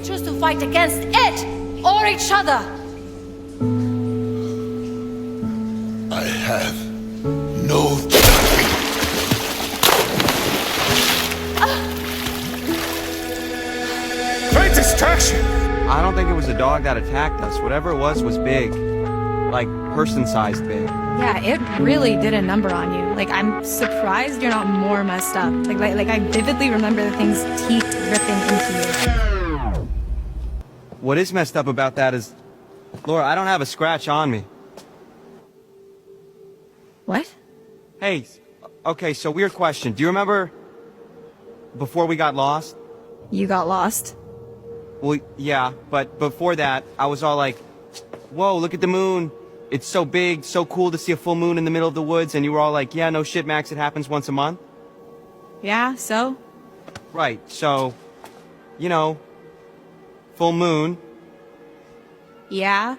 choose to fight against it or each other. I have no Great distraction! I don't think it was a dog that attacked us. Whatever it was big. Like, person-sized big. Yeah, it really did a number on you. Like, I'm surprised you're not more messed up. Like I vividly remember the thing's teeth ripping into you. What is messed up about that is... Laura, I don't have a scratch on me. What? Hey, okay, so weird question. Do you remember... before we got lost? You got lost? Well, yeah, but before that, I was all like, whoa, look at the moon. It's so big, so cool to see a full moon in the middle of the woods, and you were all like, yeah, no shit, Max, it happens once a month. Yeah, so? Right, so, you know, full moon. Yeah?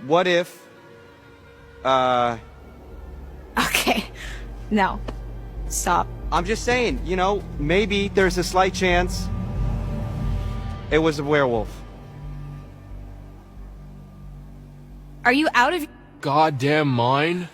What if, Okay. No. Stop. I'm just saying, you know, maybe there's a slight chance it was a werewolf. Are you out of... Goddamn mine?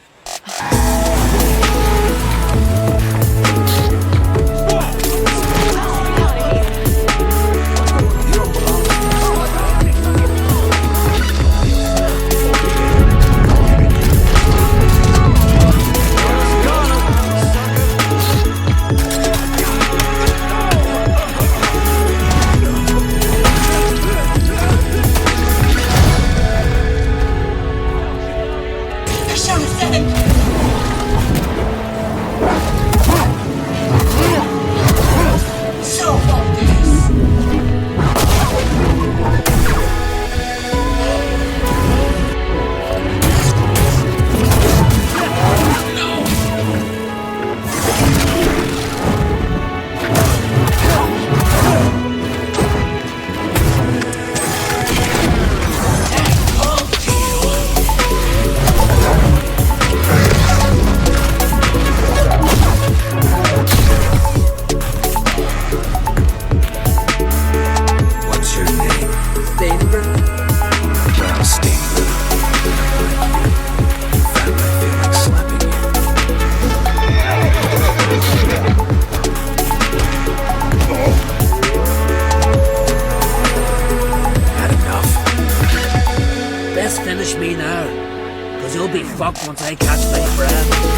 Finish me now, cause you'll be fucked once I catch my breath.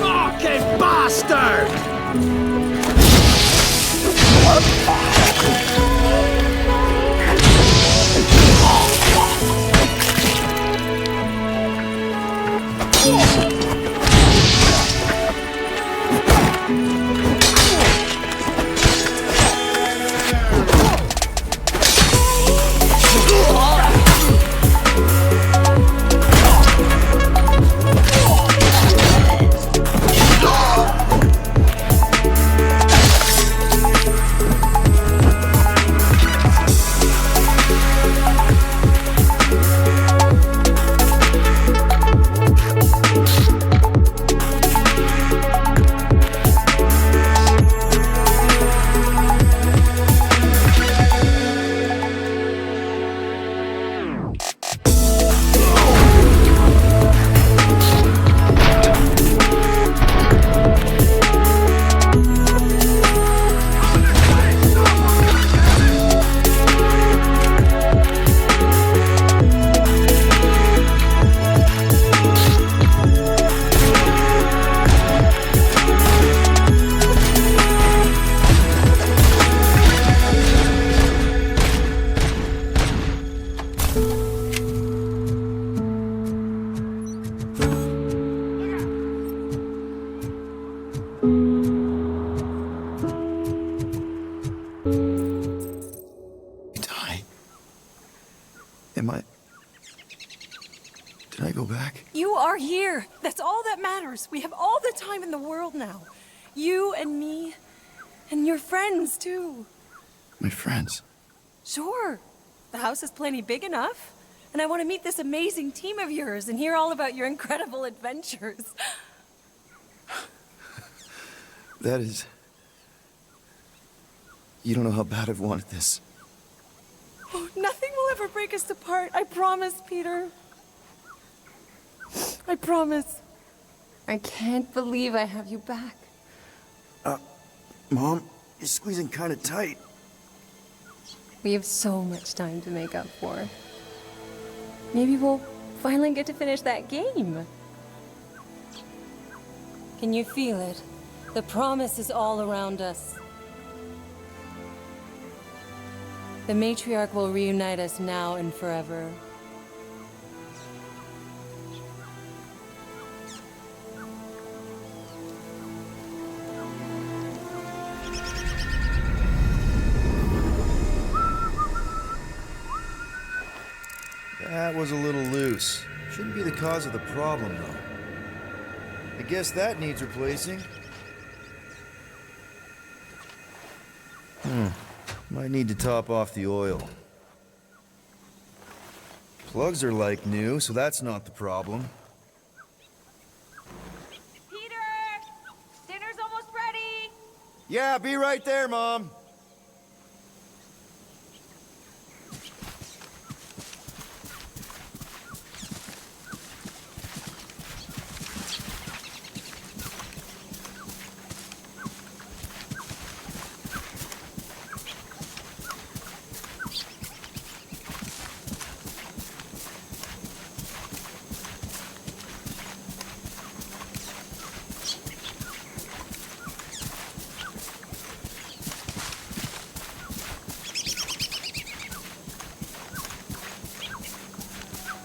Fucking bastard! are here. That's all that matters. We have all the time in the world now. You and me, and your friends too. My friends? Sure. The house is plenty big enough. And I want to meet this amazing team of yours and hear all about your incredible adventures. That is... You don't know how bad I've wanted this. Oh, nothing will ever break us apart. I promise, Peter. I promise. I can't believe I have you back. Mom, you're squeezing kind of tight. We have so much time to make up for. Maybe we'll finally get to finish that game. Can you feel it? The promise is all around us. The matriarch will reunite us now and forever. That was a little loose. Shouldn't be the cause of the problem, though. I guess that needs replacing. Might need to top off the oil. Plugs are like new, so that's not the problem. Peter! Dinner's almost ready! Yeah, be right there, Mom.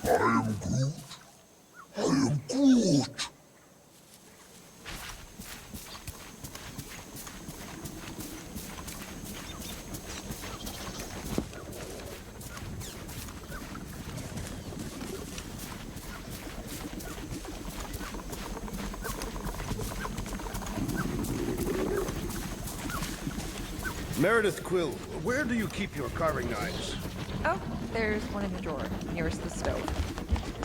I am Groot. I am Groot. Meredith Quill, where do you keep your carving knives? Oh, there's one in the drawer, nearest the stove.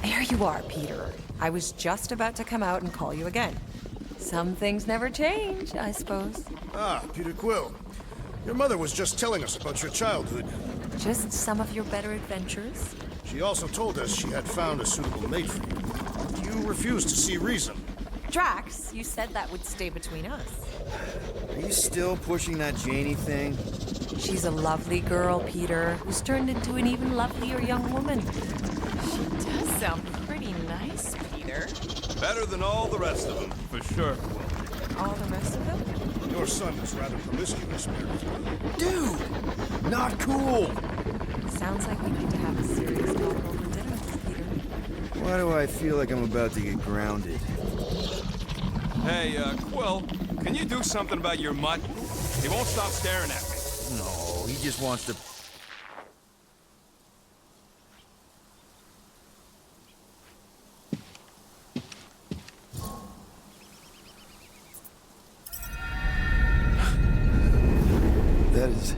There you are, Peter. I was just about to come out and call you again. Some things never change, I suppose. Ah, Peter Quill. Your mother was just telling us about your childhood. Just some of your better adventures. She also told us she had found a suitable mate for you. You refused to see reason. Drax, you said that would stay between us. Are you still pushing that Janie thing? She's a lovely girl, Peter, who's turned into an even lovelier young woman. She does sound pretty nice, Peter. Better than all the rest of them, for sure. All the rest of them? Your son is rather promiscuous, Meredith Quill. Dude! Not cool! Sounds like we need to have a serious talk over dinner, Peter. Why do I feel like I'm about to get grounded? Hey, Quill, can you do something about your mutt? He won't stop staring at me. No, he just wants to... That is...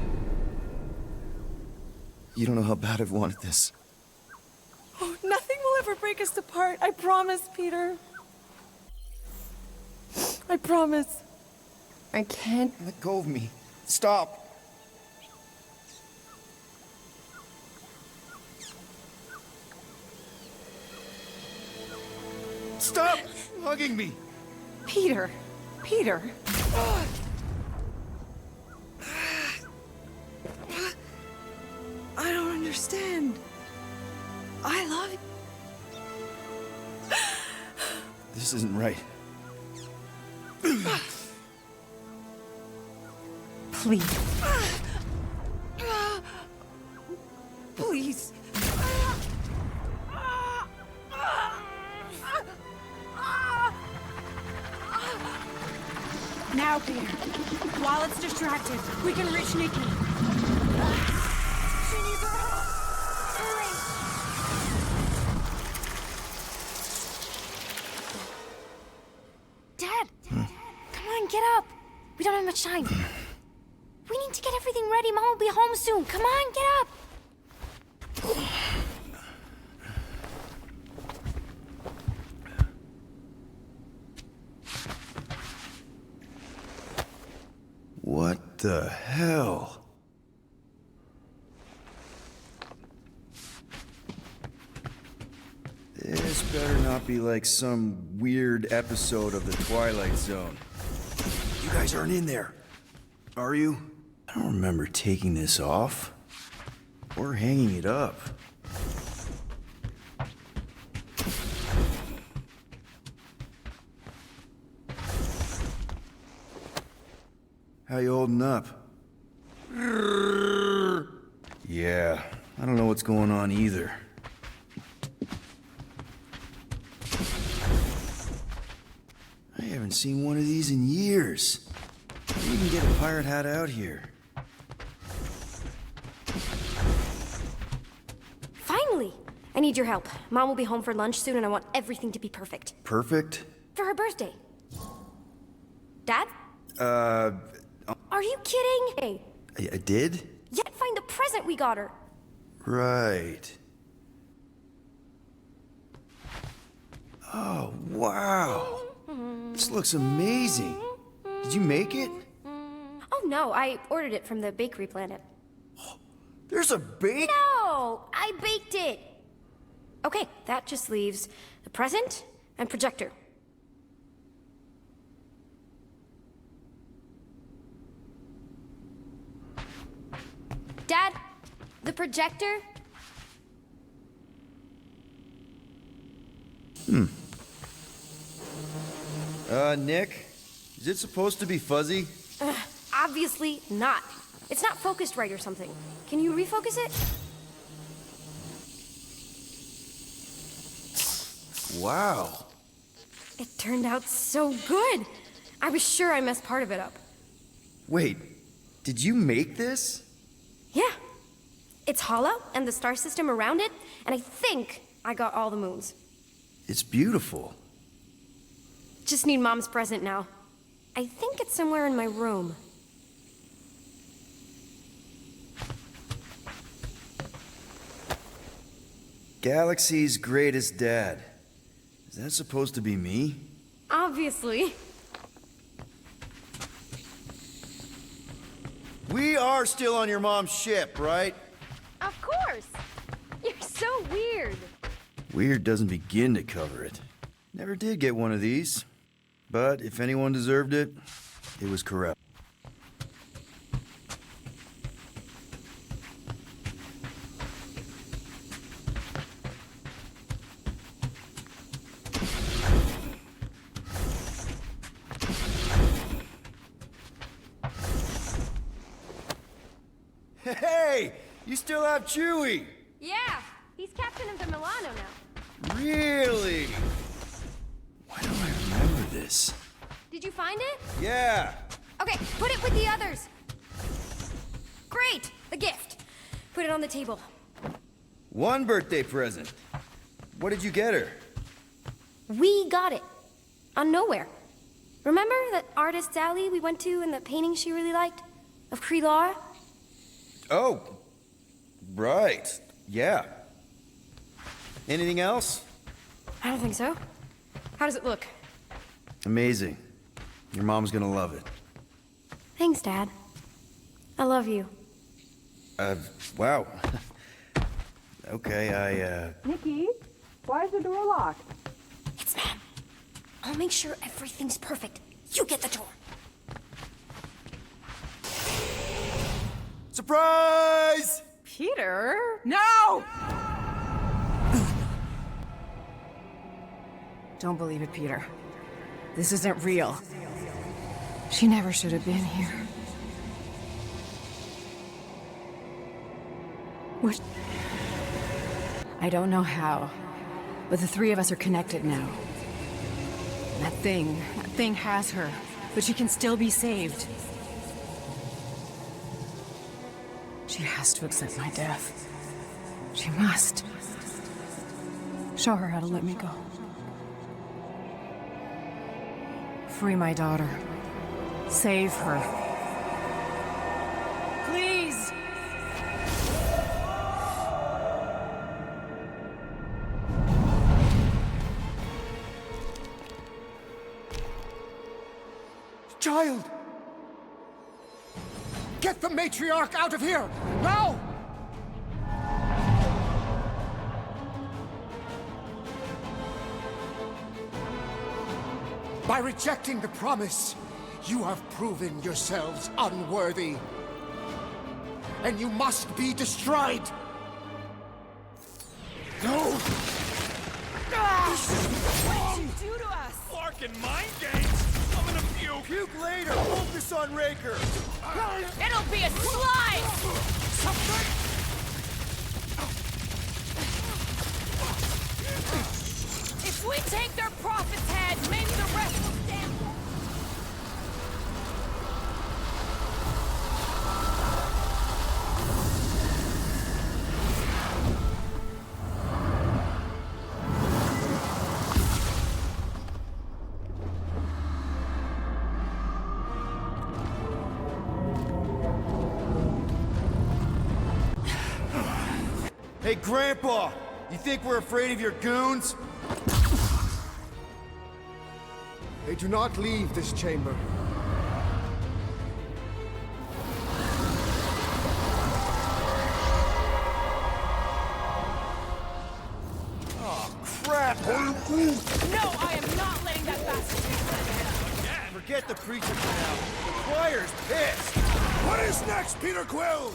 You don't know how bad I've wanted this. Oh, nothing will ever break us apart. I promise, Peter. I promise. I can't. Let go of me. Stop. Stop hugging me. Peter! Peter! I don't understand. I love you. This isn't right. Please. Please. Now, Peter. While it's distracted, we can reach Nikki. She needs our help. Hurry! We don't have much time. We need to get everything ready. Mom will be home soon. Come on, get up. What the hell? This better not be like some weird episode of The Twilight Zone. You guys aren't in there, are you? I don't remember taking this off or hanging it up. How you holding up? Yeah, I don't know what's going on either. I haven't seen one of these in years. How do you even get a pirate hat out here? Finally! I need your help. Mom will be home for lunch soon and I want everything to be perfect. Perfect? For her birthday. Dad? Are you kidding? Hey. I did? Yet find the present we got her. Right. Oh, wow. This looks amazing. Did you make it? Oh no, I ordered it from the Bakery Planet. There's a bake? No, I baked it. Okay, that just leaves the present and projector. Dad, the projector? Nick? Is it supposed to be fuzzy? Obviously not. It's not focused right or something. Can you refocus it? Wow. It turned out so good. I was sure I messed part of it up. Wait, did you make this? Yeah. It's hollow, and the star system around it, and I think I got all the moons. It's beautiful. Just need Mom's present now. I think it's somewhere in my room. Galaxy's greatest dad. Is that supposed to be me? Obviously. We are still on your mom's ship, right? Of course. You're so weird. Weird doesn't begin to cover it. Never did get one of these. But if anyone deserved it, it was correct. Hey! You still have Chewie! Yeah, he's captain of the Milano now. Really? Why don't I remember this? Did you find it? Yeah! Okay, put it with the others. Great, the gift. Put it on the table. One birthday present. What did you get her? We got it. On Nowhere. Remember that artist's alley we went to and the painting she really liked? Of Kree-Lara? Oh, right. Yeah. Anything else? I don't think so. How does it look? Amazing. Your mom's gonna love it. Thanks, Dad. I love you. Wow. Okay, Nikki, why is the door locked? It's Mom. I'll make sure everything's perfect. You get the door. Surprise! Peter? No! Don't believe it, Peter. This isn't real. She never should have been here. What? I don't know how, but the three of us are connected now. That thing has her, but she can still be saved. She has to accept my death. She must. Show her how to let me go. Free my daughter. Save her. Please! Child! Get the matriarch out of here! Now! By rejecting the promise, you have proven yourselves unworthy. And you must be destroyed! No! What did you do to us? Larkin mind games? I'm gonna puke. Puke later! Focus on Raker! It'll be a slice! If we take their prophet's head, maybe the rest will stand. Hey, Grandpa! You think we're afraid of your goons? They do not leave this chamber. Crap! No, I am not letting that bastard get Forget the preacher for now. The choir's pissed! What is next, Peter Quill?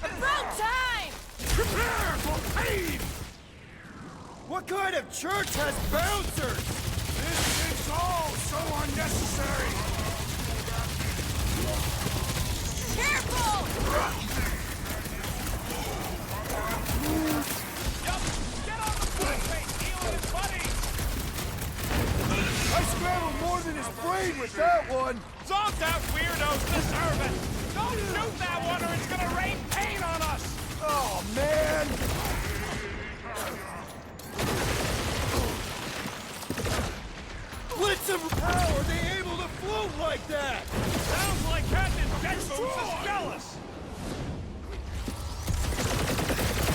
About time! Prepare for pain! What kind of church has bouncers? This is all so unnecessary! Careful! I scrambled more than his brain with that one! Zonked out weirdos deserve it! Don't shoot that one or it's gonna rain pain on us! Oh, man! Blitz him! How are they able to float like that? Sounds like Captain Deadboots is jealous!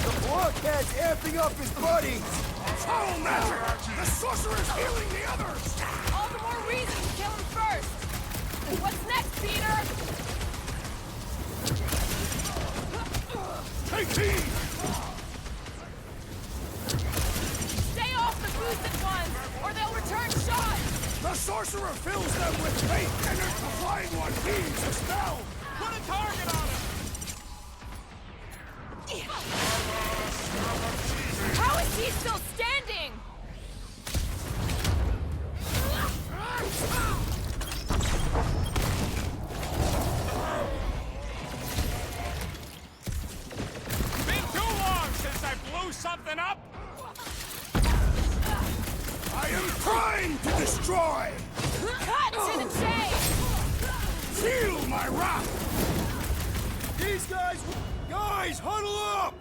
The blockhead's amping up his buddies! Foul magic! The sorcerer's healing the others! All the more reason to kill him first! What's next, Peter? Take heed! Stay off the boosted ones, or they'll return shot! The sorcerer fills them with faith, and the flying one heeds a spell! Put a target on him! How is he still standing? Been too long since I blew something up! I am trying to destroy! Cut to the chase! Feel my wrath! These guys... Guys, huddle up!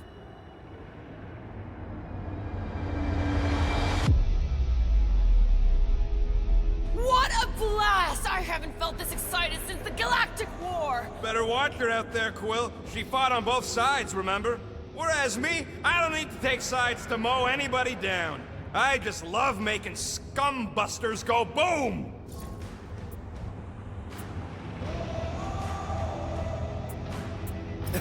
What a blast! I haven't felt this excited since the Galactic War! Better watch her out there, Quill. She fought on both sides, remember? Whereas me, I don't need to take sides to mow anybody down. I just love making scumbusters go boom!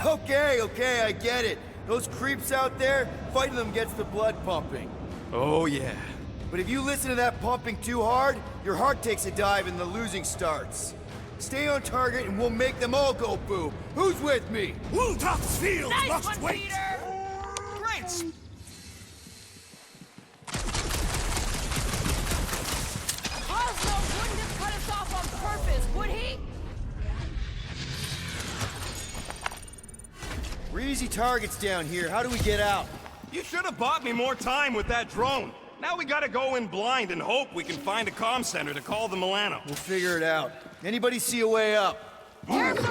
Okay, I get it. Those creeps out there, fighting them gets the blood pumping. Oh, yeah. But if you listen to that pumping too hard, your heart takes a dive and the losing starts. Stay on target and we'll make them all go boom. Who's with me? Wultop's field Nice must one, wait! Peter! Great! Oslo wouldn't have cut us off on purpose, would he? We're easy targets down here. How do we get out? You should have bought me more time with that drone. Now we gotta go in blind and hope we can find a comm center to call the Milano. We'll figure it out. Anybody see a way up? Careful!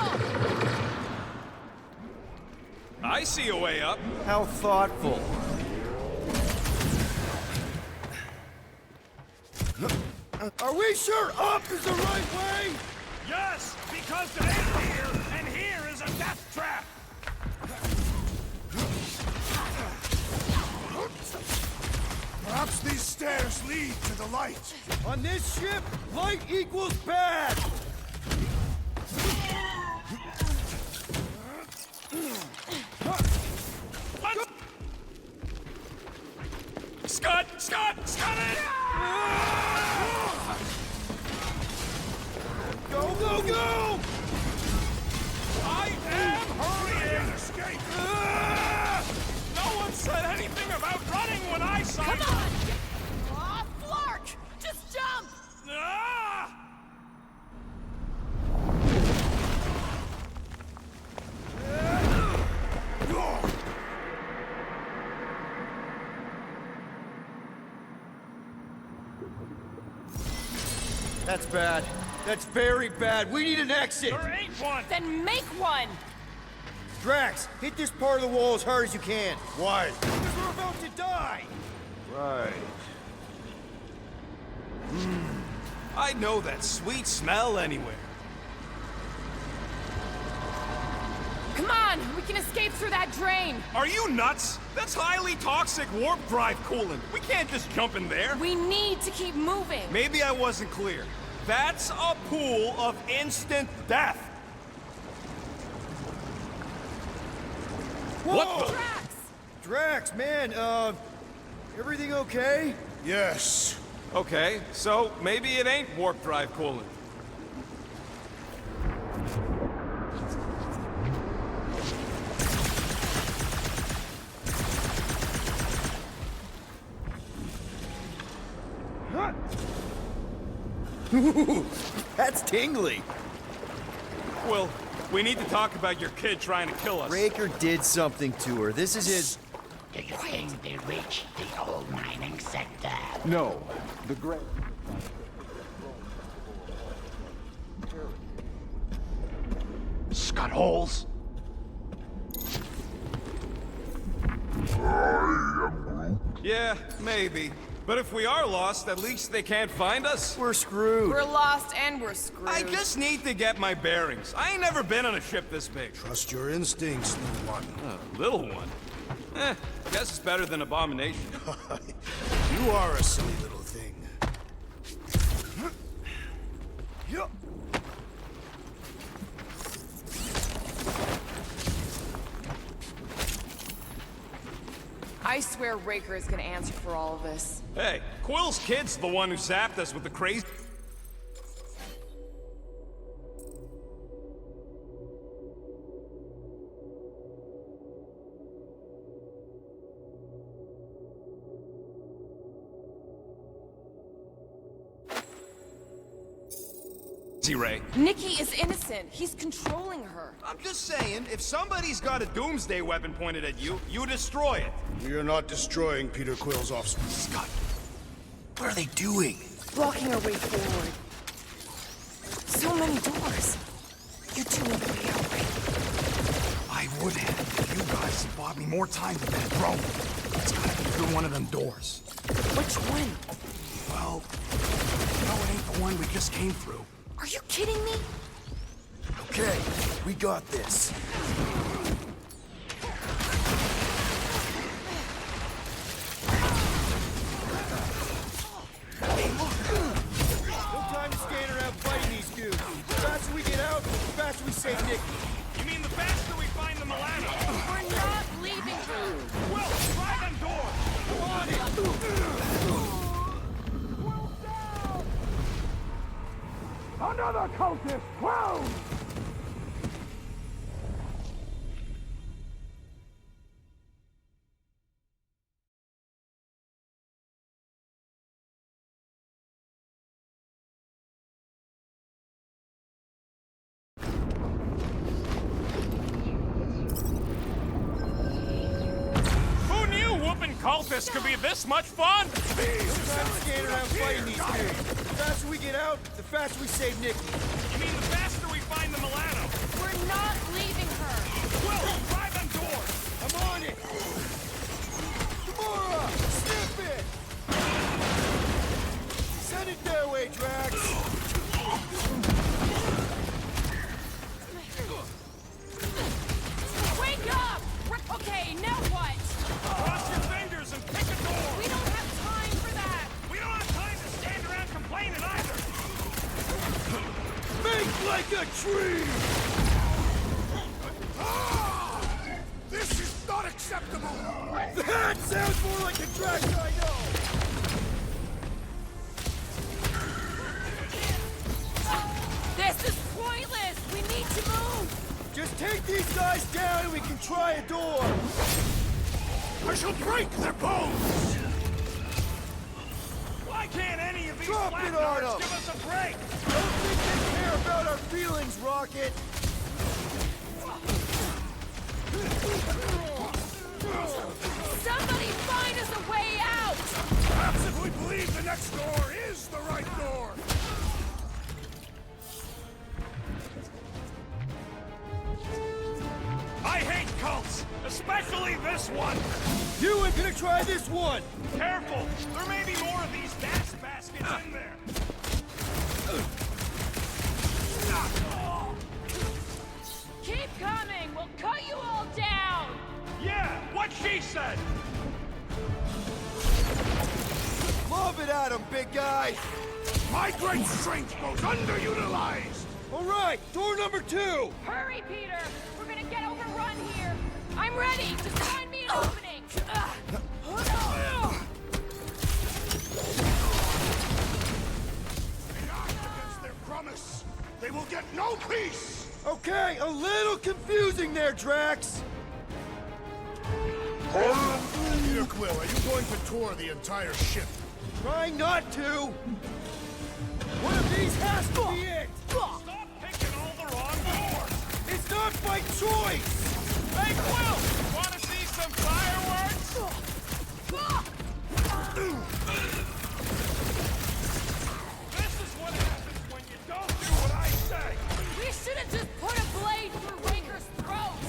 I see a way up. How thoughtful. Are we sure up is the right way? Yes, because it ain't here, and here is a death trap! Perhaps these stairs lead to the light. On this ship, light equals bad! Scud! Scud! Scud it! Go, go, go! I am hurrying! Escape! No one said anything about running when I saw you! Come on! Aw, Flark! Just jump! Ah! That's bad. That's very bad. We need an exit! There ain't one! Then make one! Drax, hit this part of the wall as hard as you can. Why? Because we're about to die! Right. I know that sweet smell anywhere. Come on! We can escape through that drain! Are you nuts? That's highly toxic warp drive coolant. We can't just jump in there. We need to keep moving! Maybe I wasn't clear. That's a pool of instant death. Whoa! What the? Drax! Drax, man, everything okay? Yes. Okay, so maybe it ain't warp drive coolant. That's tingly. Well, we need to talk about your kid trying to kill us. Raker did something to her. This is his... Do you think they reached the old mining sector? No. The great. Scud holes? Yeah, maybe. But if we are lost, at least they can't find us. We're screwed. We're lost and we're screwed. I just need to get my bearings. I ain't never been on a ship this big. Trust your instincts, little one. Little one. Guess it's better than Abomination. You are a silly little thing. I swear Raker is gonna answer for all of this. Hey, Quill's kid's the one who zapped us with the crazy... Ray. Nikki is innocent. He's controlling her. I'm just saying, if somebody's got a doomsday weapon pointed at you, you destroy it. We are not destroying Peter Quill's offspring. Scott, what are they doing? Blocking our way forward. So many doors. You two need to be out, right? I would have if you guys had bought me more time with that drone. It's gotta be through one of them doors. Which one? Well, no, it ain't the one we just came through. Are you kidding me? Okay, we got this. No time to stand around fighting these dudes. The faster we get out, the faster we save Nick. You mean the faster we find the Milano? We're not leaving her. Well, try them doors! Come on it! Another cultist! Whoa! Who knew whooping cultists could be this much fun? No time to stand around fighting these dudes. The faster we get out, the faster we save Nick. You mean the faster we find the Milano? We're not leaving her. Will, try them doors! I'm on it! Gamora! Snip it! Send it their way, tree! This is not acceptable! That sounds more like a dragon I know! This is pointless! We need to move! Just take these guys down and we can try a door! I shall break their bones! Why can't any of these Drop it on blackguards them! give us a break? Don't think they care about our feelings, Rocket! Somebody find us a way out! Perhaps if we believe the next door is the right door! I hate cults, especially this one. You ain't gonna try this one! Careful, there may be more of these gas baskets in there. Keep coming! We'll cut you all down! Yeah, what she said. Lob it at him, big guy! My great strength goes underutilized! Alright, door number 2! Hurry, Peter! We're gonna get overrun here! I'm ready! Just find me an opening! They act against their promise! They will get no peace! Okay, a little confusing there, Drax! Peter Quill, are you going to tour the entire ship? Trying not to! One of these has to be it! Stop picking all the wrong doors. It's not by choice! Hey, Quill, want to see some fireworks? This is what happens when you don't do what I say. We should have just put a blade through Raker's throat!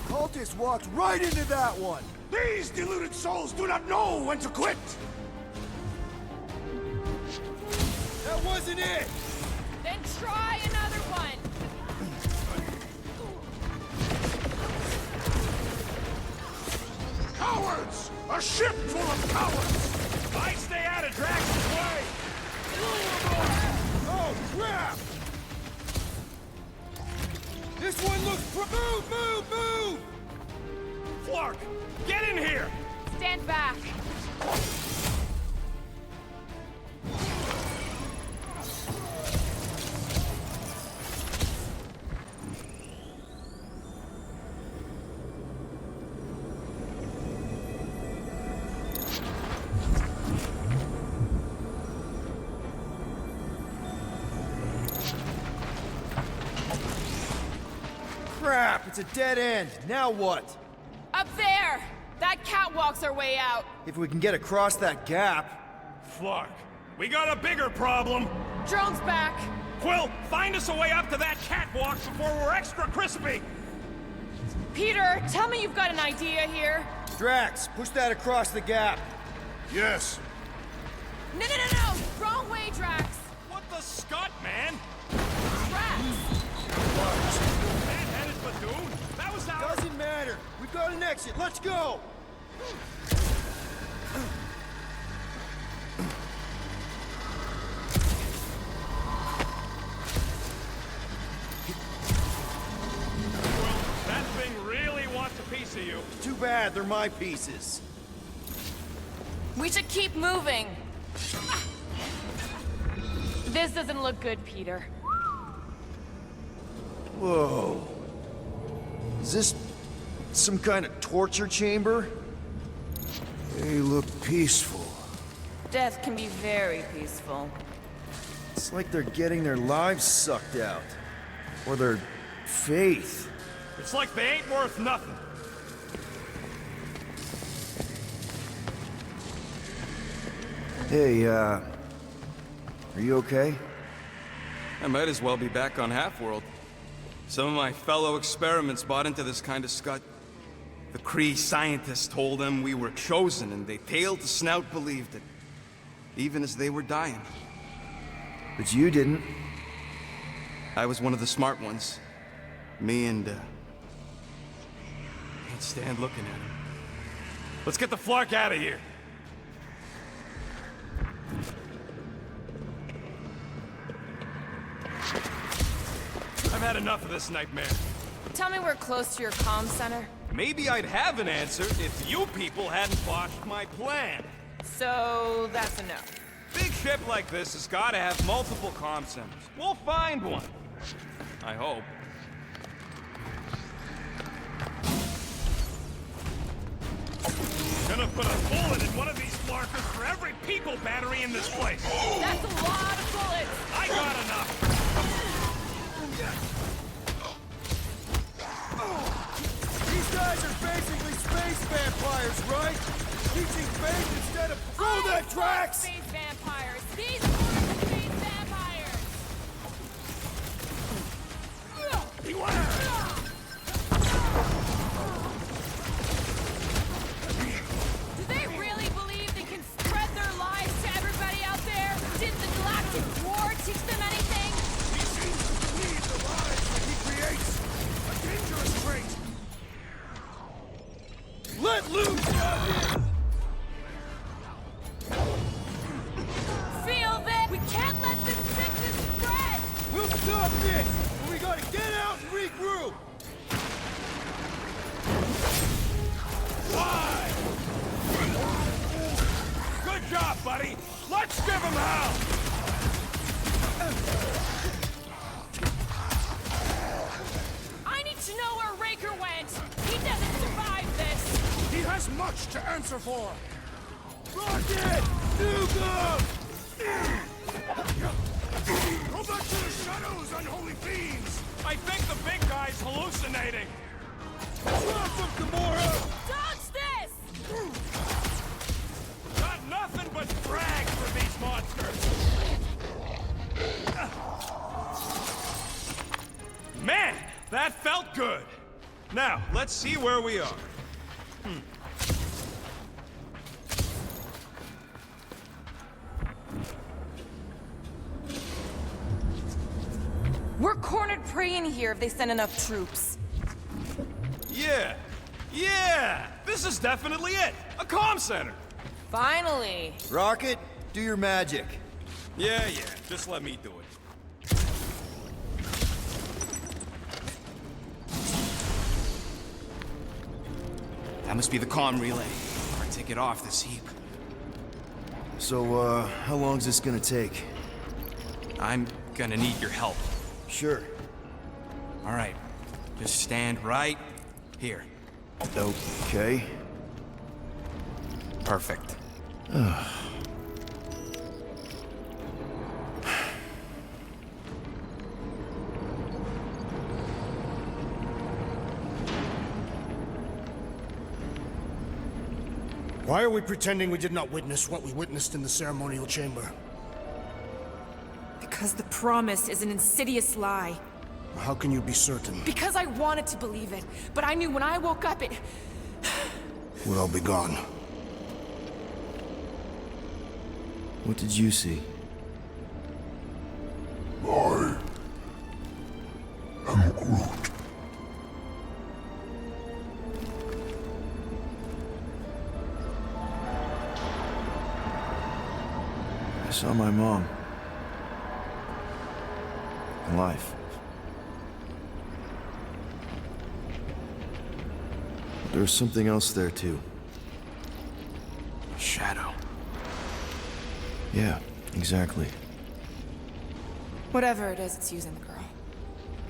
Cultist walked right into that one! These deluded souls do not know when to quit! That wasn't it! Then try another one! Cowards! A ship full of cowards! I stay out of Drax's way. Oh, crap! This one looks move, move, move! Flark, get in here. Stand back! Crap, it's a dead end. Now what? Up there! That catwalk's our way out! If we can get across that gap. Flark, we got a bigger problem. Drone's back! Quill, find us a way up to that catwalk before we're extra crispy. Peter, tell me you've got an idea here. Drax, push that across the gap. Yes. No! Wrong way, Drax! What the scut, man? Drax! Man-headed Badoon? That was our... Doesn't matter. We've got an exit. Let's go! That thing really wants a piece of you. Too bad, they're my pieces. We should keep moving! This doesn't look good, Peter. Whoa. Is this some kind of torture chamber? They look peaceful. Death can be very peaceful. It's like they're getting their lives sucked out. Or their faith. It's like they ain't worth nothing. Hey, are you okay? I might as well be back on Half-World. Some of my fellow experiments bought into this kind of scut. The Kree scientists told them we were chosen, and they tailed the snout believed it. Even as they were dying. But you didn't. I was one of the smart ones. Me and, can't stand looking at him. Let's get the Flark out of here. had enough of this nightmare. Tell me we're close to your comm center. Maybe I'd have an answer if you people hadn't botched my plan. So that's a no. Big ship like this has gotta have multiple comm centers. We'll find one. I hope. Gonna put a bullet in one of these markers for every people battery in this place. That's a lot of bullets. I got enough. These guys are basically space vampires, right? Teaching faith instead of... Throw that, Drax! Space vampires. These are space vampires. Beware! Do they really believe they can spread their lies to everybody out there? Did the Galactic War teach them anything? He seems to believe the lies that he creates. A dangerous trait. Let loose! Feel that we can't let this sickness spread. We'll stop this! But we gotta get out and regroup! Why? Good job, buddy. Let's give him hell. I need to know where Raker went. He doesn't survive this. He has much to answer for! Rocket! Nuke! Go back to the shadows, unholy fiends! I think the big guy's hallucinating. Drop them, Gamora! Dodge this! Got nothing but drag for these monsters. Man, that felt good. Now, let's see where we are. We're cornered prey in here if they send enough troops. Yeah, this is definitely it. A comm center. Finally. Rocket, do your magic. Yeah, just let me do it. That must be the comm relay. Or take it off this heap. So, how long's this gonna take? I'm gonna need your help. Sure. All right, just stand right here. Okay. Perfect. Why are we pretending we did not witness what we witnessed in the ceremonial chamber? Because the promise is an insidious lie. How can you be certain? Because I wanted to believe it, but I knew when I woke up it... We'll all be gone. What did you see? I am Groot. I saw my mom. Alive. There was something else there, too. Shadow. Yeah, exactly. Whatever it is, it's using the girl.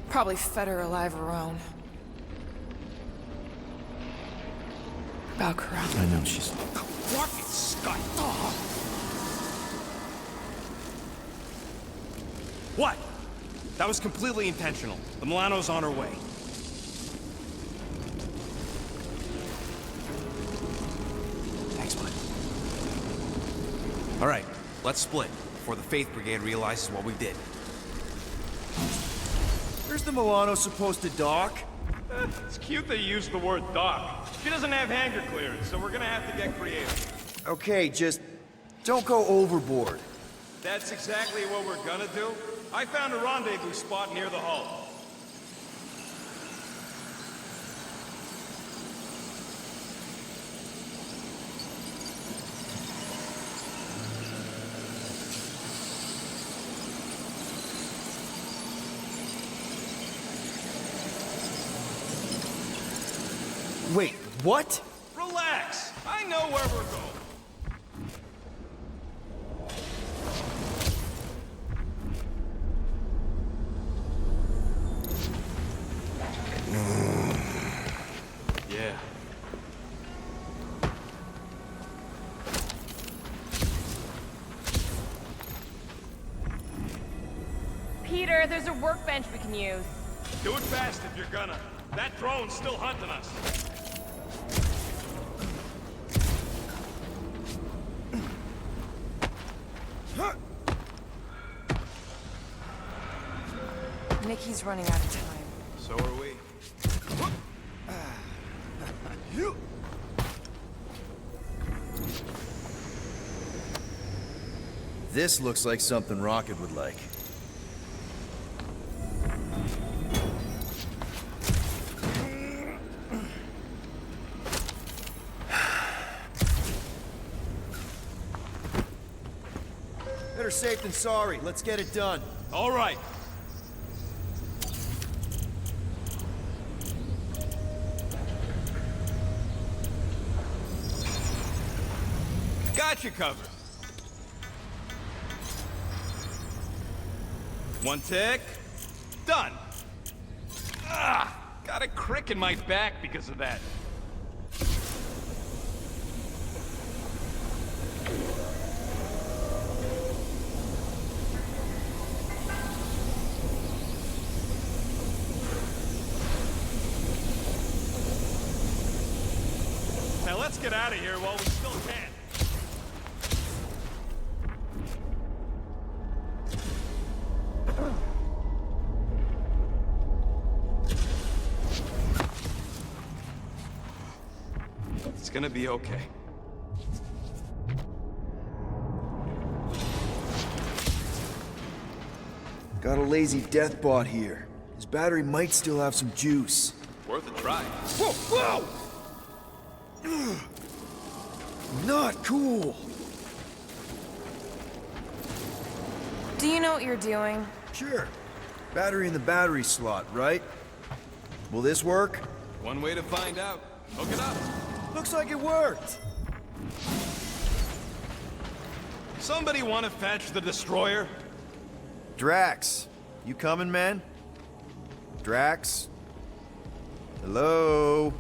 Probably fed her alive her own. Valkyra. I know, she's... What is Scott? What? That was completely intentional. The Milano's on her way. Thanks, bud. All right, let's split before the Faith Brigade realizes what we did. Where's the Milano supposed to dock? It's cute they used the word dock. She doesn't have hangar clearance, so we're gonna have to get creative. Okay, just don't go overboard. That's exactly what we're gonna do. I found a rendezvous spot near the hull. Wait, what? Relax. I know where we're going. Yeah. Peter, there's a workbench we can use. Do it fast if you're gonna. That drone's still hunting us. Nikki's running out of time. So are we. This looks like something Rocket would like. Better safe than sorry. Let's get it done. All right. Got you covered. One tick. Done. Ah, got a crick in my back because of that. Now let's get out of here while we still can. It's gonna be okay. Got a lazy death bot here. His battery might still have some juice. Worth a try. Whoa, whoa! Not cool. Do you know what you're doing? Sure. Battery in the battery slot, right? Will this work? One way to find out. Hook it up. Looks like it worked. Somebody want to fetch the destroyer? Drax, you coming, man? Drax? Hello?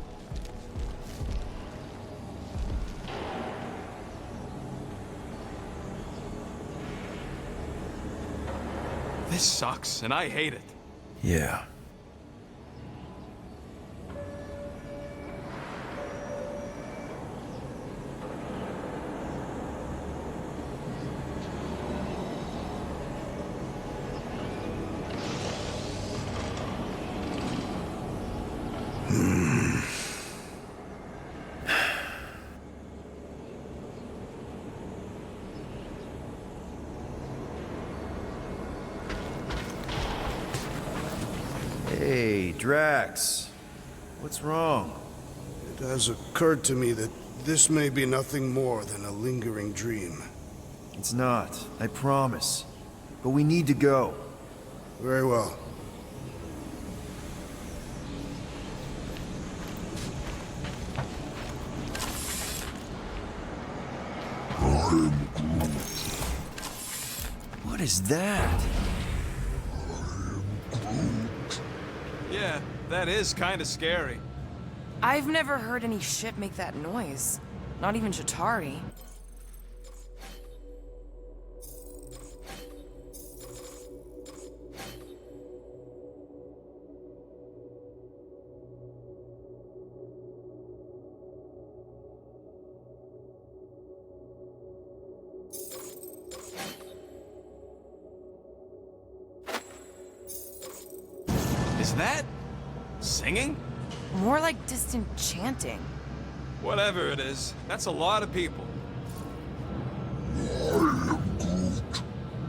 This sucks, and I hate it. Yeah. Hey, Drax. What's wrong? It has occurred to me that this may be nothing more than a lingering dream. It's not, I promise. But we need to go. Very well. What is that? Yeah, that is kind of scary. I've never heard any ship make that noise. Not even Chitauri. Is that singing? More like distant chanting. Whatever it is, that's a lot of people.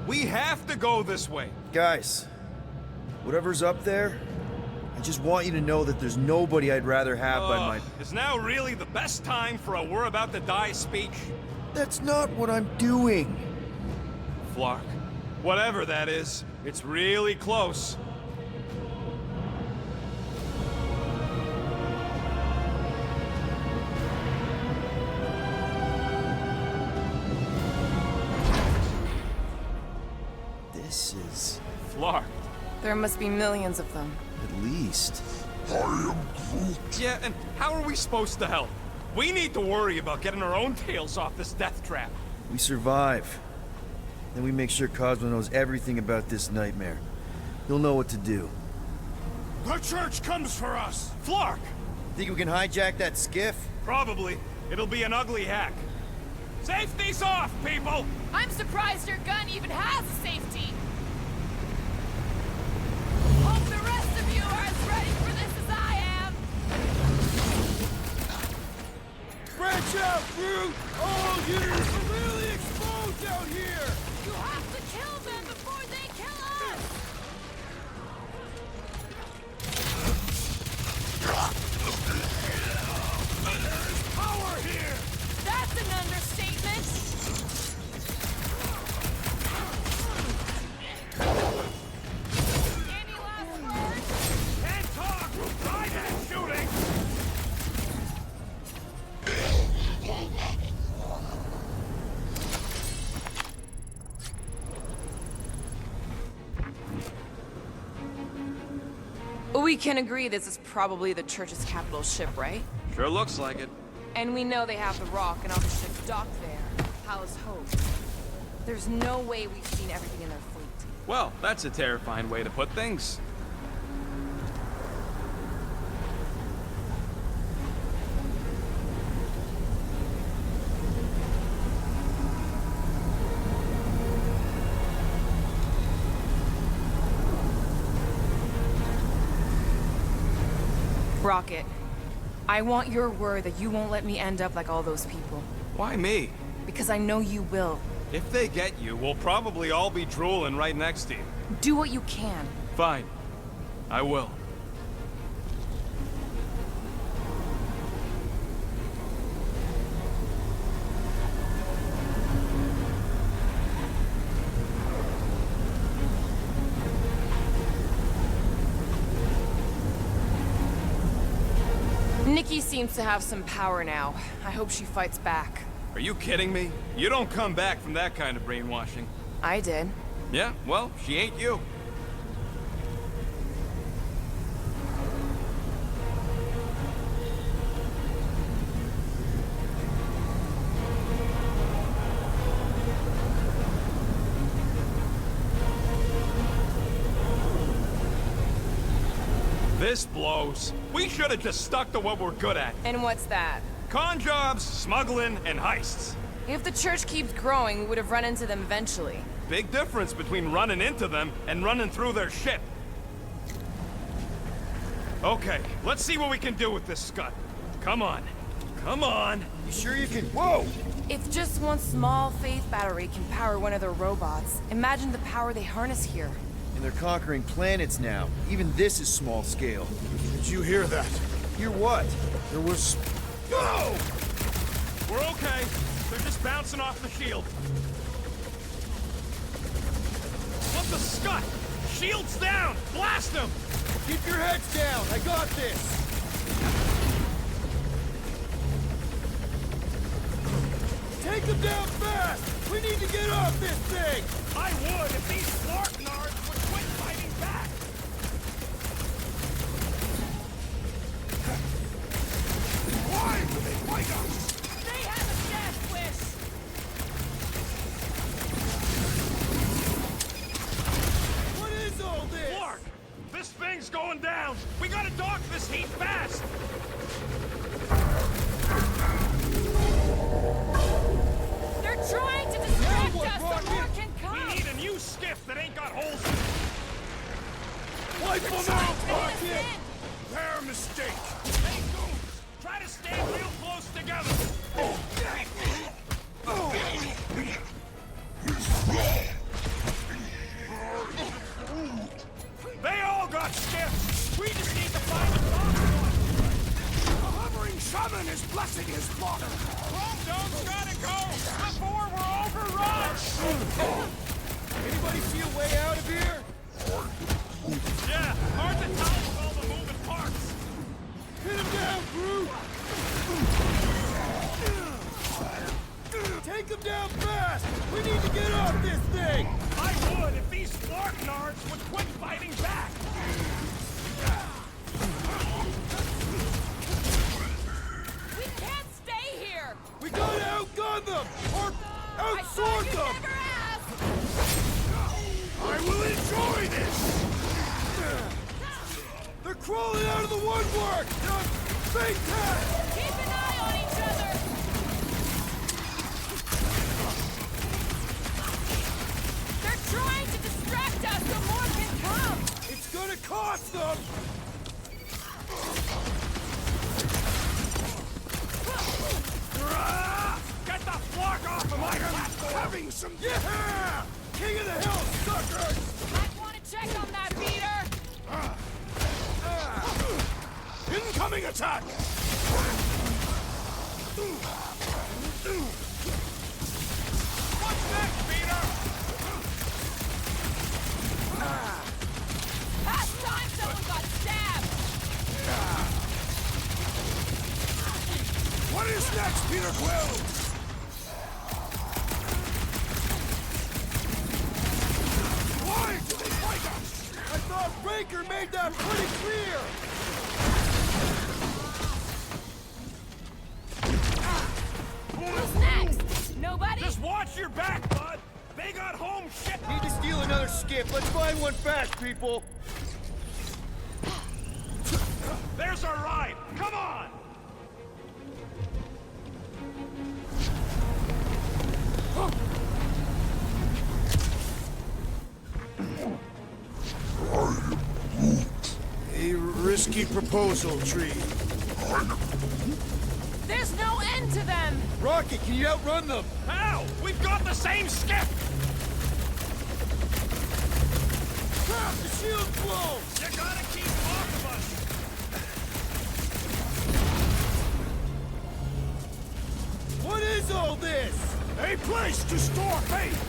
We have to go this way. Guys, whatever's up there, I just want you to know that there's nobody I'd rather have by my... Is now really the best time for a we're about to die speech? That's not what I'm doing. Flark, whatever that is, it's really close. Flark. There must be millions of them. At least. Yeah, and how are we supposed to help? We need to worry about getting our own tails off this death trap. We survive. Then we make sure Cosmo knows everything about this nightmare. He'll know what to do. The church comes for us! Flark! Think we can hijack that skiff? Probably. It'll be an ugly hack. Safety's off, people! I'm surprised your gun even has a safety. Hope the rest of you are as ready for this as I am. Branch out, Groot! All units are really exposed out here! You have to kill them before they kill us! There's power here! That's an understatement. Any last words? Can't talk! Right at shooting! We can agree this is probably the church's capital ship, right? Sure looks like it. And we know they have the Rock and all the ships docked there. Palace Hope. There's no way we've seen everything in their fleet. Well, that's a terrifying way to put things. Rocket, I want your word that you won't let me end up like all those people. Why me? Because I know you will. If they get you, we'll probably all be drooling right next to you. Do what you can. Fine. I will. Nikki seems to have some power now. I hope she fights back. Are you kidding me? You don't come back from that kind of brainwashing. I did. Yeah, well, she ain't you. This blows. We should have just stuck to what we're good at. And what's that? Con jobs, smuggling, and heists. If the church keeps growing, we would have run into them eventually. Big difference between running into them and running through their ship. Okay, let's see what we can do with this scut. Come on. Come on. You sure you can? Whoa! If just one small faith battery can power one of their robots, imagine the power they harness here. And they're conquering planets now. Even this is small scale. Did you hear that? Hear what? There was... Go! We're okay. They're just bouncing off the shield. What the scut? Shield's down! Blast them! Keep your heads down! I got this! Take them down fast! We need to get off this thing! I would if these Flarknards would quit fighting back! Why do they fight us? They have a death wish. What is all this? Flark! This thing's going down! We gotta dock this heat fast! They're trying to distract us so more can come. We need a new skiff that ain't got holes in it. Wipe them out, Rocket! Their mistake! Hey, Goons! Try to stand real close together! They all got skiffs! We just need to find a proper one! A hovering shaman is blessing his father! Chrome Dome's gotta go! Before we're overrun! Anybody see a way out of here? Yeah, hard to tell with all the moving parts! Hit him down, Groot! Take him down fast! We need to get off this thing! I would if these Flarknards would quit crawling out of the woodwork! Fake tag! Keep an eye on each other! They're trying to distract us so more can come! It's gonna cost them! Get the flock off of my platform! Having some... Yeah! King of the hill, suckers! Might want to check on that, Peter! Incoming attack! What's next, Peter? Last time someone got stabbed! What is next, Peter Quill? Why do they fight us? I thought Raker made that pretty clear! Who's next? Nobody? Just watch your back, bud! They got home shit! Need to steal another skip. Let's find one fast, people! There's our ride! Come on! A risky proposal, Tree. There's no end to them! Rocket, can you outrun them? How? We've got the same skip! Crap, the shield's blown! You gotta keep off of us! What is all this? A place to store faith!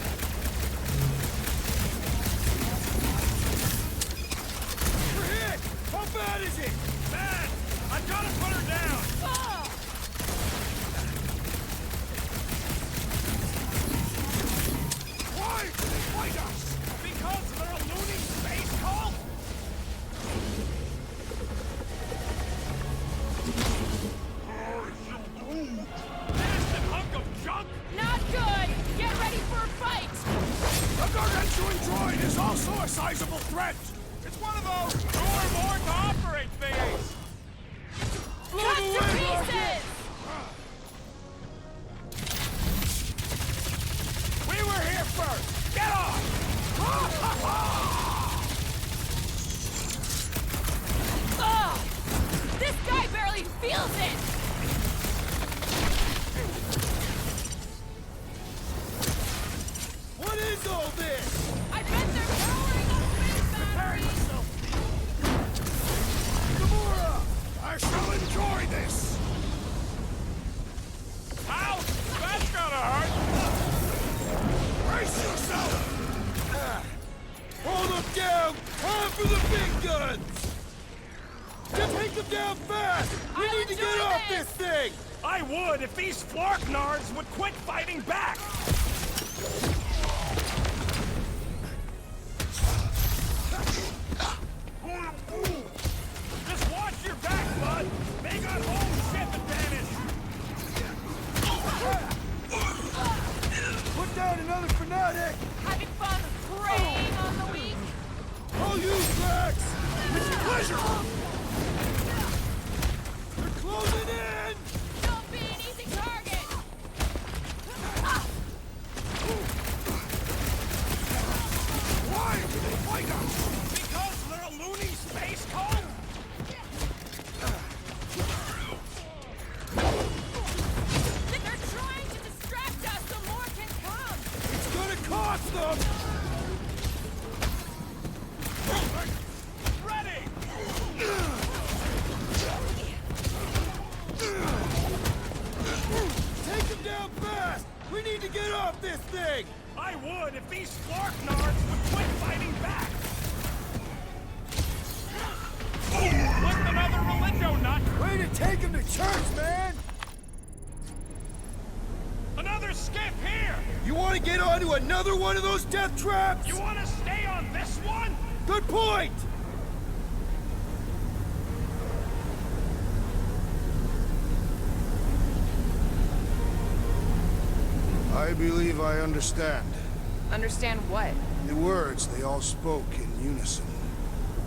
We're hit! How bad is it? Bad! I've gotta put her down! Oh! Why do they fight us? Because they're a loony space cult? Nasty hunk of junk? Not good! Get ready for a fight! The gargantuan droid is also a sizable threat! It's one of those two or more to operate things! Cut to pieces! We were here first! Get off! Ugh! This guy barely feels it! What is all this? I bet they're powering up space batteries! Gamora! I shall enjoy this! Ouch! That's gonna hurt! Brace yourself! Hold them down! Time for the big guns! Just take them down fast! We need to get off this thing! I would if these Flarknards would quit fighting back! Just watch your back, bud! They got home ship advantage! Put down another fanatic! Having fun preying on the weak? I'll use Max! With pleasure! They're closing in! Don't be an easy target! Why do they fight us? Because they're a loony space cult? They're trying to distract us so more can come! It's gonna cost them! Ready! Take them down fast! We need to get off this thing! I would if these Flarknards would quit fighting back! With another religio nut! Way to take them to church, man! Another skip here! You want to get onto another one of those death traps? You want to stay on this one? Good point! I believe I understand. Understand what? The words they all spoke in unison.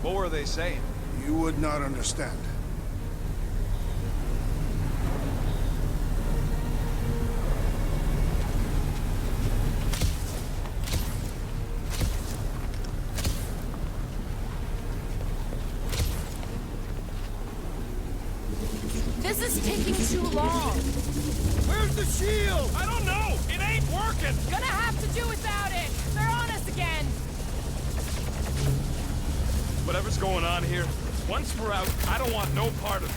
What were they saying? You would not understand. This is taking too long. Where's the shield? I don't know! It ain't working! Gonna have to do without it. They're on us again. Whatever's going on here, once we're out, I don't want no part of it.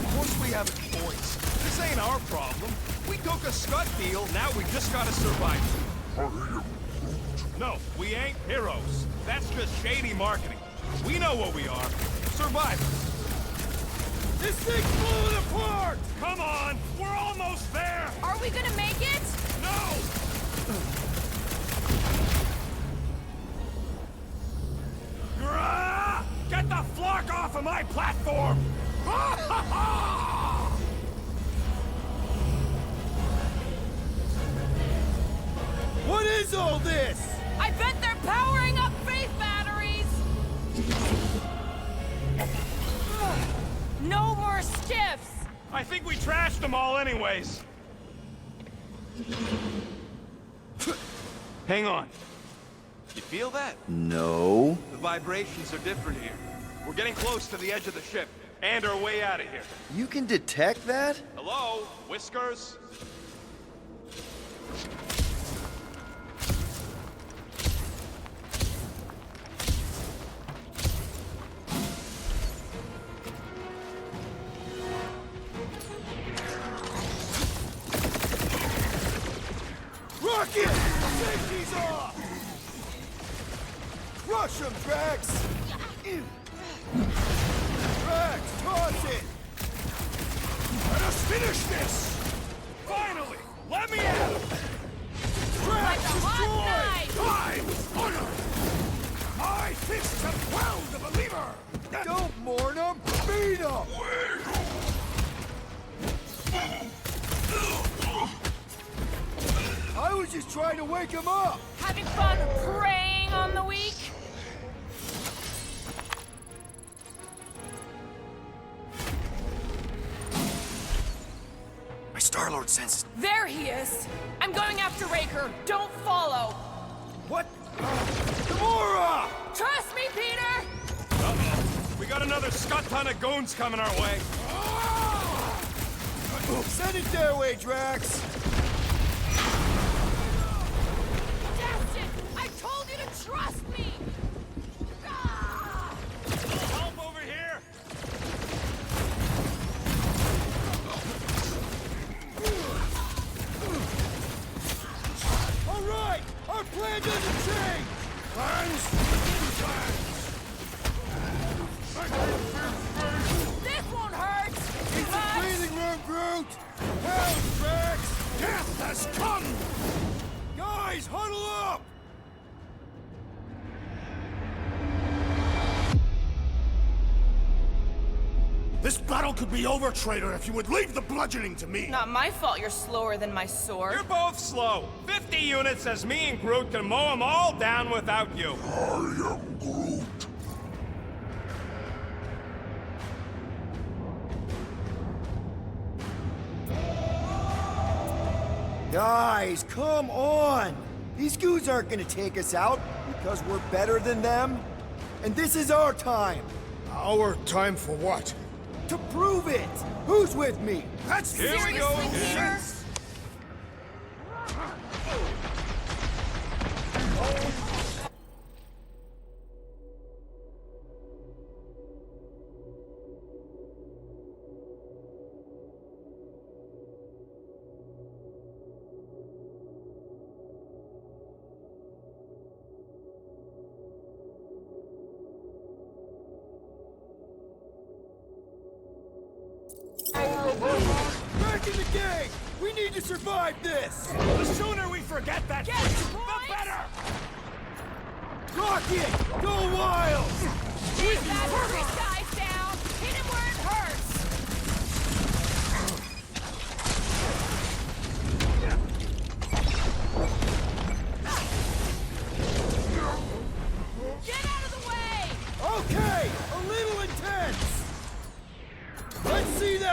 Of course we have a choice. This ain't our problem. We took a Scud deal, now we just gotta survive. No, we ain't heroes. That's just shady marketing. We know what we are. Survivors. This thing's falling apart! Come on! We're almost there! Are we gonna make it? No! Grah! Get the flock off of my platform! What is all this? I bet they're powering up faith batteries. No more skiffs. I think we trashed them all anyways. Hang on. You feel that? No. The vibrations are different here. We're getting close to the edge of the ship, and our way out of here. You can detect that? Hello? Whiskers? Rocket! Safety's off! Crush him, Drax! Drax, toss it! Let us finish this! Finally! Let me out! Drax, Like a hot destroy! knife! Die with honor! My fists have quelled the believer! Don't mourn him! Beat him! I was just trying to wake him up! Having fun preying on the weak? My Star-Lord senses. There he is. I'm going after Raker. Don't follow. What? Gamora! Trust me, Peter! Uh-oh. We got another scut ton of goons coming our way. Send it their way, Drax! Destin! I told you to trust me! Ah! Help over here! All right! Our plan doesn't change! Plans? This won't hurt! It's a breathing room, Groot! Help, Drax! Death has come! Guys, huddle up! This battle could be over, traitor, if you would leave the bludgeoning to me! Not my fault you're slower than my sword. You're both slow. 50 units says me and Groot can mow them all down without you. I am Groot. Guys, come on! These goons aren't gonna take us out because we're better than them. And this is our time. Our time for what? To prove it! Who's with me? That's Here we go. Peter? Back in the game! We need to survive this! The sooner we forget that, Get the points! better! Rocket! Go wild! Keep that hurry guys down! Hit him where it hurts! Get out of the way!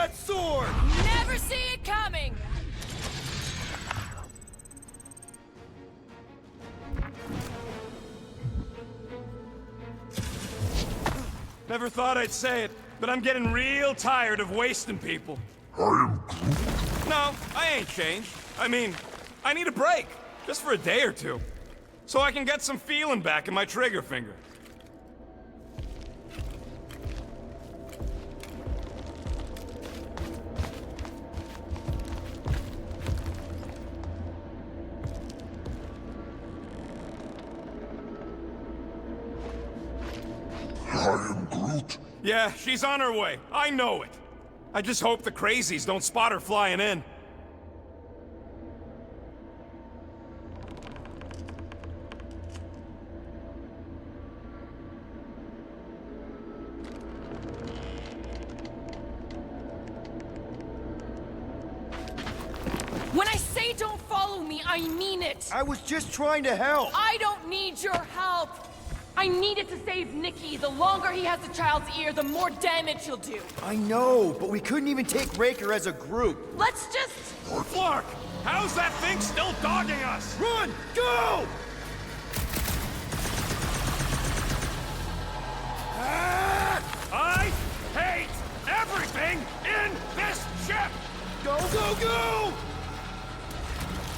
that sword! Never see it coming! Never thought I'd say it, but I'm getting real tired of wasting people. No, I ain't changed. I mean, I need a break. Just for a day or two. So I can get some feeling back in my trigger finger. I am Groot. Yeah, she's on her way. I know it. I just hope the crazies don't spot her flying in. When I say don't follow me, I mean it! I was just trying to help! I don't need your help! I needed to save Nikki. The longer he has the child's ear, the more damage he'll do. I know, but we couldn't even take Raker as a group. Let's just... Flark! How's that thing still dogging us? Run! Go! I hate everything in this ship! Go, go, go!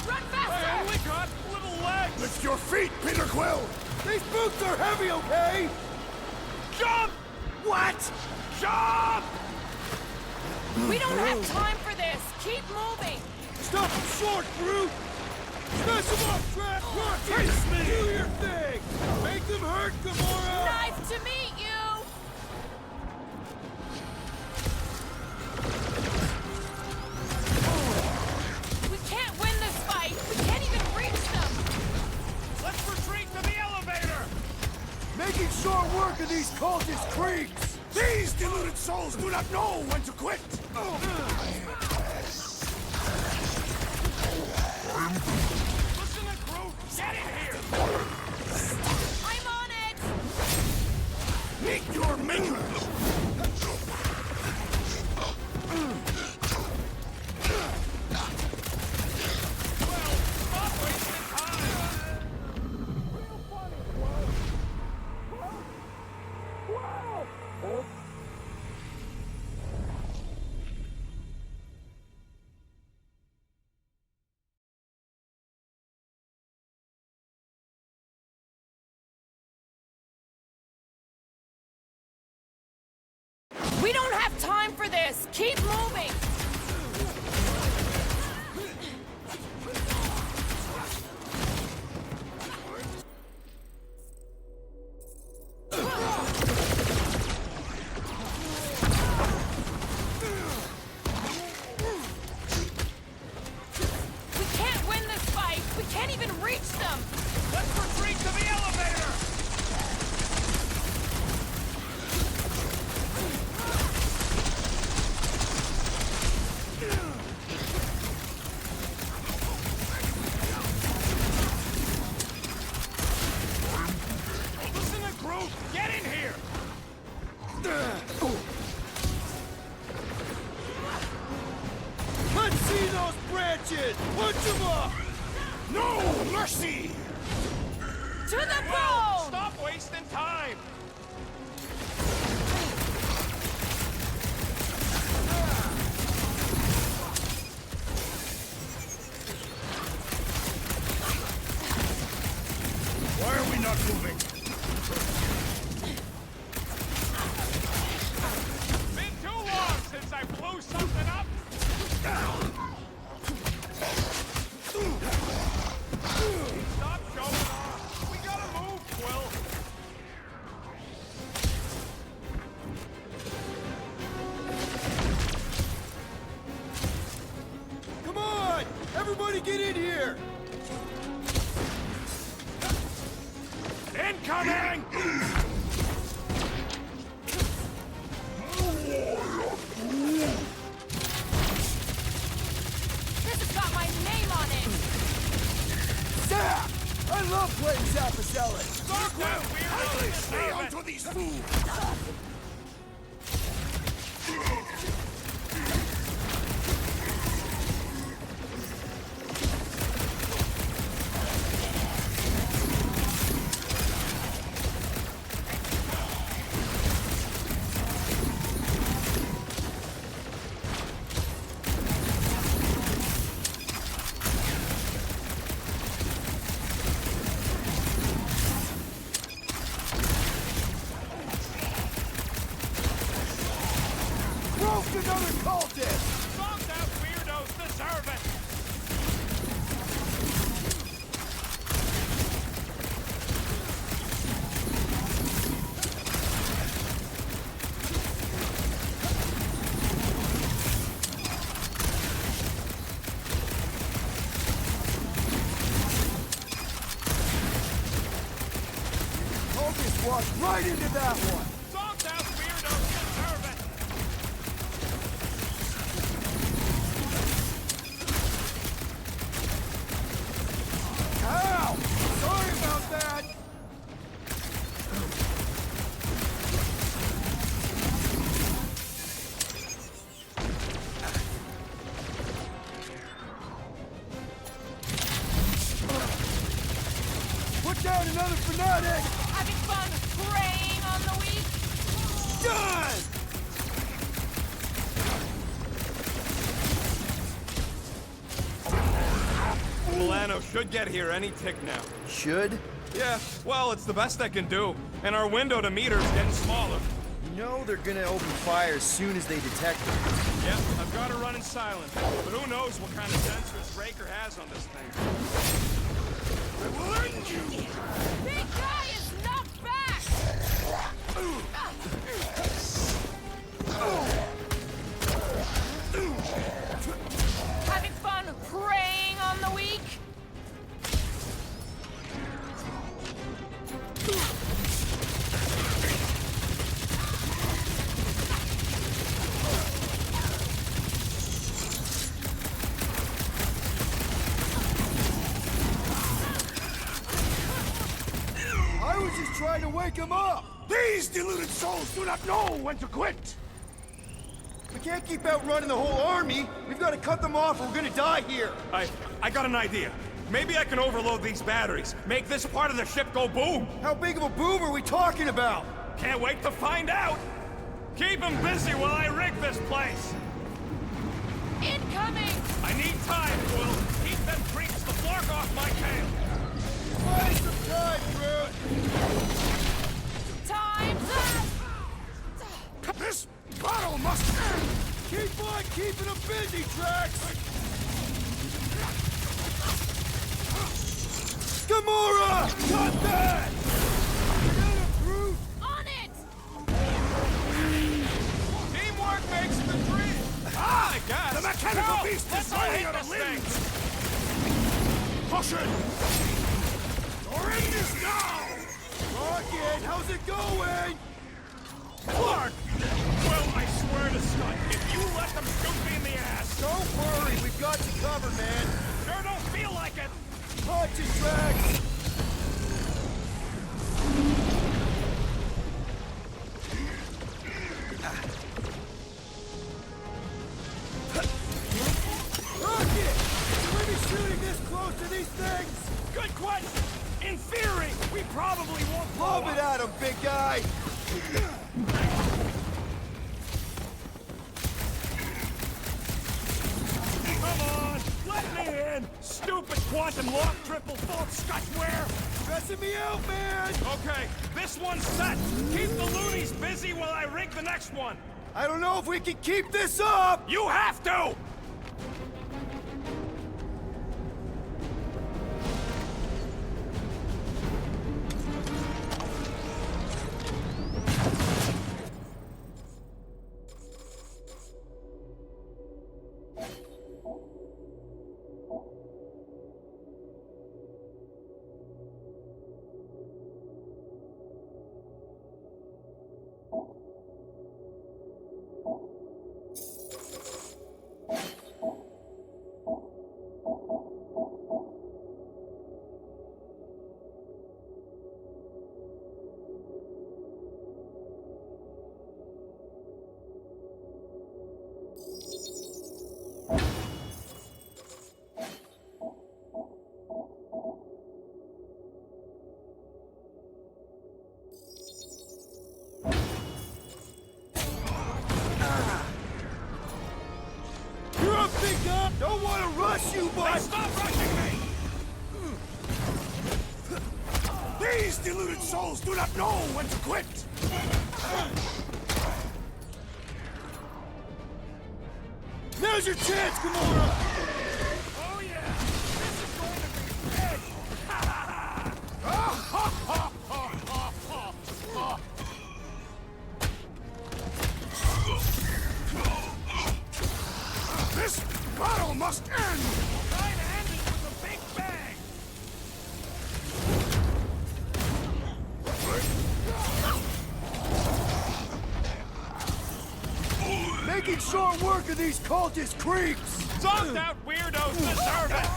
Run I faster! only got little legs! Lift your feet, Peter Quill! These boots are heavy, okay? Jump! What? Jump! We don't have time for this! Keep moving! Stop him short, Groot! Smash him off track! Face me! Do your thing! Make them hurt, Gamora! Nice to meet you! We can't win this fight! We can't even reach them! Let's retreat to the elevator! Making short work of these cultist creeps! These deluded souls do not know when to quit! Listen to Groot! Get in here! I'm on it! Meet your minions! Stop wasting time! We don't have time for this! Keep moving! We can't win this fight! We can't even reach them! Let's retreat to the elevator! Listen to Groot! Get in here! Let's see those branches! Punch them up! No mercy! To the Well, bone! stop wasting time! Why are we not moving? Been too long since I blew something up! Stop showing off! We gotta move, Quill! Come on! Everybody get in here! Incoming! This has got my name on it! Zap! I love playing Zappacelli! Darkwill! Unleash me onto these fools! Smoked another cultist! Smoked out weirdos deserve it! Cultist walked right into that one! Smoked out weirdos deserve it! Ow! Sorry about that! Put down another fanatic! Having fun preying on the weak? Done! Milano should get here any tick now. Should? Yeah, well, it's the best I can do. And our window to meet her is getting smaller. You know they're gonna open fire as soon as they detect her. Yep, I've got her running silent. But who knows what kind of sensors Raker has on this thing. I will end you! Big guy is knocked back! Having fun preying on the weak? I was just trying to wake him up! These deluded souls do not know when to quit! We can't keep outrunning the whole army! We've got to cut them off or we're gonna die here! I got an idea. Maybe I can overload these batteries. Make this part of the ship go boom. How big of a boom are we talking about? Can't wait to find out. Keep them busy while I rig this place. Incoming! I need time, Quill. Keep them creeps the flark off my tail. Buy some time, Groot! Time's up! This battle must end! Keep on keeping them busy, Drax! Gamora! Got that! Get him, Groot! On it! Teamwork makes the dream. Ah, I guess. The mechanical beast let's is all running hit out of this limbs! thing. Caution! You're in this now! Rocket, how's it going? Clark! Well, I swear to Scott, if you let them shoot me in the ass... Don't worry, we've got you covered, man. Sure don't feel like it. Punch it, Drax! Rocket! Should we be shooting this close to these things? Good question. In theory, we probably won't blow Lob it up. at him, big guy! Come on, let me in. Stupid quantum lock triple fault scotchware. Stressing me out, man! Okay, this one's set. Keep the loonies busy while I rig the next one. I don't know if we can keep this up! You have to! You're up, big guy! Don't want to rush you, but... Stop rushing me! These deluded souls do not know when to quit! Now's your chance, Gamora! Oh yeah! This is going to be big! This battle must end! Trying to end it with a big bang! Making short work of these cultist creeps! Zonked out weirdos deserve it!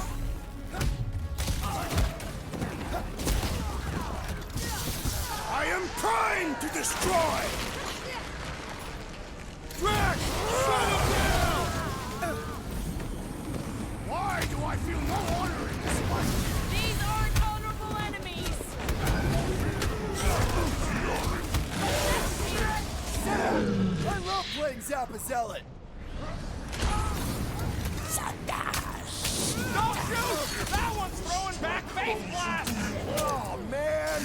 I am trying to destroy! Drax! Shut him down! Why do I feel no honor in this fight? These aren't honorable enemies. I love playing Zappa Zealot! Don't shoot! That one's throwing back face blast! Oh, man!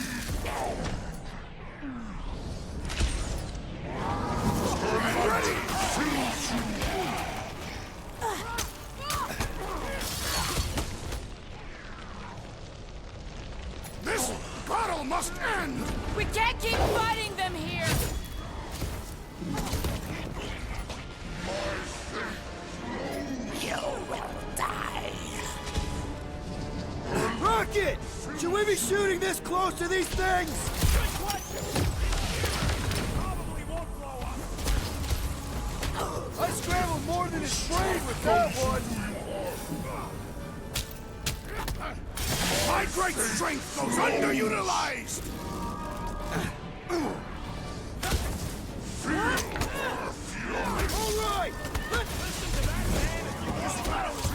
This battle must end! We can't keep fighting them here. Rocket! Should we be shooting this close to these things? Probably won't blow up! I scrambled more than his brain with that one! My great strength goes underutilized! Alright! Listen to that man! This battle is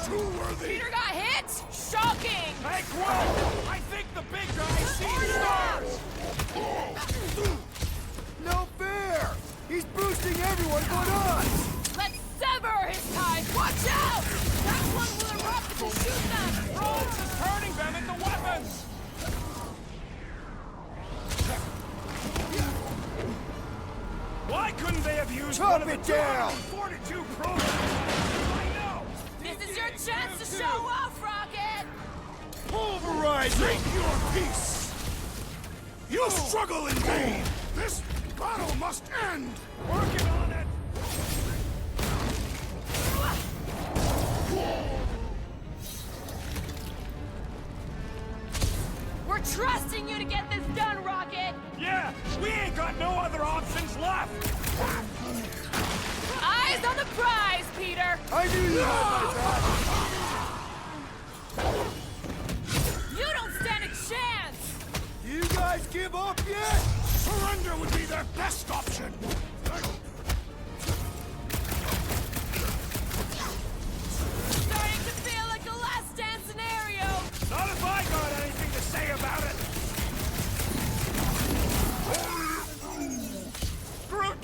too worthy! Peter got hit. Shocking. Hey, Quill! I think the big guy sees stars! No fair! He's boosting everyone but us! Let's sever his ties. Watch out! That one will erupt if we shoot them. Rhodes is turning them into weapons! Why couldn't they have used Chop one of the it down! 242 programs? I know! This is your chance to show off, Rocket. Pulverize Drink your peace! You struggle in vain! This battle must end! Working on it! We're trusting you to get this done, Rocket. Yeah, we ain't got no other options left! Eyes on the prize, Peter. I knew you had my back! You don't stand a chance. Do you guys give up yet? Surrender would be their best option! Starting to feel like a last stand scenario. Not if I got anything to say about it! Groot!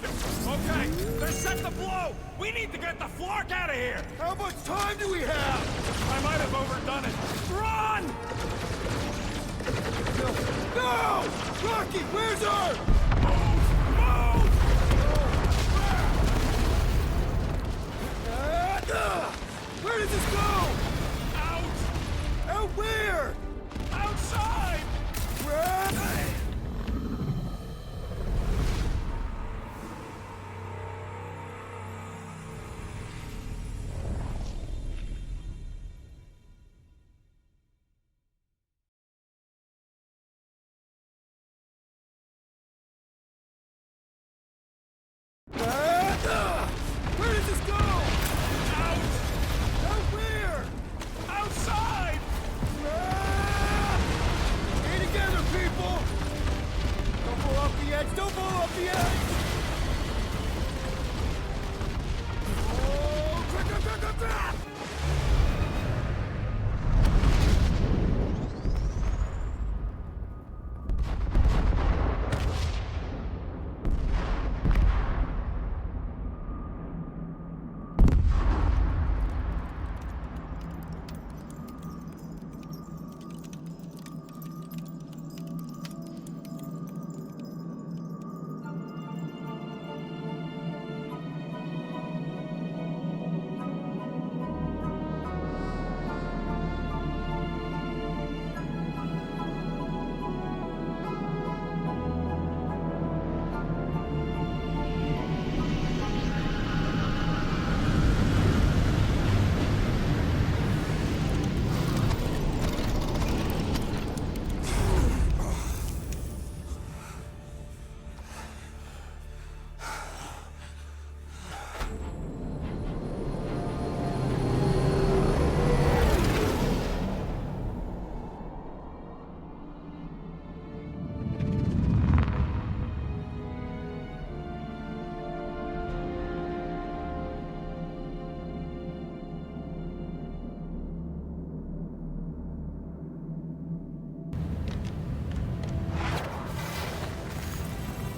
Okay, they're set to blow! We need to get the Flark out of here! How much time do we have? I might have overdone it. Run! No! Rocky, where's our... Move! Where does this go? Out! Out where? Outside! Grab...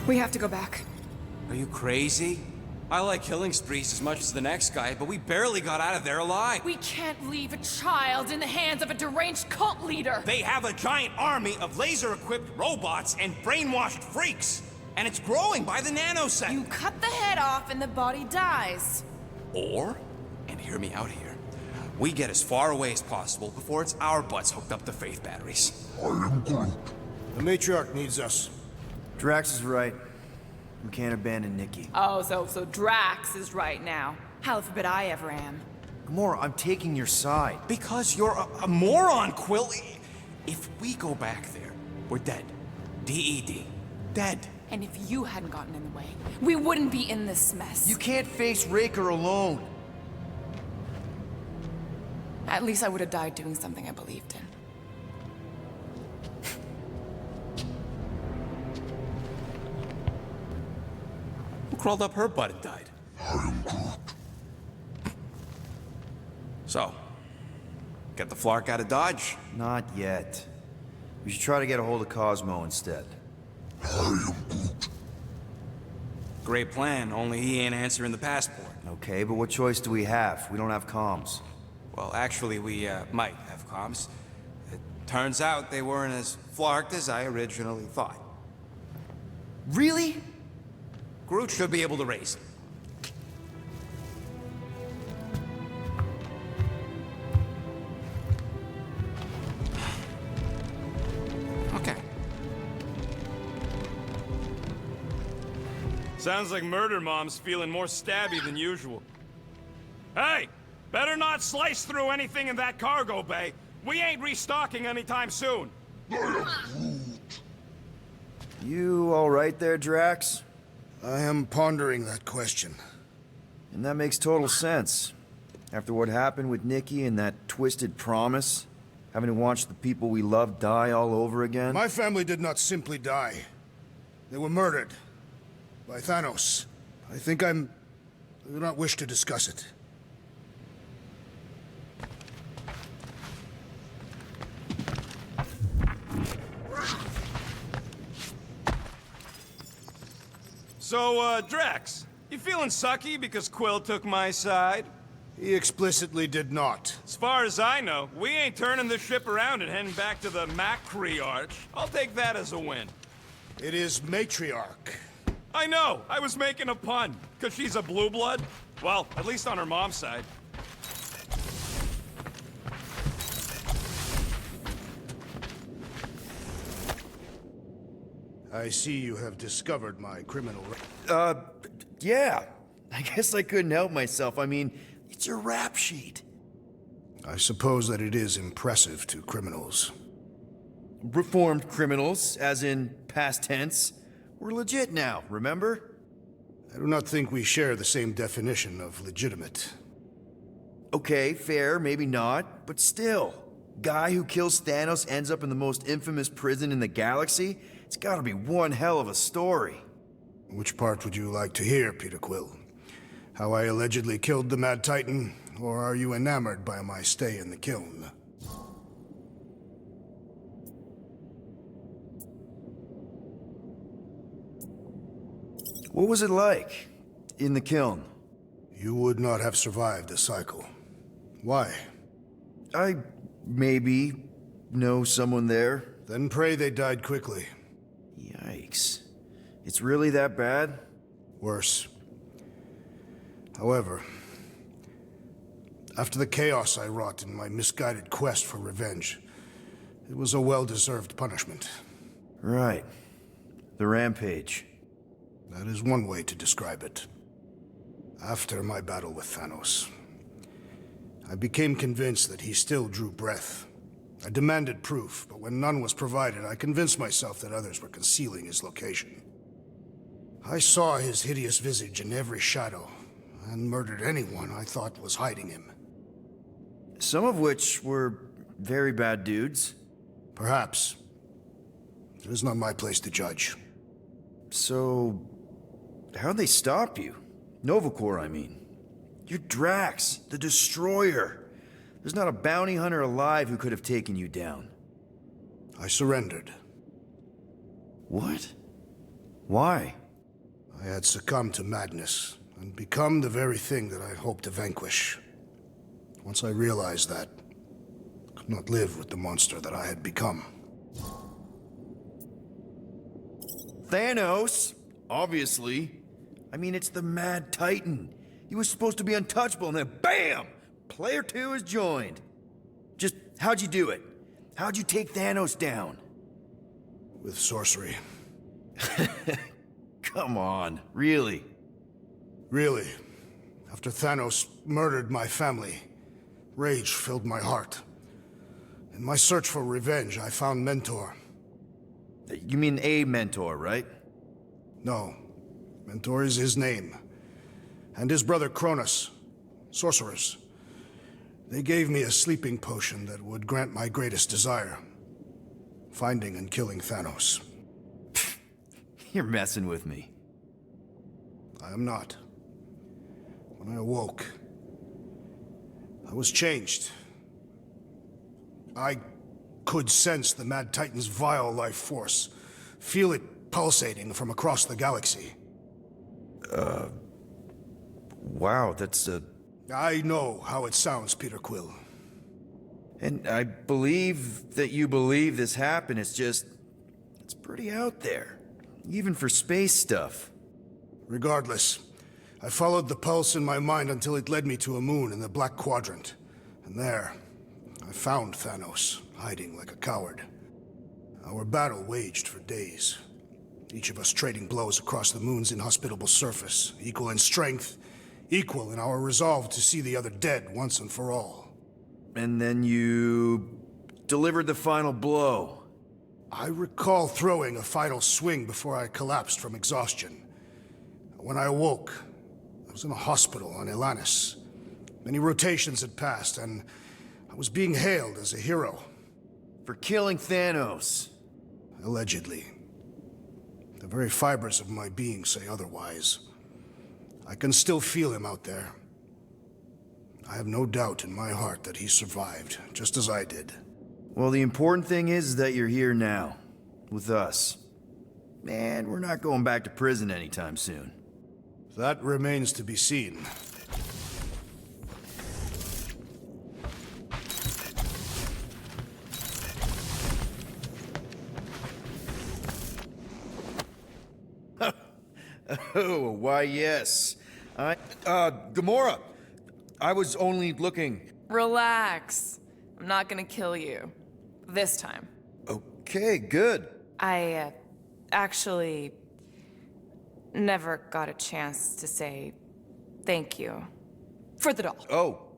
We have to go back. Are you crazy? I like killing sprees as much as the next guy, but we barely got out of there alive. We can't leave a child in the hands of a deranged cult leader. They have a giant army of laser-equipped robots and brainwashed freaks. And it's growing by the nanosecond. You cut the head off and the body dies. Or, and hear me out here, we get as far away as possible before it's our butts hooked up to faith batteries. I am Groot. The matriarch needs us. Drax is right. We can't abandon Nikki. Oh, so Drax is right now. Hell forbid I ever am. Gamora, I'm taking your side. Because you're a moron, Quill. If we go back there, we're dead. D-E-D. Dead. And if you hadn't gotten in the way, we wouldn't be in this mess. You can't face Raker alone. At least I would have died doing something I believed in. Who crawled up her butt and died? I am Groot. So, get the Flark out of Dodge? Not yet. We should try to get a hold of Cosmo instead. I am Groot. Great plan, only he ain't answering the passport. Okay, but what choice do we have? We don't have comms. Well, actually, we might have comms. It turns out they weren't as flarked as I originally thought. Really? Groot should be able to raise it. Okay. Sounds like Murder Mom's feeling more stabby than usual. Hey! Better not slice through anything in that cargo bay. We ain't restocking anytime soon. I am Groot. You all right there, Drax? I am pondering that question. And that makes total sense. After what happened with Nikki and that twisted promise, having to watch the people we love die all over again. My family did not simply die. They were murdered. By Thanos. I do not wish to discuss it. So, Drax, you feeling sucky because Quill took my side? He explicitly did not. As far as I know, we ain't turning the ship around and heading back to the Macri Arch. I'll take that as a win. It is matriarch. I know, I was making a pun, because she's a blue blood. Well, at least on her mom's side. I see you have discovered my criminal... Yeah. I guess I couldn't help myself. I mean, it's your rap sheet. I suppose that it is impressive to criminals. Reformed criminals, as in past tense. We're legit now, remember? I do not think we share the same definition of legitimate. Okay, fair, maybe not, but still. Guy who kills Thanos ends up in the most infamous prison in the galaxy? It's gotta be one hell of a story. Which part would you like to hear, Peter Quill? How I allegedly killed the Mad Titan, or are you enamored by my stay in the kiln? What was it like in the kiln? You would not have survived the cycle. Why? I maybe know someone there. Then pray they died quickly. Yikes. It's really that bad? Worse. However, after the chaos I wrought in my misguided quest for revenge, it was a well-deserved punishment. Right. The rampage. That is one way to describe it. After my battle with Thanos, I became convinced that he still drew breath. I demanded proof, but when none was provided, I convinced myself that others were concealing his location. I saw his hideous visage in every shadow, and murdered anyone I thought was hiding him. Some of which were very bad dudes. Perhaps. It is not my place to judge. So, how'd they stop you? Nova Corps, I mean. You're Drax, the Destroyer. There's not a bounty hunter alive who could have taken you down. I surrendered. What? Why? I had succumbed to madness and become the very thing that I hoped to vanquish. Once I realized that, I could not live with the monster that I had become. Thanos? Obviously. I mean, it's the Mad Titan. He was supposed to be untouchable, and then BAM! Player 2 has joined. Just, how'd you do it? How'd you take Thanos down? With sorcery. Come on, really? Really. After Thanos murdered my family, rage filled my heart. In my search for revenge, I found Mentor. You mean a mentor, right? No. Mentor is his name. And his brother Cronus, sorcerers. They gave me a sleeping potion that would grant my greatest desire. Finding and killing Thanos. You're messing with me. I am not. When I awoke, I was changed. I could sense the Mad Titan's vile life force, feel it pulsating from across the galaxy. Wow, that's I know how it sounds, Peter Quill. And I believe that you believe this happened. It's just, it's pretty out there. Even for space stuff. Regardless, I followed the pulse in my mind until it led me to a moon in the Black Quadrant. And there, I found Thanos, hiding like a coward. Our battle waged for days. Each of us trading blows across the moon's inhospitable surface, equal in strength, equal in our resolve to see the other dead once and for all. And then you delivered the final blow. I recall throwing a final swing before I collapsed from exhaustion. When I awoke, I was in a hospital on Elanis. Many rotations had passed, and I was being hailed as a hero. For killing Thanos. Allegedly. The very fibers of my being say otherwise. I can still feel him out there. I have no doubt in my heart that he survived, just as I did. Well, the important thing is that you're here now, with us. And we're not going back to prison anytime soon. That remains to be seen. Oh, why yes. Gamora! I was only looking... Relax. I'm not gonna kill you. This time. Okay, good. I, actually... never got a chance to say thank you. For the doll. Oh.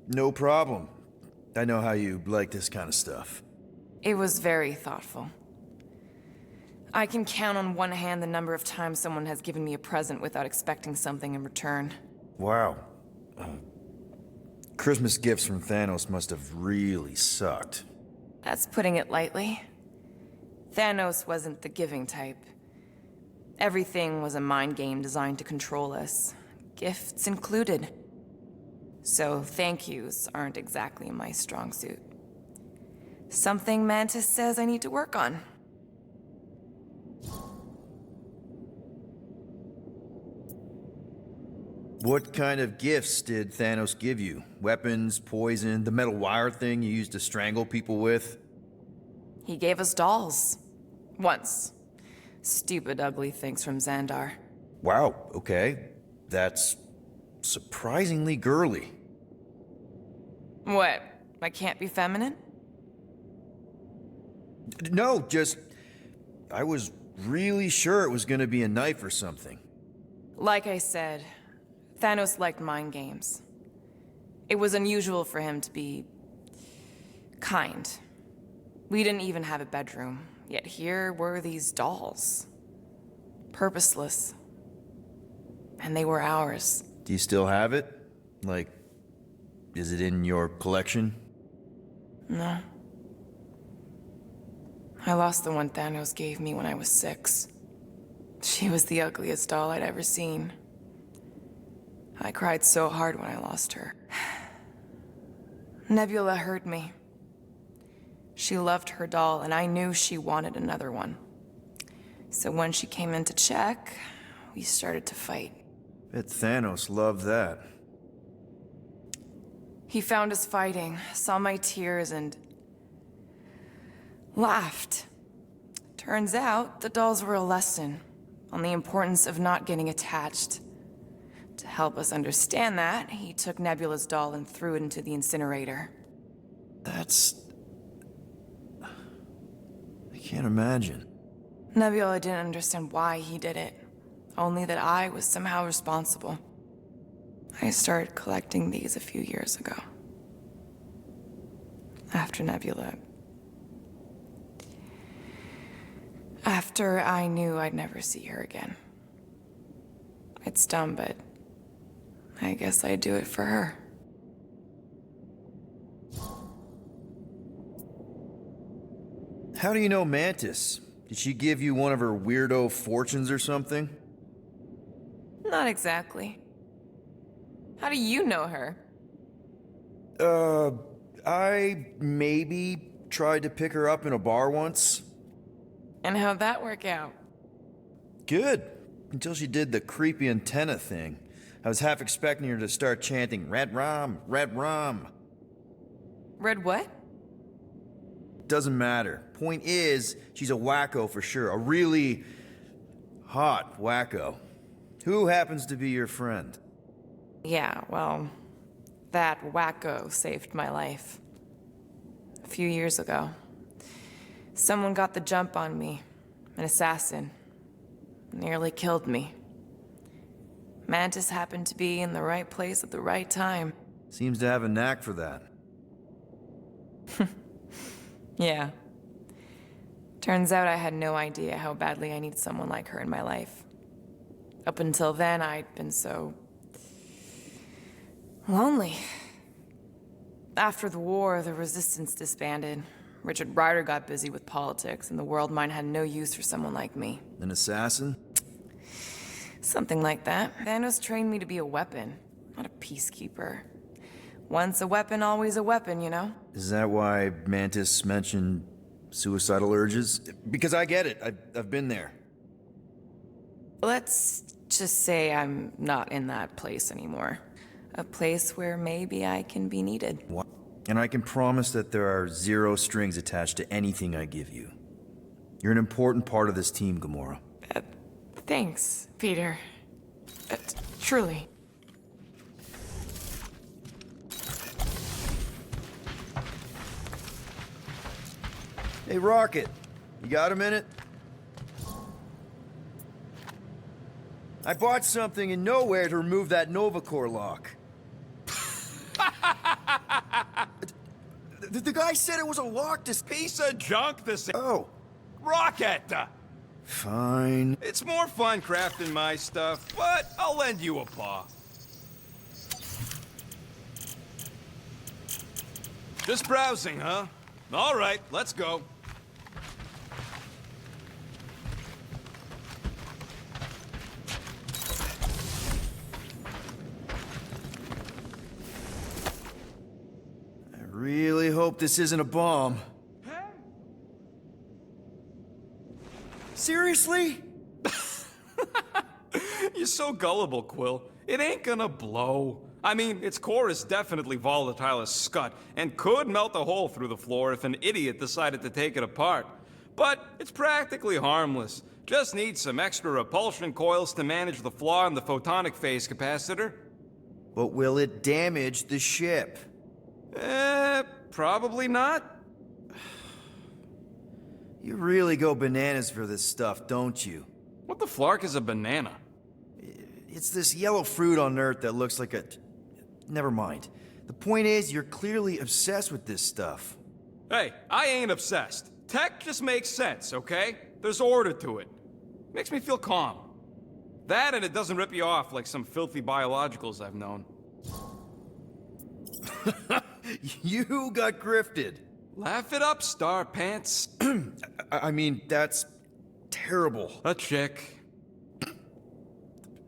No problem. I know how you like this kind of stuff. It was very thoughtful. I can count on one hand the number of times someone has given me a present without expecting something in return. Wow. Christmas gifts from Thanos must have really sucked. That's putting it lightly. Thanos wasn't the giving type. Everything was a mind game designed to control us, gifts included. So thank yous aren't exactly my strong suit. Something Mantis says I need to work on. What kind of gifts did Thanos give you? Weapons, poison, the metal wire thing you used to strangle people with? He gave us dolls. Once. Stupid, ugly things from Xandar. Wow, okay. That's surprisingly girly. What? I can't be feminine? No, just... I was really sure it was gonna be a knife or something. Like I said, Thanos liked mind games. It was unusual for him to be... kind. We didn't even have a bedroom, yet here were these dolls. Purposeless. And they were ours. Do you still have it? Like, is it in your collection? No. I lost the one Thanos gave me when I was 6. She was the ugliest doll I'd ever seen. I cried so hard when I lost her. Nebula hurt me. She loved her doll, and I knew she wanted another one. So when she came in to check, we started to fight. Bet Thanos loved that. He found us fighting, saw my tears, and laughed. Turns out, the dolls were a lesson on the importance of not getting attached. To help us understand that, he took Nebula's doll and threw it into the incinerator. That's... I can't imagine. Nebula didn't understand why he did it, only that I was somehow responsible. I started collecting these a few years ago. After Nebula. After I knew I'd never see her again. It's dumb, but I guess I'd do it for her. How do you know Mantis? Did she give you one of her weirdo fortunes or something? Not exactly. How do you know her? I maybe tried to pick her up in a bar once. And how'd that work out? Good. Until she did the creepy antenna thing. I was half expecting her to start chanting, Red Rum, Red Rum. Red what? Doesn't matter. Point is, she's a wacko for sure. A really hot wacko. Who happens to be your friend? Yeah, well, that wacko saved my life. A few years ago. Someone got the jump on me. An assassin. Nearly killed me. Mantis happened to be in the right place at the right time. Seems to have a knack for that. Yeah. Turns out I had no idea how badly I needed someone like her in my life. Up until then, I'd been so... lonely. After the war, the Resistance disbanded. Richard Rider got busy with politics, and the World Mind had no use for someone like me. An assassin? Something like that. Thanos trained me to be a weapon, not a peacekeeper. Once a weapon, always a weapon, you know? Is that why Mantis mentioned suicidal urges? Because I get it. I've been there. Let's just say I'm not in that place anymore. A place where maybe I can be needed. What? And I can promise that there are zero strings attached to anything I give you. You're an important part of this team, Gamora. Thanks, Peter. Truly. Hey, Rocket. You got a minute? I bought something in Nowhere to remove that Nova Corps lock. The guy said it was a lock. This piece of junk. This. Oh. Rocket. Fine. It's more fun crafting my stuff, but I'll lend you a paw. Just browsing, huh? All right, let's go. I really hope this isn't a bomb. Seriously? You're so gullible, Quill. It ain't gonna blow. I mean, its core is definitely volatile as scut, and could melt a hole through the floor if an idiot decided to take it apart. But it's practically harmless. Just needs some extra repulsion coils to manage the flaw in the photonic phase capacitor. But will it damage the ship? Probably not. You really go bananas for this stuff, don't you? What the flark is a banana? It's this yellow fruit on Earth that looks like a... Never mind. The point is, you're clearly obsessed with this stuff. Hey, I ain't obsessed. Tech just makes sense, okay? There's order to it. Makes me feel calm. That and it doesn't rip you off like some filthy biologicals I've known. You got grifted. Laugh it up, Star Pants. I mean, that's terrible. A chick.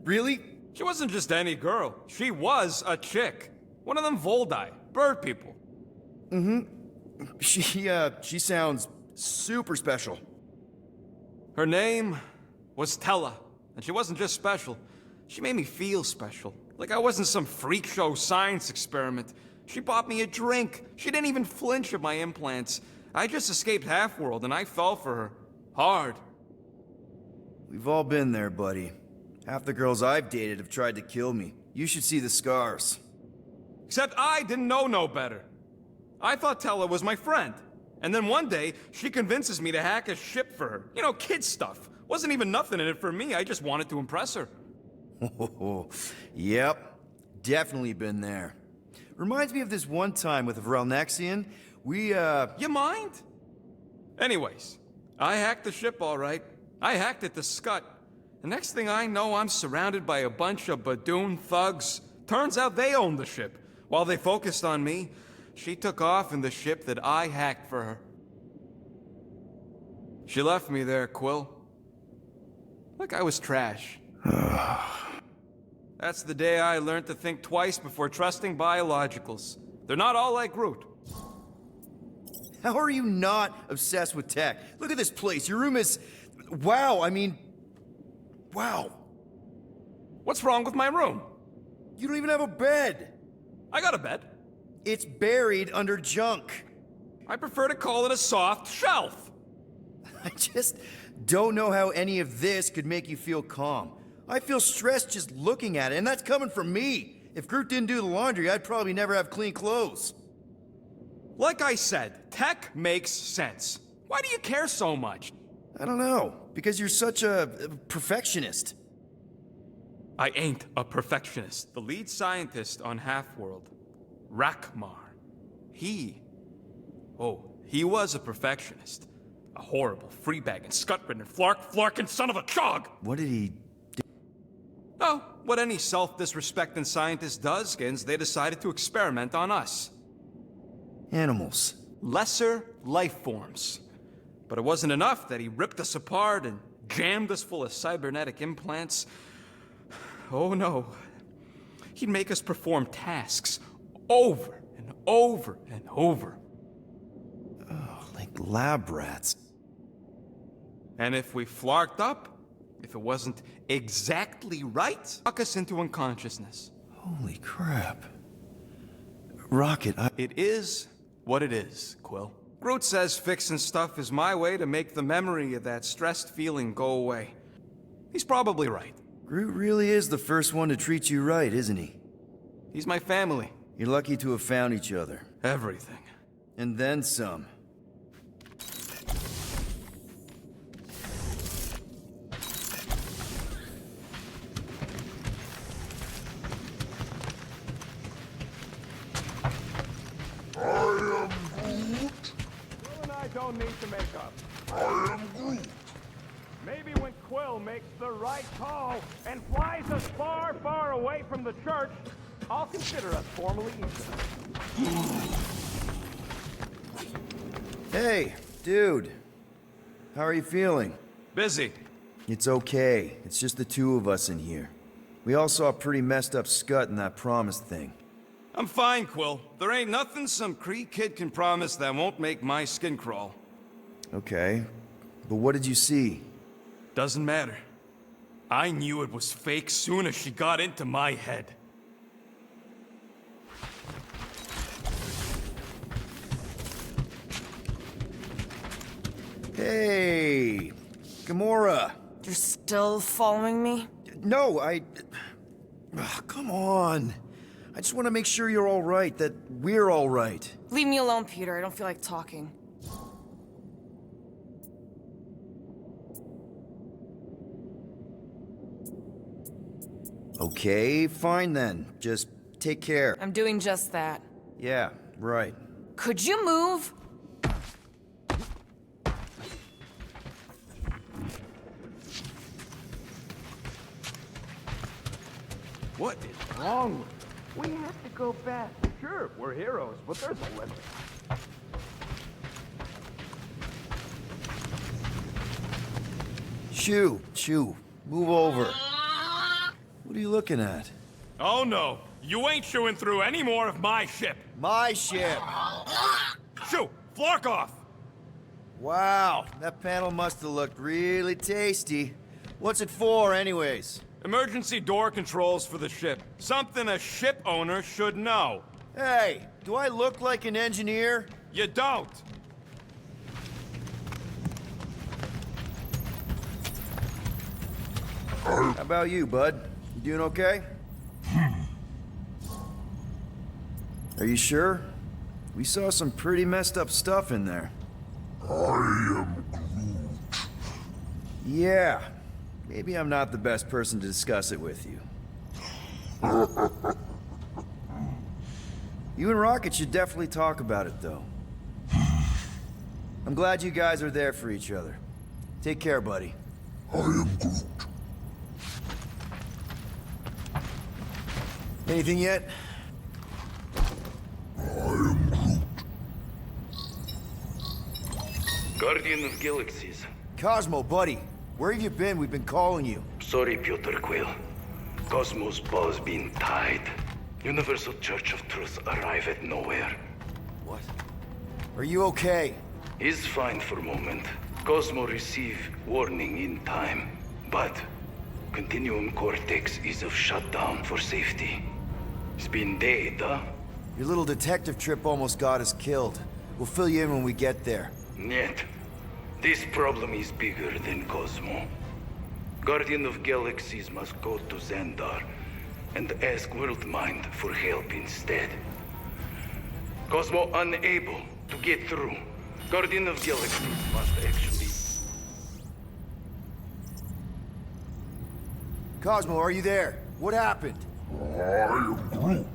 Really? She wasn't just any girl. She was a chick. One of them Voldi, bird people. Mm-hmm. She sounds super special. Her name was Tella, and she wasn't just special. She made me feel special, like I wasn't some freak show science experiment. She bought me a drink. She didn't even flinch at my implants. I just escaped Half-World, and I fell for her. Hard. We've all been there, buddy. Half the girls I've dated have tried to kill me. You should see the scars. Except I didn't know no better. I thought Tella was my friend. And then one day, she convinces me to hack a ship for her. You know, kid stuff. Wasn't even nothing in it for me, I just wanted to impress her. Yep, definitely been there. Reminds me of this one time with Vrelnexian. You mind? Anyways, I hacked the ship all right. I hacked it to Scut. The next thing I know, I'm surrounded by a bunch of Badoon thugs. Turns out they owned the ship. While they focused on me, she took off in the ship that I hacked for her. She left me there, Quill. Like I was trash. That's the day I learned to think twice before trusting biologicals. They're not all like Groot. How are you not obsessed with tech? Look at this place. Your room is... Wow, I mean... Wow. What's wrong with my room? You don't even have a bed. I got a bed. It's buried under junk. I prefer to call it a soft shelf. I just don't know how any of this could make you feel calm. I feel stressed just looking at it, and that's coming from me. If Groot didn't do the laundry, I'd probably never have clean clothes. Like I said, tech makes sense. Why do you care so much? I don't know, because you're such a perfectionist. I ain't a perfectionist. The lead scientist on Half-World, Rakmar, he was a perfectionist. A horrible, free-bagging, scut-ridden, flarkin' son of a chog! What did he do? Oh, what any self-disrespecting scientist does, Skins, they decided to experiment on us. Animals. Lesser life forms. But it wasn't enough that he ripped us apart and jammed us full of cybernetic implants. Oh no. He'd make us perform tasks over and over and over. Oh, like lab rats. And if we flarked up, if it wasn't exactly right, suck us into unconsciousness. Holy crap. Rocket, It is what it is, Quill. Groot says fixing stuff is my way to make the memory of that stressed feeling go away. He's probably right. Groot really is the first one to treat you right, isn't he? He's my family. You're lucky to have found each other. Everything. And then some. Don't need to make up. I am Groot. Maybe when Quill makes the right call and flies us far, far away from the church, I'll consider us formally intimate. Hey, dude. How are you feeling? Busy. It's okay. It's just the two of us in here. We all saw a pretty messed up Scut in that promise thing. I'm fine, Quill. There ain't nothing some Kree kid can promise that won't make my skin crawl. Okay. But what did you see? Doesn't matter. I knew it was fake soon as she got into my head. Hey! Gamora! You're still following me? No, Ugh, come on. I just want to make sure you're all right, that we're all right. Leave me alone, Peter. I don't feel like talking. Okay, fine then. Just take care. I'm doing just that. Yeah, right. Could you move? What is wrong with you? We have to go fast. Sure, we're heroes, but there's a limit. Chew, move over. What are you looking at? Oh no, you ain't chewing through any more of my ship. My ship! Shoo, flark off! Wow, that panel must have looked really tasty. What's it for, anyways? Emergency door controls for the ship. Something a ship owner should know. Hey, do I look like an engineer? You don't. How about you, bud? You doing okay? Are you sure? We saw some pretty messed up stuff in there. I am Groot. Yeah. Maybe I'm not the best person to discuss it with you. You and Rocket should definitely talk about it, though. I'm glad you guys are there for each other. Take care, buddy. I am Groot. Anything yet? I am Groot. Guardian of Galaxies. Cosmo, buddy. Where have you been? We've been calling you. Sorry, Piotr Quill. Cosmos ball's been tied. Universal Church of Truth arrive at nowhere. What? Are you okay? He's fine for a moment. Cosmo receive warning in time. But Continuum Cortex is of shutdown for safety. It's been dead, huh? Your little detective trip almost got us killed. We'll fill you in when we get there. Yet, this problem is bigger than Cosmo. Guardian of Galaxies must go to Xandar and ask Worldmind for help instead. Cosmo unable to get through. Guardian of Galaxies must actually... Cosmo, are you there? What happened? I am Groot.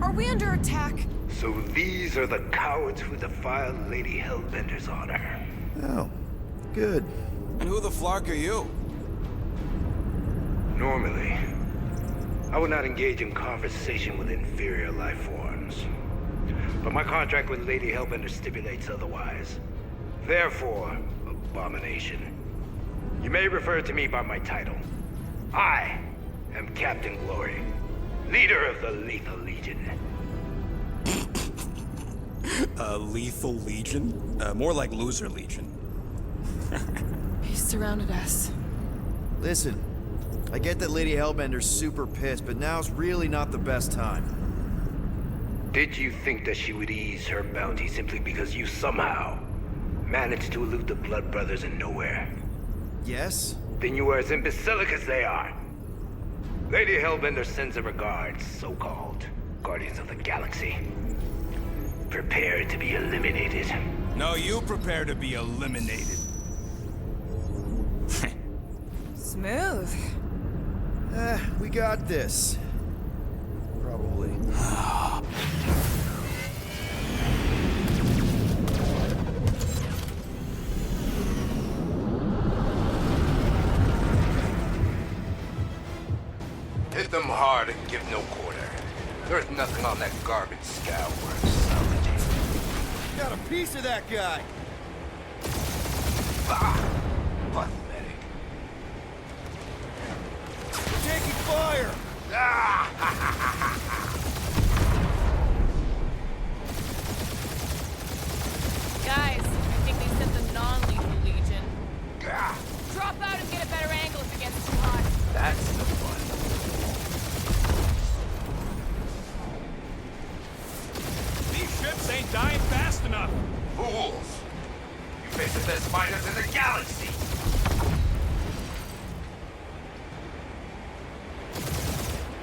Are we under attack? So these are the cowards who defiled Lady Hellbender's honor. Oh, good. And who the flark are you? Normally, I would not engage in conversation with inferior life forms. But my contract with Lady Hellbender stipulates otherwise. Therefore, Abomination, you may refer to me by my title. I am Captain Glory, leader of the Lethal Legion. Lethal Legion? More like Loser Legion. He surrounded us. Listen, I get that Lady Hellbender's super pissed, but now's really not the best time. Did you think that she would ease her bounty simply because you somehow managed to elude the Blood Brothers in nowhere? Yes? Then you are as imbecilic as they are. Lady Hellbender sends her regards, so-called Guardians of the Galaxy. Prepare to be eliminated. No, you prepare to be eliminated. Smooth. We got this. Probably. Hit them hard and give no quarter. There's nothing on that garbage scow worth salvaging. Got a piece of that guy! Pathetic. We're taking fire! Guys, I think they sent the non-lethal Legion. Drop out and get a better angle if it gets too hot. That's the fun. These ships ain't dying fast enough. Fools! You face the best fighters in the galaxy!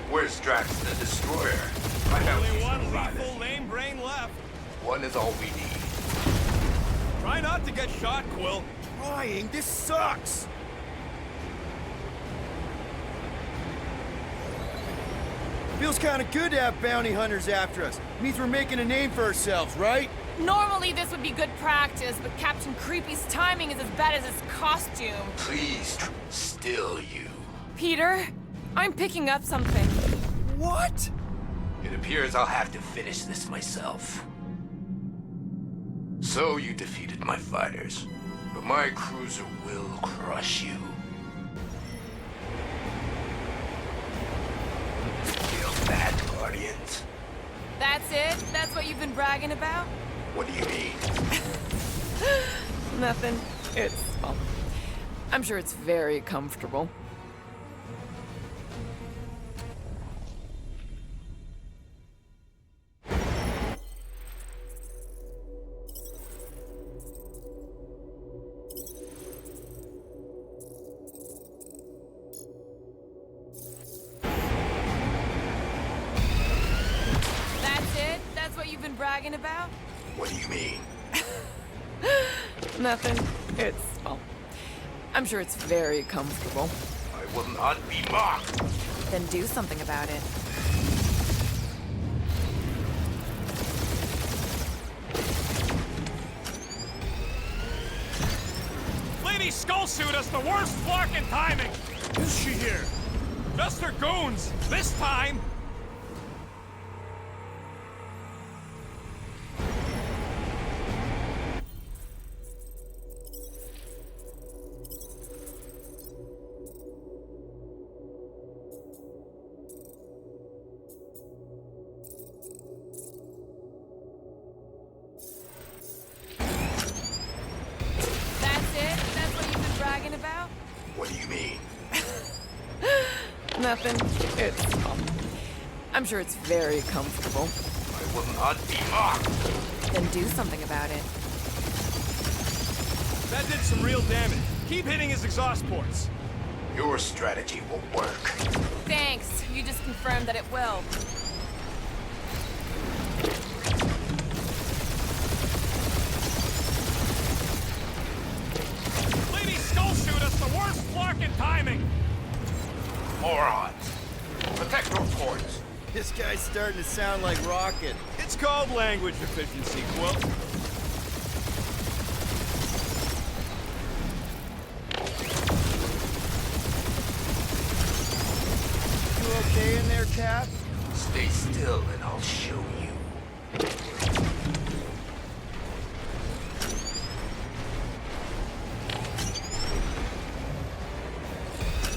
Where's Drax the Destroyer? I have Only one lethal lame brain left. One is all we need. Try not to get shot, Quill. Trying? This sucks! Feels kind of good to have bounty hunters after us. Means we're making a name for ourselves, right? Normally this would be good practice, but Captain Creepy's timing is as bad as his costume. Please, still you. Peter, I'm picking up something. What? It appears I'll have to finish this myself. So you defeated my fighters, but my cruiser will crush you. bad, Guardians. That's it? That's what you've been bragging about? What do you mean? Nothing. It's, well, I'm sure it's very comfortable. That's it? That's what you've been bragging about? What do you mean? Nothing. It's, well, I'm sure it's very comfortable. I will not be mocked. Then do something about it. Lady Skullsuit has the worst fucking timing! Is she here? Just her goons! This time! That's it? That's what you've been bragging about? What do you mean? Nothing. It's, well, I'm sure it's very comfortable. I will not be mocked. Then do something about it. That did some real damage. Keep hitting his exhaust ports. Your strategy will work. Thanks. You just confirmed that it will. Lady Skullsuit has the worst fucking timing! Morons. Protect your ports. This guy's starting to sound like Rocket. It's called language efficiency, Quill. You okay in there, Cap? Stay still and I'll show you.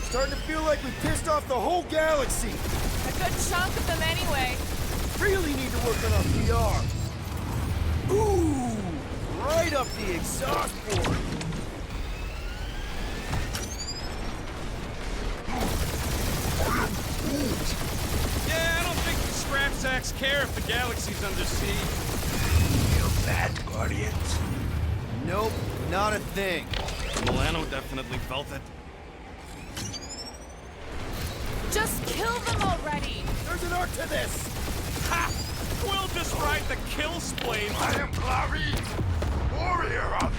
Starting to feel like we pissed off the whole galaxy. A good chunk of them anyway. Really need to work on our PR. Ooh! Right up the exhaust port. Yeah, I don't think the scrap sacks care if the galaxy's under siege. Feel bad, Guardians. Nope, not a thing. Milano definitely felt it. Just kill them already! There's an art to this! Ha! Quill just ride the kill spleen. I am Clary, warrior of...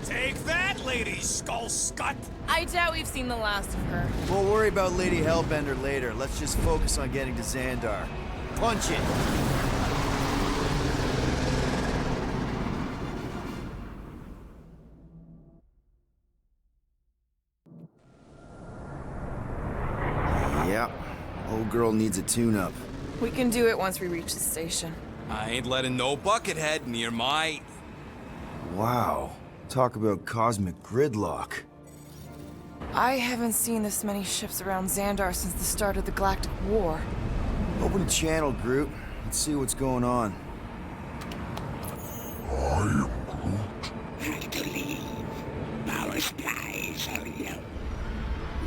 Take that, Lady Skullscut! I doubt we've seen the last of her. We'll worry about Lady Hellbender later. Let's just focus on getting to Xandar. Punch it! Yeah, old girl needs a tune-up. We can do it once we reach the station. I ain't letting no buckethead near my... Wow, talk about cosmic gridlock. I haven't seen this many ships around Xandar since the start of the Galactic War. Open a channel, Groot. Let's see what's going on. I am Have to leave. Power supplies are low.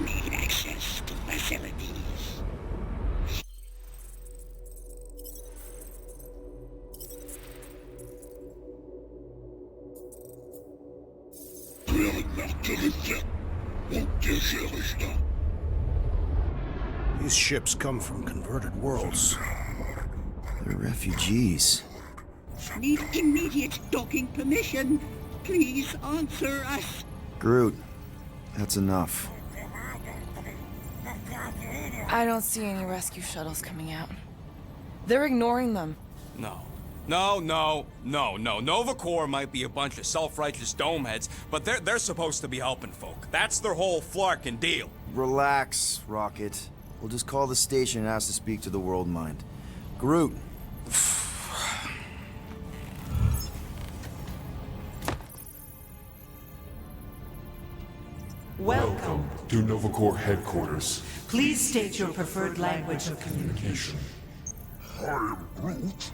Need access to facilities. These ships come from converted worlds. They're refugees. Need immediate docking permission. Please answer us. Groot, that's enough. I don't see any rescue shuttles coming out. They're ignoring them. No. No. Nova Corps might be a bunch of self-righteous domeheads, but they're supposed to be helping folk. That's their whole flarkin' deal. Relax, Rocket. We'll just call the station and ask to speak to the World Mind. Groot. Welcome To Novacor headquarters. Please state your preferred language of communication. I am Groot.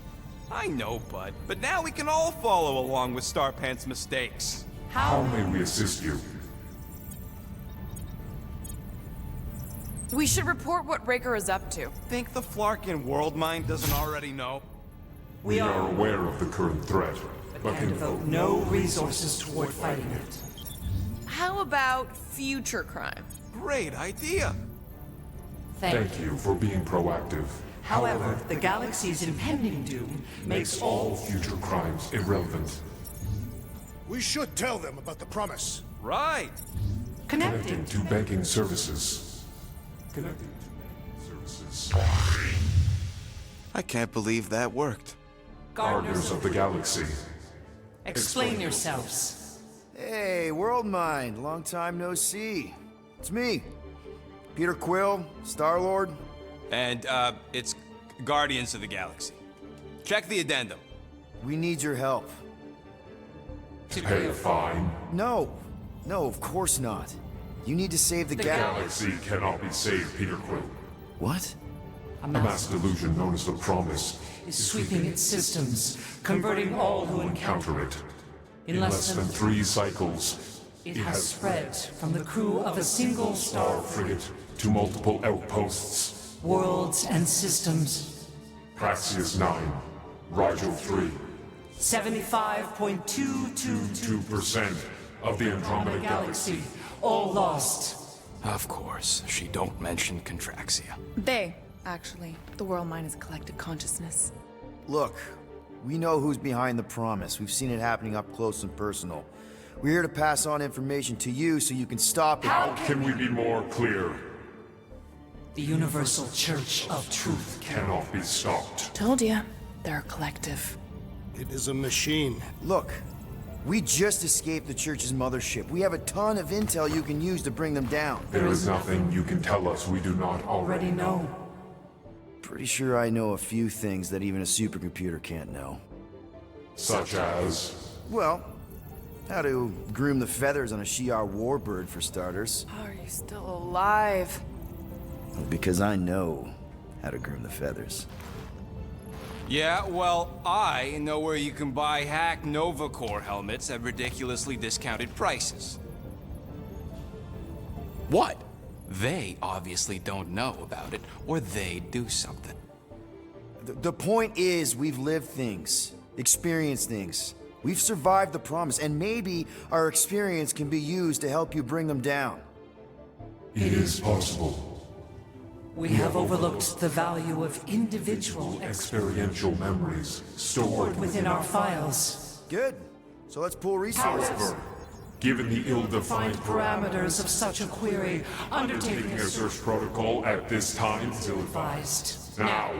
I know, Bud, but now we can all follow along with Starpant's mistakes. How may we assist you? We should report what Raker is up to. Think the Flarkin world mind doesn't already know? We are aware of the current threat, but can devote no resources toward fighting it. How about future crime? Great idea. Thank you for being proactive. However, the galaxy's impending doom makes all future crimes irrelevant. We should tell them about the promise. Right. Connecting to banking services. Connecting to banking services. I can't believe that worked. Gardeners of the Galaxy. Explain yourselves. Hey, World Mind, long time no see. It's me, Peter Quill, Star-Lord. And, it's Guardians of the Galaxy. Check the addendum. We need your help. To pay a fine? No, of course not. You need to save the galaxy cannot be saved, Peter Quill. What? A mass delusion known as the Promise is sweeping its systems, converting all who encounter it. In less than 3 cycles, it has spread from the crew of a single star frigate to multiple outposts. Worlds and systems. Praxius 9, Rigel 3. 75.222% of the Andromeda Galaxy. All lost. Of course, she don't mention Contraxia. They, actually. The World Mind is a collective consciousness. Look, we know who's behind the Promise. We've seen it happening up close and personal. We're here to pass on information to you so you can stop it. How can we be more clear? The Universal Church of Truth cannot be stopped. Told ya. They're a collective. It is a machine. Look, we just escaped the Church's mothership. We have a ton of intel you can use to bring them down. There is nothing you can tell us we do not already know. Pretty sure I know a few things that even a supercomputer can't know. Such as? Well, how to groom the feathers on a Shi'ar warbird, for starters. How are you still alive? Because I know how to groom the feathers. Yeah, well, I know where you can buy hack Novacor helmets at ridiculously discounted prices. What? They obviously don't know about it, or they'd do something. The point is, we've lived things, experienced things. We've survived the Promise, and maybe our experience can be used to help you bring them down. It is possible. We have overlooked the value of individual experiential memories stored within our files. Good. So let's pool resources. However, given the ill-defined parameters of such a query, undertaking a search protocol at this time is ill-advised. Now,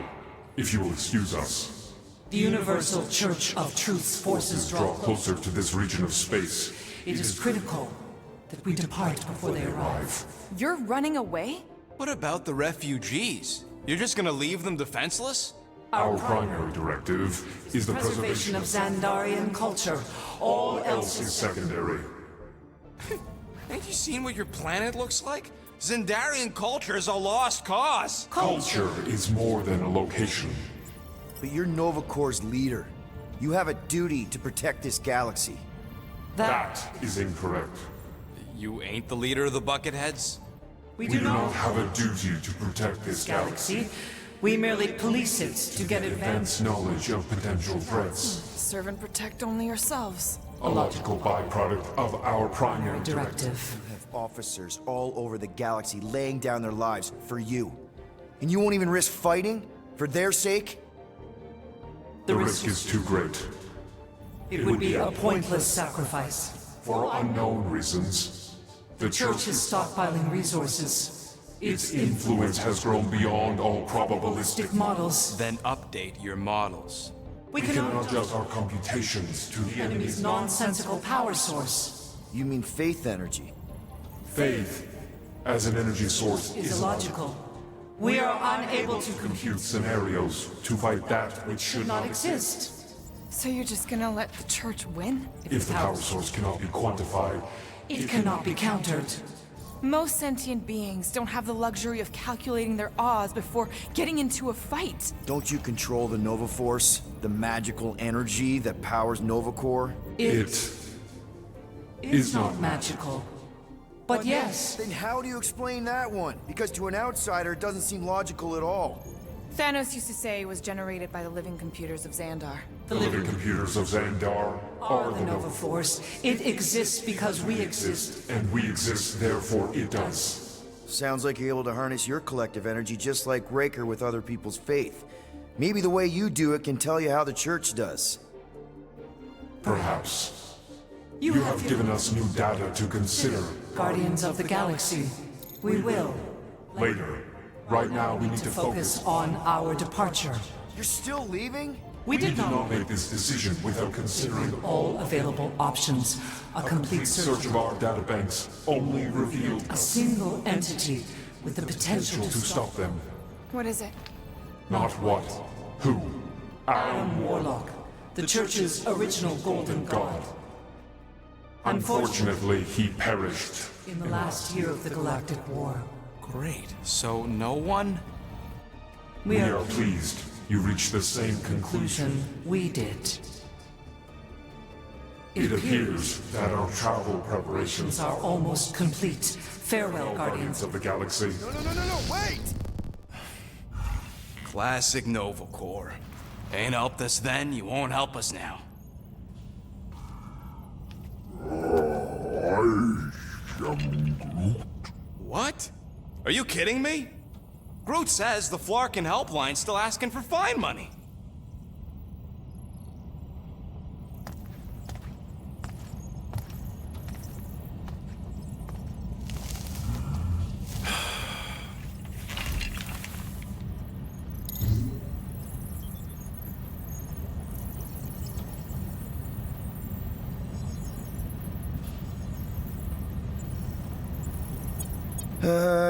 if you will excuse us. The Universal Church of Truth's forces draw closer to this region of space. It is critical that we depart before they arrive. You're running away? What about the refugees? You're just gonna leave them defenseless? Our primary directive is the preservation of Xandarian culture. All else is secondary. Ain't you seen what your planet looks like? Xandarian culture is a lost cause. Culture is more than a location. But you're Novacor's leader. You have a duty to protect this galaxy. That is incorrect. You ain't the leader of the Bucketheads? We do not have a duty to protect this galaxy. We merely police it to get advanced knowledge of potential threats. Serve and protect only yourselves. A logical byproduct of our primary directive. You have officers all over the galaxy laying down their lives for you. And you won't even risk fighting? For their sake? The risk is too great. It would be a pointless sacrifice. For unknown reasons. The Church is stockpiling resources. Its influence has grown beyond all probabilistic models. Then update your models. We cannot adjust our computations to the enemy's nonsensical power source. You mean faith energy? Faith, as an energy source, is illogical. We are unable to compute scenarios to fight that which should not exist. So you're just gonna let the Church win? If the power source cannot be quantified, it cannot be countered. Most sentient beings don't have the luxury of calculating their odds before getting into a fight. Don't you control the Nova Force? The magical energy that powers Nova Corps? It is not magical. But yes. Then how do you explain that one? Because to an outsider, it doesn't seem logical at all. Thanos used to say it was generated by the living computers of Xandar. The living computers of Xandar Are the Nova Force. It exists because we exist. and we exist, therefore it does. Sounds like you're able to harness your collective energy just like Raker with other people's faith. Maybe the way you do it can tell you how the Church does. Perhaps. You have given us new data to consider. Guardians of the Galaxy. We will. Later. Right now, we need to focus on our departure. You're still leaving? We did not make this decision without considering all available options. A complete search of our databanks only revealed a single entity with the potential to stop them. What is it? Not what, who. Adam Warlock, the Church's original Golden God. Unfortunately, he perished In the last year of the Galactic War. Great. So no one? We are pleased you reached the same conclusion We did. It appears that our travel preparations Are almost complete. Farewell, Guardians of the Galaxy. No, wait! Classic Nova Corps. Ain't helped us then, you won't help us now. What? Are you kidding me? Groot says the Flarkin helpline's still asking for fine money.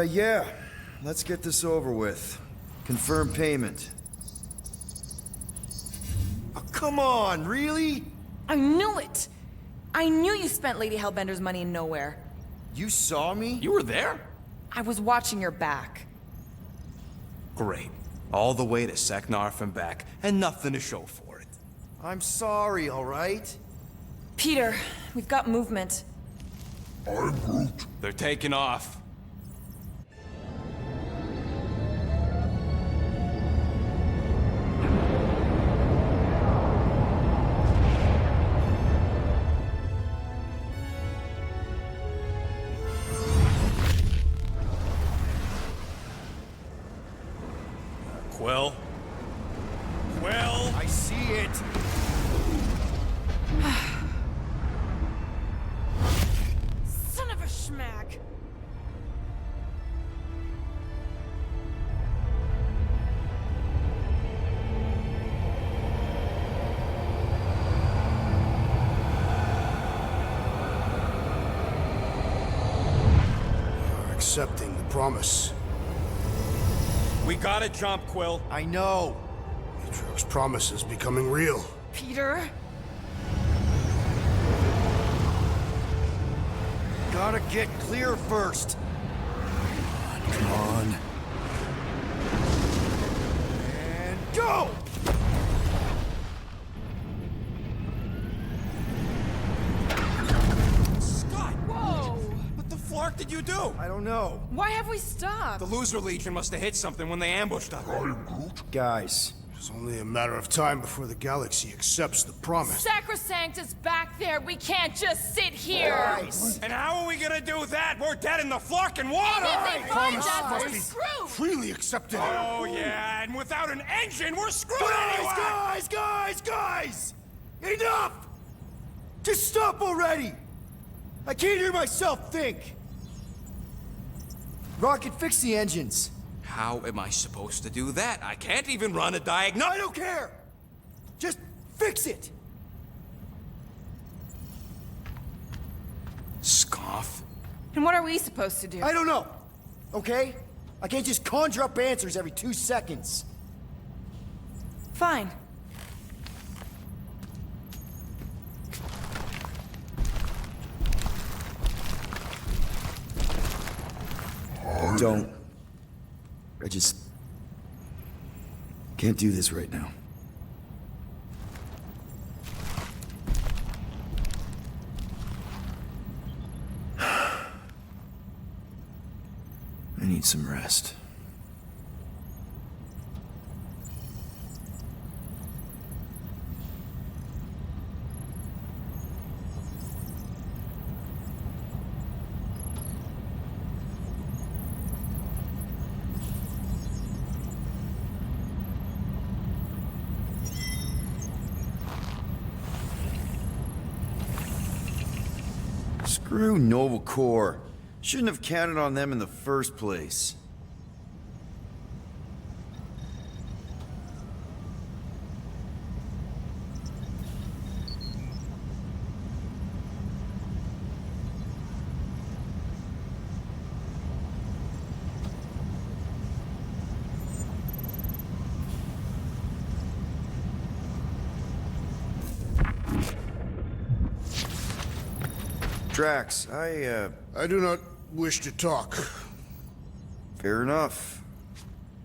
Yeah. Let's get this over with. Confirm payment. Oh, come on, really? I knew it! I knew you spent Lady Hellbender's money in nowhere. You saw me? You were there? I was watching your back. Great. All the way to Seknarf and back, and nothing to show for it. I'm sorry, all right? Peter, we've got movement. I'm Groot. They're taking off. Quill? Quill? I see it. Son of a schmack! You're accepting the promise. We gotta jump, Quill. I know. Matriarch's promise is becoming real. Peter? Gotta get clear first. Come on. And go! Scott! Whoa! What the flark did you do? I don't know. Why have we stopped? The Loser Legion must have hit something when they ambushed us. Guys. It's only a matter of time before the galaxy accepts the promise. Sacrosanct is back there. We can't just sit here. Nice. And how are we gonna do that? We're dead in the flarkin' water! And if they find Promise us, must we're be screwed. freely accepted. Oh, yeah, and without an engine, we're screwed anyway! Guys! Enough! Just stop already! I can't hear myself think! Rocket, fix the engines. How am I supposed to do that? I can't even run a diagnostic. I don't care! Just fix it! Scoff. And what are we supposed to do? I don't know, okay? I can't just conjure up answers every 2 seconds. Fine. Don't. I just can't do this right now. I need some rest. Screw Nova Corps. Shouldn't have counted on them in the first place. Drax, I do not wish to talk. Fair enough.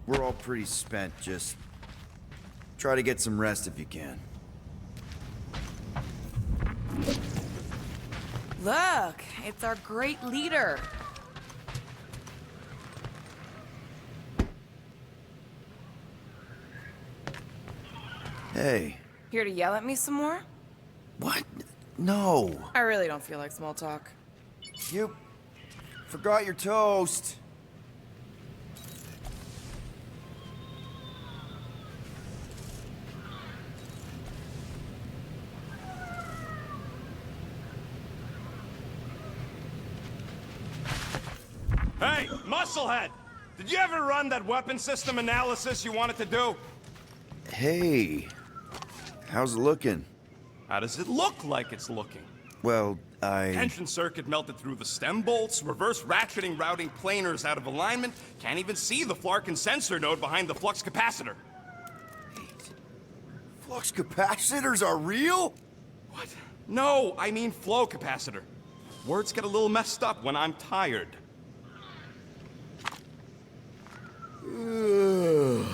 We're all pretty spent, just try to get some rest if you can. Look, it's our great leader. Hey. Here to yell at me some more? What? No. I really don't feel like small talk. You forgot your toast. Hey, Musclehead! Did you ever run that weapon system analysis you wanted to do? Hey. How's it looking? How does it look like it's looking? Well, Tension circuit melted through the stem bolts, reverse ratcheting routing planers out of alignment, can't even see the Flarkin sensor node behind the flux capacitor. Flux capacitors are real? What? No, I mean flow capacitor. Words get a little messed up when I'm tired. Ugh.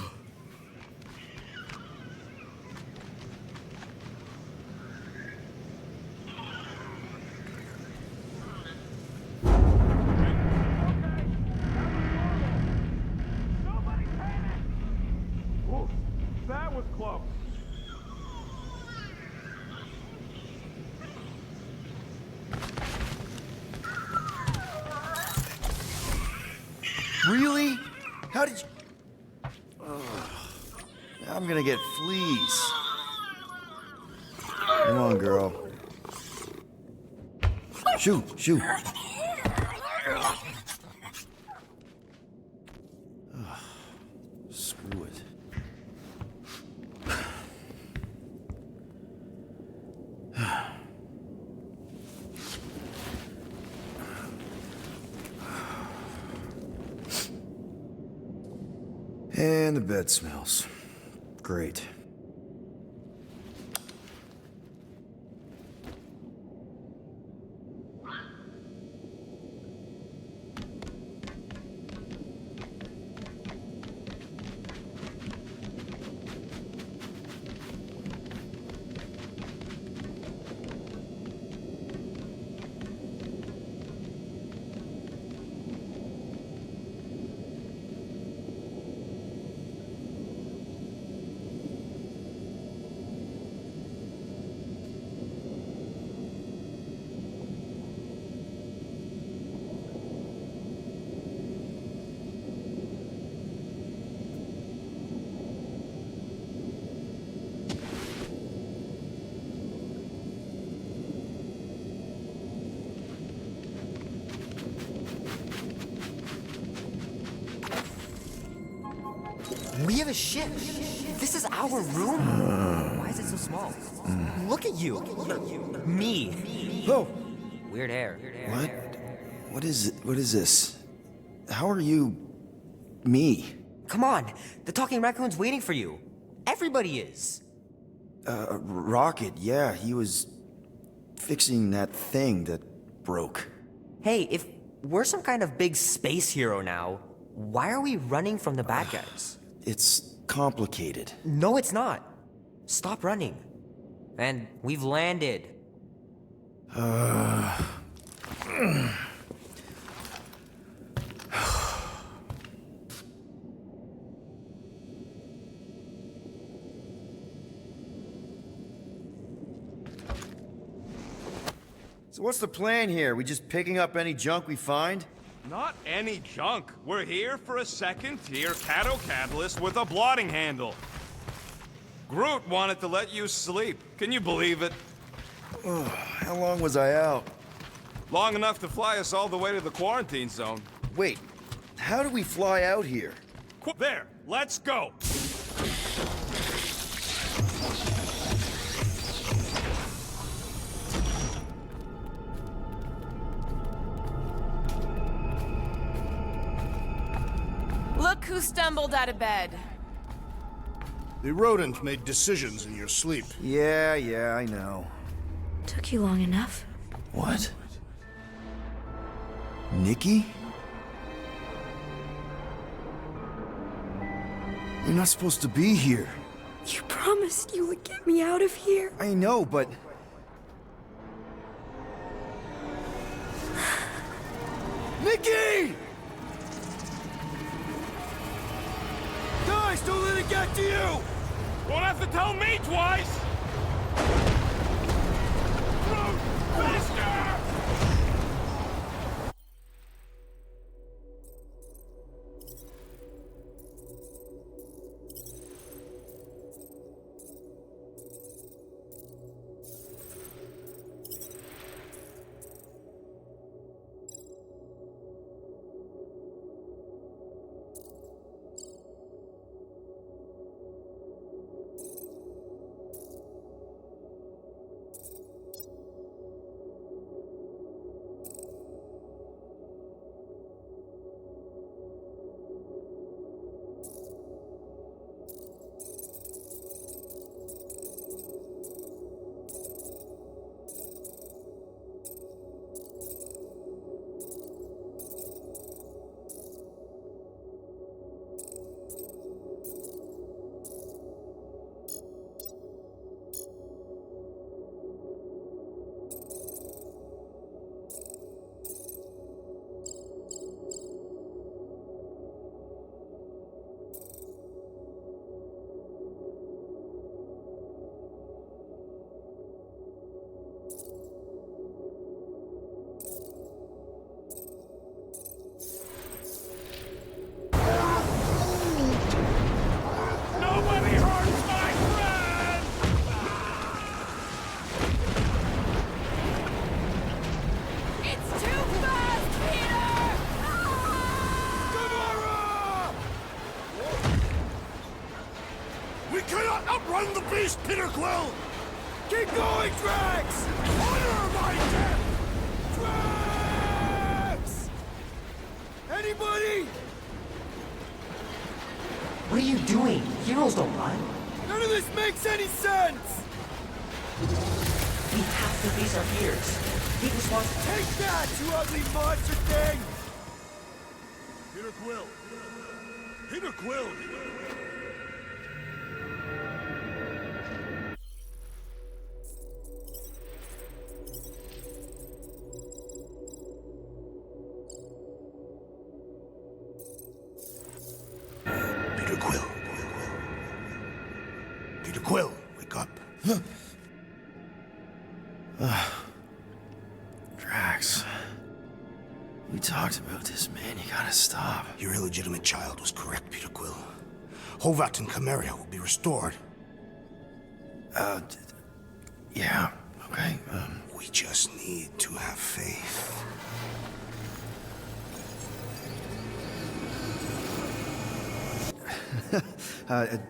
That was close. Really? How did you... Ugh. I'm gonna get fleas. Come on, girl. Shoot, shoot. Ugh. Screw it. And the bed smells. Great. We have a ship. This is our room. Why is it so small? Look at you. Me. Oh. Weird hair. What? What is it? What is this? How are you... me? Come on. The talking raccoon's waiting for you. Everybody is. Rocket, yeah, he was fixing that thing that broke. Hey, if we're some kind of big space hero now. Why are we running from the bad guys? It's complicated. No, it's not. Stop running. And we've landed. So what's the plan here? We just picking up any junk we find? Not any junk. We're here for a second-tier Cato Catalyst with a blotting handle. Groot wanted to let you sleep. Can you believe it? How long was I out? Long enough to fly us all the way to the quarantine zone. Wait, how do we fly out here? There, let's go! Look who stumbled out of bed. The rodent made decisions in your sleep. Yeah, I know. Took you long enough. What? Nikki? You're not supposed to be here. You promised you would get me out of here. I know, but... Nikki! Guys, don't let it get to you! Won't have to tell me twice! Faster! Outrun the beast, Peter Quill! Keep going, Drax! Honor my death! Drax! Anybody? What are you doing? Heroes don't run. None of this makes any sense! We have to face our fears. He just wants to... Take that, you ugly monster thing! Peter Quill! Peter Quill! Peter Quill. Peter Quill, wake up. Drax. We talked about this, man. You gotta stop. Your illegitimate child was correct, Peter Quill. Hovat and Cameria will be restored. Yeah, okay. We just need to have faith.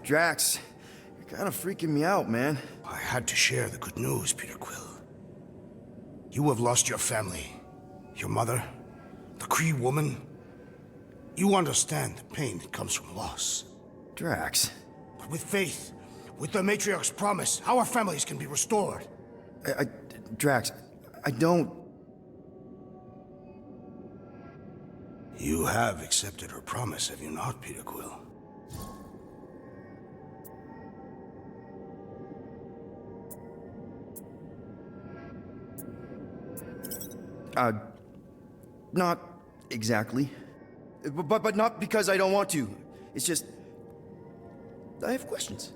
Drax, you're kind of freaking me out, man. I had to share the good news, Peter Quill. You have lost your family. Your mother, the Kree woman. You understand the pain that comes from loss. Drax. But with faith, with the Matriarch's promise, our families can be restored. Drax, I don't... You have accepted her promise, have you not, Peter Quill? Not exactly. But not because I don't want to. It's just... I have questions.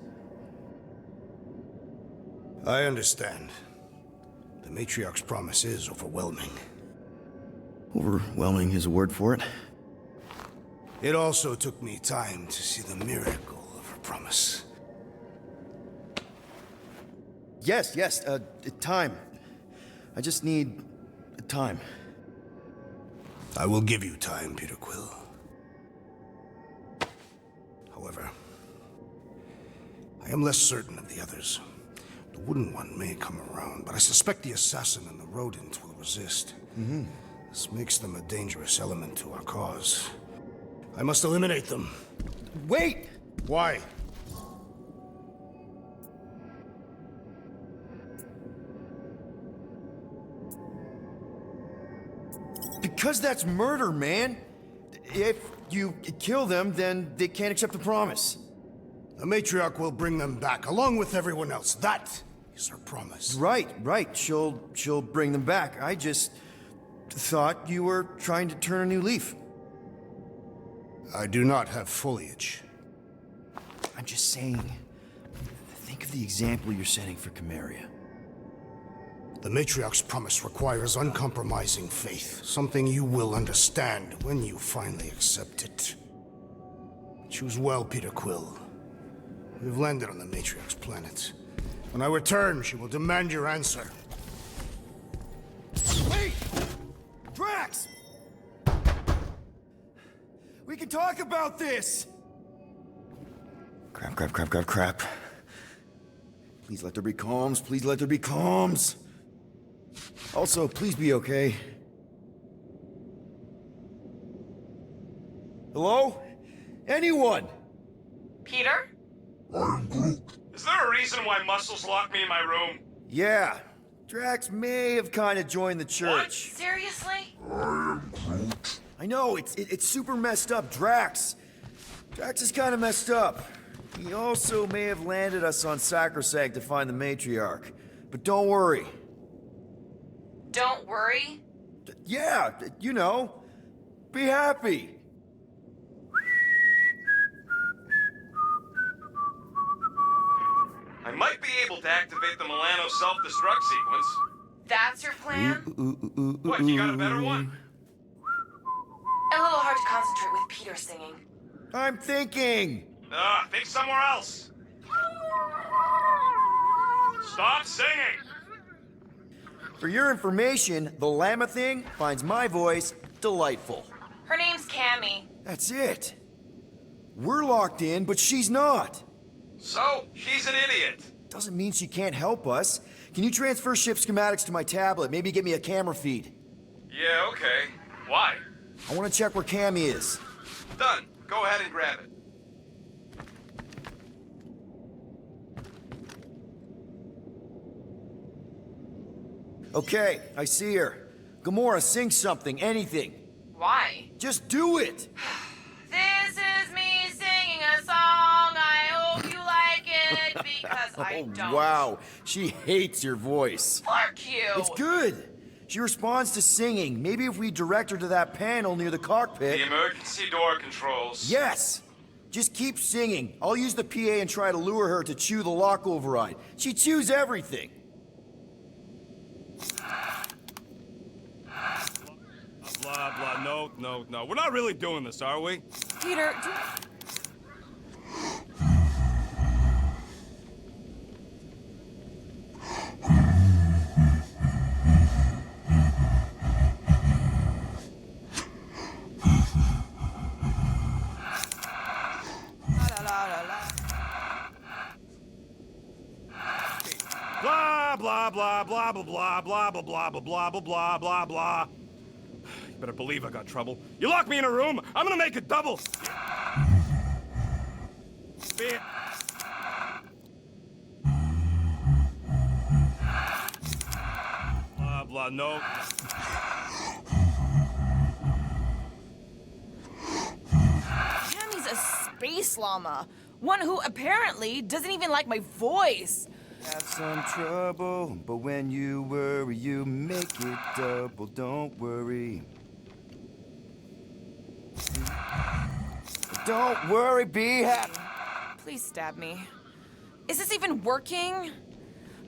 I understand. The Matriarch's promise is overwhelming. Overwhelming is a word for it. It also took me time to see the miracle of her promise. Yes, time. I just need time. I will give you time, Peter Quill. However, I am less certain of the others. The Wooden One may come around, but I suspect the assassin and the rodent will resist. This makes them a dangerous element to our cause. I must eliminate them. Wait! Why? Because that's murder, man. If you kill them, then they can't accept the promise. The Matriarch will bring them back, along with everyone else. That is her promise. Right. She'll bring them back. I just thought you were trying to turn a new leaf. I do not have foliage. I'm just saying, think of the example you're setting for Chimeria. The Matriarch's promise requires uncompromising faith, something you will understand when you finally accept it. Choose well, Peter Quill. We've landed on the Matriarch's planet. When I return, she will demand your answer. Wait! Drax! We can talk about this! Crap. Please let there be calms. Please let there be calms. Also, please be okay. Hello? Anyone? Peter? Is there a reason why Muscles locked me in my room? Yeah. Drax may have kind of joined the church. Seriously? I know, it's super messed up, Drax. Drax is kind of messed up. He also may have landed us on Sacrosanct to find the Matriarch. But don't worry. Don't worry? Yeah, you know. Be happy. I might be able to activate the Milano self-destruct sequence. That's your plan? What, you got a better one? A little hard to concentrate with Peter singing. I'm thinking. Think somewhere else. Stop singing! For your information, the llama thing finds my voice delightful. Her name's Cammy. That's it. We're locked in, but she's not. So, she's an idiot. Doesn't mean she can't help us. Can you transfer ship schematics to my tablet? Maybe get me a camera feed. Yeah, okay. Why? I want to check where Cammy is. Done. Go ahead and grab it. Okay, I see her. Gamora, sing something, anything. Why? Just do it! This is me singing a song. I hope you like it because I don't. Wow, she hates your voice. Fuck you. It's good. She responds to singing. Maybe if we direct her to that panel near the cockpit. The emergency door controls. Yes! Just keep singing. I'll use the PA and try to lure her to chew the lock override. She chews everything. Blah, blah, no. We're not really doing this, are we? Peter, Blah, blah, blah, blah, blah, blah, blah, blah, blah, blah, blah, blah, blah, blah. You better believe I got trouble. You lock me in a room, I'm gonna make it double. Blah, blah, no. space llama. One who apparently doesn't even like my voice. Have some trouble, but when you worry, you make it double. Don't worry. Don't worry, be happy. Please stab me. Is this even working?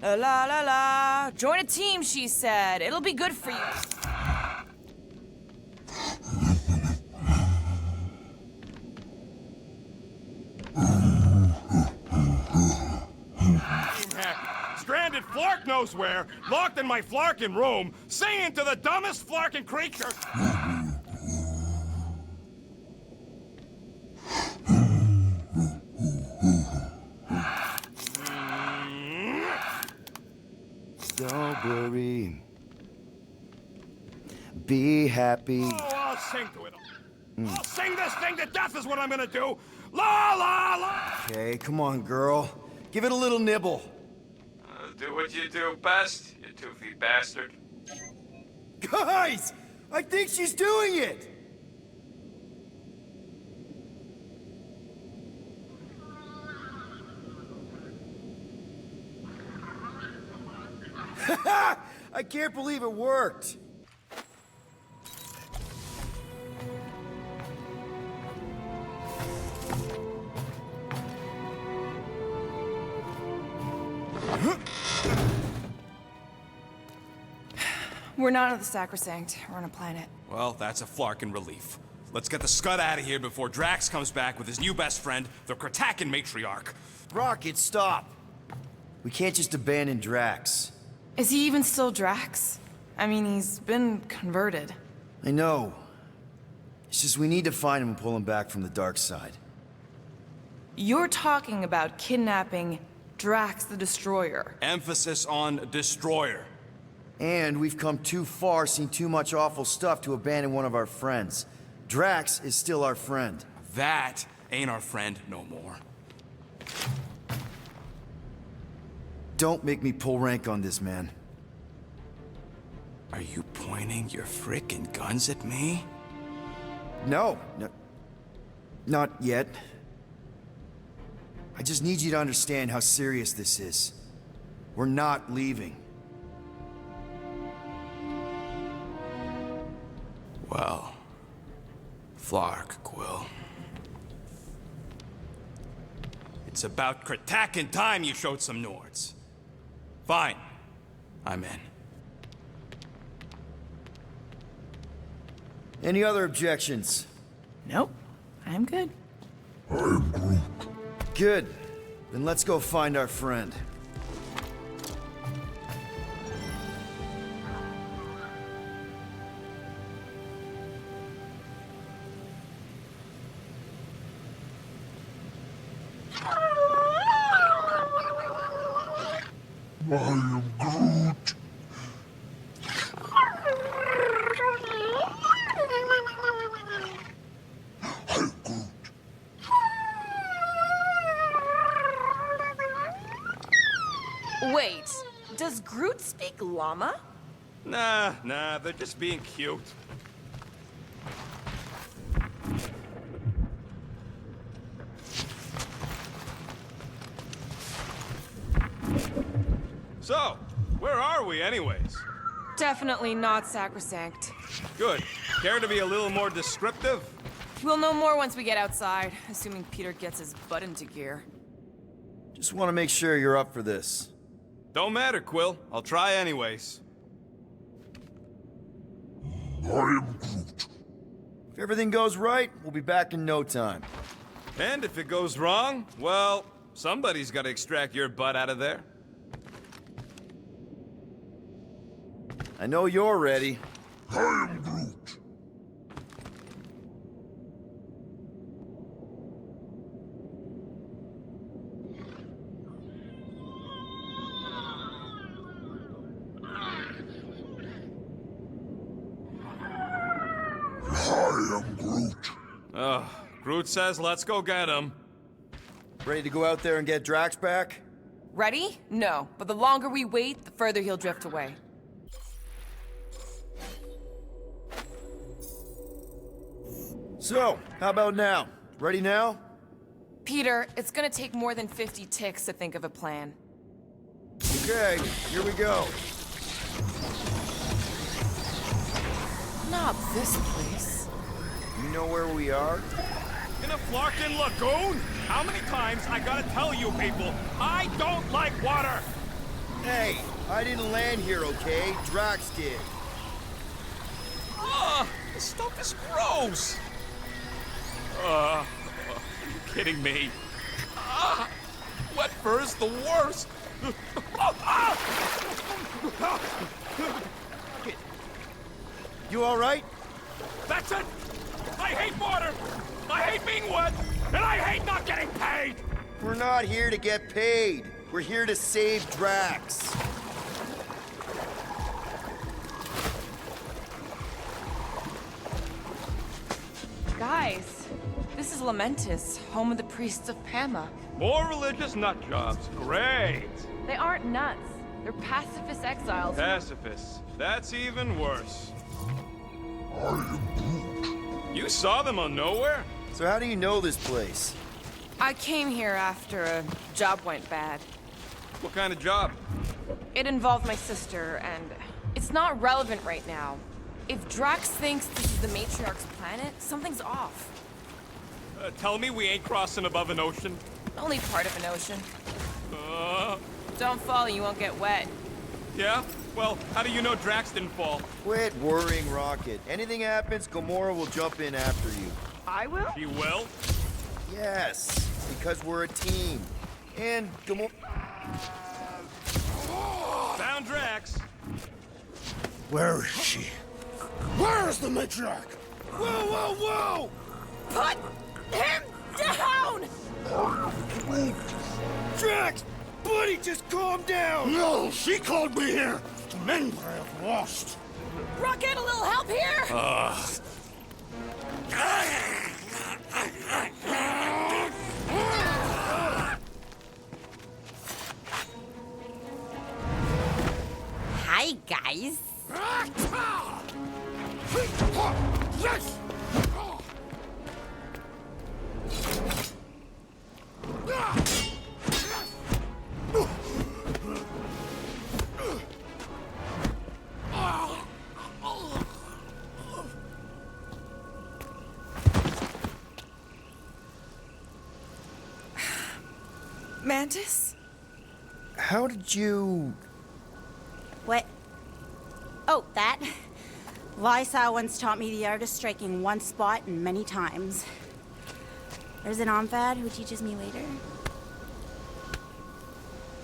La la la la. Join a team, she said. It'll be good for you. Stranded Flark knows where, locked in my Flarkin room, singing to the dumbest Flarkin creature. Don't worry. Be happy. Oh, I'll sing to it. I'll sing this thing to death is what I'm gonna do. La la la. Okay, come on, girl. Give it a little nibble. Do what you do best, you toothy bastard. Guys! I think she's doing it! I can't believe it worked! We're not on the Sacrosanct. We're on a planet. Well, that's a Flarkin relief. Let's get the scud out of here before Drax comes back with his new best friend, the Kratakan Matriarch. Rocket, stop! We can't just abandon Drax. Is he even still Drax? I mean, he's been converted. I know. It's just we need to find him and pull him back from the dark side. You're talking about kidnapping Drax the Destroyer. Emphasis on destroyer. And we've come too far, seen too much awful stuff to abandon one of our friends. Drax is still our friend. That ain't our friend no more. Don't make me pull rank on this, man. Are you pointing your frickin' guns at me? No, not yet. I just need you to understand how serious this is. We're not leaving. Well, Flark, Quill. It's about Kratakan time you showed some Nords. Fine. I'm in. Any other objections? Nope. I'm good. I'm Groot. Good. Then let's go find our friend. I am Groot. I'm Groot. Wait, does Groot speak llama? Nah, they're just being cute. So, where are we anyways? Definitely not Sacrosanct. Good. Care to be a little more descriptive? We'll know more once we get outside, assuming Peter gets his butt into gear. Just want to make sure you're up for this. Don't matter, Quill. I'll try anyways. I am Groot. If everything goes right, we'll be back in no time. And if it goes wrong, well, somebody's got to extract your butt out of there. I know you're ready. I am Groot. I am Groot. Groot says let's go get him. Ready to go out there and get Drax back? Ready? No, but the longer we wait, the further he'll drift away. So, how about now? Ready now? Peter, it's gonna take more than 50 ticks to think of a plan. Okay, here we go. Not this place. You know where we are? In a Flarkin lagoon? How many times I gotta tell you people, I don't like water! Hey, I didn't land here, okay? Drax did. Ugh, this stuff is gross! Are you kidding me? Wet fur's the worst! You alright? That's it! I hate water! I hate being wet! And I hate not getting paid! We're not here to get paid. We're here to save Drax. Guys, this is Lamentis, home of the priests of Pama. More religious nut jobs. Great! They aren't nuts. They're pacifist exiles. Pacifists. That's even worse. You saw them on Nowhere? So how do you know this place? I came here after a job went bad. What kind of job? It involved my sister, and it's not relevant right now. If Drax thinks this is the Matriarch's planet, something's off. Tell me we ain't crossing above an ocean? Only part of an ocean. Don't fall, you won't get wet. Yeah? Well, how do you know Drax didn't fall? Quit worrying, Rocket. Anything happens, Gamora will jump in after you. I will? She will? Yes, because we're a team. And Gamora... Found Drax. Where is she? Where's the matriarch? Whoa, whoa, whoa! Put him down! Drax! Buddy, just calm down! No, she called me here to mend what I have lost. Rocket, a little help here? Hi, guys. Yes! Mantis? How did you... What? Oh, that? Lysa once taught me the art of striking one spot and many times. There's an Omphad who teaches me later.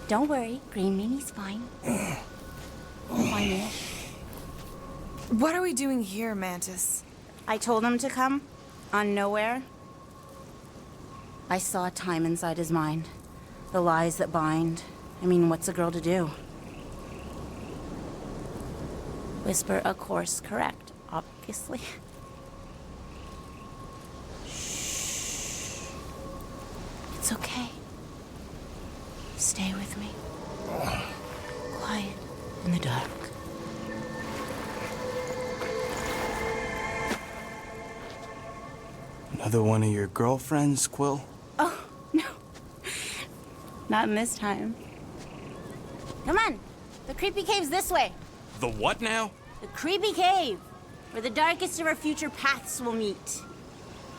Don't worry, Green Meanie's fine. Fine-ish. What are we doing here, Mantis? I told him to come, on Nowhere. I saw time inside his mind. The lies that bind. I mean, what's a girl to do? Whisper a course correct, obviously. Shh. It's okay. Stay with me. Quiet in the dark. Another one of your girlfriends, Quill? Oh, no. Not in this time. Come on. The creepy cave's this way. The what now? The creepy cave, where the darkest of our future paths will meet.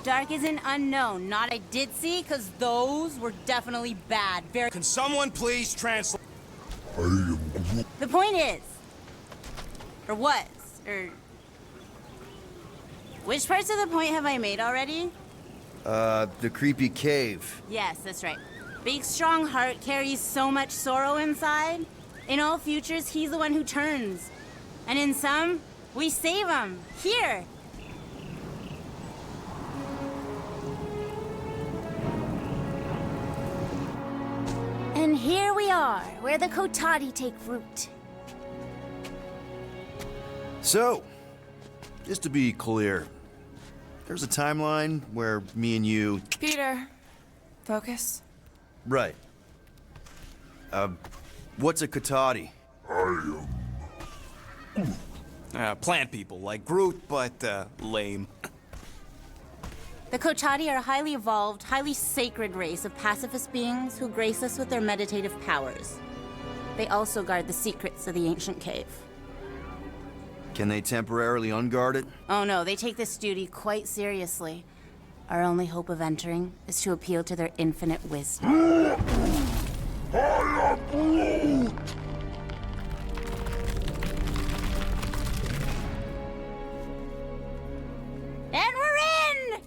Dark is an unknown, not I did see, because those were definitely bad. Very. Can someone please translate? The point is, or was, or which parts of the point have I made already? The creepy cave. Yes, that's right. Big, strong heart carries so much sorrow inside. In all futures, he's the one who turns. And in some, we save him. Here. And here we are, where the Kotati take root. So, just to be clear, there's a timeline where me and you... Peter, focus. Right. What's a Kotati? Plant people, like Groot, but, lame. The Kochati are a highly evolved, highly sacred race of pacifist beings who grace us with their meditative powers. They also guard the secrets of the ancient cave. Can they temporarily unguard it? Oh no, they take this duty quite seriously. Our only hope of entering is to appeal to their infinite wisdom. I am Groot! And we're in!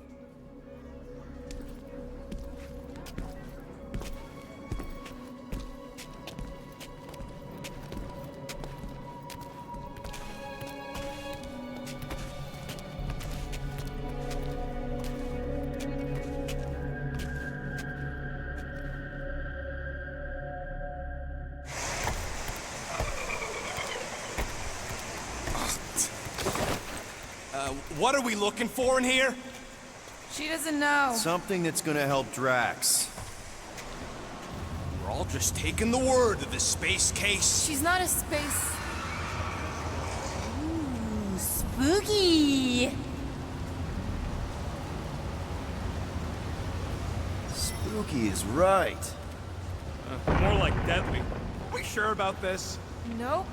What are we looking for in here? She doesn't know. Something that's gonna help Drax. We're all just taking the word of the space case. She's not a space... Ooh, spooky! Spooky is right. More like deadly. We sure about this? Nope.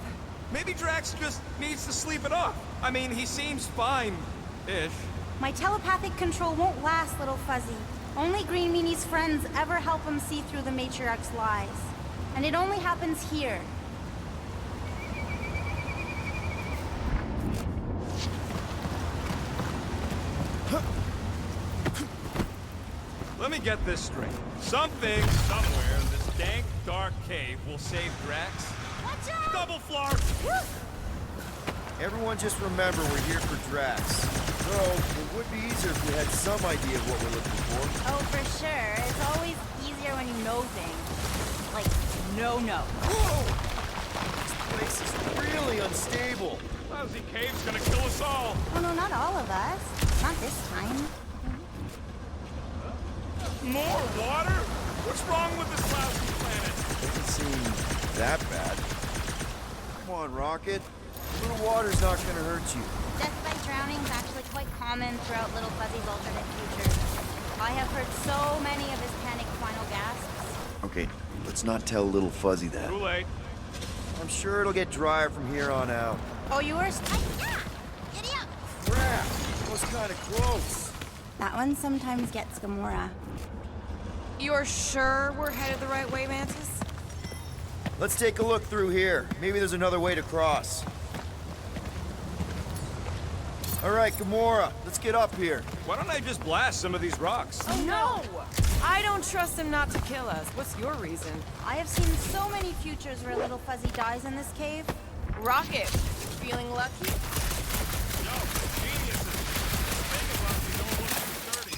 Maybe Drax just needs to sleep it off. I mean, he seems fine-ish. My telepathic control won't last, little Fuzzy. Only Green Meanie's friends ever help him see through the Matriarch's lies. And it only happens here. Let me get this straight. Something, somewhere, in this dank, dark cave will save Drax. Watch out! Double flar! Everyone just remember we're here for Drax. So, it would be easier if we had some idea of what we're looking for. Oh, for sure. It's always easier when you know things. Like, no. Whoa! This place is really unstable. Lousy cave's gonna kill us all. Oh, no, not all of us. Not this time. More water? What's wrong with this lousy planet? Doesn't seem that bad. Come on, Rocket. A little water's not gonna hurt you. Death by drowning is actually quite common throughout Little Fuzzy's alternate futures. I have heard so many of his panicked final gasps. Okay, let's not tell Little Fuzzy that. Too late. I'm sure it'll get drier from here on out. Oh, you were... Yeah! Giddy up! Crap! That was kinda close. That one sometimes gets Gamora. You're sure we're headed the right way, Mantis? Let's take a look through here. Maybe there's another way to cross. All right, Gamora, let's get up here. Why don't I just blast some of these rocks? Oh, no! I don't trust him not to kill us. What's your reason? I have seen so many futures where Little Fuzzy dies in this cave. Rocket, feeling lucky? No, geniuses. Think about these don't look too dirty.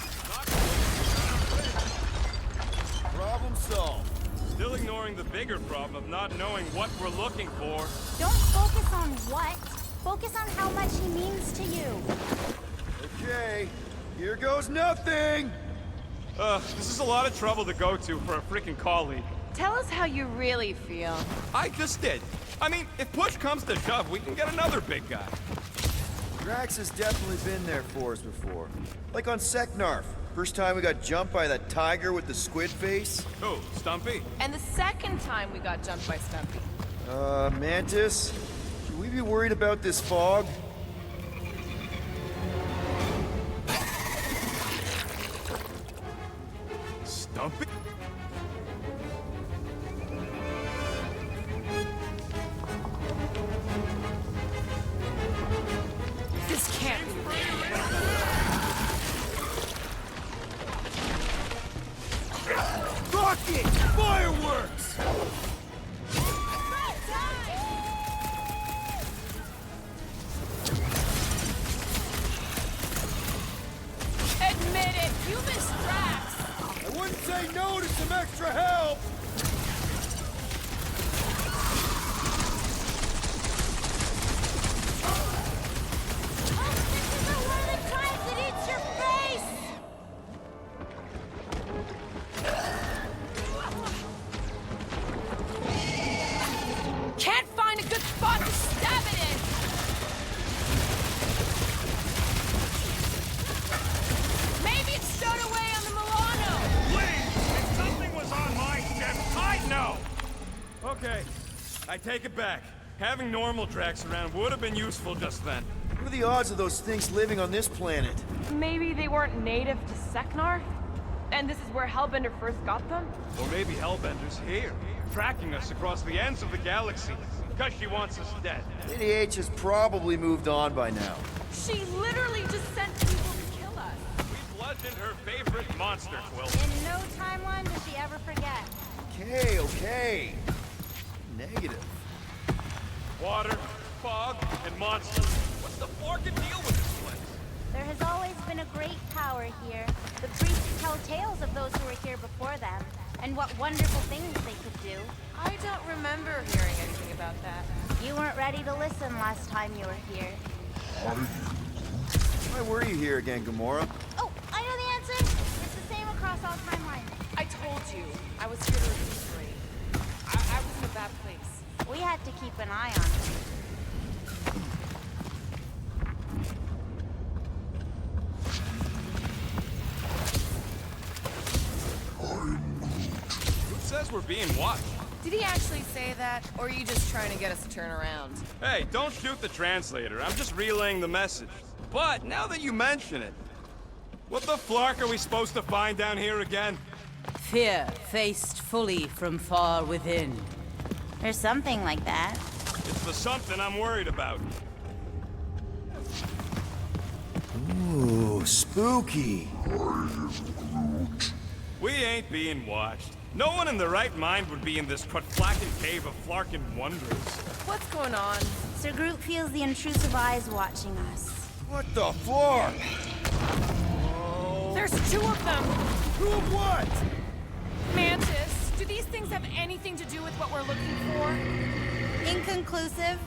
Problem solved. Still ignoring the bigger problem of not knowing what we're looking for. Don't focus on what. Focus on how much he means to you. Okay, here goes nothing! This is a lot of trouble to go to for a freaking colleague. Tell us how you really feel. I just did. I mean, if push comes to shove, we can get another big guy. Drax has definitely been there for us before. Like on Seknarf. First time we got jumped by that tiger with the squid face. Oh, Stumpy? And the second time we got jumped by Stumpy. Mantis? Should we be worried about this fog? Stumpy? This can't be Rocket! Fireworks! Okay, I take it back. Having normal Drax around would have been useful just then. What are the odds of those things living on this planet? Maybe they weren't native to Seknar? And this is where Hellbender first got them? Or maybe Hellbender's here, tracking us across the ends of the galaxy, because she wants us dead. Lady H has probably moved on by now. She literally just sent people to kill us. We bludgeoned her favorite monster, Quill. In no timeline does she ever forget. Okay. Negative. Water, fog, and monsters. What's the forking deal with this place? There has always been a great power here. The priests tell tales of those who were here before them, and what wonderful things they could do. I don't remember hearing anything about that. You weren't ready to listen last time you were here. Why were you here again, Gamora? Oh, I know the answer! It's the same across all timelines. I told you, I was here to recuperate. I was in a bad place. We had to keep an eye on her. Who says we're being watched? Did he actually say that, or are you just trying to get us to turn around? Hey, don't shoot the translator. I'm just relaying the message. But now that you mention it, what the flark are we supposed to find down here again? Fear faced fully from far within. There's something like that. It's the something I'm worried about. Ooh, spooky. We ain't being watched. No one in their right mind would be in this Quatflacken cave of Flarkin wonders. What's going on? Sir Groot feels the intrusive eyes watching us. What the flark? There's two of them! Two of what? Mantis, do these things have anything to do with what we're looking for? Inconclusive,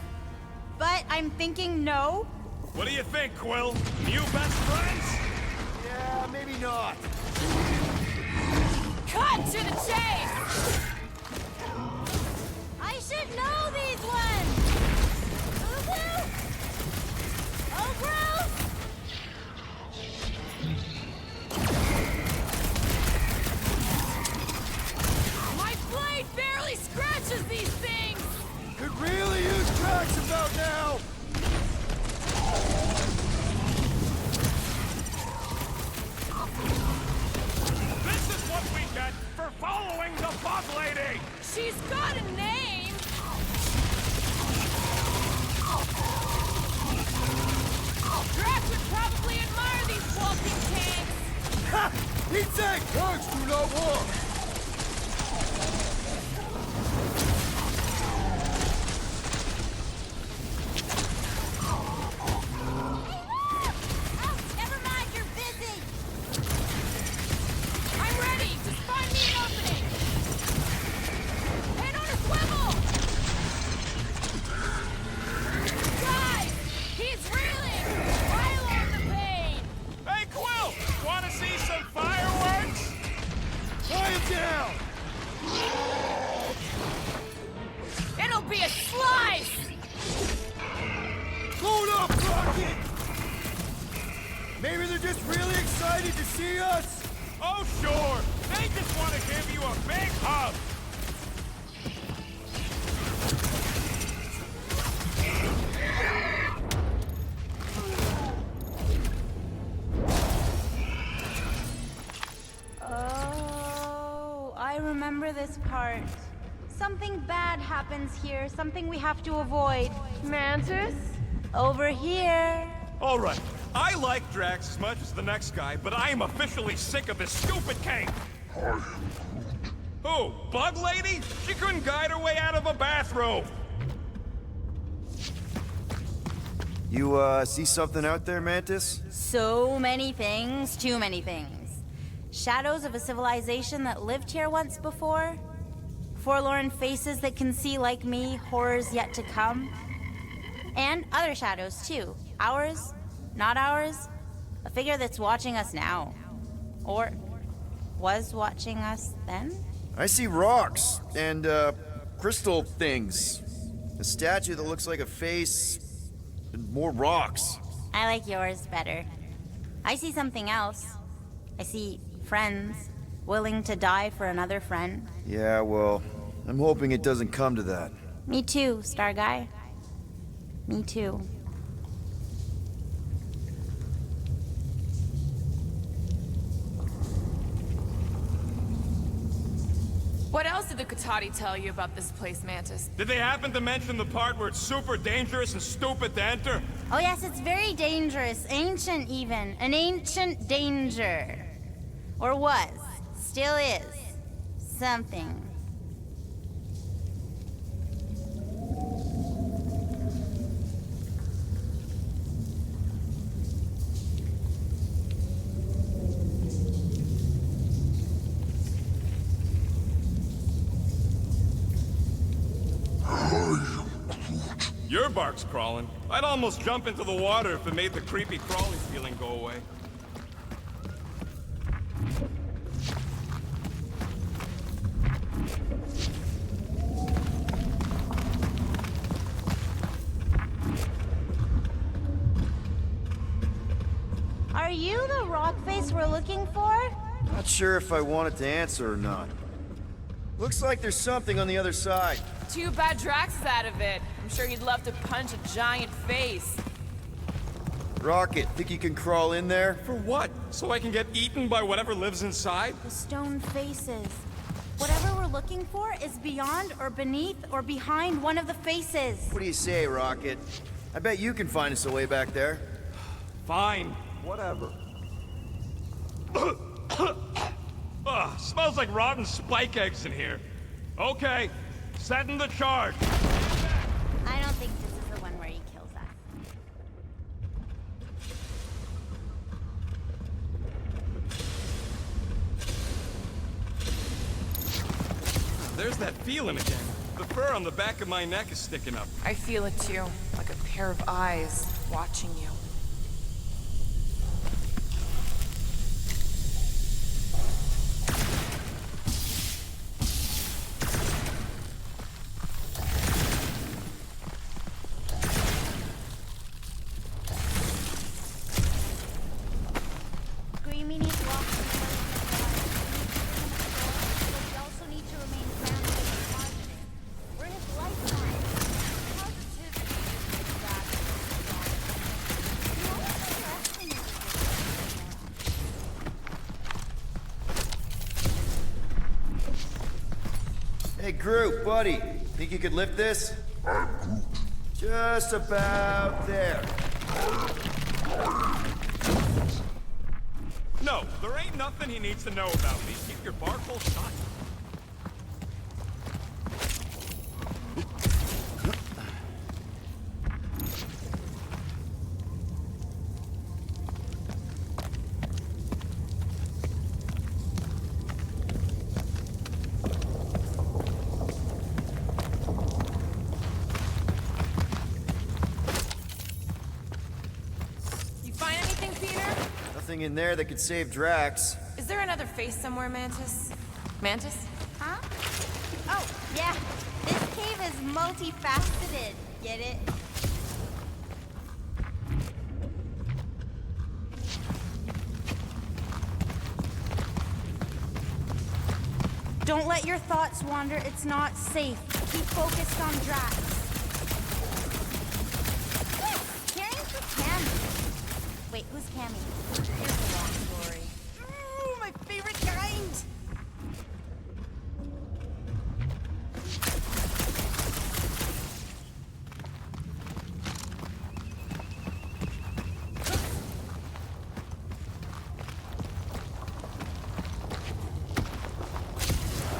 but I'm thinking no. What do you think, Quill? New best friends? Yeah, maybe not. Cut to the chase! I should know these ones! Uhu! Oh, gross! My blade barely scratches these things! Could really use tracks about now! This is what we get for following the Bug Lady! She's got a name! Drax would probably admire these walking tanks! Ha! He'd say tanks do not walk! Never mind, you're busy! I'm ready! Just find me an opening! Head on a swivel! Guys! He's reeling! Pile on the pain! Hey, Quill! Wanna see some fireworks? Tie him down! It'll be a slice! Load up, Rocket! Maybe they're just really excited to see us? Oh, sure! They just want to give you a big hug! Oh, I remember this part. Something bad happens here, something we have to avoid. Mantis? Over here. All right, I like Drax as much as the next guy, but I am officially sick of this stupid cave! Who? Bug Lady? She couldn't guide her way out of a bathrobe! You, see something out there, Mantis? So many things, too many things. Shadows of a civilization that lived here once before. Forlorn faces that can see, like me, horrors yet to come. And other shadows, too. Ours, not ours. A figure that's watching us now. Or was watching us then? I see rocks and, crystal things. A statue that looks like a face, and more rocks. I like yours better. I see something else. I see friends willing to die for another friend. Yeah, well, I'm hoping it doesn't come to that. Me too, Star Guy. Me too. What else did the Katati tell you about this place, Mantis? Did they happen to mention the part where it's super dangerous and stupid to enter? Oh yes, it's very dangerous. Ancient even. An ancient danger. Or was. Still is. Something. Your bark's crawling. I'd almost jump into the water if it made the creepy crawly feeling go away. Are you the rock face we're looking for? Not sure if I wanted to answer or not. Looks like there's something on the other side. Too bad Drax is out of it. I'm sure he'd love to punch a giant face. Rocket, think you can crawl in there? For what? So I can get eaten by whatever lives inside? The stone faces. Whatever we're looking for is beyond or beneath or behind one of the faces. What do you say, Rocket? I bet you can find us a way back there. Fine. Whatever. Ugh, smells like rotten spike eggs in here. Okay, setting the charge. I don't think this is the one where he kills us. There's that feeling again. The fur on the back of my neck is sticking up. I feel it too, like a pair of eyes watching you. Screaming is walking but we also need to remain grounded and positive. We're in his lifetime. Positivity is exactly you always underestimate it. Hey, Groot, buddy. Think you could lift this? Just about there. No, there ain't nothing he needs to know about me. Keep your bark hole shut. You find anything, Peter? Nothing in there that could save Drax. Is there another face somewhere, Mantis? Mantis? Huh? Oh, yeah. This cave is multifaceted. Get it? Don't let your thoughts wander. It's not safe. Keep focused on Drax. Yes! Caring for Cammy. Wait, who's Cammy? Here's the long story. Ooh, my favorite kind!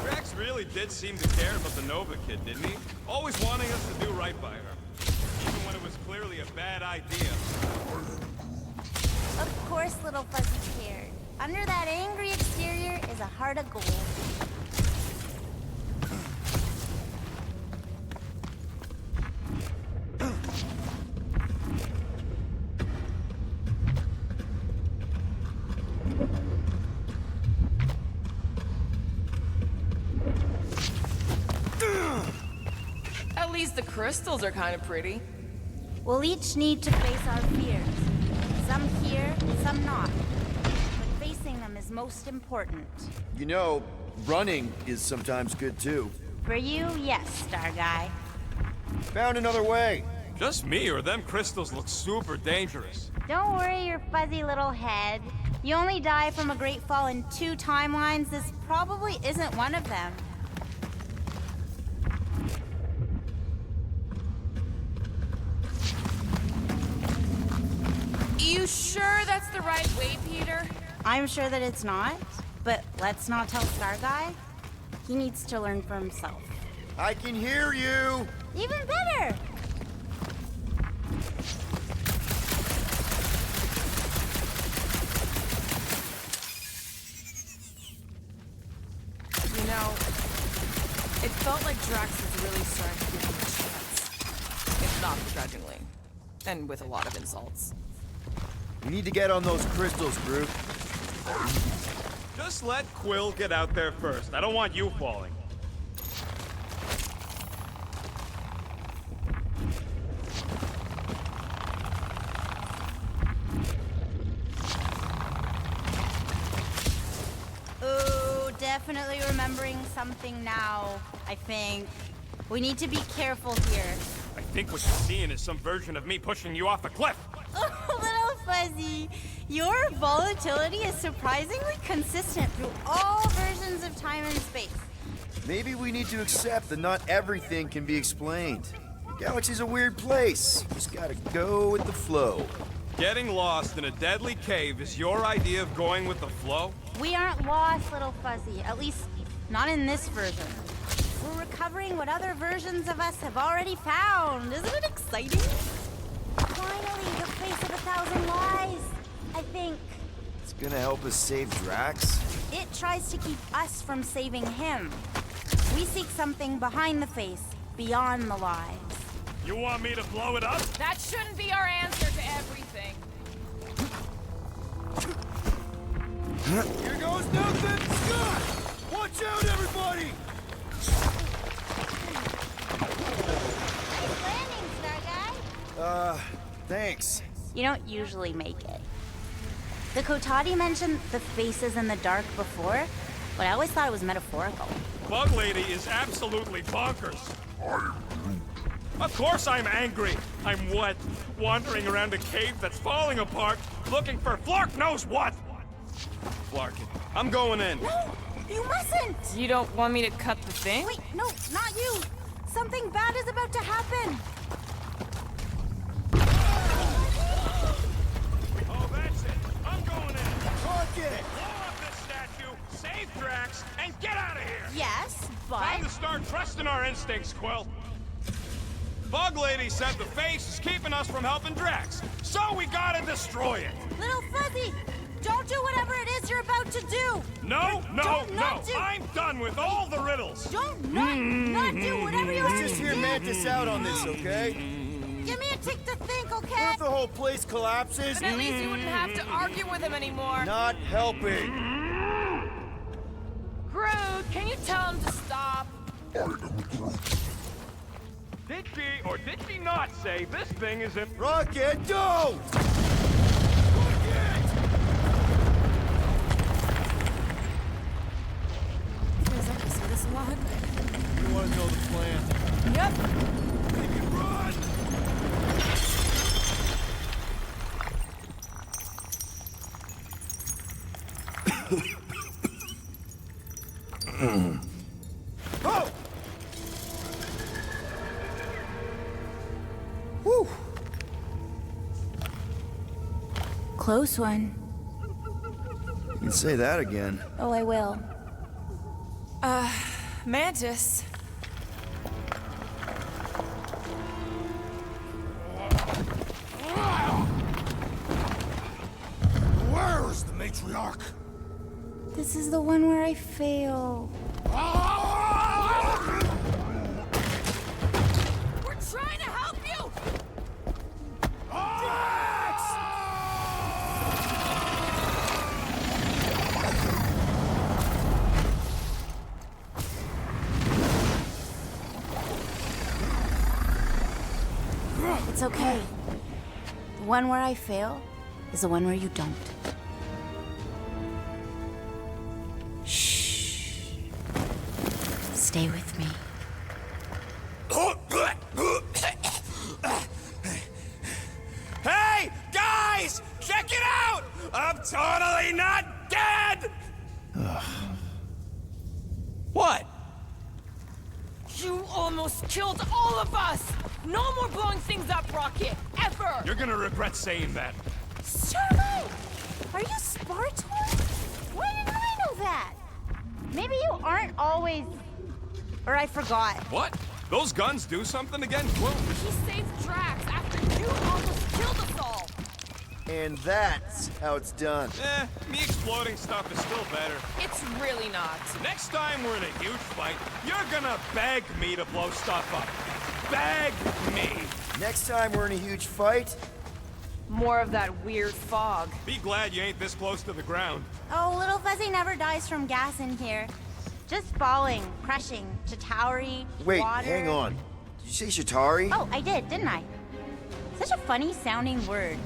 Drax really did seem to care about the Nova kid, didn't he? Always wanting us to do right by her. Even when it was clearly a bad idea. Of course, little Fuzzy cared. Under that angry exterior is a heart of gold. At least the crystals are kind of pretty. We'll each need to face our fears. Some here, some not. But facing them is most important. You know, running is sometimes good too. For you, yes, Star Guy. Found another way. Just me, or them crystals look super dangerous. Don't worry your fuzzy little head. You only die from a great fall in 2 timelines. This probably isn't one of them. You sure that's the right way, Peter? I'm sure that it's not, but let's not tell Star Guy. He needs to learn for himself. I can hear you. Even better! You know, it felt like Drax was really starting to give him a chance. If not begrudgingly. And with a lot of insults. We need to get on those crystals, Groot. Just let Quill get out there first. I don't want you falling. Ooh, definitely remembering something now, I think. We need to be careful here. I think what you're seeing is some version of me pushing you off a cliff. Oh, little Fuzzy, your volatility is surprisingly consistent through all versions of time and space. Maybe we need to accept that not everything can be explained. The galaxy's a weird place. Just gotta go with the flow. Getting lost in a deadly cave is your idea of going with the flow? We aren't lost, little Fuzzy. At least, not in this version. We're recovering what other versions of us have already found. Isn't it exciting? Finally, the face of 1,000 lies, I think. It's gonna help us save Drax? It tries to keep us from saving him. We seek something behind the face, beyond the lies. You want me to blow it up? That shouldn't be our answer to everything. Here goes nothing! Scott! Watch out, everybody! Nice landing, Star Guy. Thanks. You don't usually make it. The Kotati mentioned the faces in the dark before, but I always thought it was metaphorical. Bug Lady is absolutely bonkers. Of course I'm angry. I'm what? Wandering around a cave that's falling apart, looking for Flark knows what. Flarkin, I'm going in. No, you mustn't! You don't want me to cut the thing? Wait, no, not you! Something bad is about to happen! Oh, that's it. I'm going in. Rocket! Blow up this statue, save Drax, and get out of here! Yes, Time to but... start trusting our instincts, Quill. Bug Lady said the face is keeping us from helping Drax, so we gotta destroy it. Little Fuzzy, don't do whatever it is you're about to do! No, no, Don't no! not do- I'm done with all the riddles. Don't not do whatever you're Let's just hear Mantis out on this, okay? Give me a tick to think, What okay? if the whole place collapses? Then at least you wouldn't have to argue with him anymore. Not helping. Groot, can you tell him to stop? Did she or did she not say this thing is in... Rocket, don't! Feels like I say this a lot. You want to know the plan? Yep. Run! Oh! Whew! Close one. You can say that again. Oh, I will. Mantis. Where is the matriarch? This is the one where I fail. We're trying to help you! It's okay. The one where I fail is the one where you don't. Shh. Stay with me. killed all of us! No more blowing things up, Rocket! Ever! You're gonna regret saying that. Starlight! Are you Spartor? Why didn't I know that? Maybe you aren't always... Or I forgot. What? Those guns do something again? Whoa. He saved Drax after you almost killed us all! And that's how it's done. Me exploding stuff is still better. It's really not. Next time we're in a huge fight, you're gonna beg me to blow stuff up. Beg me! Next time we're in a huge fight... More of that weird fog. Be glad you ain't this close to the ground. Oh, Little Fuzzy never dies from gas in here. Just falling, crushing, Chitauri, Wait, water. hang on. Did you say Chitauri? Oh, I did, didn't I? Such a funny sounding word.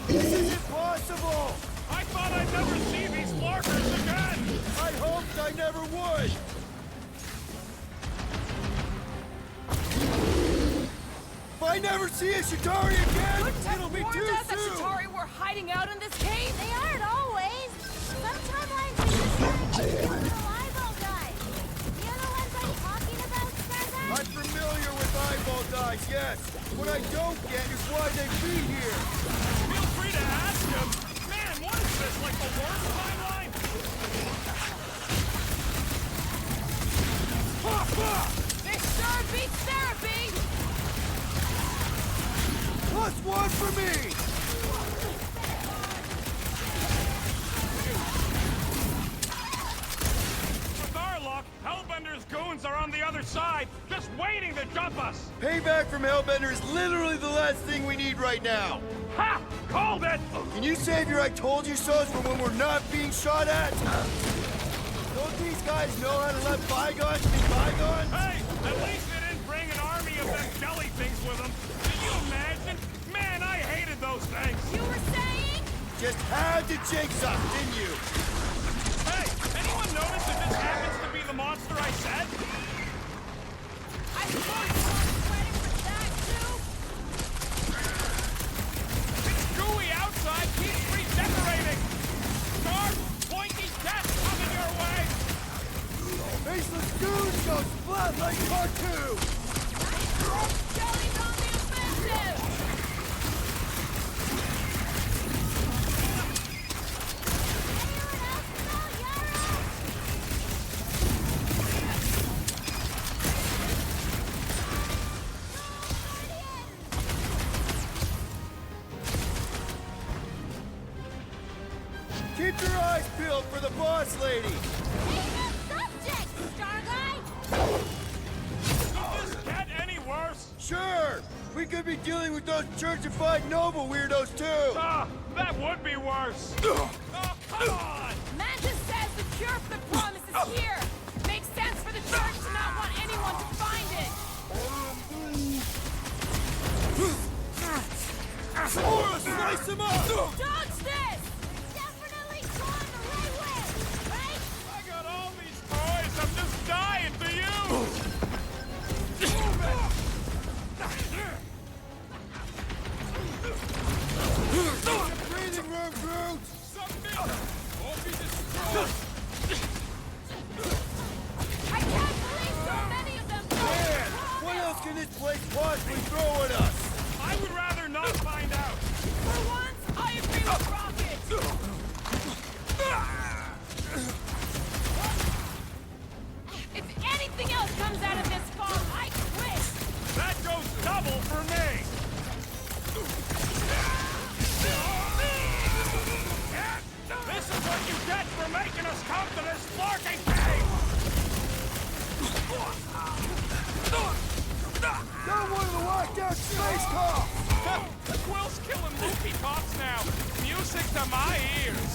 This is impossible! I thought I'd never see these markers again! I hoped I never would! If I never see a Chitauri again, it'll be too that soon! Chitauri were hiding out in this cave? They aren't always. Some timelines are just like the eyeball guys. You know the ones I'm talking about, Starlight? I'm familiar with eyeball guys, yes. What I don't get is why they be here. Feel free to ask him. Man, what is this, like the worst timeline? This sure beats therapy! +1 for me! With our luck, Hellbender's goons are on the other side, just waiting to jump us! Payback from Hellbender is literally the last thing we need right now. Ha! Called it! Can you save your I told you so's for when we're not being shot at? Don't these guys know how to let bygones be bygones? Hey! At least they didn't bring an army of them jelly things with them. Can you imagine? Man, I hated those things! You were saying? Just had to jinx us, didn't you? Hey! Anyone notice if this happens to be the monster I said? I suppose you weren't sweating for that, too? It's gooey outside keeps regenerating! Sharp, pointy death coming your way! Faceless goons go splat like cartoon! Jelly's on the offensive! Keep your eyes peeled for the boss lady! Subject, Starlight! Could this get any worse? Sure! We could be dealing with those churchified Nova weirdos too! Ah, that would be worse! Oh, come on! Mantis says the cure for the promise is here! Makes sense for the church to not want anyone to find it! Aura, slice him up! Dodge this! Definitely going the right way, right? I got all these toys, I'm just dying for you! Breathing room, Groot! Won't be destroyed! I can't believe so many of them! Man, what else can this place possibly throw at us? I would rather not find out! For once, I agree with Rocket! If anything else comes out of this fog, I quit! That goes double for me! This is what you get for making us come to this Larking cave! Got one of the lockdown space cops! The Quill's killing Luffy cops now! Music to my ears!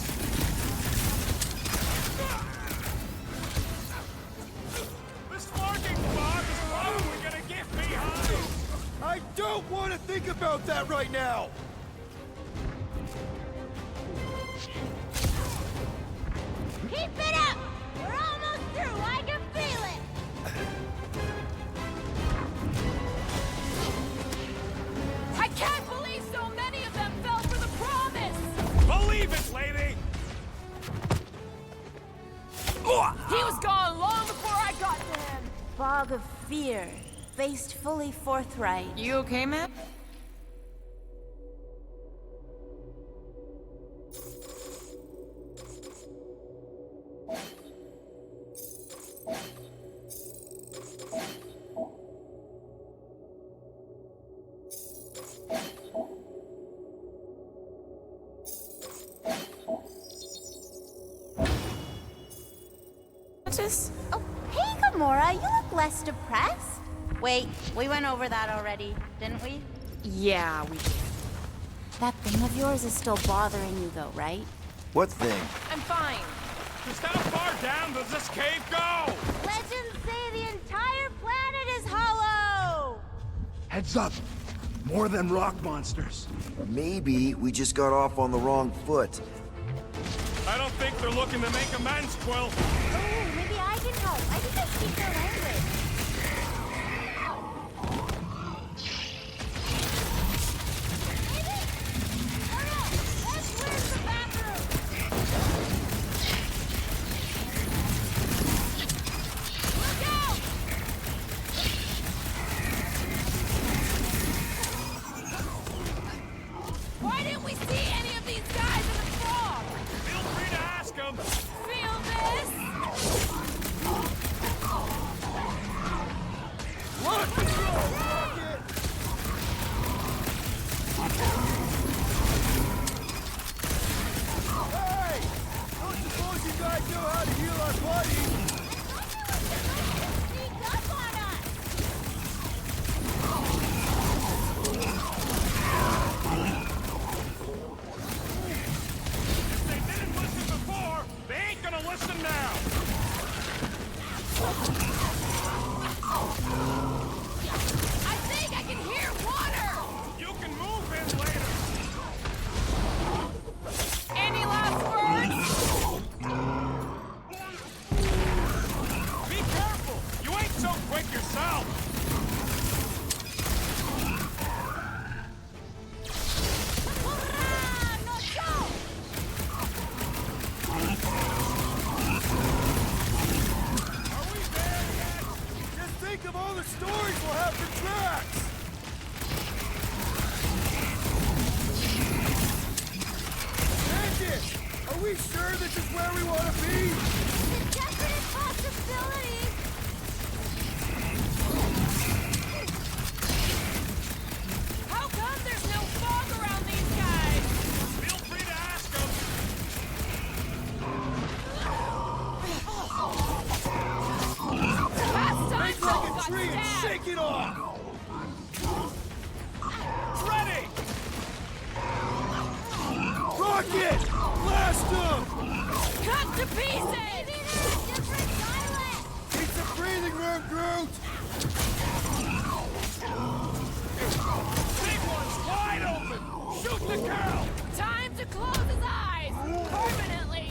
This Larking fog is probably gonna get me high! I don't want to think about that right now! Keep it up! We're almost through, I can feel it! I can't believe so many of them fell for the promise! Believe it, lady! He was gone long bog of fear, faced fully forthright. You okay, man? Oh, hey, Gamora, you look less depressed. Wait, we went over that already, didn't we? Yeah, we did. That thing of yours is still bothering you, though, right? What thing? I'm fine. Just how far down does this cave go? Legends say the entire planet is hollow! Heads up! More than rock monsters. Maybe we just got off on the wrong foot. I don't think they're looking to make amends, Quill. Oh, maybe I can help. I think I speak their language. Why didn't we see any of these guys in the fog? Feel free to ask them. Feel this? Hey! Don't suppose you guys know how to heal our buddy? Sneak up on us! If they didn't listen before, they ain't gonna listen now. I think I can hear water! You can move in later. Any last words? Be careful. You ain't so quick yourself. Hurrah! No joke! Are we there yet? Just think of all the stories we'll have for Drax! Bandit! Are we sure this is where we want to be? It's a definite possibility! How come there's no fog around these guys? Feel free to ask them. Last time Make Cole like a got tree and stabbed. shake it off! Ready! Rocket! Blast him! Cut to pieces! Maybe they're a different dialect! Take some breathing room, Groot! Big one's wide open. Shoot the girl. Time to close his eyes! Permanently!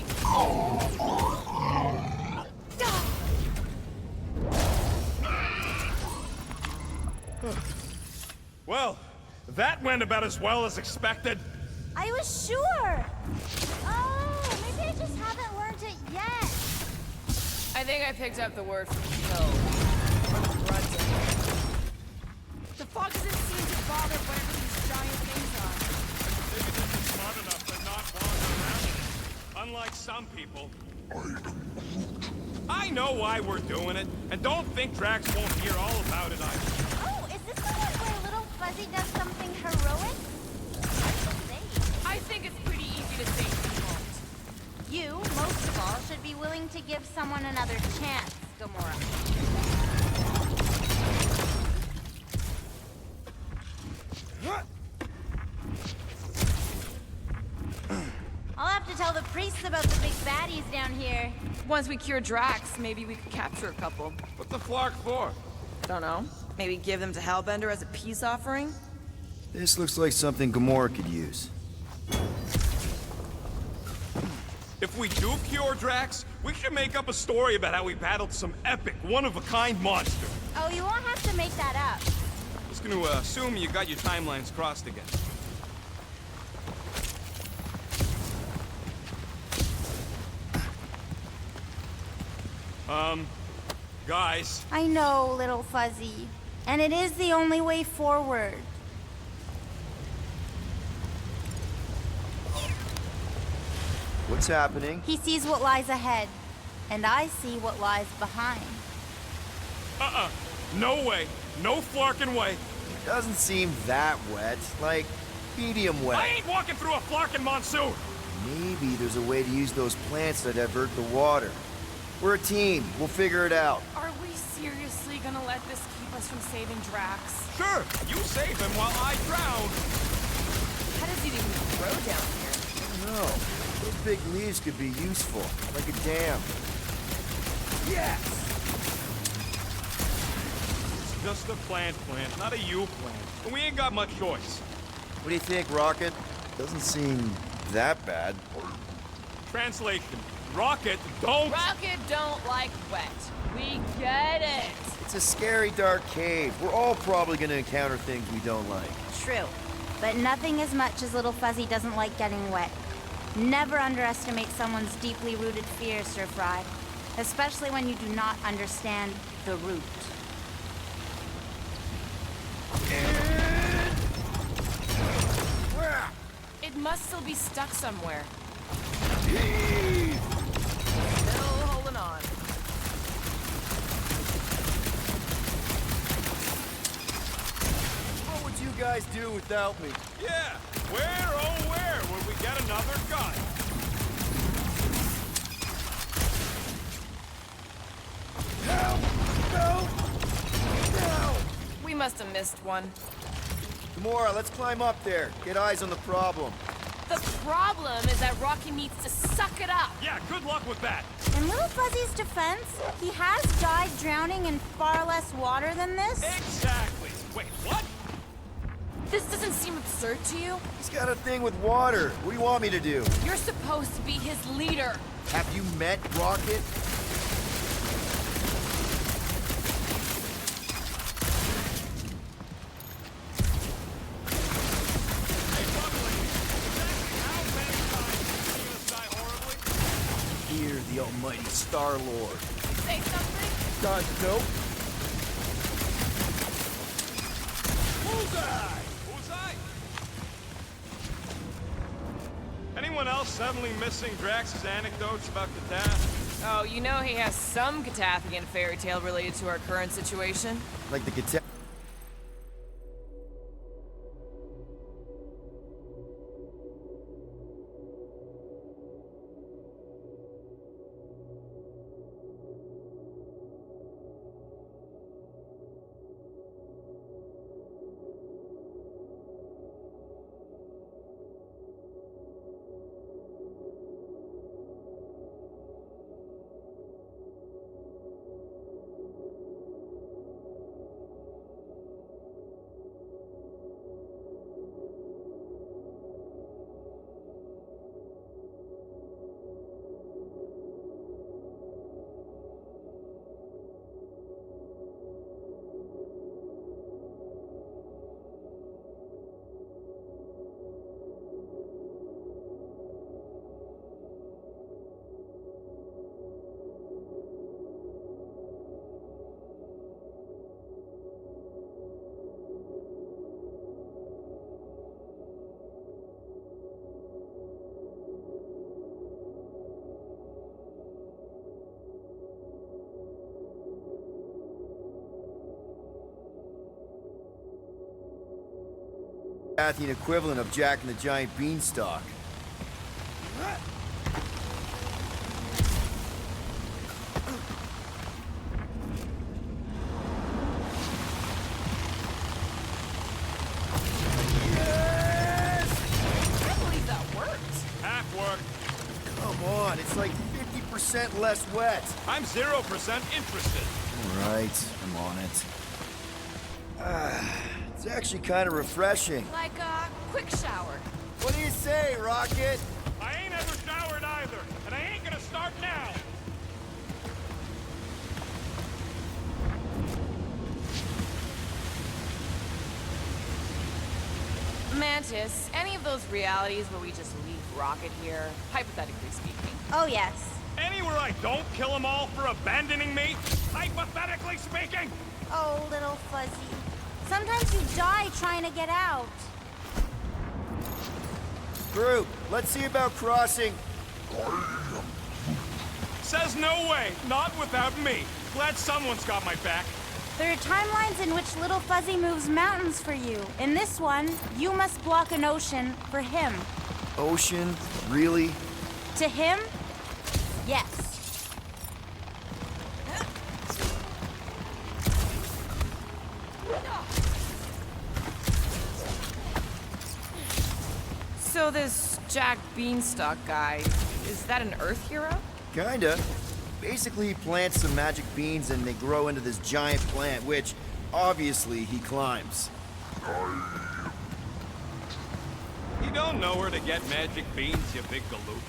Well, that went about as well as expected. I was sure! Oh, maybe I just haven't learned it yet. I think I picked up the word for kill. Grunting. The fog doesn't seem to bother whatever these giant things are. Maybe they're just smart enough to not wander around it. Unlike some people. I know why we're doing it, and don't think Drax won't hear all about it either. Oh, is this the one where Little Fuzzy does something heroic? I think it's pretty easy to say he won't. You, most of all, should be willing to give someone another chance, Gamora. I'll have to tell the priests about the big baddies down here. Once we cure Drax, maybe we could capture a couple. What's the Flark for? Don't know. Maybe give them to Hellbender as a peace offering? This looks like something Gamora could use. If we do cure Drax, we should make up a story about how we battled some epic, one-of-a-kind monster. Oh, you won't have to make that up. Just gonna assume you got your timelines crossed again. guys. I know, little Fuzzy. And it is the only way forward. What's happening? He sees what lies ahead, and I see what lies behind. No way. No flarkin' way. Doesn't seem that wet. Like, medium wet. I ain't walking through a flarkin' monsoon. Maybe there's a way to use those plants to divert the water. We're a team. We'll figure it out. Are we seriously gonna let this keep us from saving Drax? Sure, you save him while I drown. How does it even grow down here? I don't know. Those big leaves could be useful, like a dam. Yes! It's just a plant, not a you plant. And we ain't got much choice. What do you think, Rocket? Doesn't seem that bad. Translation. Rocket don't like wet. We get it. It's a scary, dark cave. We're all probably gonna encounter things we don't like. True. But nothing as much as little Fuzzy doesn't like getting wet. Never underestimate someone's deeply rooted fear, Sir Fry. Especially when you do not understand the root. It must still be stuck somewhere. Still holding on. What would you guys do without me? Yeah, where, oh where would we get another gun? No! We must have missed one. Gamora, let's climb up there. Get eyes on the problem. The problem is that Rocky needs to suck it up. Yeah, good luck with that. In little Fuzzy's defense, he has died drowning in far less water than this. Exactly. Wait, what? This doesn't seem absurd to you? He's got a thing with water. What do you want me to do? You're supposed to be his leader. Have you met Rocket? Hear the almighty Star-Lord. Say something? Nope. Bullseye! Anyone else suddenly missing Drax's anecdotes about Katath? Oh, you know he has some Catathian fairy tale related to our current situation? Like the Katath. Catathian equivalent of Jack and the Giant Beanstalk. Come on, it's like 50% less wet. I'm 0% interested. All right, I'm on it. It's actually kind of refreshing. Like a quick shower. What do you say, Rocket? I ain't ever showered either, and I ain't gonna start now. Mantis, any of those realities where we just leave Rocket here, hypothetically speaking? Oh, yes. Anywhere I don't kill them all for abandoning me? Hypothetically Oh, little fuzzy. Sometimes you die trying to get out. Group, let's see about crossing. Says no way, not without me. Glad someone's got my back. There are timelines in which Little Fuzzy moves mountains for you. In this one, you must block an ocean for him. Ocean? Really? To him? Yes. So this Jack Beanstalk guy, is that an Earth hero? Kinda. Basically, he plants some magic beans and they grow into this giant plant, which, obviously, he climbs. You don't know where to get magic beans, you big galoot.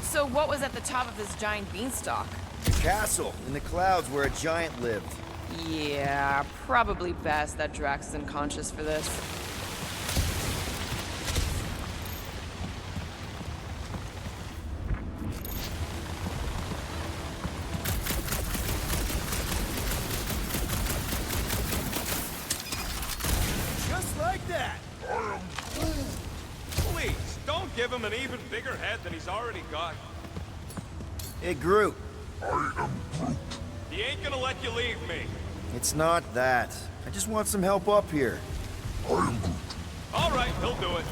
So what was at the top of this giant beanstalk? The castle in the clouds where a giant lived. Yeah, probably best that Drax is unconscious for this. Just like that! Please, don't give him an even bigger head than he's already got. Hey, Groot. He ain't gonna let you leave me. It's not that. I just want some help up here. All right, he'll do it.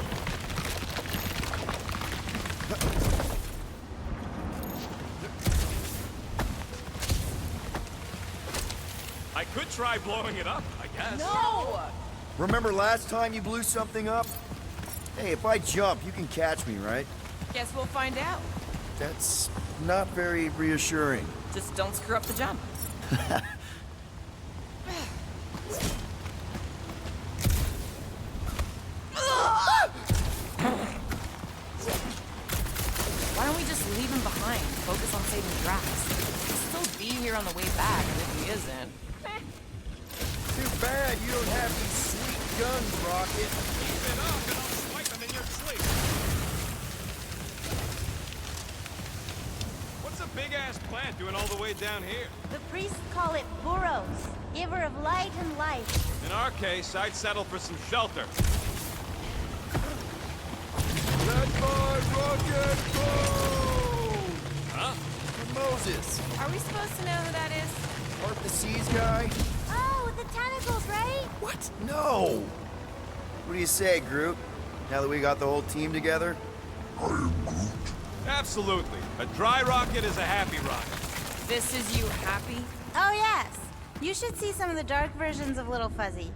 I could try blowing it up, I guess. No! Remember last time you blew something up? Hey, if I jump, you can catch me, right? Guess we'll find out. That's not very reassuring. Just don't screw up the jump. Why don't we just leave him behind? Focus on saving Drax. He'll still be here on the way back, and if he isn't... Too bad you don't have these sweet guns, Rocket. Keep it up and I'll swipe them in your sleep. What's a big-ass plant doing all the way down here? The priests call it Burros, giver of light and life. In our case, I'd settle for some shelter. Let my rocket go! Huh? Moses. Are we supposed to know who that is? Part the Seas guy? Oh, with the tentacles, right? What? No! What do you say, Groot? Now that we got the whole team together? Absolutely. A dry rocket is a happy rocket. This is you happy? Oh, yes. You should see some of the dark versions of Little Fuzzy.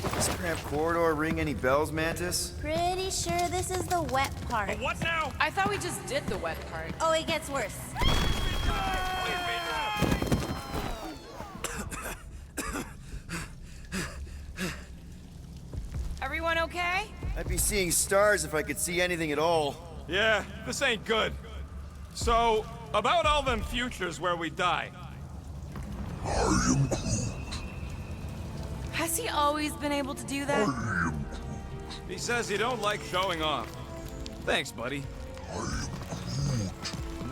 Does cramped corridor ring any bells, Mantis? Pretty sure this is the wet part. What now? I thought we just did the wet part. Oh, it gets worse. Everyone okay? I'd be seeing stars if I could see anything at all. Yeah, this ain't good. So, about all them futures where we die. Has he always been able to do that? He says he don't like showing off. Thanks, buddy.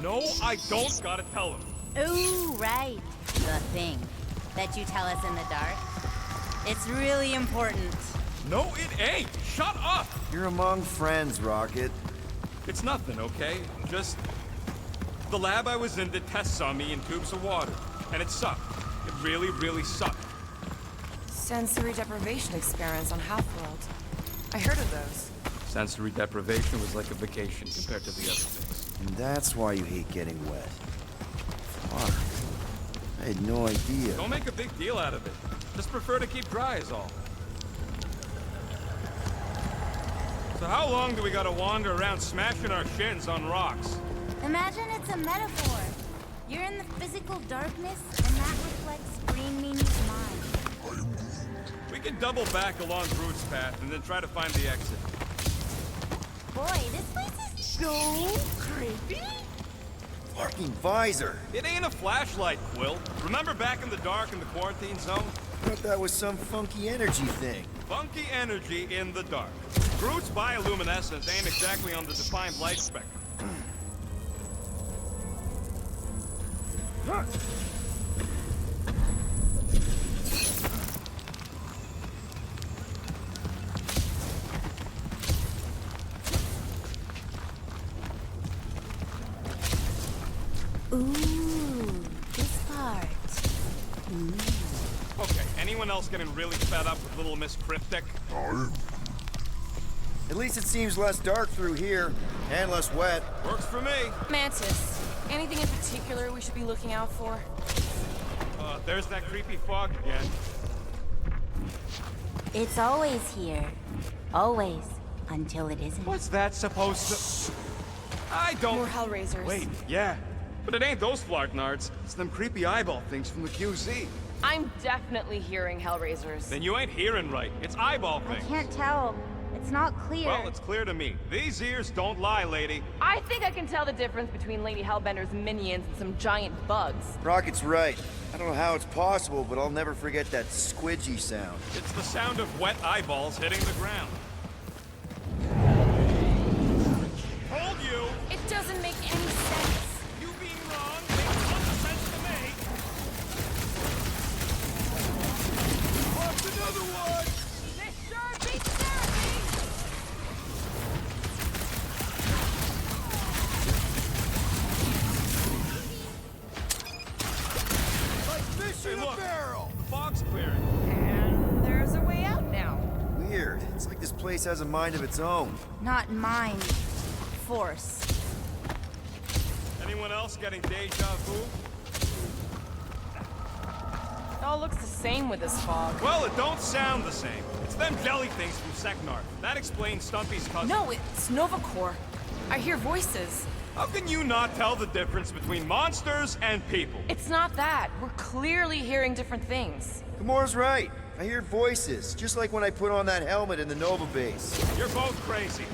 No, I don't gotta tell him. Ooh, right. The thing that you tell us in the dark. It's really important. No, it ain't. Shut up. You're among friends, Rocket. It's nothing, okay? Just... the lab I was in did tests on me in tubes of water. And it sucked. It really, really sucked. Sensory deprivation experiments on Half-World. I heard of those. Sensory deprivation was like a vacation compared to the other things. And that's why you hate getting wet. Fuck. I had no idea. Don't make a big deal out of it. Just prefer to keep dry is all. So how long do we gotta wander around smashing our shins on rocks? Imagine it's a metaphor. You're in the physical darkness, and that reflects Green Meanie's mind. We can double back along Groot's path and then try to find the exit. Boy, this place is so creepy. fucking visor. It ain't a flashlight, Quill. Remember back in the dark in the quarantine zone? I thought that was some funky energy thing. Funky energy in the dark. Groot's bioluminescence ain't exactly on the defined light spectrum. Ooh, this part. Okay, anyone else getting really fed up with Little Miss Cryptic? At least it seems less dark through here, and less wet. Works for me. Mantis, anything in particular we should be looking out for? There's that creepy fog again. It's always here. Always. Until it isn't. What's that supposed to... I don't... More Hellraisers. Wait, yeah. But it ain't those Flargnards. It's them creepy eyeball things from the QZ. I'm definitely hearing Hellraisers. Then you ain't hearing right. It's eyeball I things. can't tell. It's not clear. Well, it's clear to me. These ears don't lie, lady. I think I can tell the difference between Lady Hellbender's minions and some giant bugs. Rocket's right. I don't know how it's possible, but I'll never forget that squidgy sound. It's the sound of wet eyeballs hitting the ground. Told you! It doesn't make any sense. You being wrong makes tons of sense to me. What's another one? This sure beats therapy! Like fish in a barrel! The fog's clearing. And there's a way out now. Weird. It's like this place has a mind of its own. Not mind. Force. Anyone else getting deja vu? It all looks the same with this fog. Well, it don't sound the same. It's them jelly things from Seknarf. That explains Stumpy's cousin. No, it's Novacore. I hear voices. How can you not tell the difference between monsters and people? It's not that. We're clearly hearing different things. Gamora's right. I hear voices, just like when I put on that helmet in the Nova base. You're both crazy.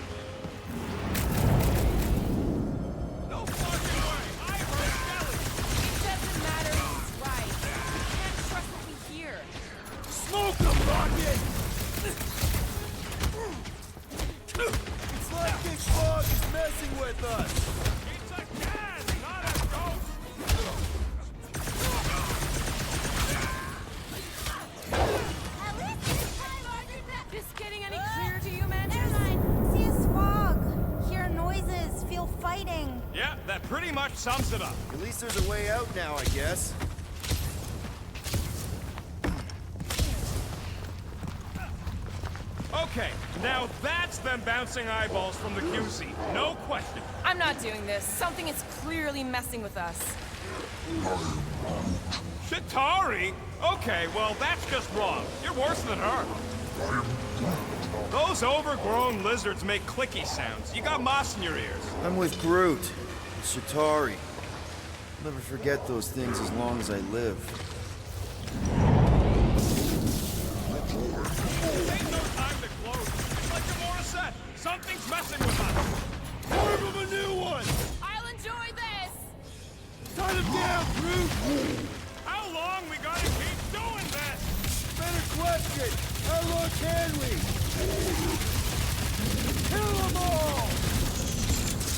No fucking way! I heard jelly! It doesn't matter who's right. We can't trust what we hear. Smoke them, Rocket! It's like this fog is messing with us. It's a gas, not a ghost! This getting any clearer to you, Mantis? Never mind. See a fog. Hear noises. Feel fighting. Yeah, that pretty much sums it up. At least there's a way out now, I guess. Okay, now that's them bouncing eyeballs from the QC. No question. I'm not doing this. Something is clearly messing with us. Chitauri? Okay, well, that's just wrong. You're worse than her. Those overgrown lizards make clicky sounds. You got moss in your ears. I'm with Groot. Chitauri. I'll never forget those things as long as I live. Ain't no time to close. It's like Gamora said. Something's messing with us. More of a new one! I'll enjoy this! Turn him down, Groot! How long we gotta keep doing this? Better question! How long can we? Kill them all!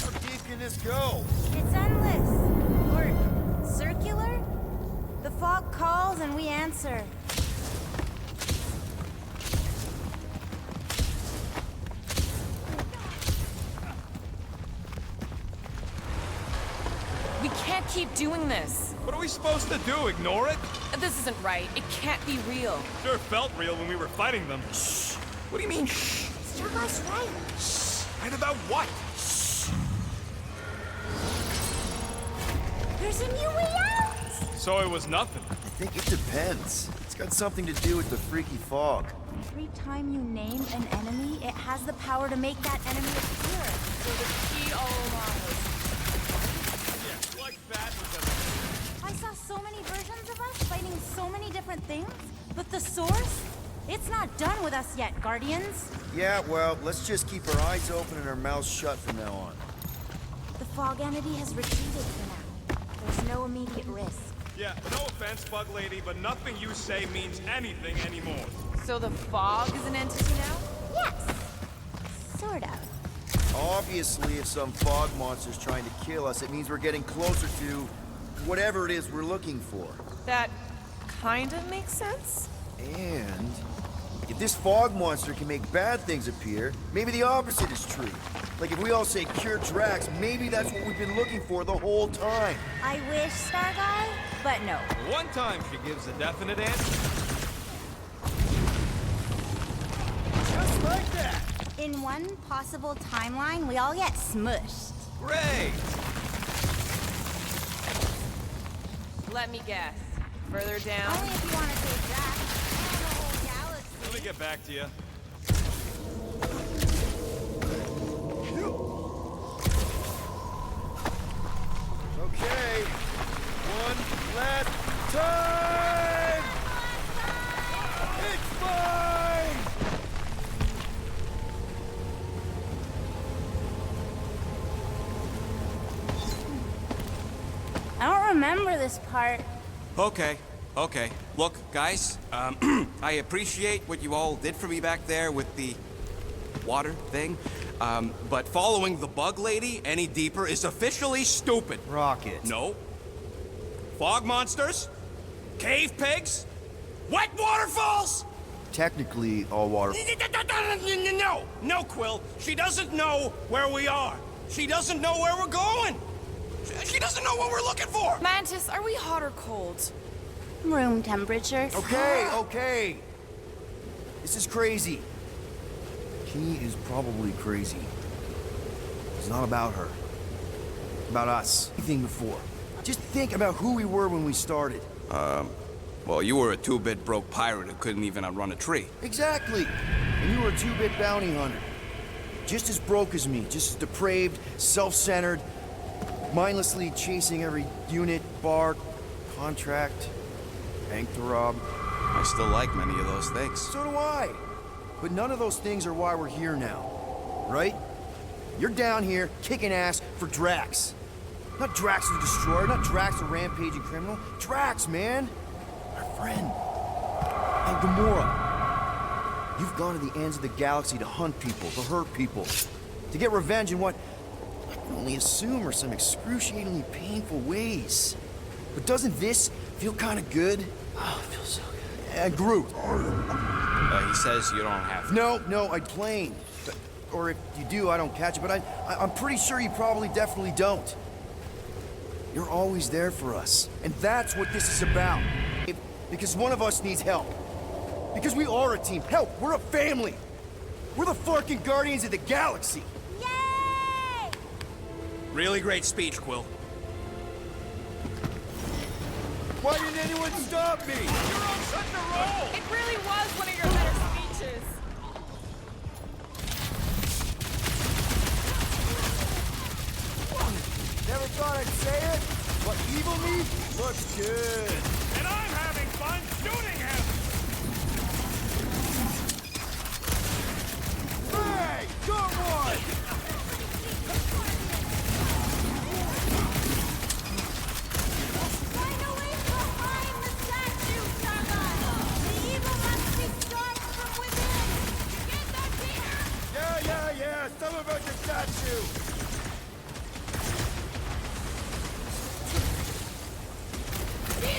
How deep can this go? It's endless. Or circular. The fog calls and we answer. We can't keep doing this. What are we supposed to do? Ignore it? This isn't right. It can't be real. Sure felt real when we were fighting them. Shh. What do you mean, shh? Starguy's right. Shh. Right about what? Shh. There's a new way out! So it was nothing. I think it depends. It's got something to do with the freaky fog. Every time you name an enemy, it has the power to make that enemy appear. So the key all along was... Yeah, like that was I saw so many versions of us fighting so many different things, but the source? It's not done with us yet, Guardians. Yeah, well, let's just keep our eyes open and our mouths shut from now on. The fog entity has retreated for now. There's no immediate risk. Yeah, no offense, Bug Lady, but nothing you say means anything anymore. So the fog is an entity now? Yes. Sort of. Obviously, if some fog monster's trying to kill us, it means we're getting closer to whatever it is we're looking for. That kind of makes sense. And if this fog monster can make bad things appear, maybe the opposite is true. Like if we all say cure Drax, maybe that's what we've been looking for the whole time. I wish, Star Guy, but no. One time she gives a definite answer. Just like that. In one possible timeline, we all get smushed. Great! Let me guess. Further down? Only if you want to save Drax. And the whole galaxy. Let me get back to you. Okay. One last time! It's mine! I don't remember this part. Okay. Look, guys, I appreciate what you all did for me back there with the water thing, but following the Bug Lady any deeper is officially stupid. Rocket. No. Fog monsters? Cave pigs? Wet waterfalls? Technically, all water. No, Quill. She doesn't know where we are. She doesn't know where we're going. She doesn't know what we're looking for. Mantis, are we hot or cold? Room temperature. Okay. This is crazy. He is probably crazy. It's not about her. About us. Anything before. Just think about who we were when we started. Well, you were a two-bit broke pirate who couldn't even outrun a tree. Exactly. And you were a two-bit bounty hunter. Just as broke as me. Just as depraved, self-centered, mindlessly chasing every unit, bar, contract, bank to rob. I still like many of those things. So do I. But none of those things are why we're here now. Right? You're down here kicking ass for Drax. Not Drax the Destroyer, not Drax the rampaging criminal. Drax, man! Our friend. And Gamora. You've gone to the ends of the galaxy to hunt people, to hurt people. To get revenge in what I can only assume are some excruciatingly painful ways. But doesn't this feel kind of good? Oh, it feels so good. And Groot. He says you don't have to. No, I'd plane. Or if you do, I don't catch it, but I'm pretty sure you probably definitely don't. You're always there for us. And that's what this is about. Because one of us needs help. Because we are a team. Help, we're a family. We're the fucking Guardians of the Galaxy. Yay! Really great speech, Quill. Why didn't anyone stop me? You're on such a roll! It really was one of your better speeches. Never thought I'd say it, but evil me looks good. And I'm having fun shooting him! Hey, good one! Finally behind the statue, Starbuck! The evil must be starved from within! Get that here! Yeah, some about your statue!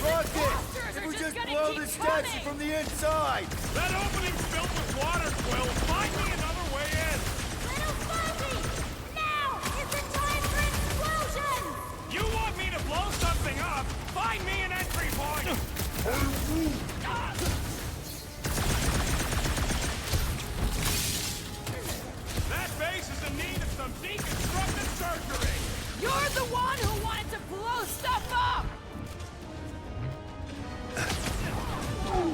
Rocket! If we just blow the statue from the inside! That opening's filled with water, Quill. Find me another way in. Little Fuzzy! Now is the time for explosion! You want me to blow something up? Find me an entry point. That base is in need of some deconstructive surgery. You're the one who wanted to blow stuff up! Oh,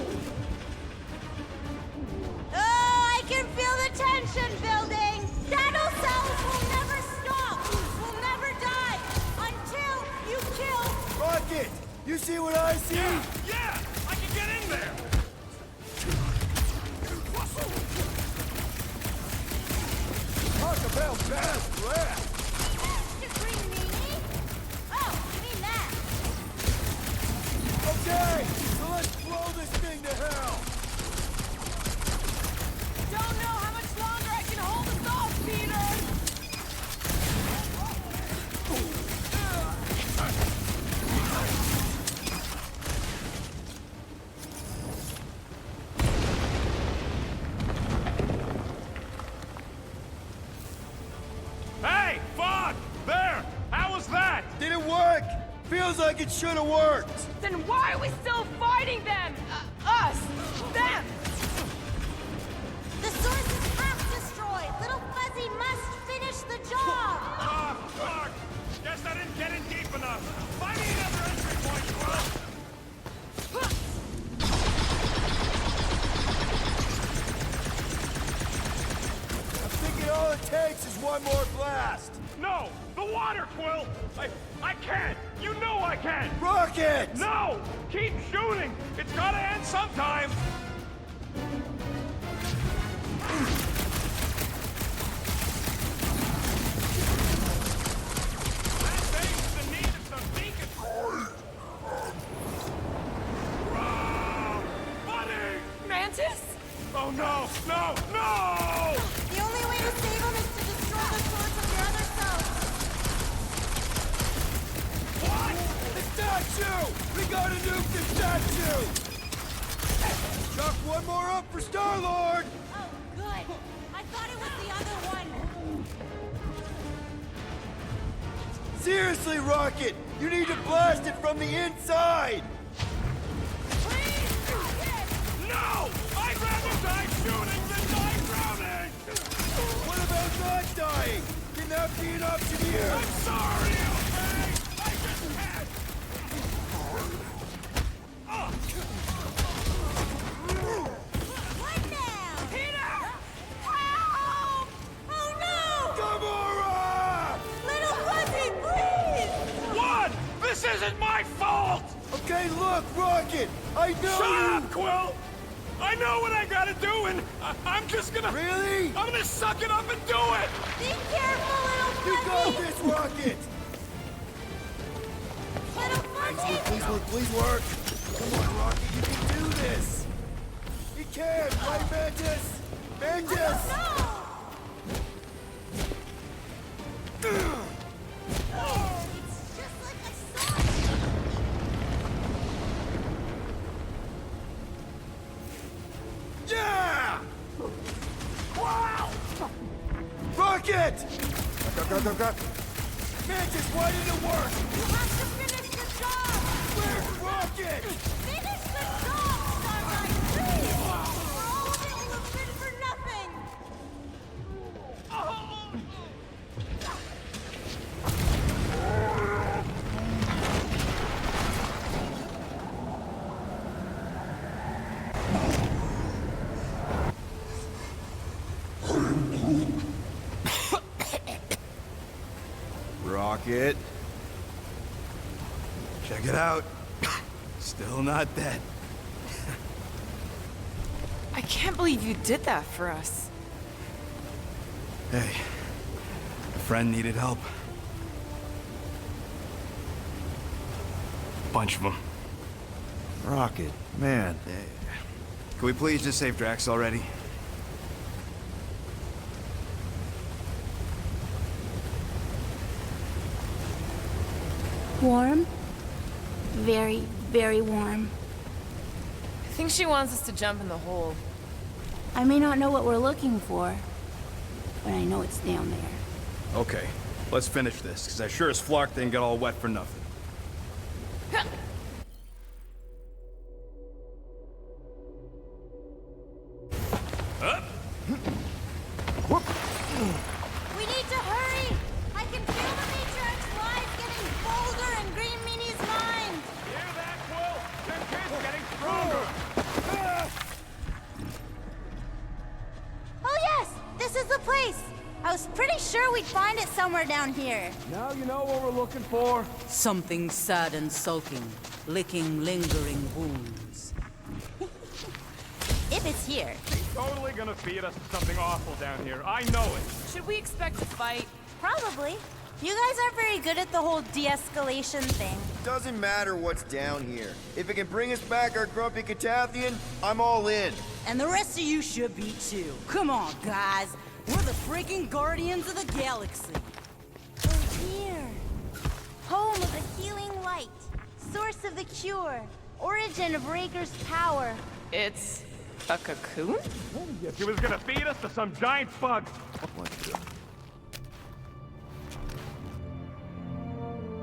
I can feel the tension building! Shadow cells will never stop! Will never die! Until you kill... Rocket! You see what I see? Yeah, I can get in there. Talk about bad breath! Supreme meanie? Oh, you mean that? Okay, so let's blow this thing to hell! Don't know how much longer I can hold us off, Peter! Hey, Fog! There! How was that? Did it work? Feels like it should have worked! Then why are we still fighting them? Us! Them! The source is half destroyed. Little Fuzzy must finish the job. Ah, fuck! Guess I didn't get in deep enough. Find me another entry point, Quill! I'm thinking all it takes is one more blast! No! The water, Quill! I can't! You know I can't! Rocket! No! Keep shooting! It's gotta end sometime! That thing's in need of some beacon! Buddy! Mantis? Oh no! No! No! The only way to save him is to destroy the source of your other self. What? The statue! We gotta nuke the statue! Chuck one more up for Star-Lord! Oh, good. I thought it was the other one. Seriously, Rocket! You need to blast it from the inside! No! I'd rather die shooting than die drowning! What about not dying? Can that be an option here? I'm sorry, okay? I just can't! What now? Peter! Help! Oh no! Gamora! Little Fuzzy, please! What? This isn't my fault! Okay, look, Rocket! I know Shut you! up, Quill! I know what I gotta do, and I'm just gonna... Really? I'm gonna suck it up and do it! Be careful, Little Fuzzy! You got this, Rocket! Little Fuzzy! Please work, please work! Come on, Rocket, you can do this! You can, right, Mantis? Mantis! It's just like I saw. Yeah! Wow! Rocket! Go. Mantis, why did it work? You have to finish the job! Where's Rocket? Finish the job, Starlight, please! For all of it, you've been for nothing! Rocket. Check it out. Still not dead. I can't believe you did that for us. Hey, a friend needed help. Bunch of them. Rocket, man. Can we please just save Drax already? Warm? Very, very warm. I think she wants us to jump in the hole. I may not know what we're looking for, but I know it's down there. Okay, let's finish this, because I sure as Flark didn't get all wet for nothing. We need to hurry! I can feel the Matrix lives getting bolder in Green Meanie's mind! Hear that, Quill? Them kids getting stronger! Oh yes! This is the place! I was pretty sure we'd find it somewhere down here. Now you know what we're looking for? Something sad and sulking, licking lingering wounds. If it's here. He's totally gonna feed us something awful down here. I know it. Should we expect a fight? Probably. You guys aren't very good at the whole de-escalation thing. Doesn't matter what's down here. If it can bring us back our grumpy Catathian, I'm all in. And the rest of you should be too. Come on, guys. We're the freaking Guardians of the Galaxy. Oh, here. Home of the healing light. Source of the cure. Origin of Raker's power. It's a cocoon? She was gonna feed us to some giant bug.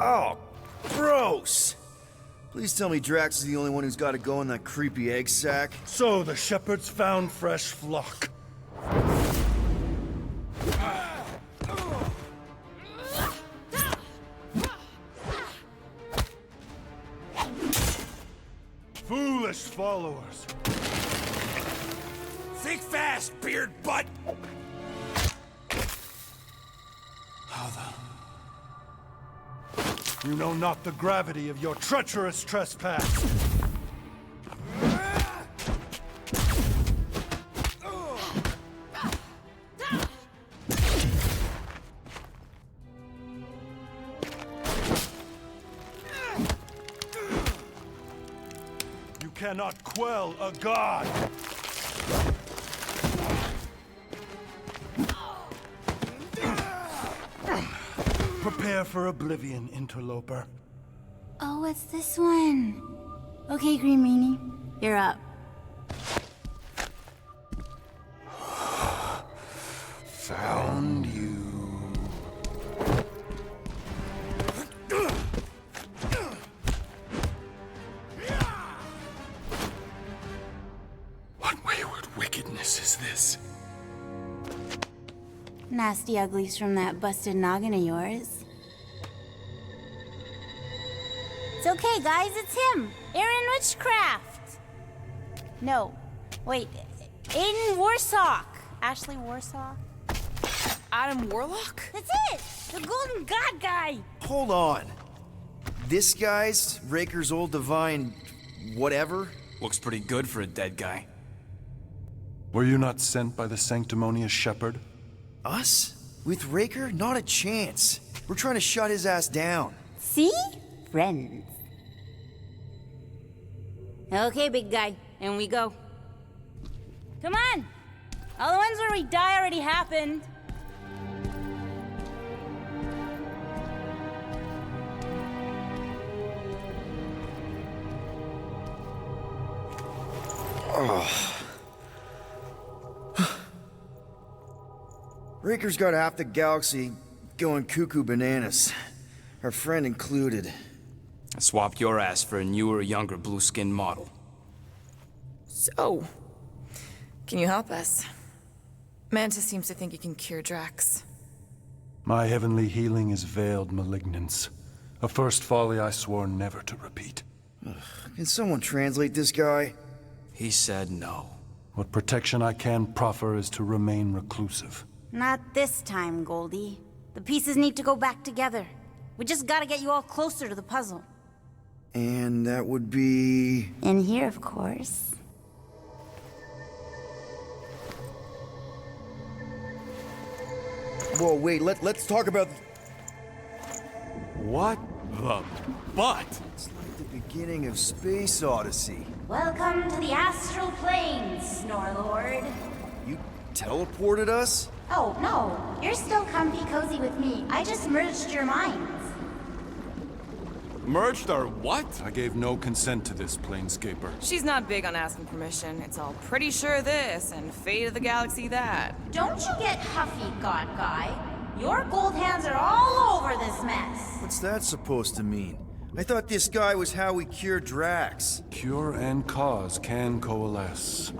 Oh, gross! Please tell me Drax is the only one who's got to go in that creepy egg sack. So the shepherds found fresh flock. Foolish followers. Think fast, beard butt! You know not the gravity of your treacherous trespass. You cannot quell a god. Prepare for oblivion, interloper. Oh, what's this one? Okay, Green Meanie, you're up. Found you. What wayward wickedness is this? Nasty uglies from that busted noggin of yours. It's okay, guys, it's him! Aaron Witchcraft! No, wait, Aiden Warsock! Ashley Warsock? Adam Warlock? That's it! The Golden God guy! Hold on. This guy's Raker's old divine whatever? Looks pretty good for a dead guy. Were you not sent by the sanctimonious shepherd? Us? With Raker? Not a chance. We're trying to shut his ass down. See? Friends. Okay, big guy, and we go. Come on! All the ones where we die already happened. Oh. Raker's got half the galaxy going cuckoo bananas. Our friend included. I swapped your ass for a newer, younger blue-skinned model. So, can you help us? Mantis seems to think he can cure Drax. My heavenly healing is veiled malignance. A first folly I swore never to repeat. Can someone translate this guy? He said no. What protection I can proffer is to remain reclusive. Not this time, Goldie. The pieces need to go back together. We just gotta get you all closer to the puzzle. And that would be... In here, of course. Whoa, wait, let's talk about... What the butt? It's like the beginning of Space Odyssey. Welcome to the astral planes, Snorlord. You teleported us? Oh, no. You're still comfy cozy with me. I just merged your minds. Merged our what? I gave no consent to this, Planescaper. She's not big on asking permission. It's all pretty sure this and fate of the galaxy that. Don't you get huffy, God Guy. Your gold hands are all over this mess. What's that supposed to mean? I thought this guy was how we cured Drax. Cure and cause can coalesce.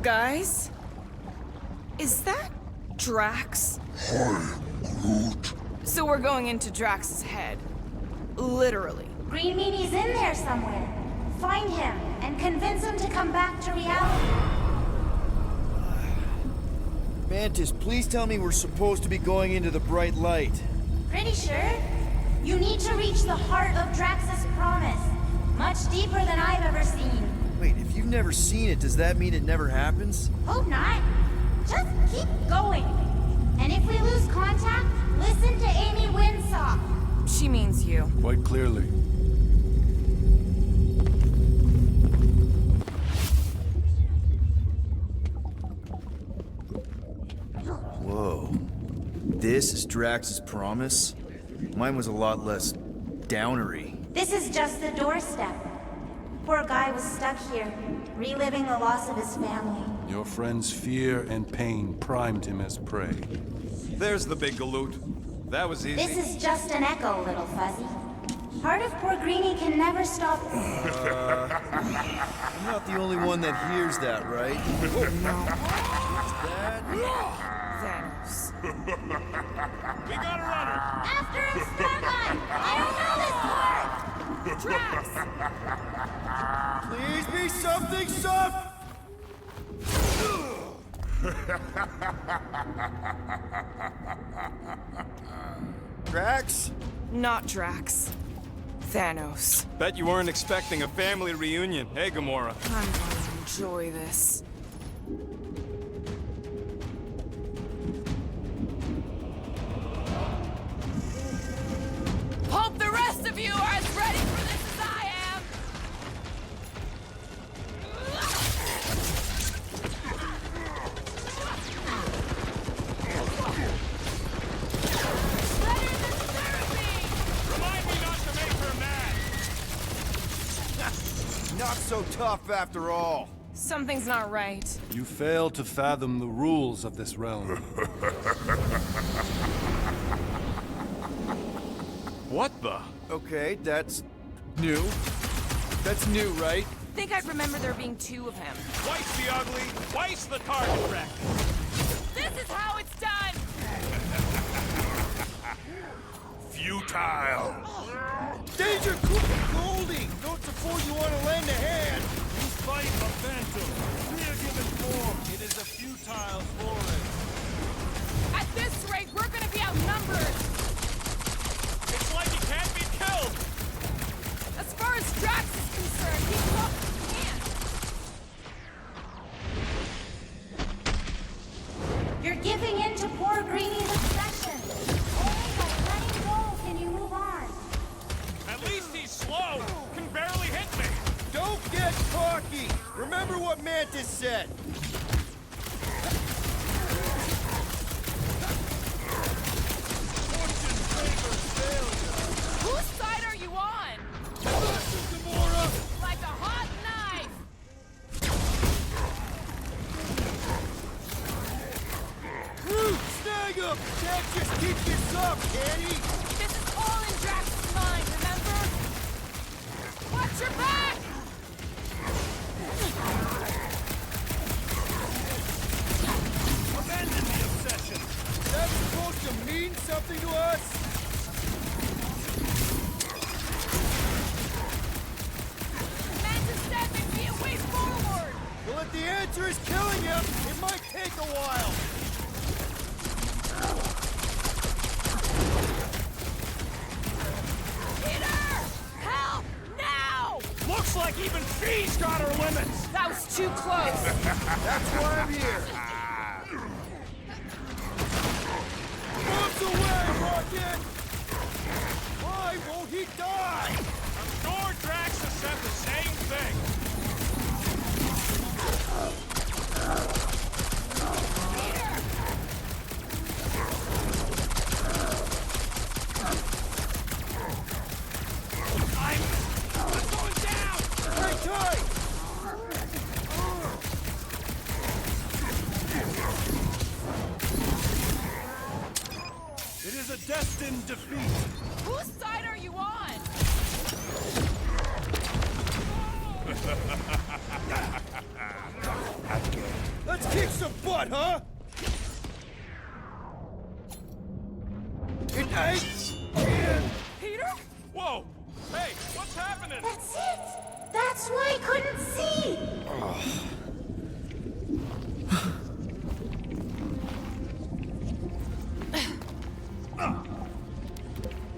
Guys? Is that Drax? Hi, Groot. So we're going into Drax's head. Literally. Green Meanie's in there somewhere. Find him and convince him to come back to reality. Mantis, please tell me we're supposed to be going into the bright light. Pretty sure. You need to reach the heart of Drax's promise. Much deeper than I've ever seen. Wait, if you've never seen it, does that mean it never happens? Hope not. Just keep going. And if we lose contact, listen to Amy Winsock. She means you. Quite clearly. Whoa. This is Drax's promise? Mine was a lot less downery. This is just the doorstep. Poor guy was stuck here, reliving the loss of his family. Your friend's fear and pain primed him as prey. There's the big galoot. That was easy. This is just an echo, little fuzzy. Part of poor Greenie can never stop. I'm not the only one that hears that, right? Thanos. We got a runner! After him, Starlight! I don't know this part! Drax! Please be something soft! Drax? Not Drax. Thanos. Bet you weren't expecting a family reunion. Hey, Gamora. I'm gonna enjoy this. Hope the rest of you are as ready for this as I am! Better than therapy! Remind me not to make her mad! Not so tough after all. Something's not right. You fail to fathom the rules of this realm. What the? Okay, that's new. That's new, right? Think I'd remember there being two of him. Twice the ugly, twice the target practice. This is how it's done! Futile. Danger, Goldie! Notes before you want to lend a hand. He's fighting a phantom. We are given form. It is a futile forest. At this rate, we're gonna be outnumbered! It's like he can't be killed. As far as Drax is concerned, he's not can't. You're giving in to poor Greenie's obsession. Only by letting go can you move on. At least he's slow. Can barely hit me. Don't get cocky. Remember what Mantis said. Fortune favors failure. Whose side are you on? Listen, Gamora. Like a hot knife! Snag him. Can't just keep this up, can he? This is all in Drax's mind, remember? Watch your back! Abandon the obsession. Is that supposed to mean something to us? Mantis said there'd be a way forward! Well, if the answer is killing him, it might take a while. Peter! Help! Now! Looks like even she's got her limits. That was too close! That's why I'm here. Moves away, Rocket! Why won't he die? I'm sure Drax has said the same thing. I'm going down. Hang tight! It is a destined defeat. Whose side are you on? Let's kick some butt, huh? It ain't. Peter? Whoa! Hey, what's happening? That's it! That's why I couldn't see!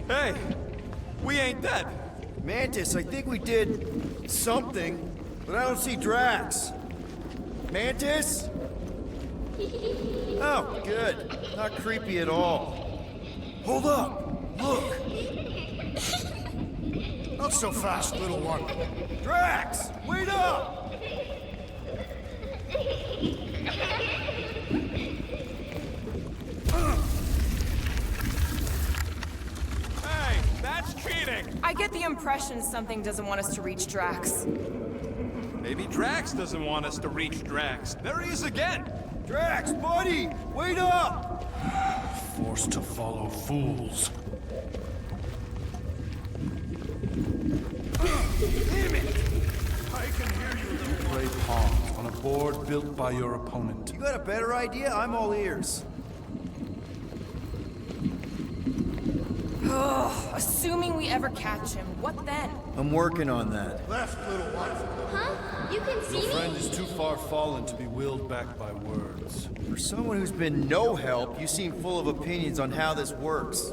Hey, dead. Mantis, I think we did something, but I don't see Drax. Mantis? Oh, good. Not creepy at all. Hold up! Look! Not so fast, little one. Drax! Wait up! Hey, that's cheating! I get the impression something doesn't want us to reach Drax. Maybe Drax doesn't want us to reach Drax. There he is again! Drax, buddy! Wait up! Forced to follow fools. Damn it! I can hear you, You play pawn on a board built by your opponent. You got a better idea? I'm all ears. Assuming we ever catch him, what then? I'm working on that. Left, little one. Huh? You can see Your me? friend is too far fallen to be willed back by words. For someone who's been no help, you seem full of opinions on how this works.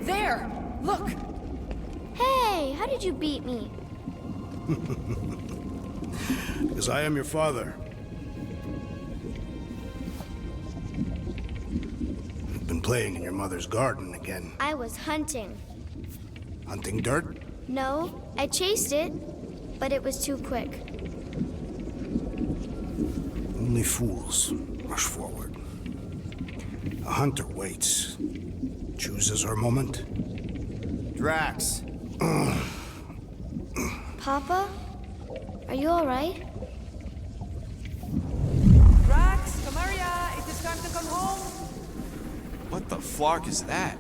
There! Look! Hey, how did you beat me? Because I am your father. You've been playing in your mother's garden again. I was hunting. Hunting dirt? No, I chased it, but it was too quick. Only fools rush forward. A hunter waits. Chooses her moment. Drax. Papa? Are you alright? Drax, Kamaria, it is time to come home. What the flark is that?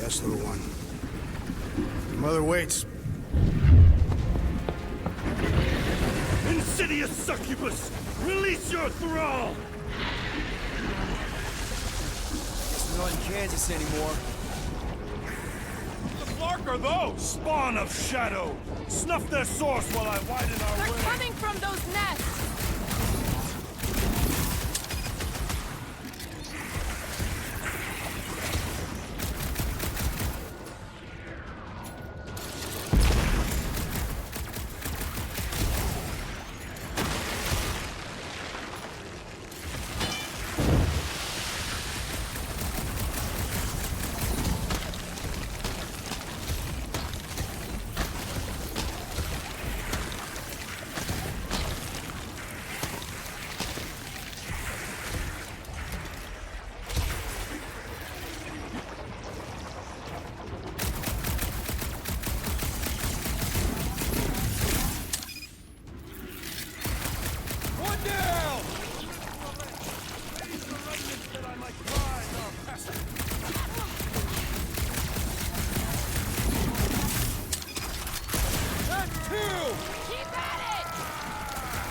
Yes, little one. Your mother waits. Insidious succubus! Release your thrall! Guess we're not in Kansas anymore. What the flark are those? Spawn of Shadow! Snuff their source while I widen our They're way! coming from those nests! One down! That's two! Keep at it!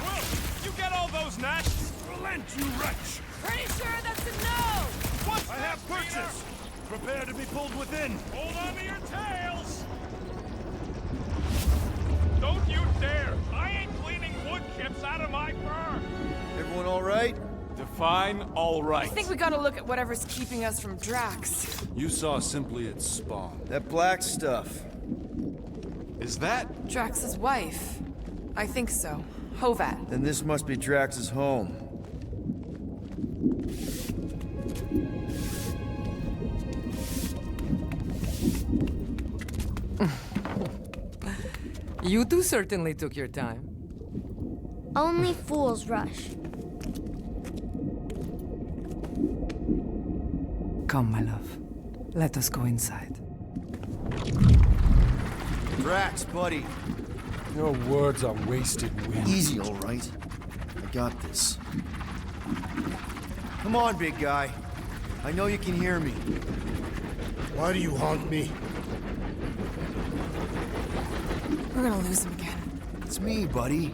Will, you get all those nests? Relent, you wretch! Pretty sure that's a no! What's I have purchase! Prepare to be pulled within! Hold on to your tails! Don't you dare! I ain't cleaning wood chips out of my fur! Everyone all right? Define all right. I think we gotta look at whatever's keeping us from Drax. You saw simply its spawn. That black stuff. Is that? Drax's wife. I think so. Hovat. Then this must be Drax's home. You two certainly took your time. Only fools rush. Come, my love. Let us go inside. Drax, buddy. Your words are wasted wind. Easy, all right. I got this. Come on, big guy. I know you can hear me. Why do you haunt me? We're gonna lose him again. It's me, buddy.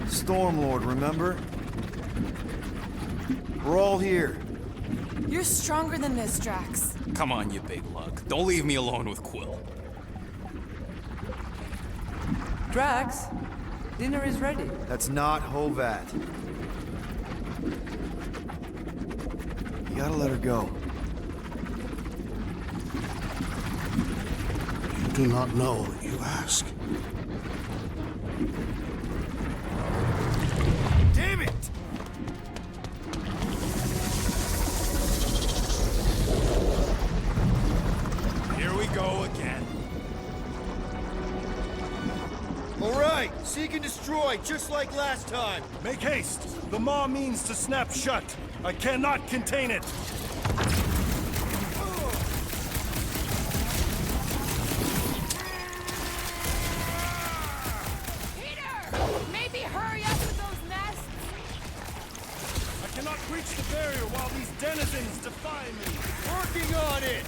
Stormlord, remember? We're all here. You're stronger than this, Drax. Come on, you big lug. Don't leave me alone with Quill. Drax, dinner is ready. That's not Hovat. You gotta let her go. do not know what you ask. Damn it! Here we go again. All right, seek and destroy, just like last time. Make haste! The maw means to snap shut. I cannot contain it. Peter! Maybe hurry up with those nests! I cannot breach the barrier while these denizens defy me. Working on it!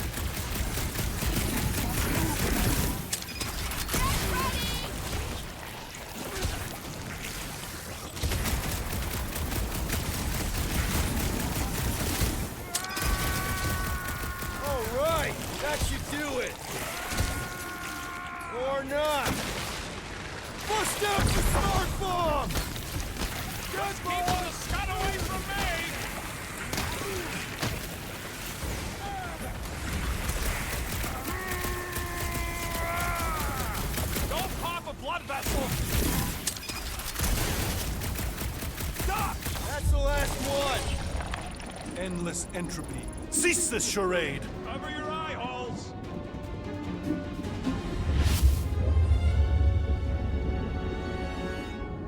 All right, that should do it. Or not. Bust out the smart bomb! Good boy! Got away from me! Don't pop a blood vessel! Stop! That's the last one! Endless entropy. Cease this charade! Cover your eye holes!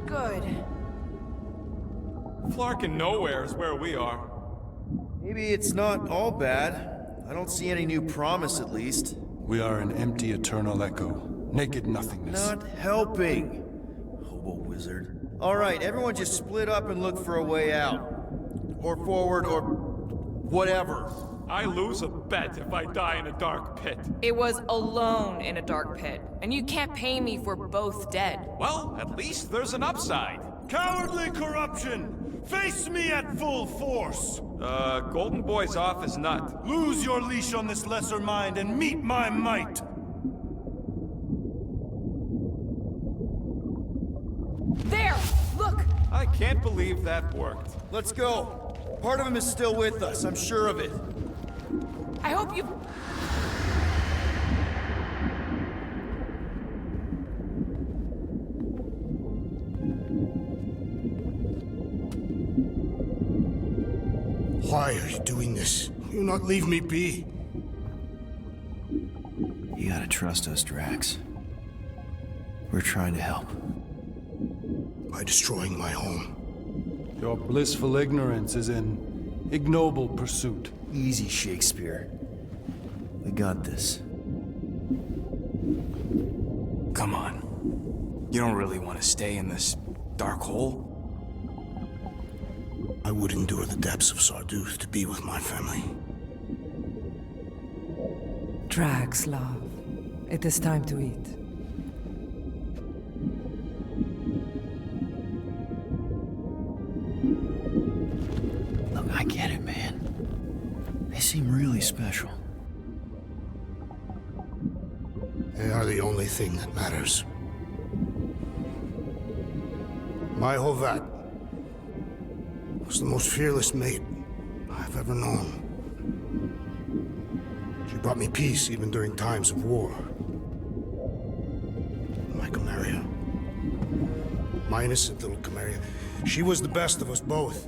Good. Flarkin' nowhere is where we are. Maybe it's not all bad. I don't see any new promise, at least. We are an empty eternal echo. Naked nothingness. Not helping. Hobo wizard. All right, everyone just split up and look for a way out. Or forward, or whatever. I lose a bet if I die in a dark pit. It was alone in a dark pit, and you can't pay me if we're both dead. Well, at least there's an upside. Cowardly corruption! Face me at full force! Golden Boy's off his nut. Lose your leash on this lesser mind and meet my might! There! Look! I can't believe that worked. Let's go. Part of him is still with us, I'm sure of it. I hope you... Why are you doing this? You not leave me be. You gotta trust us, Drax. We're trying to help. By destroying my home. Your blissful ignorance is an ignoble pursuit. Easy, Shakespeare. We got this. Come on. You don't really want to stay in this dark hole? I would endure the depths of Sarduth to be with my family. Drax, love. It is time to eat. Look, I get it, man. They seem really special. They are the only thing that matters. My Hovat was the most fearless mate I've ever known. She brought me peace even during times of war. My Camarilla. My innocent little Camarilla. She was the best of us both.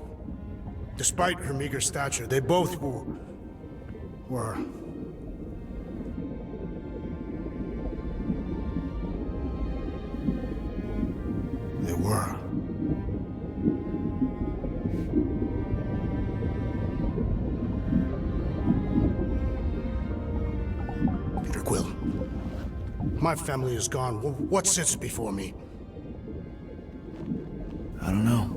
Despite her meager stature, they both were. They were. Peter Quill. My family is gone. What sits before me? I don't know.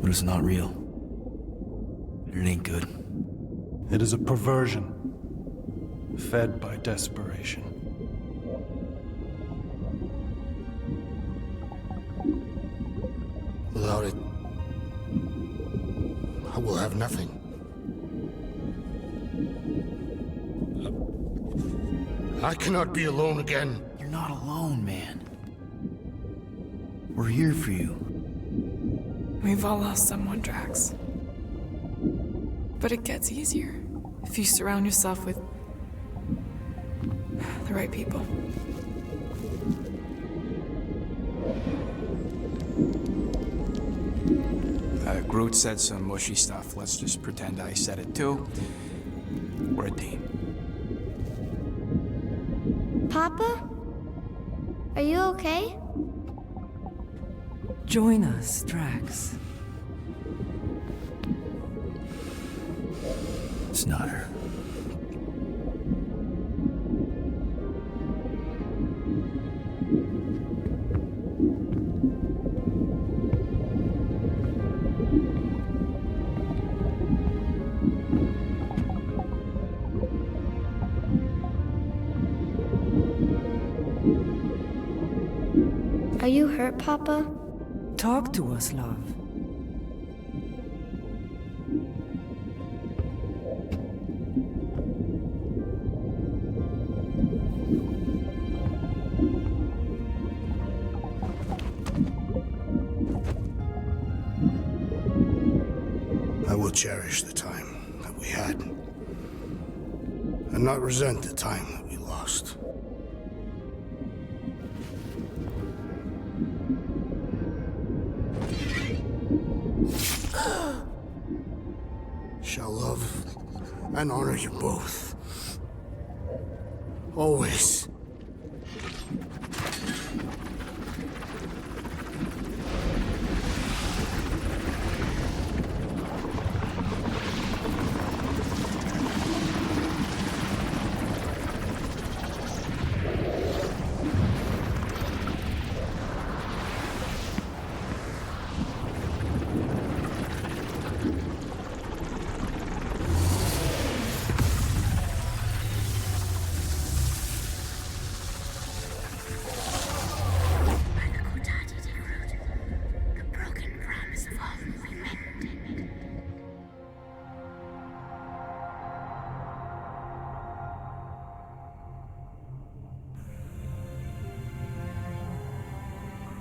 But it's not real. And it ain't good. It is a perversion, fed by desperation. Without it, I will have nothing. I cannot be alone again. You're not alone, man. We're here for you. We've all lost someone, Drax. But it gets easier if you surround yourself with The right people. Groot said some mushy stuff. Let's just pretend I said it too. We're a team. Papa? Are you okay? Join us, Drax. It's not her. Are you hurt, Papa? Talk to us, love. I will cherish the time that we had, and not resent the time that we lost. Shall love and honor you both. Always.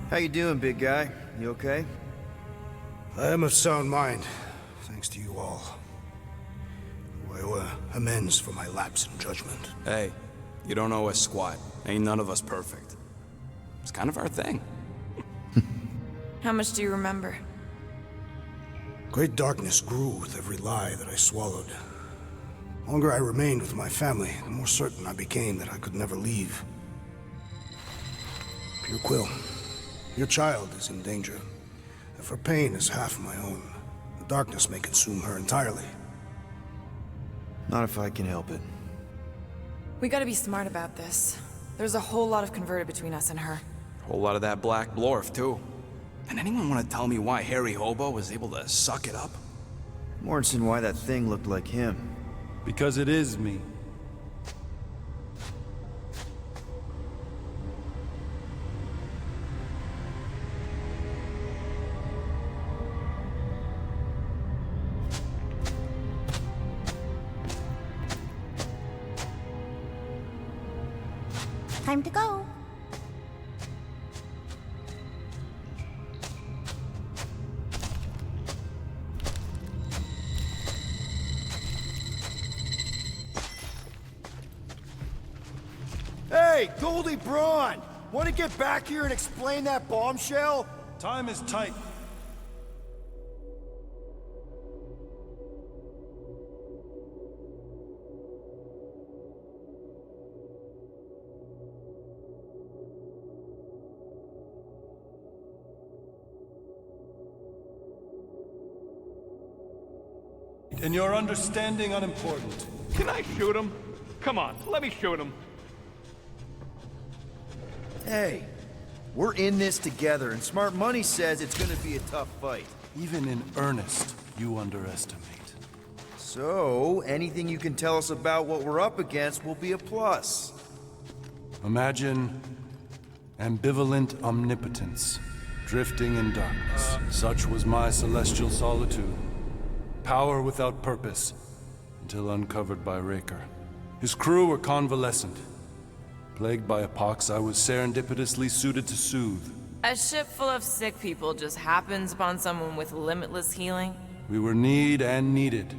How you doing, big guy? You okay? I am of sound mind, thanks to you all. I owe amends for my lapse in judgment. Hey, you don't owe us squat. Ain't none of us perfect. It's kind of our thing. How much do you remember? Great darkness grew with every lie that I swallowed. The longer I remained with my family, the more certain I became that I could never leave. Pure Quill, your child is in danger. If her pain is half my own, the darkness may consume her entirely. Not if I can help it. We gotta be smart about this. There's a whole lot of converted between us and her. Whole lot of that black blorf, too. And anyone want to tell me why Harry Hobo was able to suck it up? Morrison, why that thing looked like him. Because it is me. Time to go. Hey, Goldie Braun! Want to get back here and explain that bombshell? Time is tight. And your understanding unimportant. Can I shoot him? Come on, let me shoot him. Hey, we're in this together, and Smart Money says it's gonna be a tough fight. Even in earnest, you underestimate. So, anything you can tell us about what we're up against will be a plus. Imagine ambivalent omnipotence, drifting in darkness. Such was my celestial solitude. Power without purpose, until uncovered by Raker. His crew were convalescent. Plagued by a pox, I was serendipitously suited to soothe. A ship full of sick people just happens upon someone with limitless healing? We were need and needed,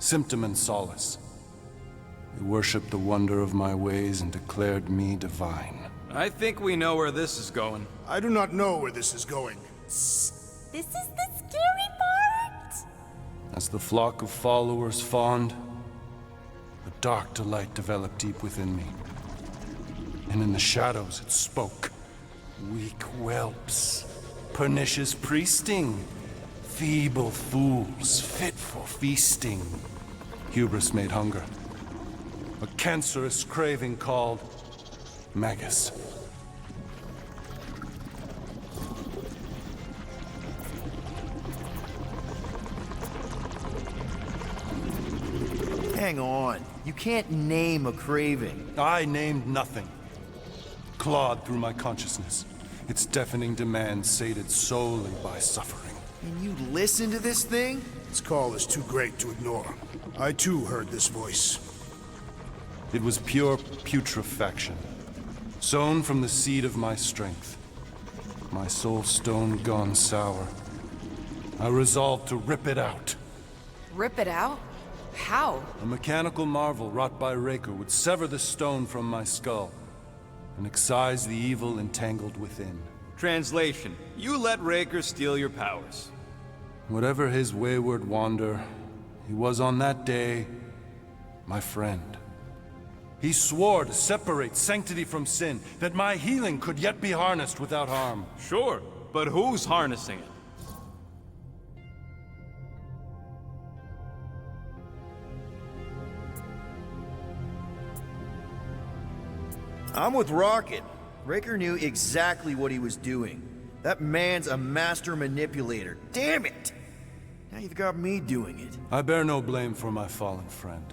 symptom and solace. They worshipped the wonder of my ways and declared me divine. I think we know where this is going. I do not know where this is going. This is the scary part. As the flock of followers fawned, a dark delight developed deep within me. And in the shadows it spoke. Weak whelps, pernicious priesting, feeble fools fit for feasting. Hubris made hunger. A cancerous craving called Magus. Hang on. You can't name a craving. I named nothing. Clawed through my consciousness, its deafening demands sated solely by suffering. And you listen to this thing? Its call is too great to ignore. I too heard this voice. It was pure putrefaction, sown from the seed of my strength. My soul stone gone sour. I resolved to rip it out. Rip it out? How? A mechanical marvel wrought by Raker would sever the stone from my skull and excise the evil entangled within. Translation: you let Raker steal your powers. Whatever his wayward wander, he was on that day my friend. He swore to separate sanctity from sin, that my healing could yet be harnessed without harm. Sure, but who's harnessing it? I'm with Rocket. Raker knew exactly what he was doing. That man's a master manipulator. Damn it! Now you've got me doing it. I bear no blame for my fallen friend.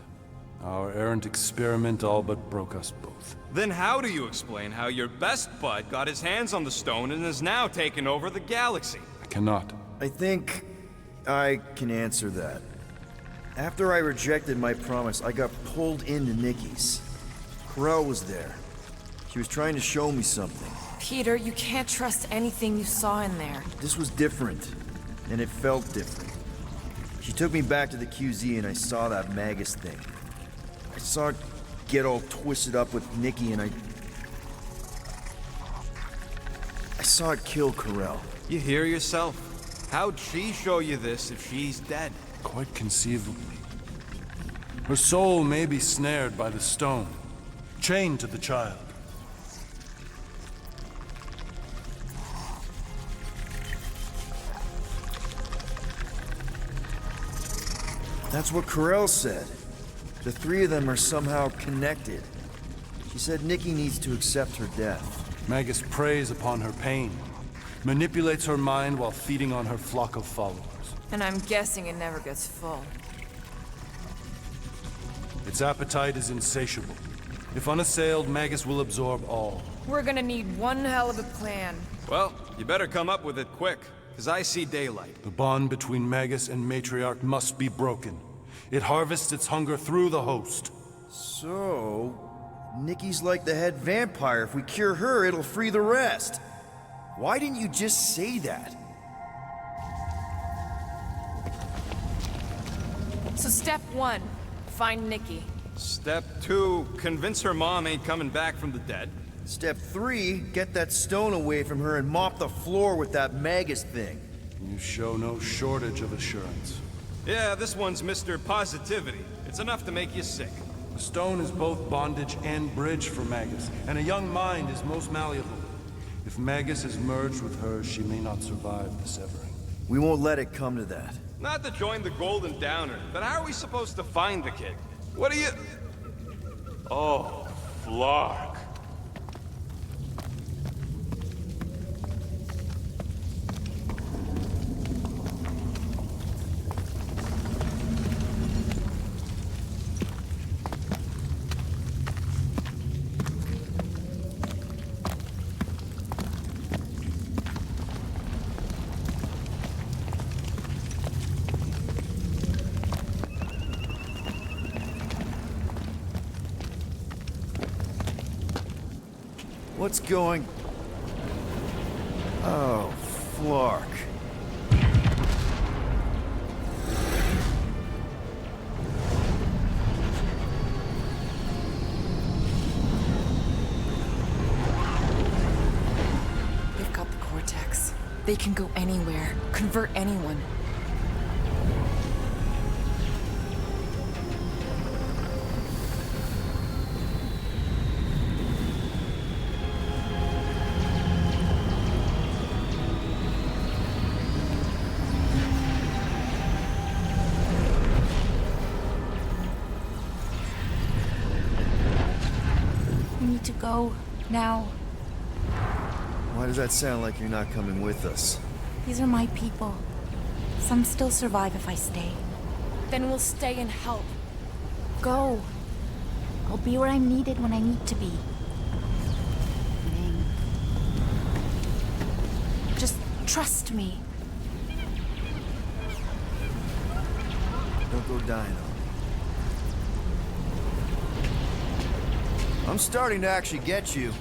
Our errant experiment all but broke us both. Then how do you explain how your best bud got his hands on the stone and is now taking over the galaxy? I cannot. I think I can answer that. After I rejected my promise, I got pulled into Nikki's. Corel was there. She was trying to show me something. Peter, you can't trust anything you saw in there. This was different, and it felt different. She took me back to the QZ and I saw that Magus thing. I saw it get all twisted up with Nikki and I saw it kill Corel. You hear yourself? How'd she show you this if she's dead? Quite conceivably. Her soul may be snared by the stone, chained to the child. That's what Corel said. The three of them are somehow connected. She said Nikki needs to accept her death. Magus preys upon her pain, manipulates her mind while feeding on her flock of followers. And I'm guessing it never gets full. Its appetite is insatiable. If unassailed, Magus will absorb all. We're gonna need one hell of a plan. Well, you better come up with it quick, because I see daylight. The bond between Magus and Matriarch must be broken. It harvests its hunger through the host. So, Nikki's like the head vampire. If we cure her, it'll free the rest. Why didn't you just say that? So step 1, find Nikki. Step 2, convince her mom ain't coming back from the dead. Step 3, get that stone away from her and mop the floor with that Magus thing. You show no shortage of assurance. Yeah, this one's Mr. Positivity. It's enough to make you sick. The stone is both bondage and bridge for Magus, and a young mind is most malleable. If Magus is merged with her, she may not survive the severing. We won't let it come to that. Not to join the Golden Downer, but how are we supposed to find the kid? What are you... Oh, Flark. What's going... Oh, Flark. They can go anywhere, convert anyone. We need to go now. Why does that sound like you're not coming with us? These are my people. Some still survive if I stay. Then we'll stay and help. Go. I'll be where I'm needed when I need to be. Ming. Just trust me. Don't go dying on me. I'm starting to actually get you.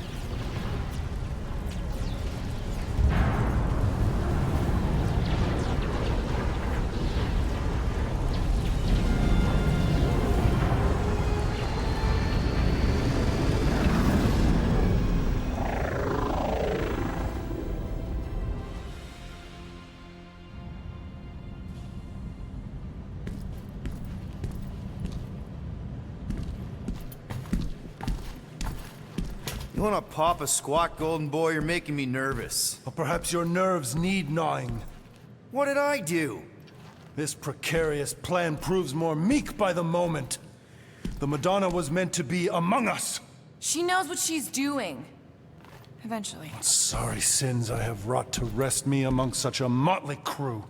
You wanna pop a squat, Golden Boy? You're making me nervous. Or perhaps your nerves need gnawing. What did I do? This precarious plan proves more meek by the moment. The Madonna was meant to be among us. She knows what she's doing. Eventually. Sorry sins I have wrought to wrest me among such a motley crew.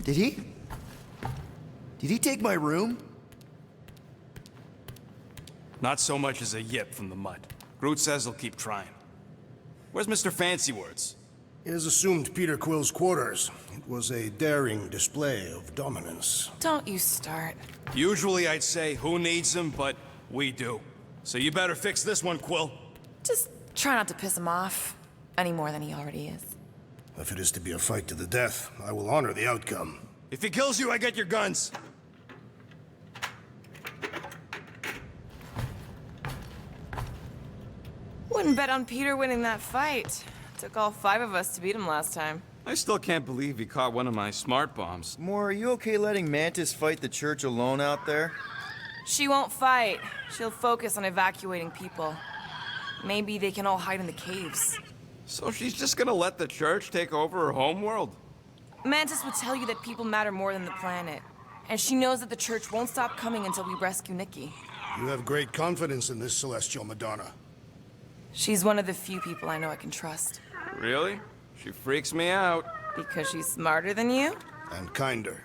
Did he? Did he take my room? Not so much as a yip from the mud. Groot says he'll keep trying. Where's Mr. Fancy Words? It is assumed Peter Quill's quarters. It was a daring display of dominance. Don't you start. Usually I'd say, who needs him, but we do. So you better fix this one, Quill. Just try not to piss him off any more than he already is. If it is to be a fight to the death, I will honor the outcome. If he kills you, I get your guns. Wouldn't bet on Peter winning that fight. Took all 5 of us to beat him last time. I still can't believe he caught one of my smart bombs. Moore, are you okay letting Mantis fight the church alone out there? She won't fight. She'll focus on evacuating people. Maybe they can all hide in the caves. So she's just gonna let the church take over her homeworld? Mantis would tell you that people matter more than the planet. And she knows that the church won't stop coming until we rescue Nikki. You have great confidence in this celestial Madonna. She's one of the few people I know I can trust. Really? She freaks me out. Because she's smarter than you? And kinder.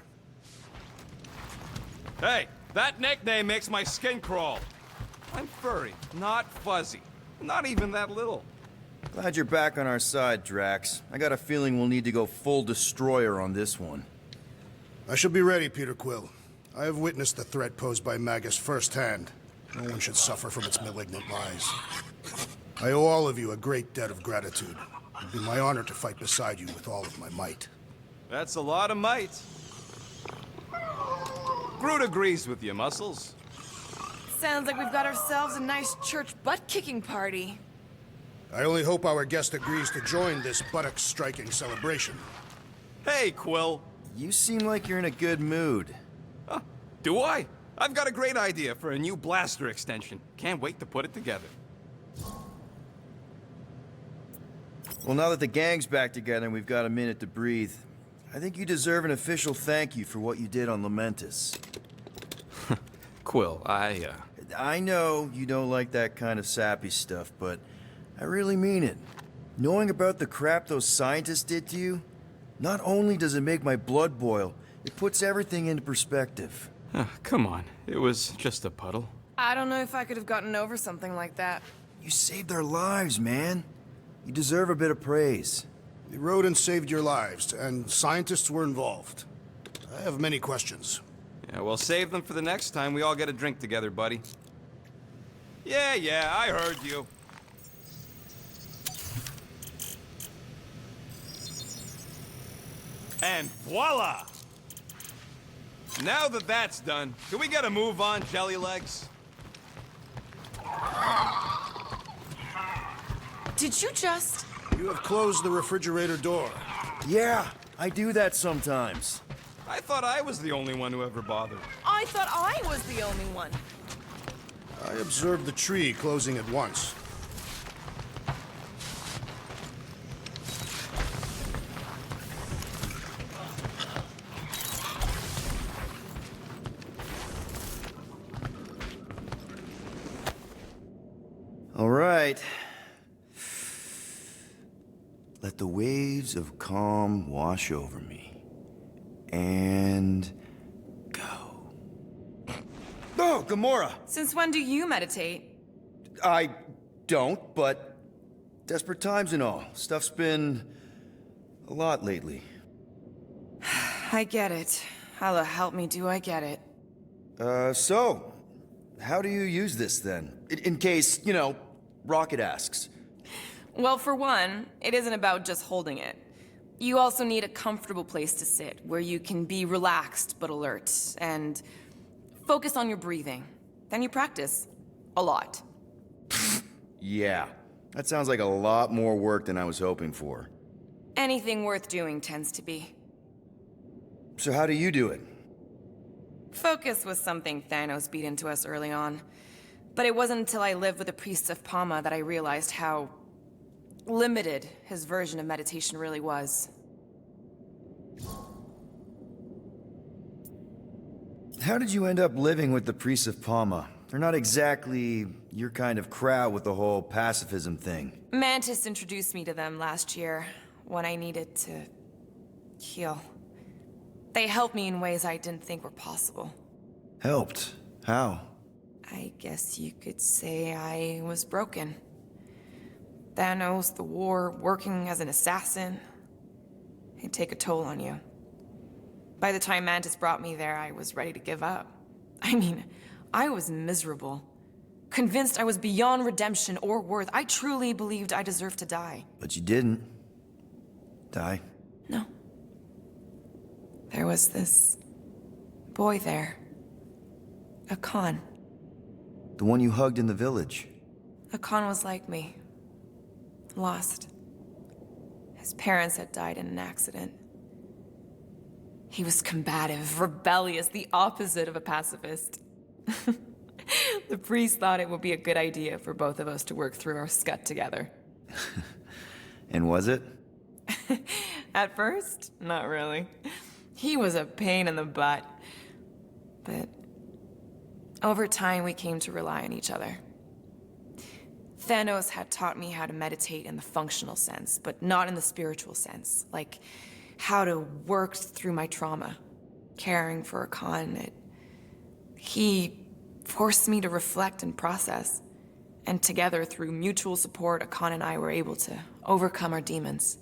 Hey, that nickname makes my skin crawl. I'm furry, not fuzzy. Not even that little. Glad you're back on our side, Drax. I got a feeling we'll need to go full destroyer on this one. I shall be ready, Peter Quill. I have witnessed the threat posed by Magus firsthand. No one should suffer from its malignant lies. I owe all of you a great debt of gratitude. It'd be my honor to fight beside you with all of my might. That's a lot of might. Groot agrees with you, Muscles. Sounds like we've got ourselves a nice church butt-kicking party. I only hope our guest agrees to join this buttocks-striking celebration. Hey, Quill. You seem like you're in a good mood. Huh, do I? I've got a great idea for a new blaster extension. Can't wait to put it together. Well, now that the gang's back together and we've got a minute to breathe, I think you deserve an official thank you for what you did on Lamentis. Quill, I know you don't like that kind of sappy stuff, but I really mean it. Knowing about the crap those scientists did to you, not only does it make my blood boil, it puts everything into perspective. Come on, it was just a puddle. I don't know if I could have gotten over something like that. You saved our lives, man. You deserve a bit of praise. The rodents saved your lives, and scientists were involved. I have many questions. Yeah, well, save them for the next time we all get a drink together, buddy. Yeah, I heard you. And voila! Now that that's done, can we get a move on, Jelly Legs? Did you just... You have closed the refrigerator door. Yeah, I do that sometimes. I thought I was the only one who ever bothered. I thought I was the only one. I observed the tree closing at once. All right. Let the waves of calm wash over me. And go. Oh, Gamora! Since when do you meditate? I don't, but desperate times and all. Stuff's been a lot lately. I get it. Allah help me, do I get it. So, how do you use this then? In case, you know, Rocket asks. Well, for one, it isn't about just holding it. You also need a comfortable place to sit, where you can be relaxed but alert, and focus on your breathing. Then you practice. A lot. Yeah, that sounds like a lot more work than I was hoping for. Anything worth doing tends to be. So how do you do it? Focus was something Thanos beat into us early on. But it wasn't until I lived with the priests of Pama that I realized how limited his version of meditation really was. How did you end up living with the priests of Pama? They're not exactly your kind of crowd with the whole pacifism thing. Mantis introduced me to them last year, when I needed to heal. They helped me in ways I didn't think were possible. Helped? How? I guess you could say I was broken. Thanos, the war, working as an assassin. It'd take a toll on you. By the time Mantis brought me there, I was ready to give up. I mean, I was miserable. Convinced I was beyond redemption or worth. I truly believed I deserved to die. But you didn't. Die? No. There was this boy there. Akan. The one you hugged in the village. Akan was like me. Lost. His parents had died in an accident. He was combative, rebellious, the opposite of a pacifist. The priest thought it would be a good idea for both of us to work through our scut together. And was it? At first, not really. He was a pain in the butt. But over time, we came to rely on each other. Thanos had taught me how to meditate in the functional sense, but not in the spiritual sense. Like how to work through my trauma, caring for Akan. He forced me to reflect and process. And together, through mutual support, Akan and I were able to overcome our demons.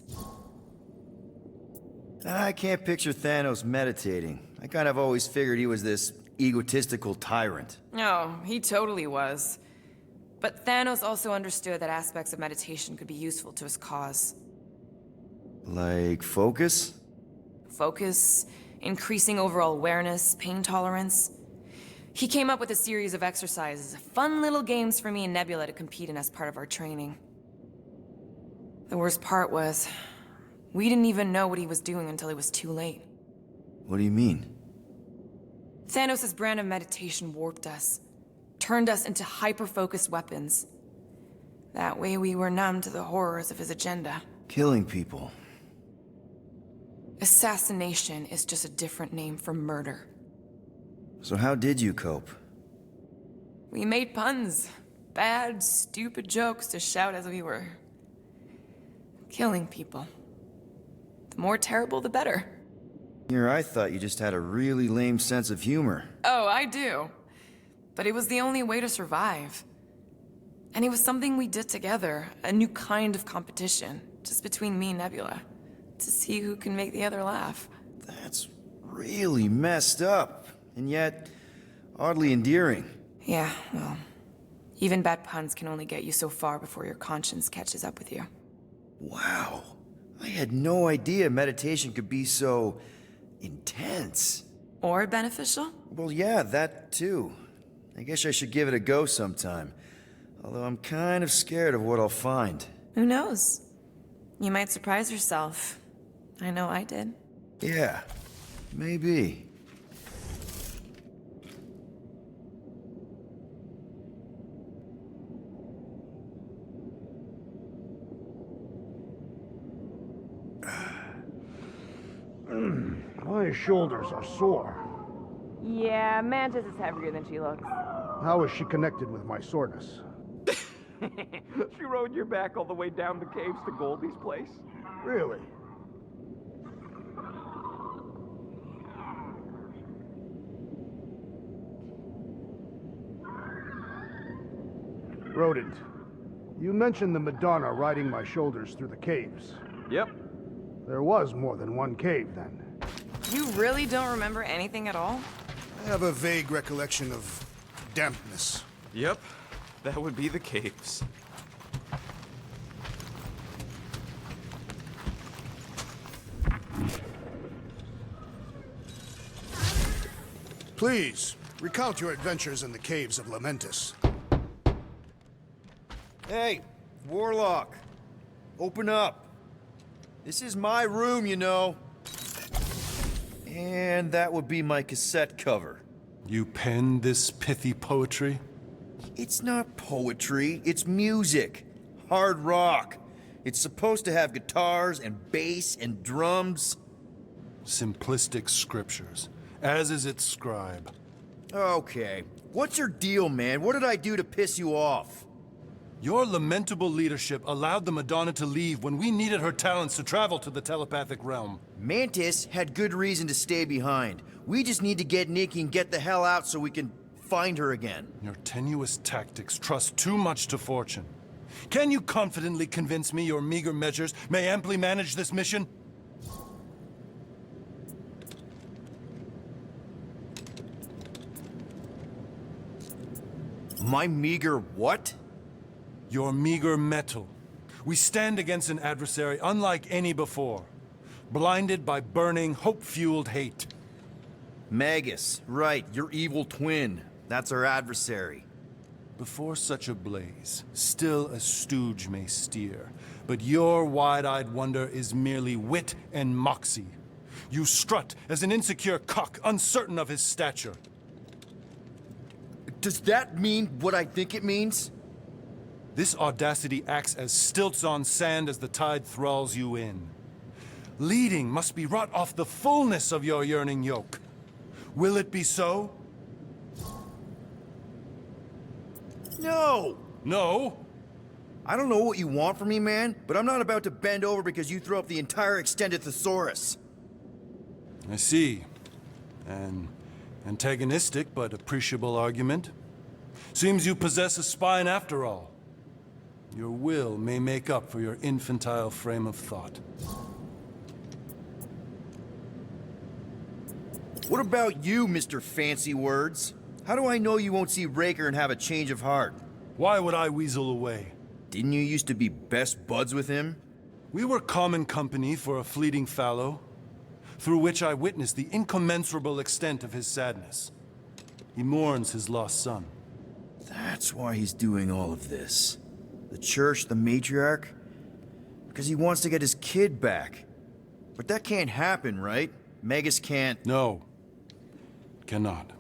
I can't picture Thanos meditating. I kind of always figured he was this egotistical tyrant. Oh, he totally was. But Thanos also understood that aspects of meditation could be useful to his cause. Like focus? Focus, increasing overall awareness, pain tolerance. He came up with a series of exercises, fun little games for me and Nebula to compete in as part of our training. The worst part was, we didn't even know what he was doing until it was too late. What do you mean? Thanos' brand of meditation warped us, turned us into hyper-focused weapons. That way we were numb to the horrors of his agenda. Killing people. Assassination is just a different name for murder. So how did you cope? We made puns. Bad, stupid jokes to shout as we were killing people. The more terrible, the better. Here I thought you just had a really lame sense of humor. Oh, I do. But it was the only way to survive. And it was something we did together, a new kind of competition, just between me and Nebula, to see who can make the other laugh. That's really messed up, and yet oddly endearing. Yeah, well, even bad puns can only get you so far before your conscience catches up with you. Wow. I had no idea meditation could be so intense. Or beneficial? Well, yeah, that too. I guess I should give it a go sometime. Although I'm kind of scared of what I'll find. Who knows? You might surprise yourself. I know I did. Yeah, maybe. My shoulders are sore. Yeah, Mantis is heavier than she looks. How is she connected with my soreness? She rode your back all the way down the caves to Goldie's place? Really? Rodent, you mentioned the Madonna riding my shoulders through the caves. Yep. There was more than one cave, then. You really don't remember anything at all? I have a vague recollection of dampness. Yep, that would be the caves. Please, recount your adventures in the caves of Lamentis. Hey, Warlock. Open up. This is my room, you know. And that would be my cassette cover. You penned this pithy poetry? It's not poetry, it's music. Hard rock. It's supposed to have guitars and bass and drums. Simplistic scriptures, as is its scribe. Okay. What's your deal, man? What did I do to piss you off? Your lamentable leadership allowed the Madonna to leave when we needed her talents to travel to the telepathic realm. Mantis had good reason to stay behind. We just need to get Nikki and get the hell out so we can find her again. Your tenuous tactics trust too much to fortune. Can you confidently convince me your meager measures may amply manage this mission? My meager what? Your meager metal. We stand against an adversary unlike any before, blinded by burning, hope-fueled hate. Magus, right, your evil twin. That's our adversary. Before such a blaze, still a stooge may steer, but your wide-eyed wonder is merely wit and moxie. You strut as an insecure cock, uncertain of his stature. Does that mean what I think it means? This audacity acts as stilts on sand as the tide thralls you in. Leading must be wrought off the fullness of your yearning yoke. Will it be so? No! No? I don't know what you want from me, man, but I'm not about to bend over because you throw up the entire extended thesaurus. I see. An antagonistic but appreciable argument. Seems you possess a spine after all. Your will may make up for your infantile frame of thought. What about you, Mr. Fancy Words? How do I know you won't see Raker and have a change of heart? Why would I weasel away? Didn't you used to be best buds with him? We were common company for a fleeting fallow, through which I witnessed the incommensurable extent of his sadness. He mourns his lost son. That's why he's doing all of this. The church, the matriarch? Because he wants to get his kid back. But that can't happen, right? Magus can't... No. Cannot.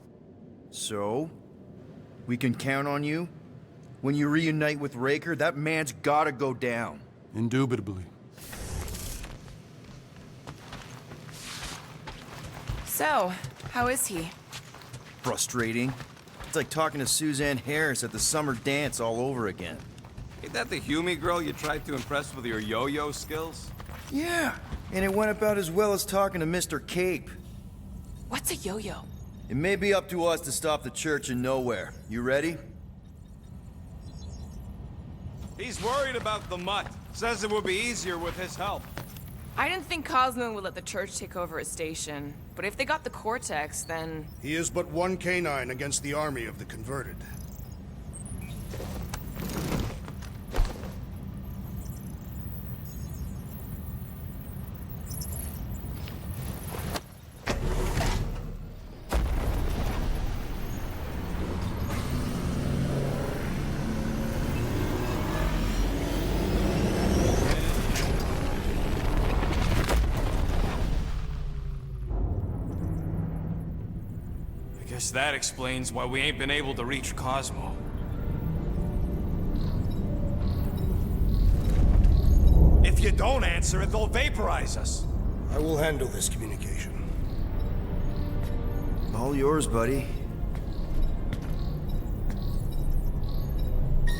So? We can count on you? When you reunite with Raker, that man's gotta go down. Indubitably. So, how is he? Frustrating. It's like talking to Suzanne Harris at the summer dance all over again. Ain't that the Hume girl you tried to impress with your yo-yo skills? Yeah, and it went about as well as talking to Mr. Cape. What's a yo-yo? It may be up to us to stop the church in nowhere. You ready? He's worried about the mutt. Says it would be easier with his help. I didn't think Cosmo would let the church take over a station, but if they got the Cortex, then... He is but one canine against the army of the converted. that explains why we ain't been able to reach Cosmo. If you don't answer it, they'll vaporize us. I will handle this communication. All yours, buddy.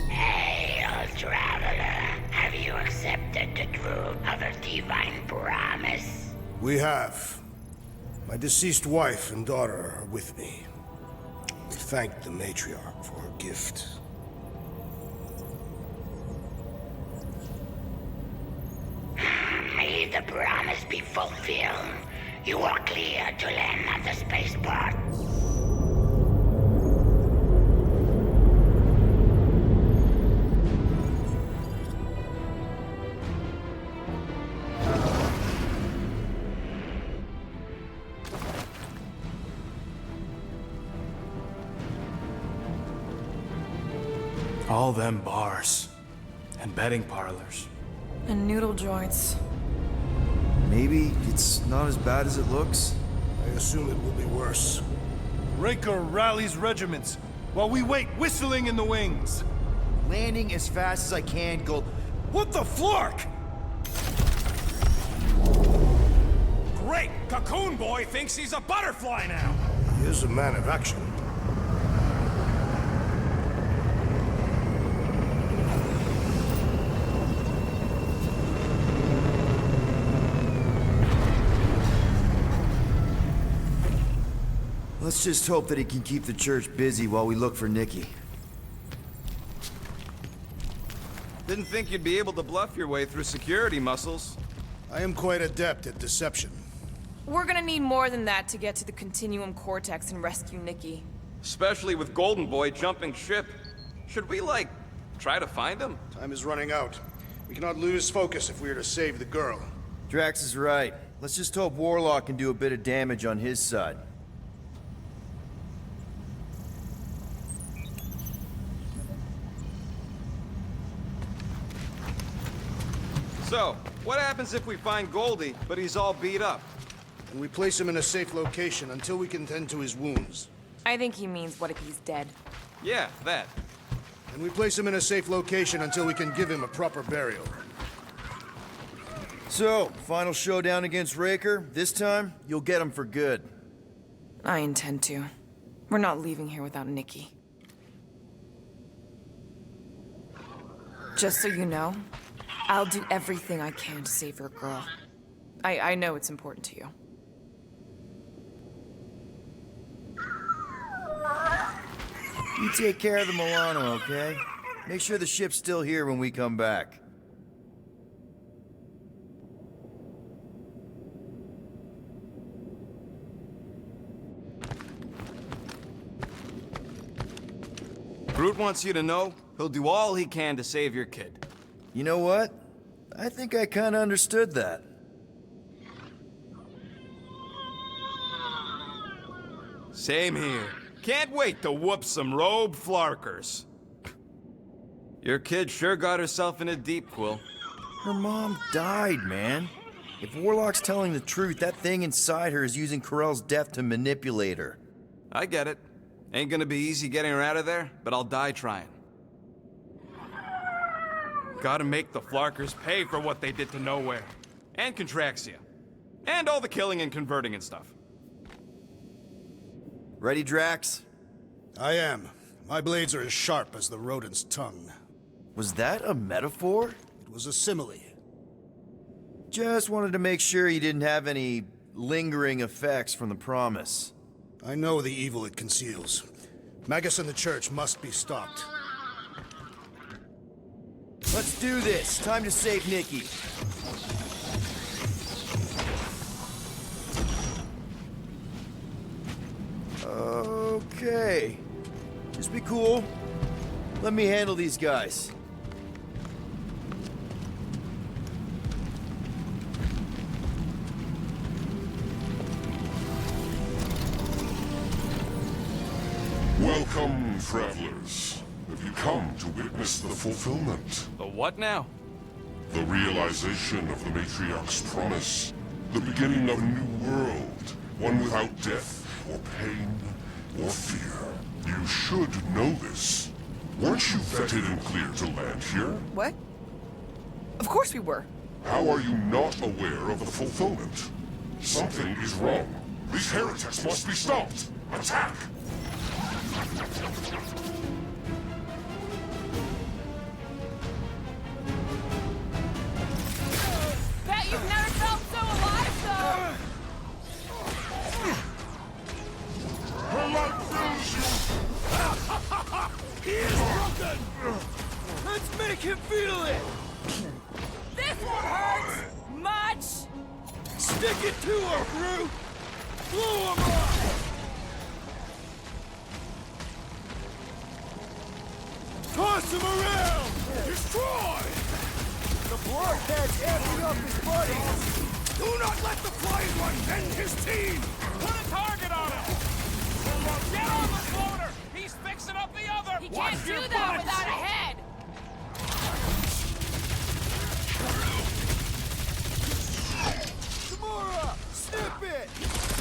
Hail, traveler. Have you accepted the truth of a divine promise? We have. My deceased wife and daughter are with me. We thank the matriarch for her gift. May the promise be fulfilled. You are clear to land on the spaceport. All them bars. And betting parlors. And noodle joints. Maybe it's not as bad as it looks. I assume it will be worse. Raker rallies regiments, while we wait whistling in the wings. Landing as fast as I can, Gold. What the flark? Great! Cocoon Boy thinks he's a butterfly now! He is a man of action. Let's just hope that he can keep the church busy while we look for Nikki. Didn't think you'd be able to bluff your way through security muscles. I am quite adept at deception. We're gonna need more than that to get to the Continuum Cortex and rescue Nikki. Especially with Golden Boy jumping ship. Should we, like, try to find him? Time is running out. We cannot lose focus if we are to save the girl. Drax is right. Let's just hope Warlock can do a bit of damage on his side. So, what happens if we find Goldie, but he's all beat up? And we place him in a safe location until we can tend to his wounds. I think he means what if he's dead? Yeah, that. And we place him in a safe location until we can give him a proper burial. So, final showdown against Raker. This time, you'll get him for good. I intend to. We're not leaving here without Nikki. Just so you know, I'll do everything I can to save your girl. I know it's important to you. You take care of the Milano, okay? Make sure the ship's still here when we come back. Groot wants you to know he'll do all he can to save your kid. You know what? I think I kinda understood that. Same here. Can't wait to whoop some robe flarkers. Your kid sure got herself in a deep, Quill. Her mom died, man. If Warlock's telling the truth, that thing inside her is using Corell's death to manipulate her. I get it. Ain't gonna be easy getting her out of there, but I'll die trying. Gotta make the Flarkers pay for what they did to Nowhere. And Contraxia. And all the killing and converting and stuff. Ready, Drax? I am. My blades are as sharp as the rodent's tongue. Was that a metaphor? It was a simile. Just wanted to make sure you didn't have any lingering effects from the promise. I know the evil it conceals. Magus and the Church must be stopped. Let's do this. Time to save Nikki. Okay. Just be cool. Let me handle these guys. Welcome, travelers. Have you come to witness the fulfillment? The what now? The realization of the Matriarch's promise. The beginning of a new world. One without death or pain. or fear. You should know this. Weren't you vetted and cleared to land here? What? Of course we were. How are you not aware of the fulfillment? Something is wrong. These heretics must be stopped. Attack! Bet you've never felt so alive, though! Her light fills you! He is broken! Let's make him feel it! This one hurts! Much! Stick it to her, brute! Blow him up! Toss him around! Destroy! The bloodhead's amping up his buddies! Do not let the flying one bend his team! Put a target on him! Get on the floater! He's fixing up the other! He can't do that without a head! Tamura! Snip it!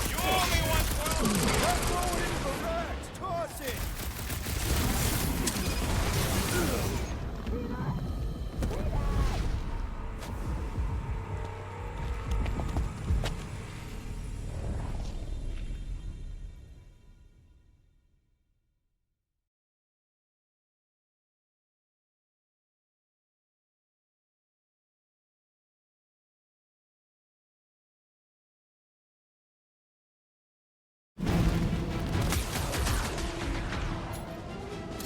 You owe me one, Quill! Let go into the racks! Toss it!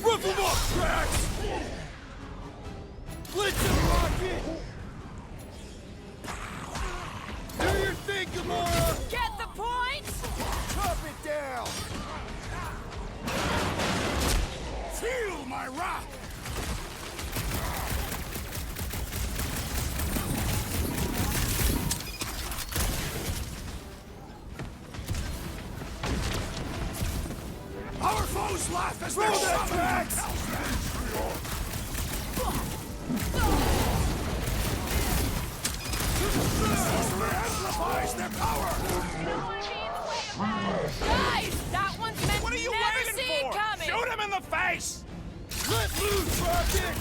Rip him up, Drax! Blitz and rocket! Do your thing, Gamora! Get the point? Chop it down! Feel my wrath! Our foes laugh as they summon Drax! Amplifies their power! Guys, that one's meant What are to you never waiting see for? it coming! Shoot him in the face! Let loose, Rocket!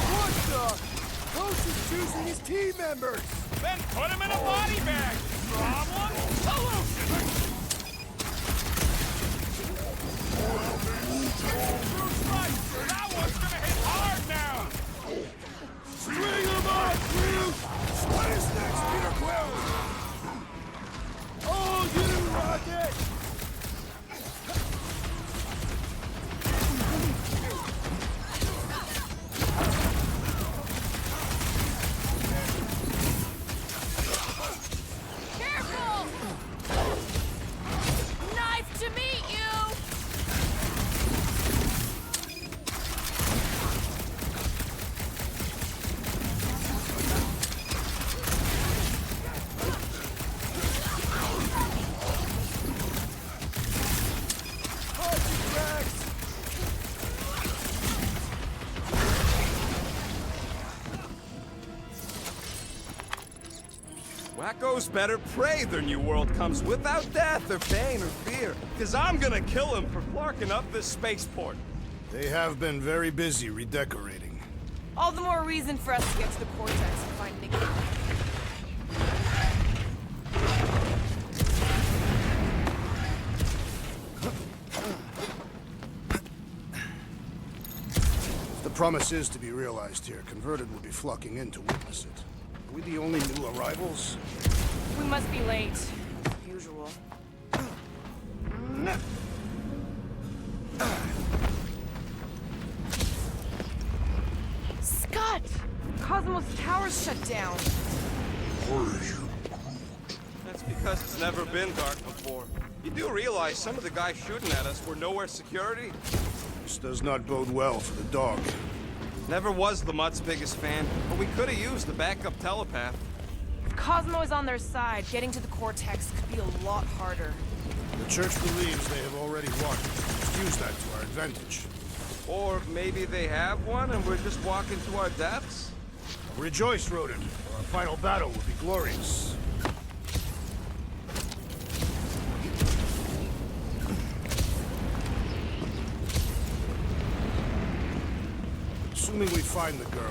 What the? Coach is choosing his team members! Then put him in a body bag! Problem? Solution! Bruce right! That one's gonna hit hard now! String him up, Groot! What is next, Peter Quill? All you, Rocket! Careful! Knife to meet you! Wacko's better prey their new world comes without death or pain or fear. Cause I'm gonna kill him for clarking up this spaceport. They have been very busy redecorating. All the more reason for us to get to the Cortex and find Nikki. If the promise is to be realized here, Converted will be flocking in to witness it. Are we the only new arrivals? We must be late, as usual. Scott! Cosmos Tower's shut down. That's because it's never been dark before. You do realize some of the guys shooting at us were nowhere security? This does not bode well for the dog. Never was Lamott's biggest fan, but we could have used the backup telepath. If Cosmo is on their side, getting to the Cortex could be a lot harder. The Church believes they have already won. Let's use that to our advantage. Or maybe they have one and we're just walking to our deaths? Rejoice, Rodent. Our final battle will be glorious. Assuming we find the girl,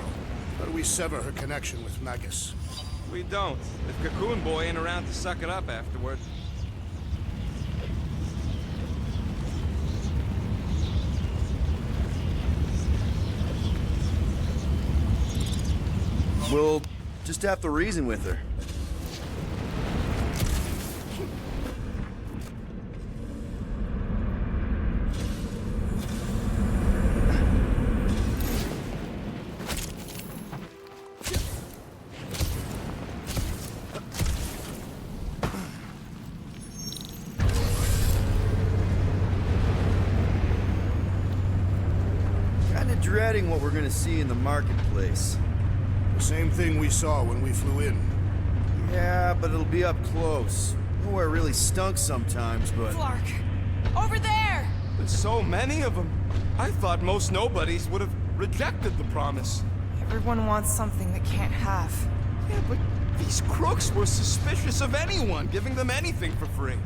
how do we sever her connection with Magus? We don't. If Cocoon Boy ain't around to suck it up afterward. We'll just have to reason with her. Kinda dreading what we're gonna see in the marketplace. The same thing we saw when we flew in. Yeah, but it'll be up close. Nowhere really stunk sometimes, but... Clark! Over there! There's so many of them. I thought most nobodies would have rejected the promise. Everyone wants something they can't have. Yeah, but these crooks were suspicious of anyone giving them anything for free.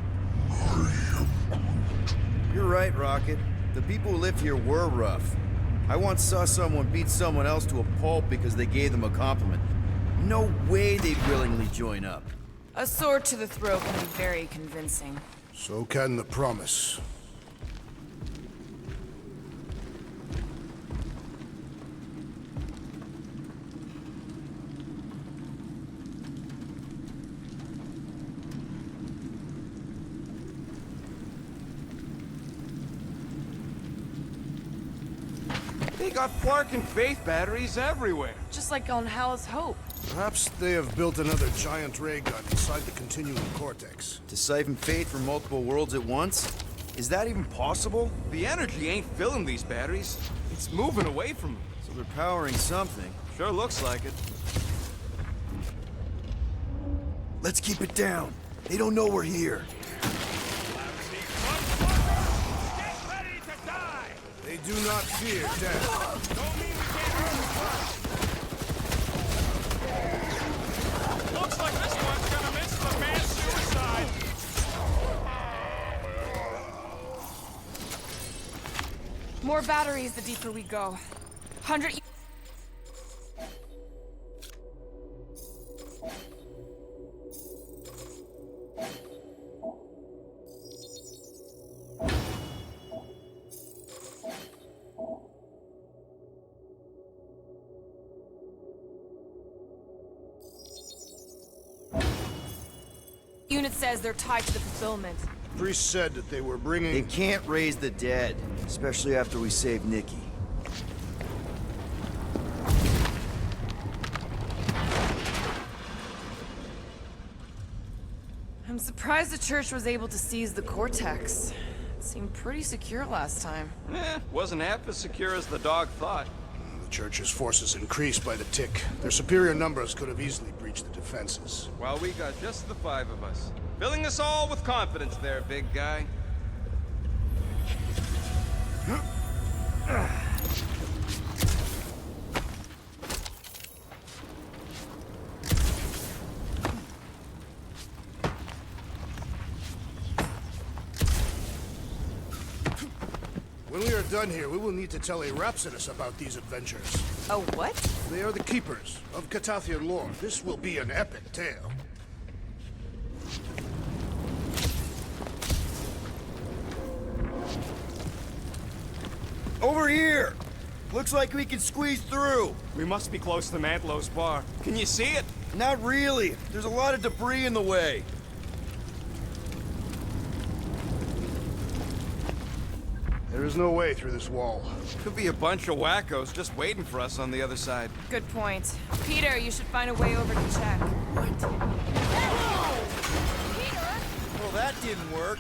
You're right, Rocket. The people who lived here were rough. I once saw someone beat someone else to a pulp because they gave them a compliment. No way they'd willingly join up. A sword to the throat can be very convincing. So can the promise. They got Flark and Faith batteries everywhere. Just like on Hal's Hope. Perhaps they have built another giant ray gun inside the continuum cortex. To siphon fate from multiple worlds at once? Is that even possible? The energy ain't filling these batteries. It's moving away from them. So they're powering something. Sure looks like it. Let's keep it down. They don't know we're here. They do not fear death. Looks like this one's gonna miss the mass suicide. More batteries the deeper we go. 100... Unit says they're tied to the fulfillment. Priest said that they were bringing... They can't raise the dead, especially after we saved Nikki. I'm surprised the church was able to seize the Cortex. It seemed pretty secure last time. Wasn't half as secure as the dog thought. The church's forces increased by the tick. Their superior numbers could have easily breached the defenses. Well, we got just the 5 of us. Filling us all with confidence there, big guy. When we are done here, we will need to tell a Rhapsodus about these adventures. Oh, what? They are the keepers of Catathian lore. This will be an epic tale. Over here! Looks like we can squeeze through. We must be close to Mantlow's bar. Can you see it? Not really. There's a lot of debris in the way. There is no way through this wall. Could be a bunch of wackos just waiting for us on the other side. Good point. Peter, you should find a way over to check. What? Well, that didn't work.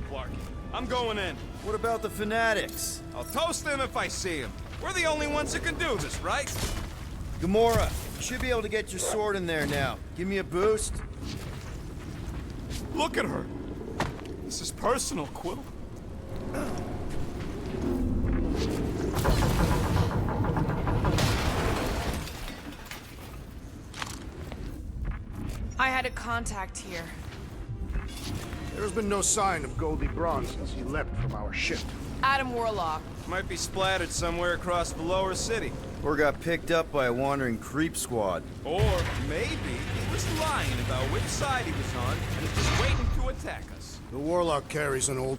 Clark, I'm going in. What about the fanatics? I'll toast them if I see them. We're the only ones who can do this, right? Gamora, you should be able to get your sword in there now. Give me a boost. Look at her. This is personal, Quill. kind of contact here? There's been no sign of Goldie Braun since he leapt from our ship. Adam Warlock. Might be splattered somewhere across the lower city. Or got picked up by a wandering creep squad. Or maybe he was lying about which side he was on and is just waiting to attack us. The Warlock carries an old...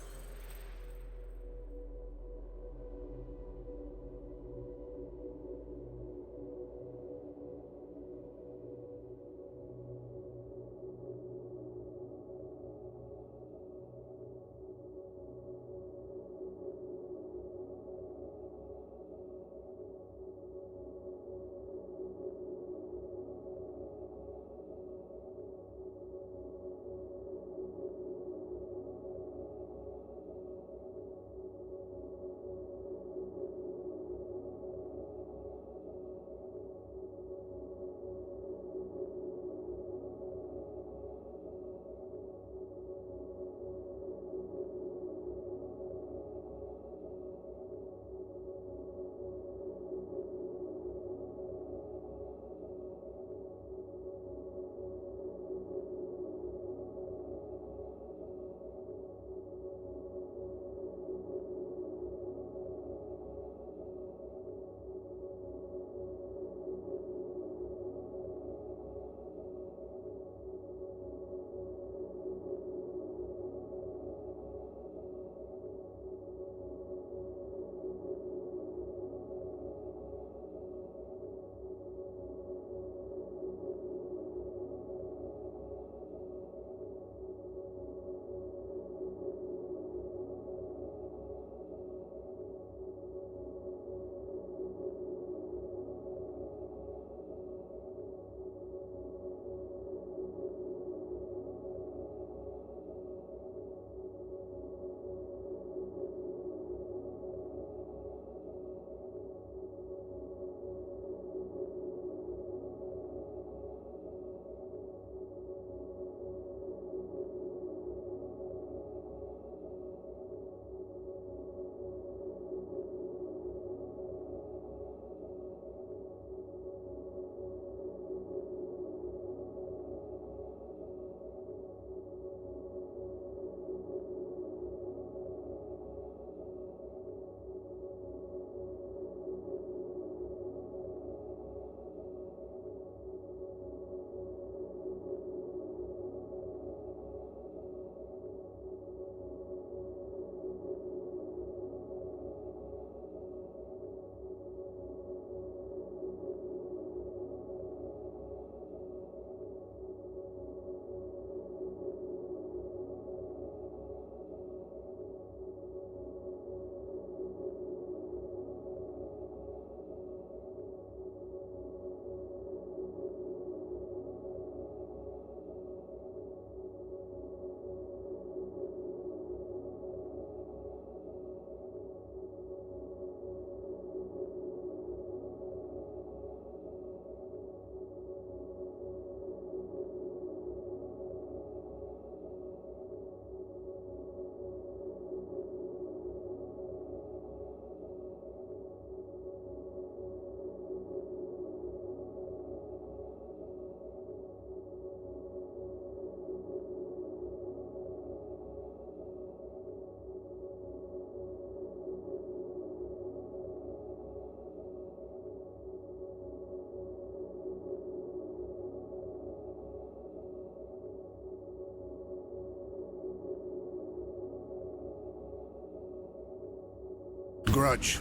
Grudge.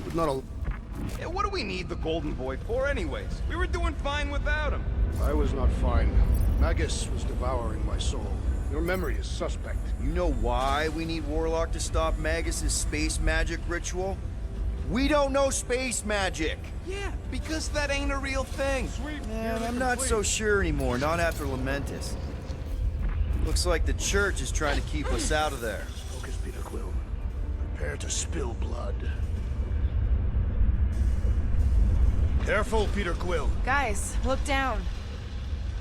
But not a... Yeah, what do we need the Golden Boy for anyways? We were doing fine without him. I was not fine. Magus was devouring my soul. Your memory is suspect. You know why we need Warlock to stop Magus's space magic ritual? We don't know space magic! Yeah, because that ain't a real thing. Man, I'm not so sure anymore, not after Lamentus. Looks like the church is trying to keep us out of there. Focus, Peter Quill. Prepare to spill blood. Careful, Peter Quill. Guys, look down.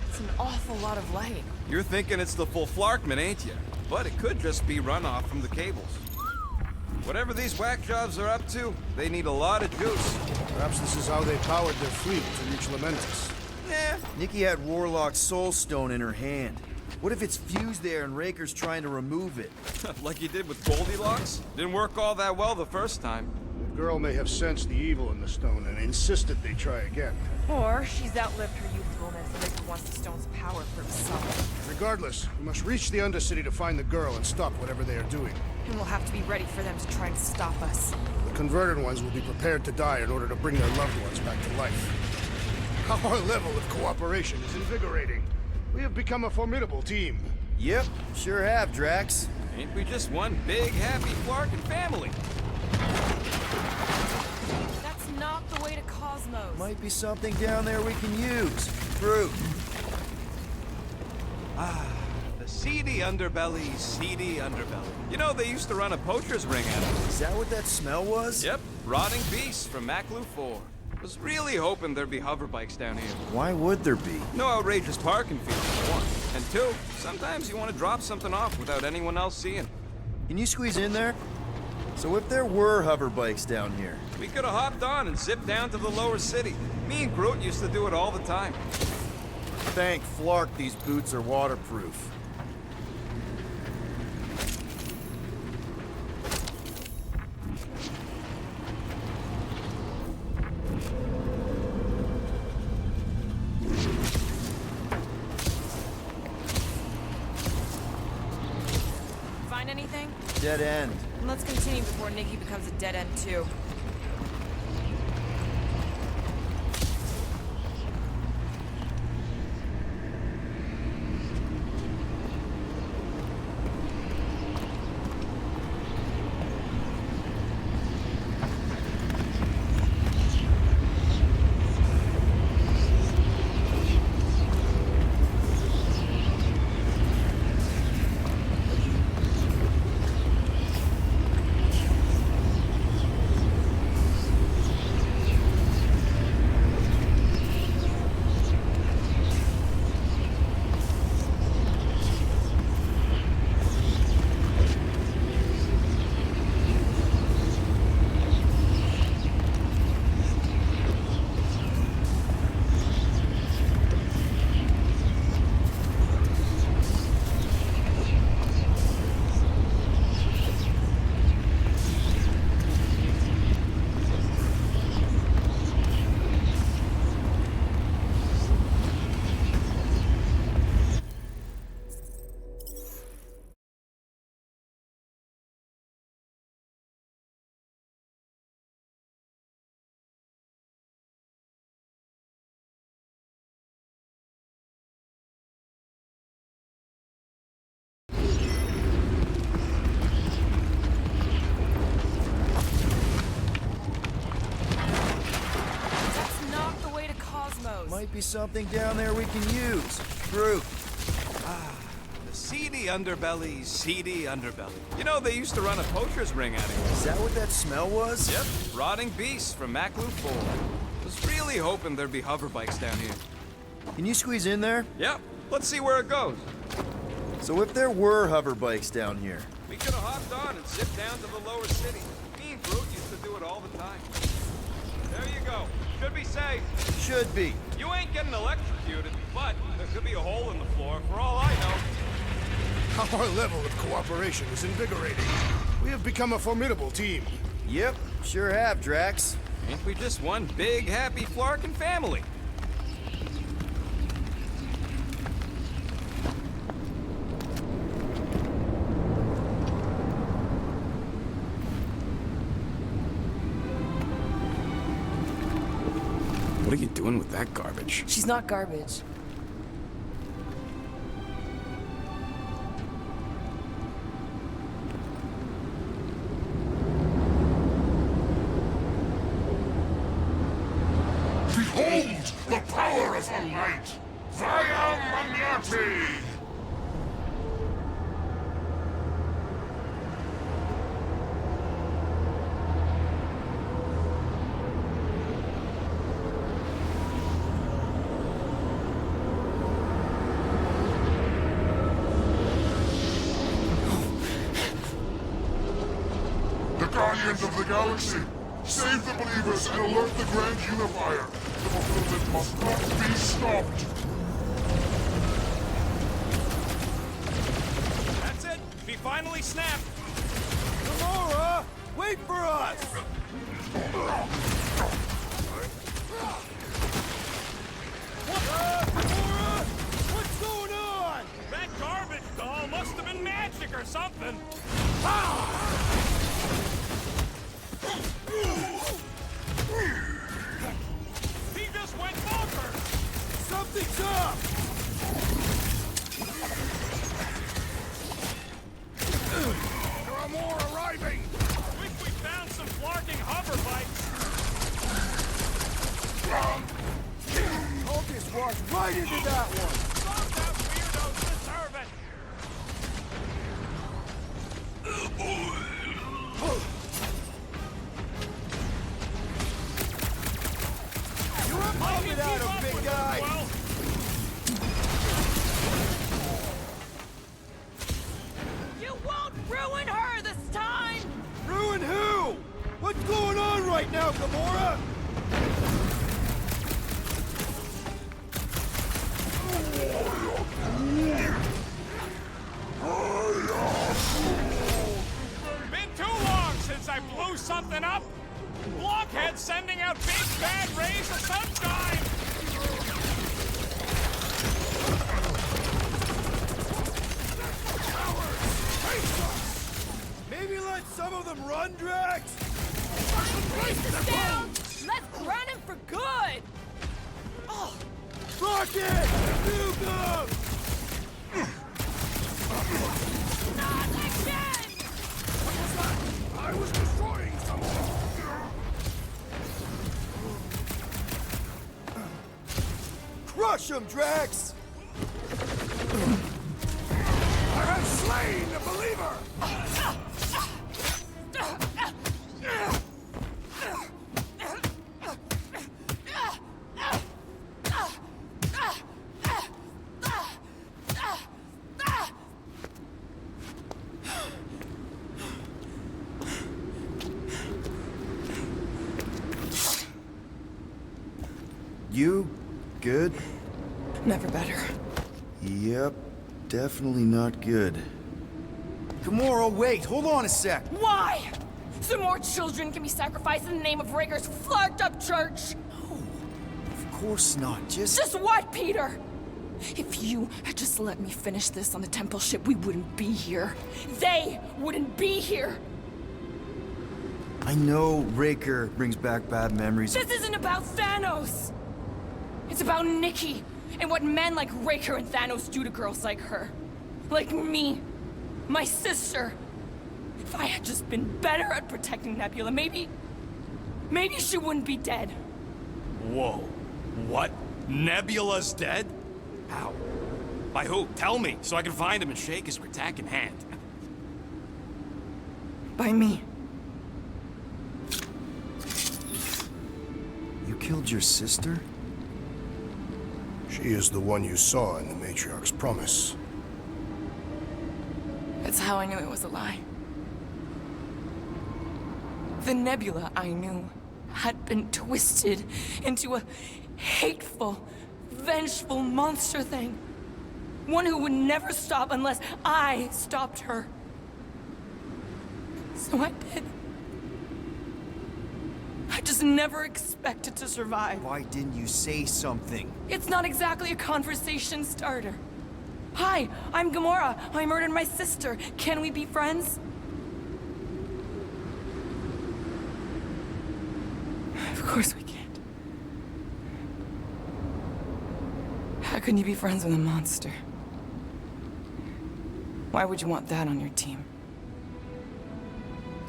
It's an awful lot of light. You're thinking it's the full Flarkman, ain't you? But it could just be runoff from the cables. Whatever these whack jobs are up to, they need a lot of juice. Perhaps this is how they powered their fleet to reach Lamentus. Yeah, Nikki had Warlock's Soul Stone in her hand. What if it's fused there and Raker's trying to remove it? Like he did with Goldilocks? Didn't work all that well the first time. The girl may have sensed the evil in the stone and insisted they try again. Or she's outlived her youthfulness and Raker wants the stone's power for himself. Regardless, we must reach the Undercity to find the girl and stop whatever they are doing. And we'll have to be ready for them to try and stop us. The converted ones will be prepared to die in order to bring their loved ones back to life. Our level of cooperation is invigorating. We have become a formidable team. Yep, sure have, Drax. Ain't we just one big, happy Flarkin family? That's not the way to Cosmos. Might be something down there we can use. Fruit. Ah, the seedy underbelly, seedy underbelly. You know, they used to run a poacher's ring at us. Is that what that smell was? Yep, rotting beasts from Maklu 4. Was really hoping there'd be hoverbikes down here. Why would there be? No outrageous parking fees, for one. And two, sometimes you want to drop something off without anyone else seeing. Can you squeeze in there? So if there were hoverbikes down here... We could have hopped on and zipped down to the lower city. Me and Groot used to do it all the time. Thank Flark these boots are waterproof. Find anything? Dead end. Let's continue before Nikki becomes a dead end too. Might be something down there we can use. Fruit. Ah, the seedy underbelly, seedy underbelly. You know, they used to run a poacher's ring at it. Is that what that smell was? Yep, rotting beasts from Maklu 4. Was really hoping there'd be hoverbikes down here. Can you squeeze in there? Yep, let's see where it goes. So if there were hoverbikes down here... We could have hopped on and zipped down to the lower city. Me and Groot used to do it all the time. There you go. Should be safe. Should be. You ain't getting electrocuted, but there could be a hole in the floor, for all I know. Our level of cooperation is invigorating. We have become a formidable team. Yep, sure have, Drax. Ain't we just one big, happy Flarkin family? What are you doing with that garbage? She's not garbage. Behold the power of the light! Via Magnati! Guardians of the Galaxy, save the believers and alert the Grand Unifier. The fulfillment must not be stopped. finally snapped. Gamora, wait for us! Gamora, what's going on? That garbage doll must have been magic or something. He just went bonkers. Something's up! There are more arriving! Think we found some flarking hover bikes. Cultists walked right into that one! Stop that weirdos deserve it. You're up it at him, big guy! Well, You won't ruin her this time! Ruin who? What's going on right now, Gamora? been too long since I blew something up. Blockhead sending out big bad rays of sunshine. Maybe let some of them run, Drax? Place this down! Let's run him for good! Oh. Rocket! Nuke him! Not again! What was that? I was destroying something! Crush him, Drax! I have slain the believer! You good? Never better. Yep, definitely not good. Gamora, wait! Hold on a sec! Why? So more children can be sacrificed in the name of Raker's flarked up church? Of course not, Just what, Peter? If you had just let me finish this on the temple ship, we wouldn't be here. They wouldn't be here. I know Raker brings back bad memories. This isn't about Thanos. It's about Nikki and what men like Raker and Thanos do to girls like her. Like me. My sister. If I had just been better at protecting Nebula, maybe she wouldn't be dead. Whoa. What? Nebula's dead? How? By who? Tell me, so I can find him and shake his Ratak in hand. By me. You killed your sister? She is the one you saw in the Matriarch's promise. That's how I knew it was a lie. The Nebula I knew had been twisted into a hateful, vengeful monster thing. One who would never stop unless I stopped her. So I did. I just never expected to survive. Why didn't you say something? It's not exactly a conversation starter. Hi, I'm Gamora. I murdered my sister. Can we be friends? Of course we can't. How can you be friends with a monster? Why would you want that on your team?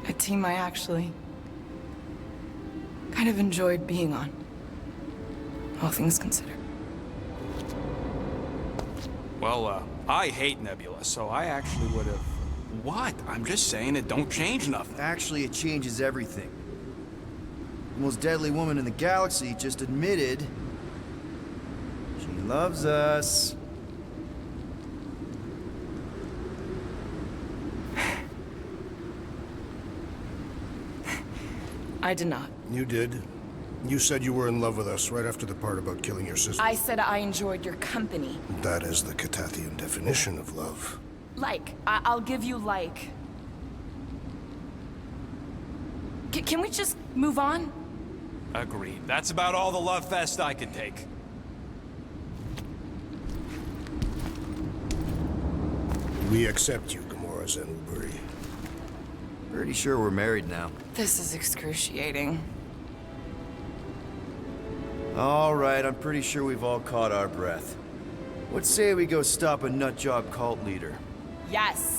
A team I actually kind of enjoyed being on, all things considered. Well, I hate Nebula, so I actually would have... What? I'm just saying it don't change nothing. Actually, it changes everything. The most deadly woman in the galaxy just admitted she loves us. I did not. You did. You said you were in love with us right after the part about killing your sister. I said I enjoyed your company. That is the Catathian definition of love. I'll give you like. Can we just move on? Agreed. That's about all the love fest I can take. We accept you, Gamora Zenuburi. Pretty sure we're married now. This is excruciating. All right, I'm pretty sure we've all caught our breath. What say we go stop a nutjob cult leader? Yes.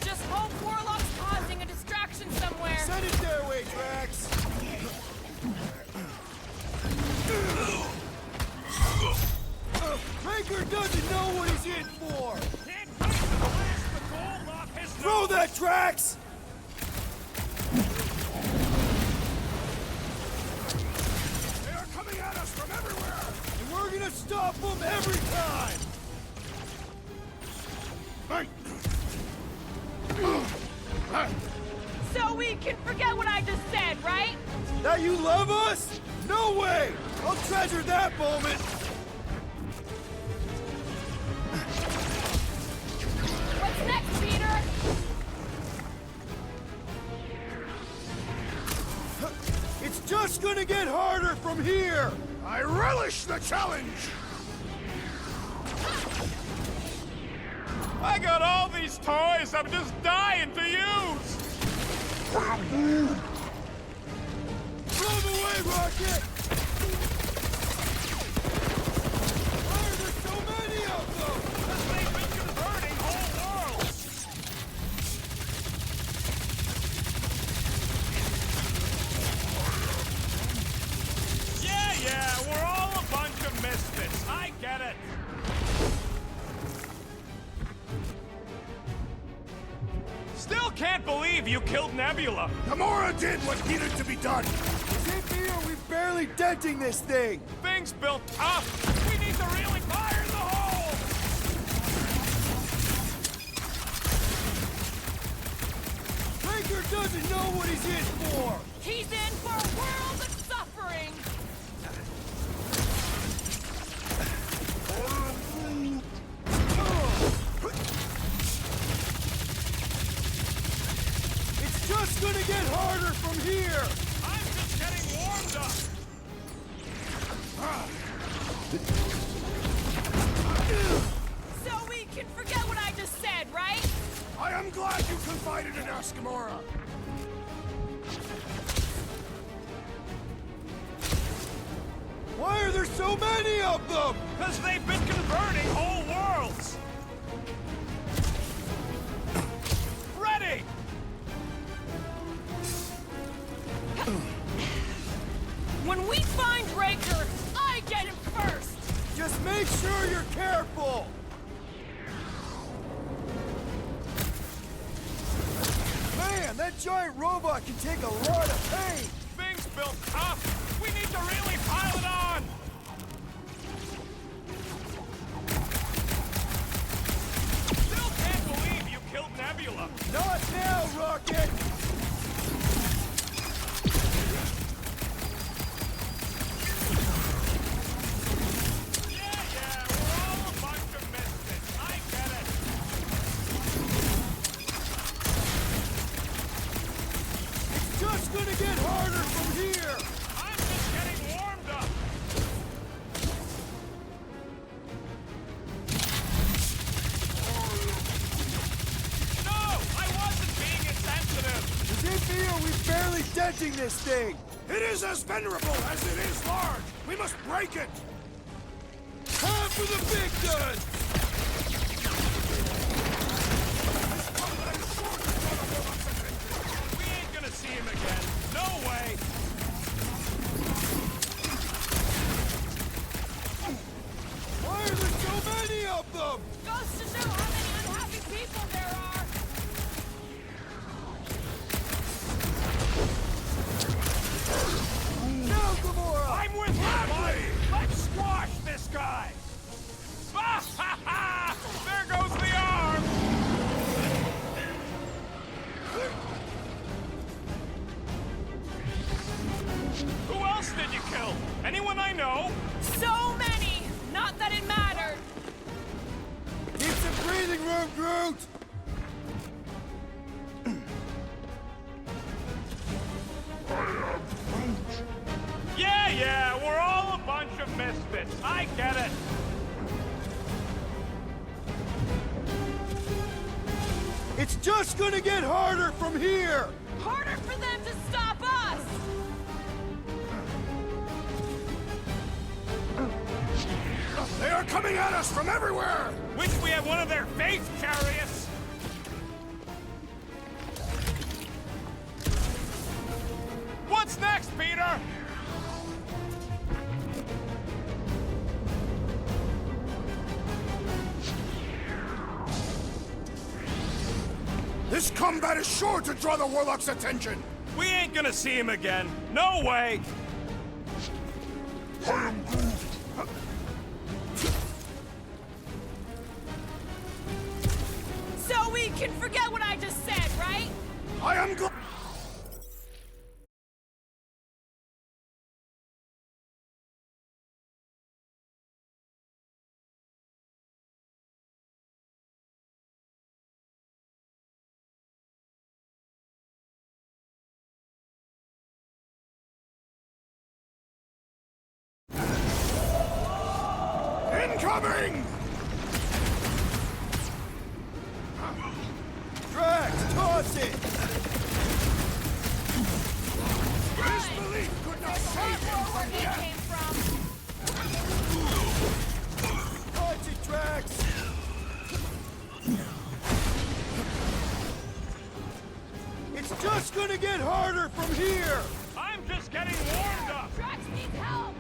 Just hope Warlock's causing a distraction somewhere. Send it their way, Drax. Raker doesn't know what he's in for. Throw that, Drax! They are coming at us from everywhere! And we're gonna stop them every time! So we can forget what I just said, right? That you love us? No way! I'll treasure that moment! What's next, Peter? It's just gonna get harder from here! I relish the challenge! I got all these toys I'm just dying to use! Throw them away, Rocket! Why are there so many of them? Because they've been converting whole worlds! Yeah, we're all a bunch of misfits. I get it. Still can't believe you killed Nebula. Gamora did what needed to be done. Is me or we barely denting this thing? Things built up. We need to really fire the hole. Raker doesn't know what he's in for. He's in for a world of suffering. It's just gonna get harder from here! I'm just getting warmed up. So we can forget what I just said, right? I am glad you confided in us, Gamora. Why are there so many of them? Because they've been converting whole worlds. Ready! When we find Raker, I get him first! Just make sure you're careful! Man, that giant robot can take a lot of pain! Things built up. We need to really pile it on. Still can't believe you killed Nebula. Not now, Rocket! Yeah, we're all a bunch of misfits. I get it. It's just gonna get harder from here! I'm just getting warmed up. No, I wasn't being insensitive. Is it me or we barely denting this thing? It is as venerable as it is large. We must break it. for the big gun! We ain't gonna see him again. No way! Why are there so many of them? Goes to show how many unhappy people there are! Now, Gamora! I'm with you, buddy! Let's squash this guy! Ah, ha, ha! There goes the arm! Who else did you kill? Anyone I know? So many! Not that it mattered! Keep some breathing room, Groot! Yeah, we're all a bunch of misfits. I get it. It's just gonna get harder from here! Harder for them to stop us! They are coming at us from everywhere! Wish we had one of their faith chariots. What's next, Peter? This combat is sure to draw the Warlock's attention! We ain't gonna see him again. No way! I am Groot! So we can forget what I just said, right? I am Groot! Incoming! Drax, toss it! Disbelief could not save him from death! Came from. Punch it, Drax! It's just gonna get harder from here! I'm just getting warmed up. Drax needs help!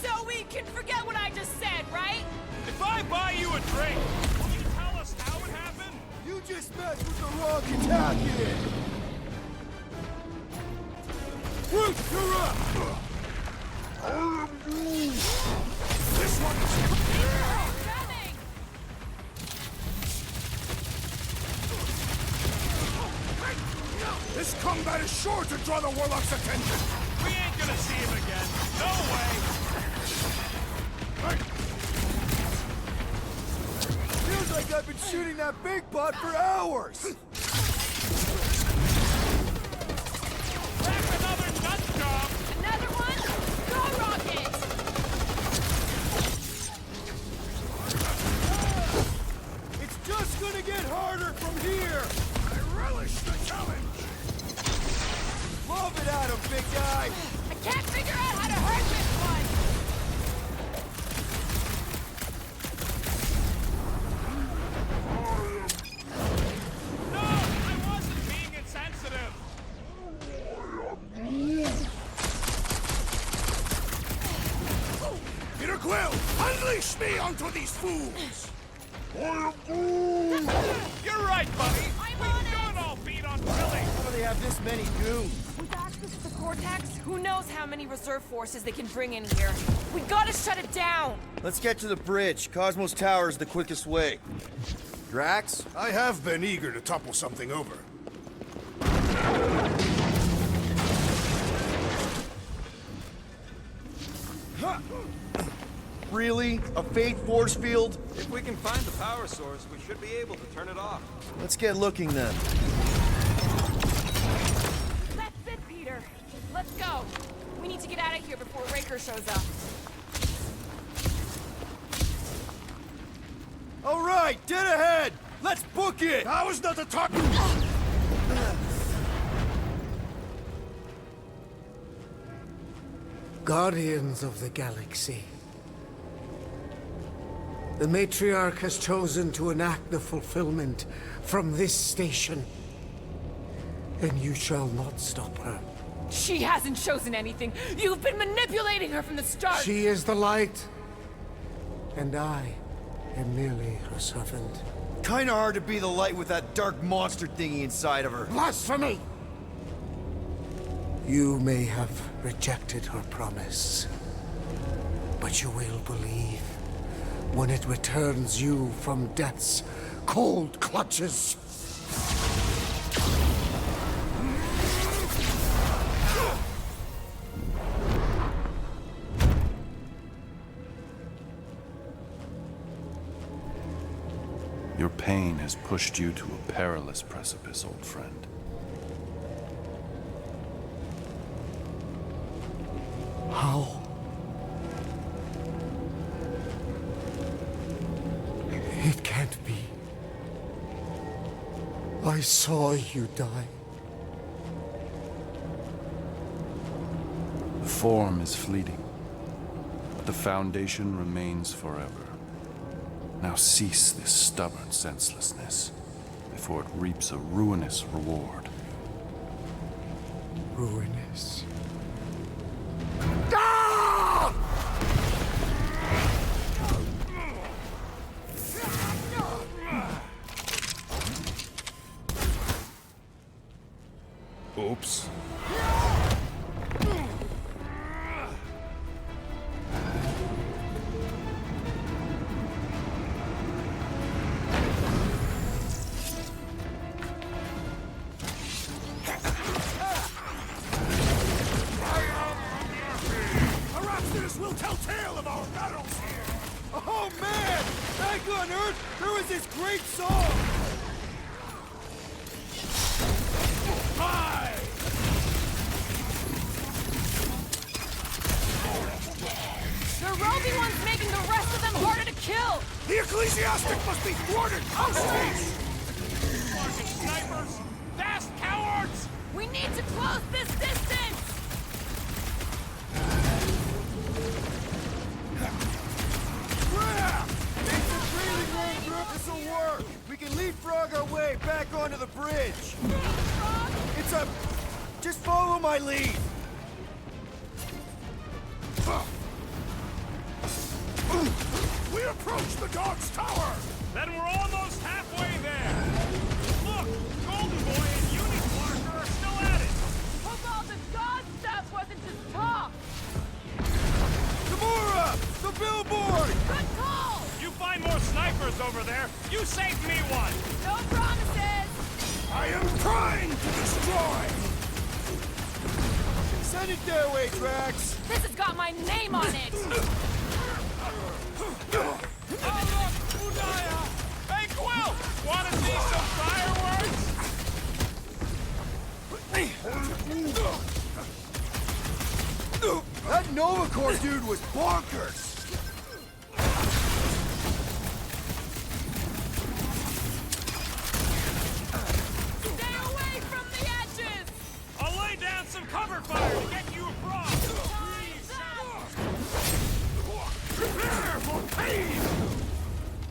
So we can forget what I just said, right? If I buy you a drink, will you tell us how it happened? You just messed with the wrong Katakian! Groot, you're up! I am Groot! This one is... This combat is sure to draw the Warlock's attention! We ain't gonna see him again. No way! Feels like I've been shooting that big bot for hours! Back another nut job! Another one? Go, Rocket! It's just gonna get harder from here! I relish the challenge! Love it at him, big guy! I can't figure out how to hurt this one! No! I wasn't being insensitive! Peter Quill, unleash me onto these fools! I am Groot! You're right, buddy! I'm We on should all beat on Billy! How do they have this many goons? With access to the Cortex, who knows how many reserve forces they can bring in here. We gotta shut it down! Let's get to the bridge. Cosmos Tower is the quickest way. Drax? I have been eager to topple something over. Really? A fate force field? If we can find the power source, we should be able to turn it off. Let's get looking then. That's it, Peter. Let's go. We need to get out of here before Raker shows up. All right, dead ahead! Let's book it! That was not the talk! Guardians of the Galaxy. The Matriarch has chosen to enact the fulfillment from this station. And you shall not stop her. She hasn't chosen anything. You've been manipulating her from the start. She is the light. And I am merely her servant. Kinda hard to be the light with that dark monster thingy inside of her. Blasphemy! You may have rejected her promise, but you will believe when it returns you from death's cold clutches. Your pain has pushed you to a perilous precipice, old friend. How? It can't be. I saw you die. The form is fleeting, but the foundation remains forever. Now cease this stubborn senselessness before it reaps a ruinous reward. Ruinous. Oops. Will tell tale of our battles here! Oh man! Back on Earth, there was this great song! Hi! The Roby one's making the rest of them harder to kill! The ecclesiastic must be thwarted! Hostage! Fucking snipers! Fast cowards! We need to close this distance! This'll work! We can leapfrog our way back onto the bridge! Leapfrog? It's a... just follow my lead! We approach the Dog's Tower! Then we're almost halfway there! Look! Golden Boy and Unicorn are still at it! Hope all the God stuff wasn't just talk! Gamora! The billboard! Good call! You find more snipers over there! You saved me one! No promises! I am trying to destroy! Send it their way, Drax! This has got my name on it! Hey, Quill! Wanna see some fireworks? That Nova Corps dude was bonkers! Stay away from the edges! I'll lay down some cover fire to get you across! Prepare for pain!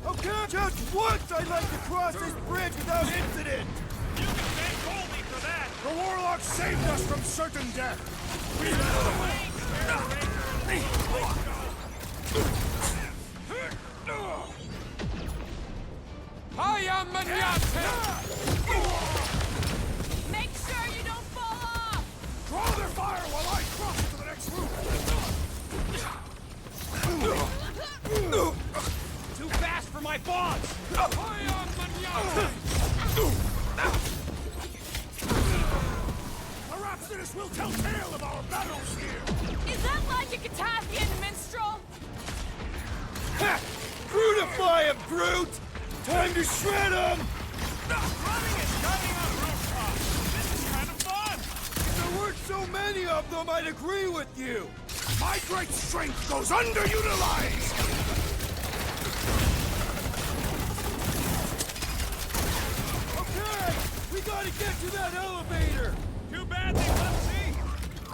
Okay, just once I'd like to cross this bridge without incident! You can thank Goldie for that! The Warlock saved us from certain death! I am Manyate! Make sure you don't fall off! Draw their fire while I cross to the next room! Too fast for my bonds! I am Manyate! Rhapsodus will tell tale of our battles here! Is that like a Catathian minstrel? Ha! Brutify him, brute! Time to shred him! Running and cutting on rooftops! This is kind of fun! If there weren't so many of them, I'd agree with you! My great strength goes underutilized! Okay! We gotta get to that elevator! Too bad they couldn't see!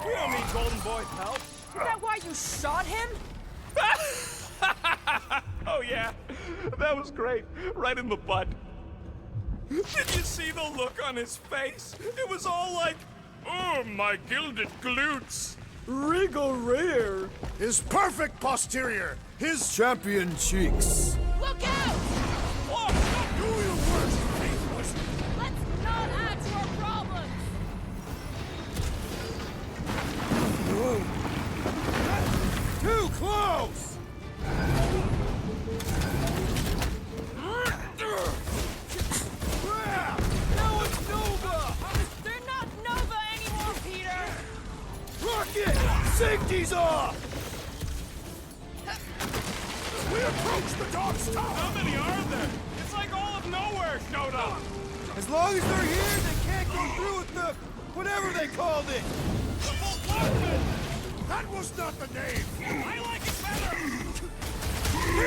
We don't need Golden Boy's help! that why you shot him? Oh yeah, that was great. Right in the butt. Did you see the look on his face? It was all like, oh, my gilded glutes. Rigor his perfect posterior, his champion cheeks. Look out! Do your worst, faithless. Let's not add to our problems! Too close! Now it's Nova! They're not Nova anymore, Peter! Rocket! Safety's off! We approach the dog's tower. How many are there? It's like all of nowhere showed up. As long as they're here, they can't go through with the... whatever they called it! The bombardment! That was not the name. I like it better.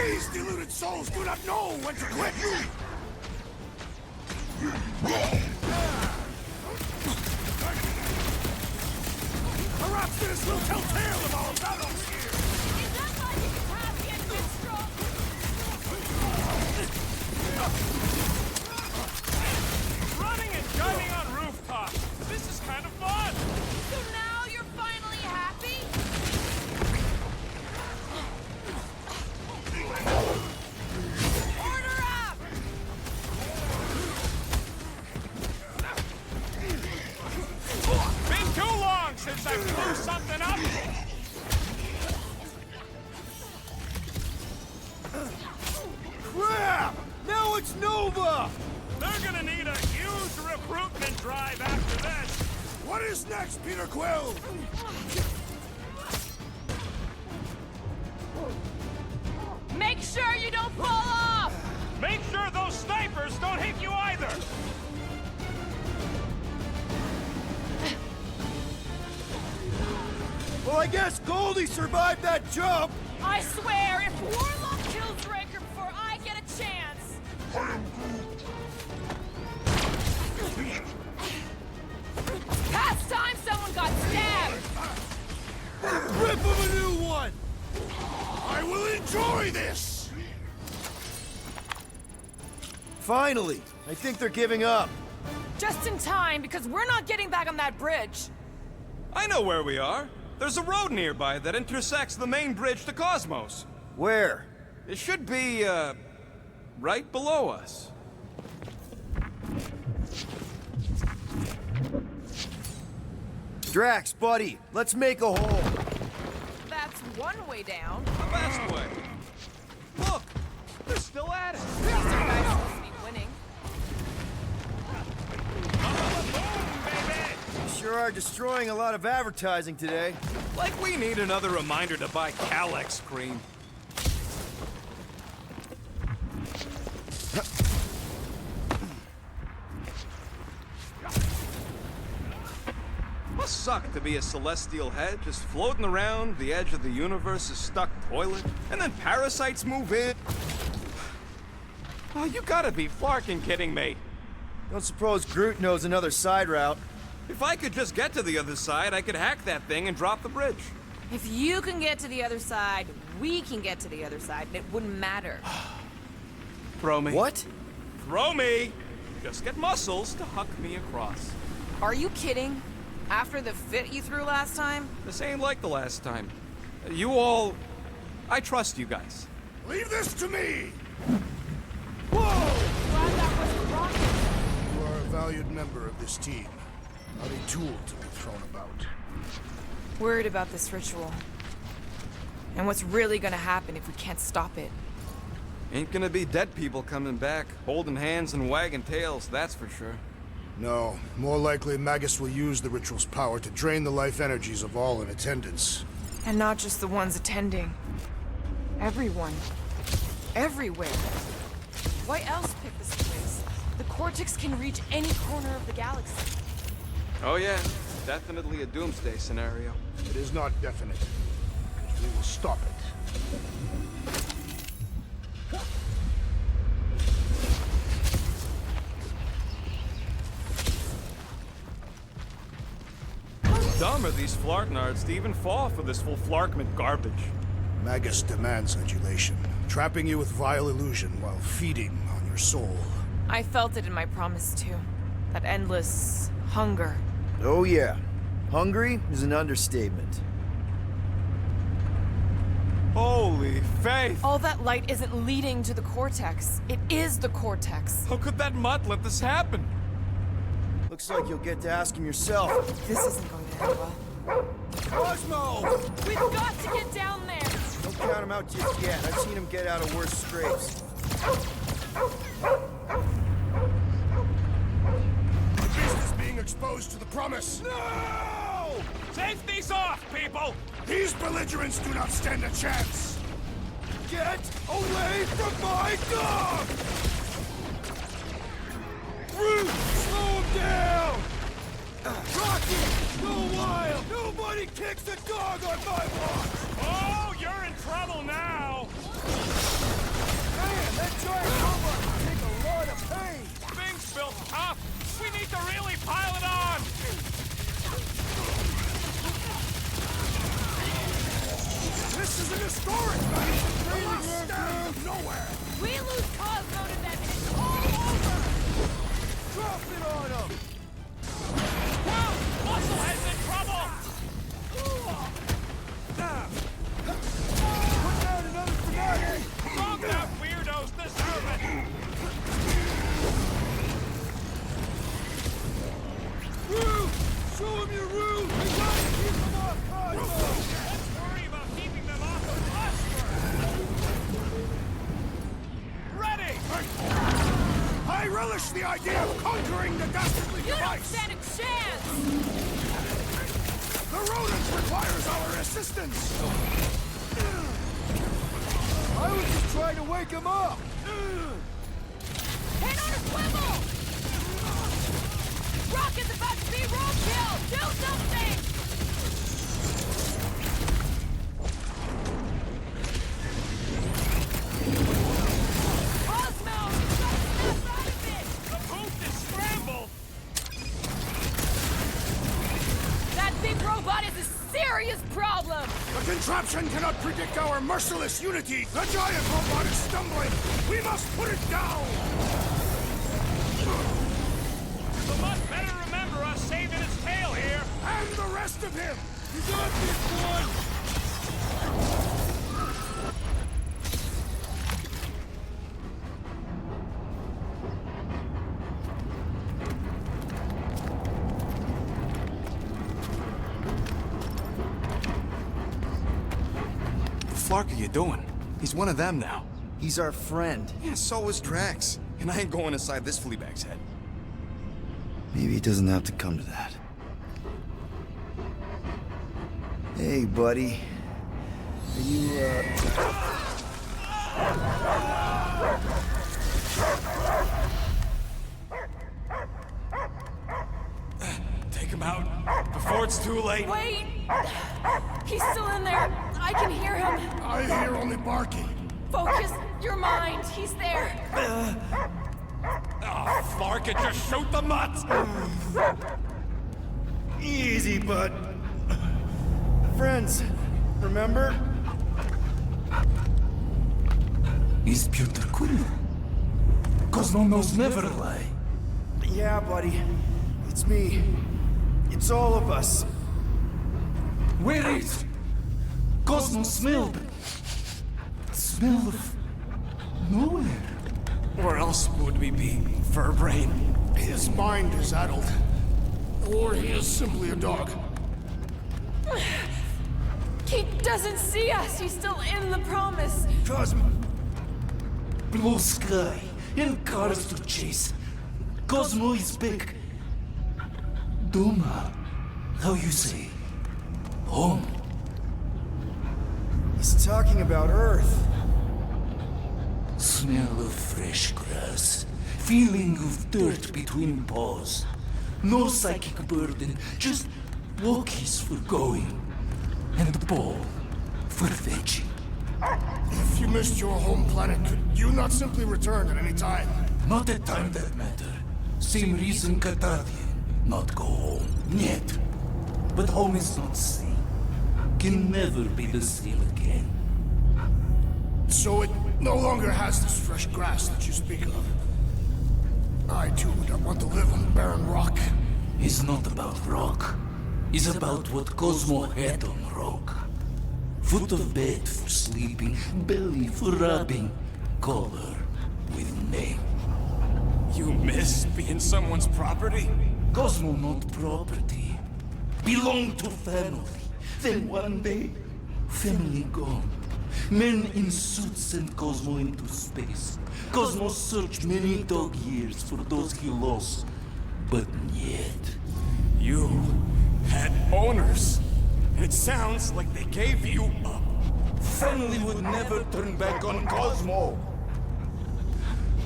These deluded souls do not know when to quit. Perhaps this will tell tale of our battles here. Is that why you happy and been strong? Running and gunning on rooftops. This is kind of fun. So now you're finally happy? Order up! Been too long since I blew something up. Crap! Now it's Nova! They're gonna need a huge recruitment drive after this. What is next, Peter Quill? Make sure you don't fall off! Make sure those snipers don't hit you either. Well, I guess Goldie survived that jump! I swear, if Warlock kills Raker before I get a chance... Past time someone got stabbed! Rip him a new one! I will enjoy this. Finally! I think they're giving up. Just in time, because we're not getting back on that bridge. I know where we are. There's a road nearby that intersects the main bridge to Cosmos. Where? It should be, right below us. Drax, buddy, let's make a hole. That's one way down. The best way. Look, they're still at it. These are guys supposed to be winning. You sure are destroying a lot of advertising today. Like we need another reminder to buy Calyx cream. Must suck to be a celestial head, just floating around the edge of the universe's stuck toilet, and then parasites move in. Oh, you gotta be flarkin' kidding me. Don't suppose Groot knows another side route. If I could just get to the other side, I could hack that thing and drop the bridge. If you can get to the other side, we can get to the other side, and it wouldn't matter. Throw me. What? Throw me! Just get muscles to huck me across. Are you kidding? After the fit you threw last time? This ain't like the last time. You all... I trust you guys. Leave this to me. Glad that wasn't rocket. You are a valued member of this team, not a tool to be thrown about. Worried about this ritual. And what's really gonna happen if we can't stop it. Ain't gonna be dead people coming back, holding hands and wagging tails, that's for sure. No, more likely Magus will use the ritual's power to drain the life energies of all in attendance. And not just the ones attending. Everyone. Everywhere. Why else pick this place? The Cortex can reach any corner of the galaxy. Oh yeah, definitely a doomsday scenario. It is not definite, because we will stop it. dumb are these Flarknards to even fall for this full Flarkment garbage? Magus demands adulation, trapping you with vile illusion while feeding on your soul. I felt it in my promise too. That endless hunger. Oh yeah. Hungry is an understatement. Holy faith! All that light isn't leading to the Cortex. It is the Cortex. How could that mutt let this happen? Looks like you'll get to ask him yourself. This isn't going to end well. Cosmo! We've got to get down there! Don't count him out just yet. I've seen him get out of worse scrapes. The beast is being exposed to the promise. No! Safety's off, people! These belligerents do not stand a chance. Get away from my dog! Root, slow him down! Rocky, go wild! Nobody kicks a dog on my watch! Oh, you're in trouble now! Man, that giant robot can take a lot of pain! Things built tough! We need to really pile it on! This is an historic night! We must stand nowhere! We lose Cosmo to them and it's all over! Drop it on him! Whoa! Musclehead's in trouble! Put down another fanatic! Calm down, weirdos deserve it! Roo! Show him your Roo! We gotta keep him off Cosmo! Let's worry about keeping them off of us first! Ready! I relish the idea of conquering the dastardly You don't device! stand a chance! The rodent requires our assistance! I was just trying to wake him up! Hit on a swivel! Rocket's about to be roadkill! Do something! Cosmo! You gotta snap out of it! The booth is scrambled! That big robot is a serious problem! The contraption cannot predict our merciless unity! The giant robot is stumbling! We must put it down! The mutt better remember us saving his tail here! And the rest of him! You got this one! Flark are you doing? He's one of them now. He's our friend. Yeah, so is Drax. And I ain't going inside this fleabag's head. Maybe it doesn't have to come to that. Hey, buddy. Are you, Take him out before it's too late. Wait! He's still in there. I can hear him. I hear only barking. Focus your mind. He's there. Oh, Flark it, just shoot the mutt! Easy, bud. Friends, remember? Is Peter Quill? Cosmo knows never lie. Yeah, buddy. It's me. It's all of us. Where is Cosmo smelled? Smell of nowhere. Where else would we be, Furbrain? His mind is addled. Or he is simply a dog. He doesn't see us. He's still in the promise. Cosmo. Blue sky and cars to chase. Cosmo is back. Duma, how you say? Home. He's talking about Earth. Smell of fresh grass. Feeling of dirt between paws. No psychic burden, just walkies for going. And the ball for fetching. If you missed your home planet, could you not simply return at any time? Not at time that matter. Same reason Catardian not go home. Yet. But home is not same. Can never be the same again. So it no longer has this fresh grass that you speak of. I too would not want to live on the barren rock. It's not about rock. It's about what Cosmo had on rock. Foot of bed for sleeping, belly for rubbing, color with name. You miss being someone's property? Cosmo not property. Belong to family. Then one day, family gone. Men in suits sent Cosmo into space. Cosmo searched many dog years for those he lost. But yet... You had owners. It sounds like they gave you up. Family would never turn back on Cosmo.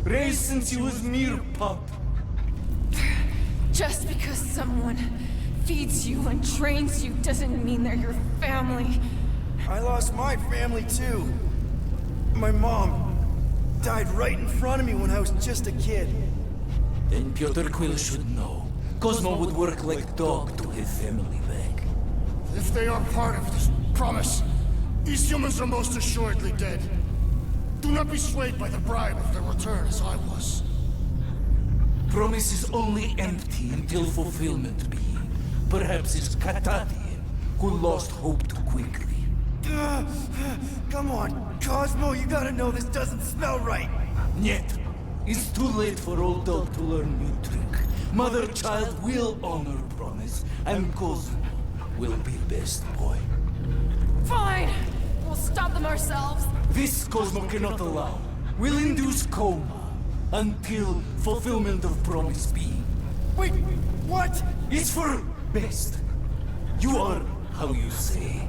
Raised since he was mere pup. Just because someone feeds you and trains you doesn't mean they're your family. I lost my family too. My mom died right in front of me when I was just a kid. Then Piotr Quill should know. Cosmo would work like dog to have family back. If they are part of this promise, these humans are most assuredly dead. Do not be swayed by the bribe of their return as I was. Promise is only empty until fulfillment be. Perhaps it's Katatian who lost hope too quickly. Come on, Cosmo, you gotta know this doesn't smell right. Yet, it's too late for old dog to learn new trick. Mother-child will honor promise, and Cosmo will be best boy. Fine! We'll stop them ourselves. This Cosmo cannot allow. Will induce coma until fulfillment of promise be. Wait, what? It's for best. You are, how you say,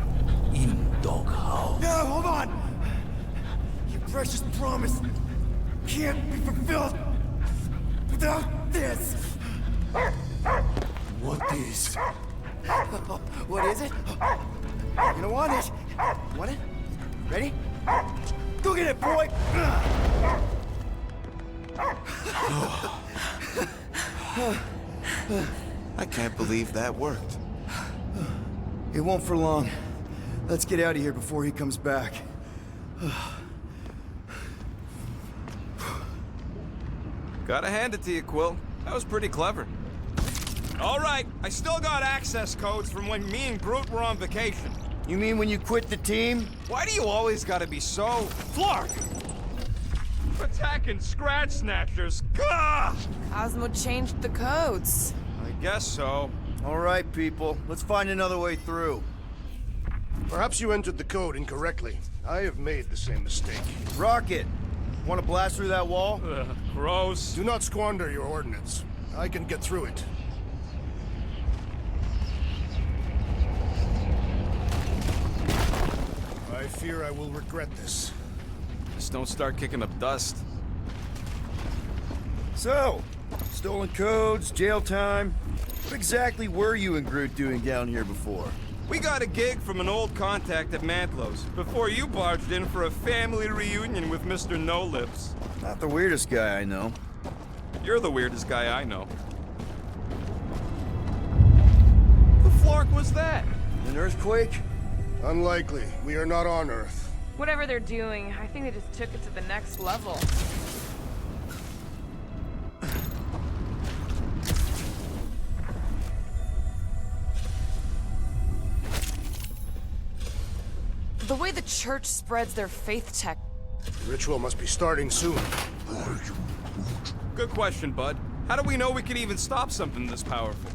in doghouse. No, hold on! Your precious promise can't be fulfilled without this! What is? What is it? You're gonna want it. Want it? Ready? Go get it, boy! I can't believe that worked. It won't for long. Let's get out of here before he comes back. Gotta hand it to you, Quill. That was pretty clever. All right, I still got access codes from when me and Groot were on vacation. You mean when you quit the team? Why do you always gotta be so... Flark! Attacking Scratch Snatchers. Gah! Cosmo changed the codes. I guess so. All right, people. Let's find another way through. Perhaps you entered the code incorrectly. I have made the same mistake. Rocket! Want to blast through that wall? Gross. Do not squander your ordnance. I can get through it. I fear I will regret this. Just don't start kicking up dust. So, stolen codes, jail time. What exactly were you and Groot doing down here before? We got a gig from an old contact at Mantlo's before you barged in for a family reunion with Mr. No-Lips. Not the weirdest guy I know. You're the weirdest guy I know. The flark was that? An earthquake? Unlikely. We are not on Earth. Whatever they're doing, I think they just took it to the next level. The way the church spreads their faith tech. The ritual must be starting soon. Good question, bud. How do we know we can even stop something this powerful?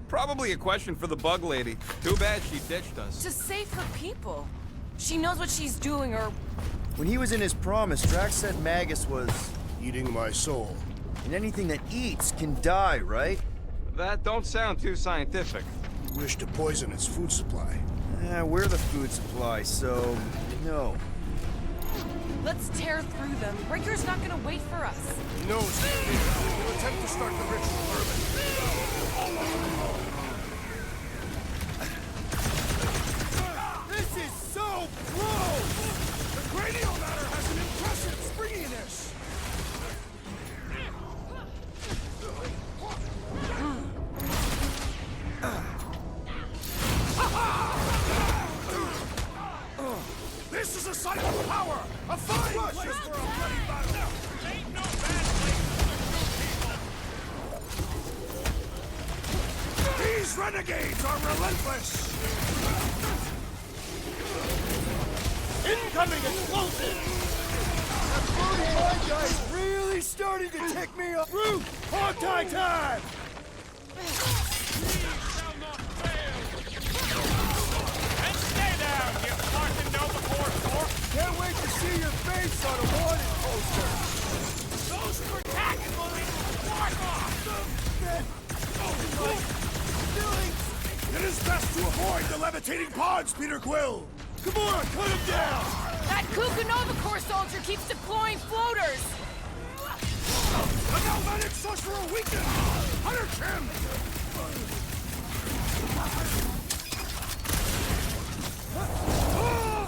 Probably a question for the bug lady. Too bad she ditched us. To save her people. She knows what she's doing, or... When he was in his promise, Drax said Magus was... eating my soul. And anything that eats can die, right? That don't sound too scientific. Wish to poison its food supply. We're the food supply, so... no. Let's tear through them. Breaker's not gonna wait for us. No, we'll attempt to start the ritual early. This is so gross! The cranial matter has an impressive springiness! site of power! A fine place for a bloody battle! Ain't no bad place for true people! These renegades are relentless! Incoming explosive! That floating mine guy's really starting to tick me off. Roof! Hog-tie time! And stay down, you fucking Nova Corps! Can't wait to see your face on a wanted poster! Those were tactical It is best to avoid the levitating pods, Peter Quill! Come on, cut him down! That Kukunova Corps soldier keeps deploying floaters! The Galvanic Sorcerer weakened! Punish him!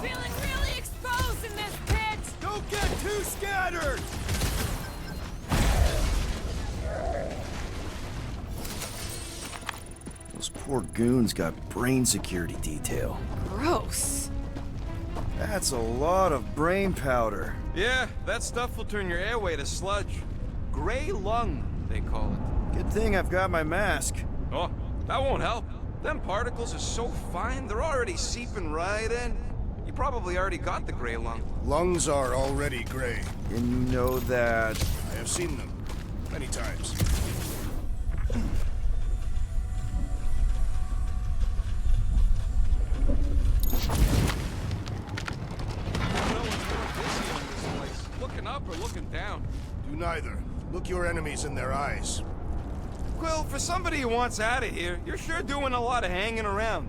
Feeling really exposed in this pit! Don't get too scattered! Those poor goons got brain security detail. Gross. That's a lot of brain powder. Yeah, that stuff will turn your airway to sludge. Gray lung, they call it. Good thing I've got my mask. Oh, that won't help. Them particles are so fine, they're already seeping right in. You probably already got the gray lung. Lungs are already gray. And you know that... I have seen them. Many times. Looking up or looking down? Do neither. Look your enemies in their eyes. Quill, for somebody who wants out of here, you're sure doing a lot of hanging around.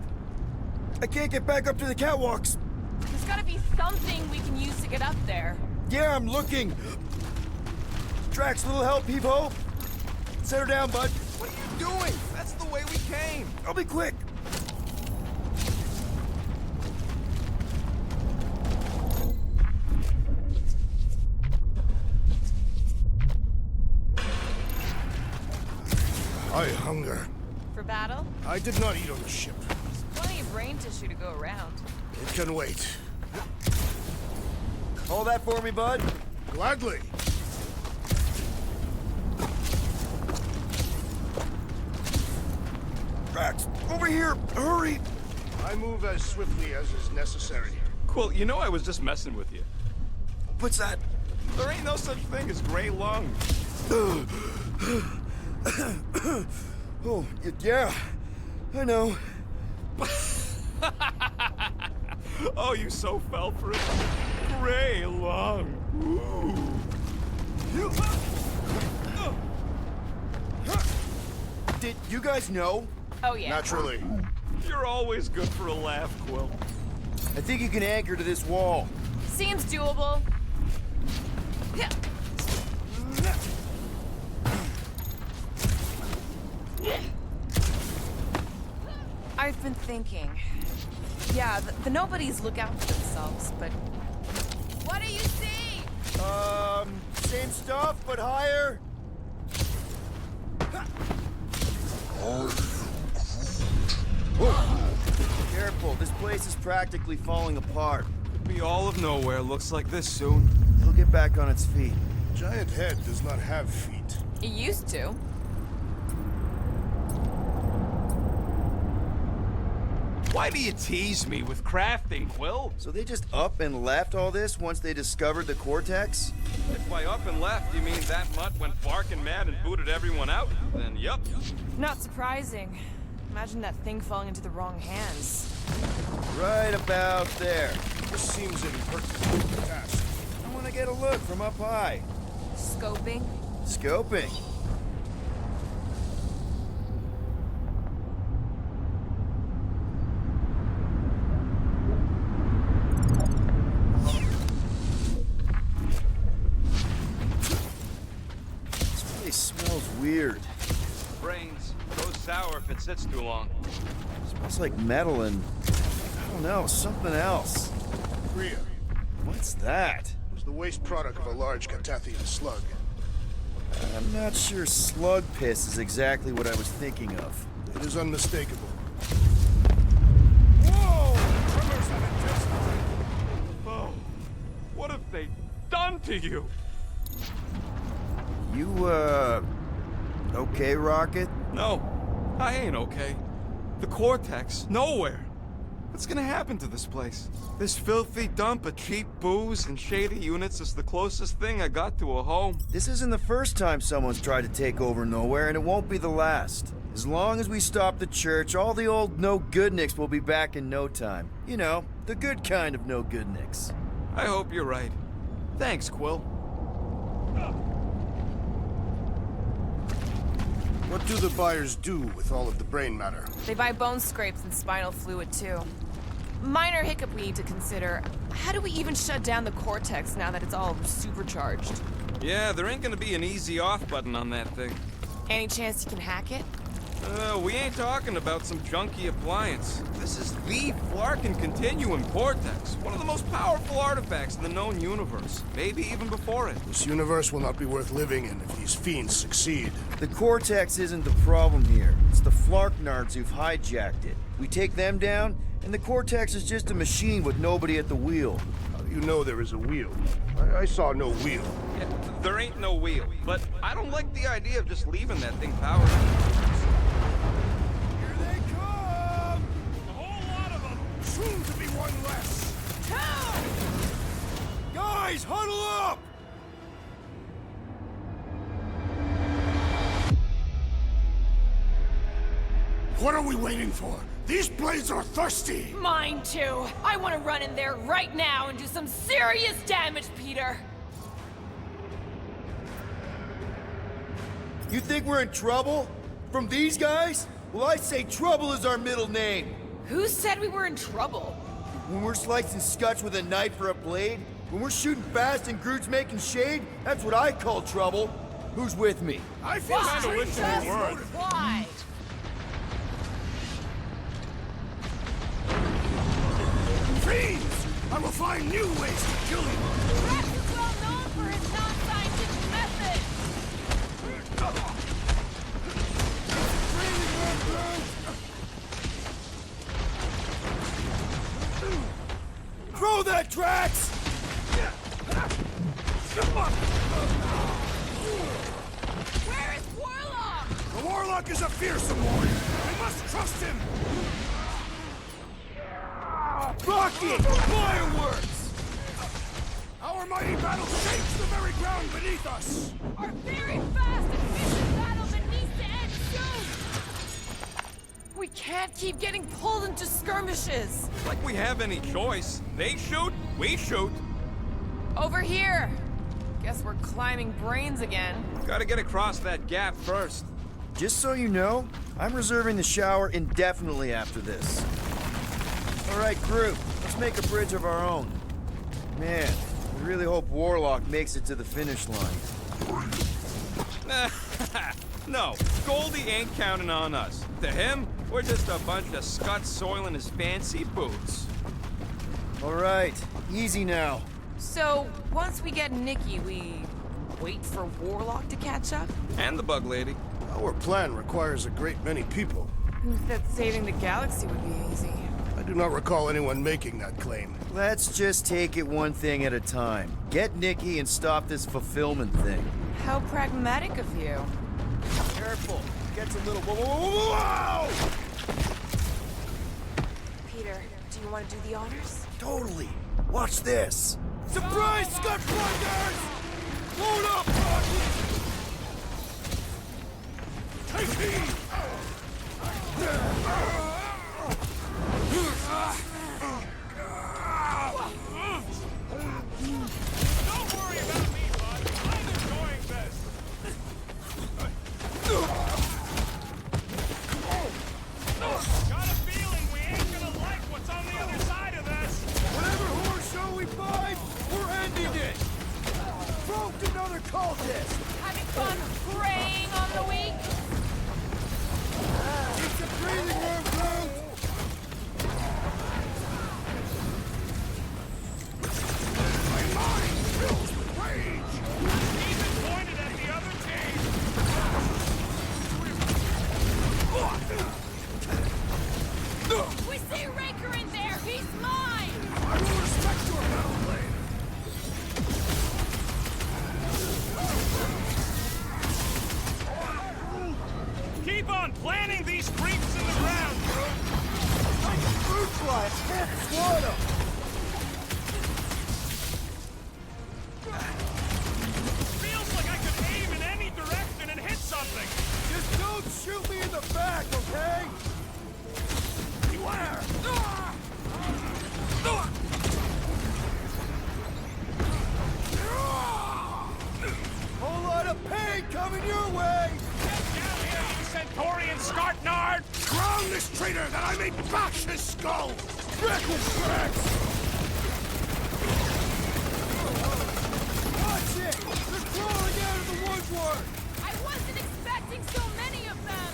I can't get back up to the catwalks. There's gotta be something we can use to get up there. Yeah, I'm looking. Drax, little help, Peep-Ho. Set her down, bud. What are you doing? That's the way we came. I'll be quick. I hunger. For battle? I did not eat on the ship. There's plenty of brain tissue to go around. It can wait. Hold that for me, bud. Gladly. Drax, over here! Hurry! I move as swiftly as is necessary. Quill, you know I was just messing with you. What's that? There ain't no such thing as gray lung. Oh, yeah. I know. Oh, you so fell for it. Gray lung. Ooh. Did you guys know? Oh, yeah. Naturally. You're always good for a laugh, Quill. I think you can anchor to this wall. Seems doable. I've been thinking. Yeah, the nobodies look out for themselves, but... What do you see? Same stuff, but higher. Careful, this place is practically falling apart. Be all of nowhere looks like this soon. It'll get back on its feet. Giant head does not have feet. It used to. Why do you tease me with crafting, Quill? So they just up and left all this once they discovered the Cortex? If by up and left you mean that mutt went barking mad and booted everyone out, then yup. Not surprising. Imagine that thing falling into the wrong hands. Right about there. This seems an impertinent task. I want to get a look from up high. Scoping? Scoping. This place smells weird. Brains. Goes sour if it sits too long. Smells like metal and, I don't know, something else. Rhea. What's that? It was the waste product of a large Catathian slug. I'm not sure slug piss is exactly what I was thinking of. It is unmistakable. Whoa! Tremors have intensified. Oh, to you. You, okay, Rocket? No, I ain't okay. The Cortex, nowhere. What's gonna happen to this place? This filthy dump of cheap booze and shady units is the closest thing I got to a home. This isn't the first time someone's tried to take over Nowhere, and it won't be the last. As long as we stop the church, all the old no-goodniks will be back in no time. You know, the good kind of no-goodniks. I hope you're right. Thanks, Quill. What do the buyers do with all of the brain matter? They buy bone scrapes and spinal fluid, too. Minor hiccup we need to consider. How do we even shut down the Cortex now that it's all supercharged? Yeah, there ain't gonna be an easy off button on that thing. Any chance you can hack it? We ain't talking about some junky appliance. This is the Flarkin Continuum Cortex, one of the most powerful artifacts in the known universe, maybe even before it. This universe will not be worth living in if these fiends succeed. The Cortex isn't the problem here. It's the Flarknards who've hijacked it. We take them down, and the Cortex is just a machine with nobody at the wheel. You know there is a wheel. I saw no wheel. Yeah, there ain't no wheel, but I don't like the idea of just leaving that thing powered. Soon to be one less! Guys, huddle up! What are we waiting for? These blades are thirsty! Mine too. I want to run in there right now and do some serious damage, Peter. You think we're in trouble? From these guys? Well, I say trouble is our middle name. Who said we were in trouble? When we're slicing scutch with a knife or a blade, when we're shooting fast and Groot's making shade, that's what I call trouble. Who's with me? I feel kind of wish they were. Why? Fiends! I will find new ways to kill you! Rex is well known for his non-scientific methods! Throw that, Drax! Where is Warlock? The Warlock is a fearsome warrior. We must trust him! Rocket! Fireworks! Our mighty battle shakes the very ground beneath us! Our very fast and vicious battle that needs to end soon! We can't keep getting pulled into skirmishes! Like we have any choice. They shoot, we shoot. Over here! Guess we're climbing brains again. Gotta get across that gap first. Just so you know, I'm reserving the shower indefinitely after this. All right, group, let's make a bridge of our own. Man, we really hope Warlock makes it to the finish line. No, Goldie ain't counting on us. To him, we're just a bunch of scuts soiling his fancy boots. All right, easy now. So, once we get Nikki, we wait for Warlock to catch up? And the Bug Lady. Our plan requires a great many people. Who said saving the galaxy would be easy? I do not recall anyone making that claim. Let's just take it one thing at a time. Get Nikki and stop this fulfillment thing. How pragmatic of you. Careful. Gets a little... Whoa! Peter, do you want to do the honors? Totally. Watch this. Surprise, Scott Plungers! Load up, Rocky! Take heed! Don't worry about me, bud. I'm enjoying this. Got a feeling we ain't gonna like what's on the other side of this. Whatever horror show we find, we're ending it! Proved another cultist! Having fun preying on the weak? It's a breathing room, Groot! My mind fills with rage! Even pointed at the other team. We see Raker in there! He's mine! I will respect your battle blade! Skartnard! Drown this traitor that I may bash his skull! Wreck his tracks! Watch it! They're crawling out of the woodwork! I wasn't expecting so many of them!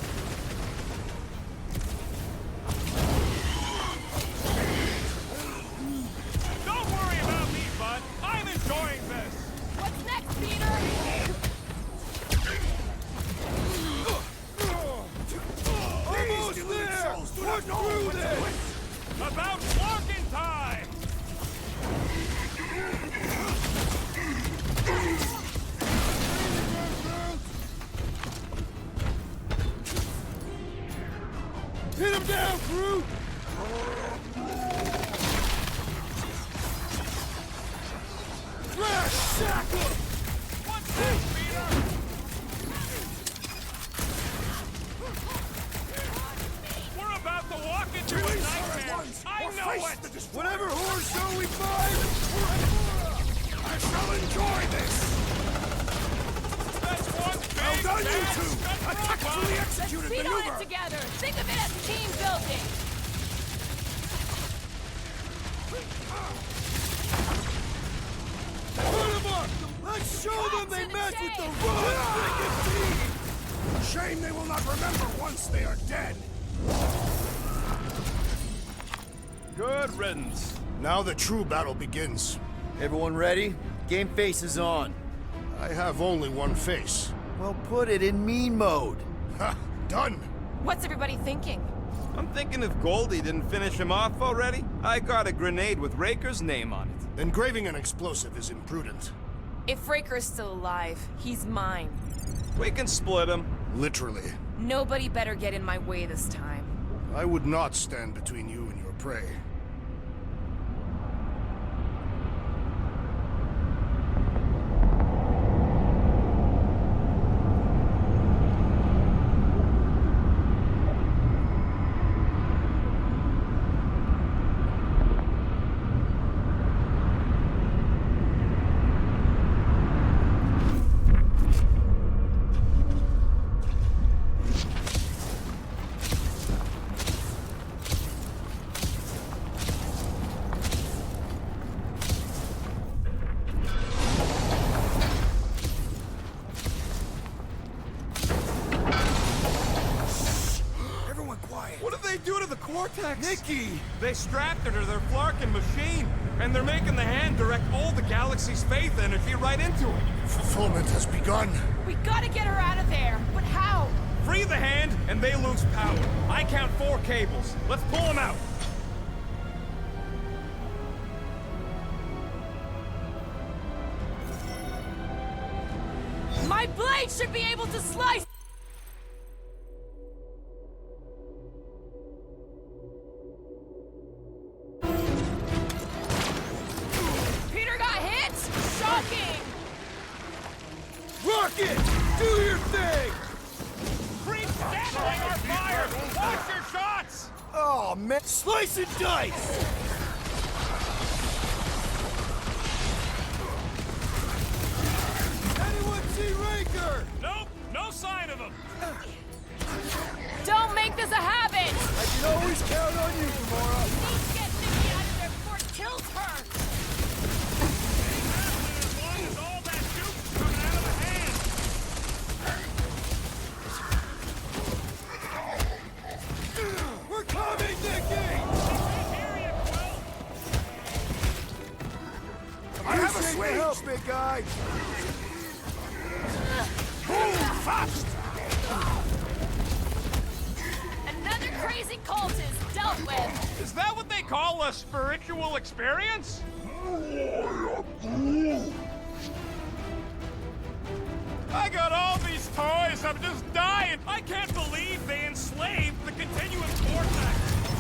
Don't worry about me, bud. I'm enjoying this. What's next, Peter? Almost there! We're through this! About walking time! Hit him down, crew! Thrash shackle! What's this, Peter? We're about to walk into a nightmare. I know it! Whatever horror show we find, I shall enjoy this! That's one big Well done, you bad two! Scud A tactfully robot. executed Feed on maneuver! it together! Think of it as team building! put him up! Let's show them they mess with the wrong freaking team! Shame they will not remember once they are dead! Good riddance. Now the true battle begins. Everyone ready? Game face is on. I have only one face. Well, put it in mean mode. Ha! Done! What's everybody thinking? I'm thinking if Goldie didn't finish him off already, I got a grenade with Raker's name on it. Engraving an explosive is imprudent. If Raker's still alive, he's mine. We can split him. Literally. Nobody better get in my way this time. I would not stand between you and your prey. Cortex? Nikki! They strapped her to their Flarkin machine, and they're making the hand direct all the galaxy's faith energy right into it. Fulfillment has begun. We gotta get her out of there, but how? Free the hand, and they lose power. I count 4 cables. Let's pull them out. My blade should be able to slice! Peter got hit? Shocking! Rocket! Do your thing! Creep scattering our fire! Watch your shots! Oh, man. Slice and dice! Anyone see Raker? Nope, no sign of him. Don't make this a habit! I can always count on you, Gamora. Let's get Nikki out of there before it kills her! As long as all that juice is coming out of the hand. We're coming, Nikki! I have a Appreciate swing! your help, big guy! Move fast! Another crazy cult is dealt with! Is that what they call a spiritual experience? I got all these toys, I'm just dying! I can't believe they enslaved the continuum vortex!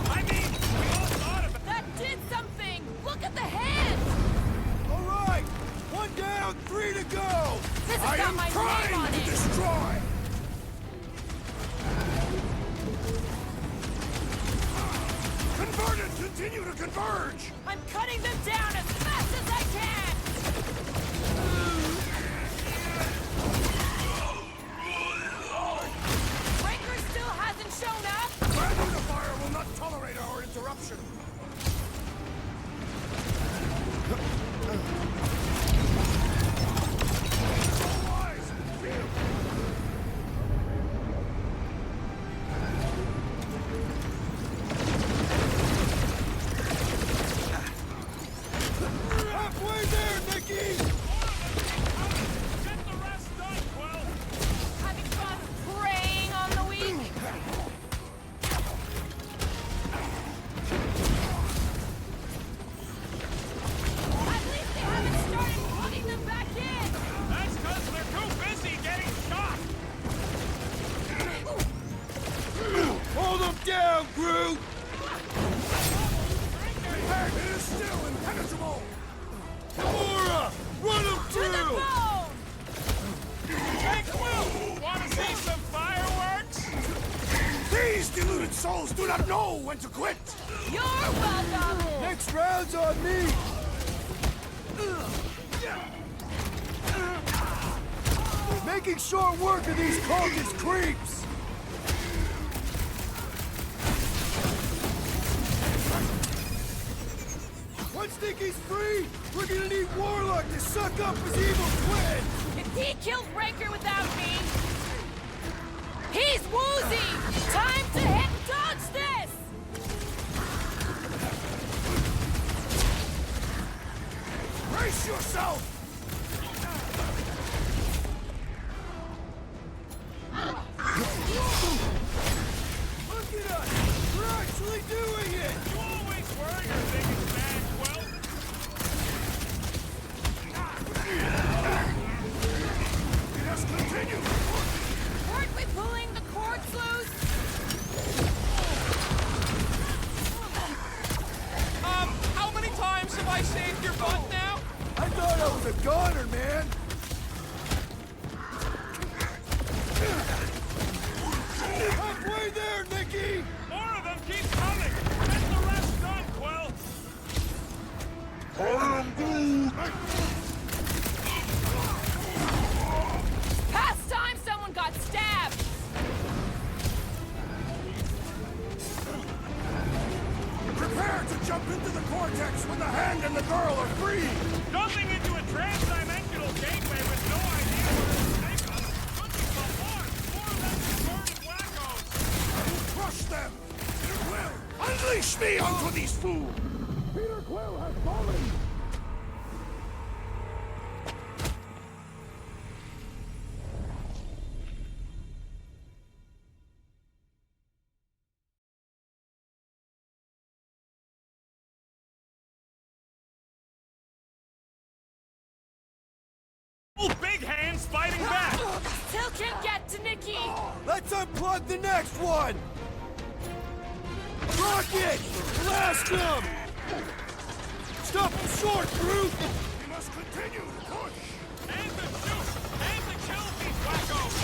I mean, we all thought of it! That did something! Look at the hand! All right! 1 down, 3 to go! This has got my name on it! Destroy! Convert it! Continue to converge! I'm cutting them down as fast as I can! Breaker still hasn't Nikki! Having fun preying on the weak? At least they haven't started putting them back in! That's because they're too busy getting shot! Hold them down, Groot! Hey, it is still impenetrable! Gamora! Run them through! Hey, Quill! Wanna see some fireworks? These deluded souls do not know when to quit! You're welcome! Next round's on me! Making short work of these cultist creeps! Once Nikki's free, we're gonna need Warlock to suck up his evil twin! If he killed Raker without me, he's woozy! Time to hit dodge this! Brace yourself! Look at us! We're actually doing it! You always were your biggest fan, Quill. Let us continue! Weren't we pulling the cords loose? How many times have I saved your butt now? I thought I was a goner, man! Halfway there, Nikki! More of them keep coming! Get the rest done, Quill! Past time someone got stabbed! Prepare to jump into the vortex when the Hand and the girl are free! Jumping into a trans-dimensional gateway with no idea where to take us! Looking for more! More of them converted wackos! Crush them! Peter Quill! Unleash me onto these fools! Peter Quill has fallen! Big hands fighting back! Still can't get to Nikki! Let's unplug the next one! Rocket! Blast him! Stop him short, Groot! We must continue to push! And to shoot! And to kill these wackos!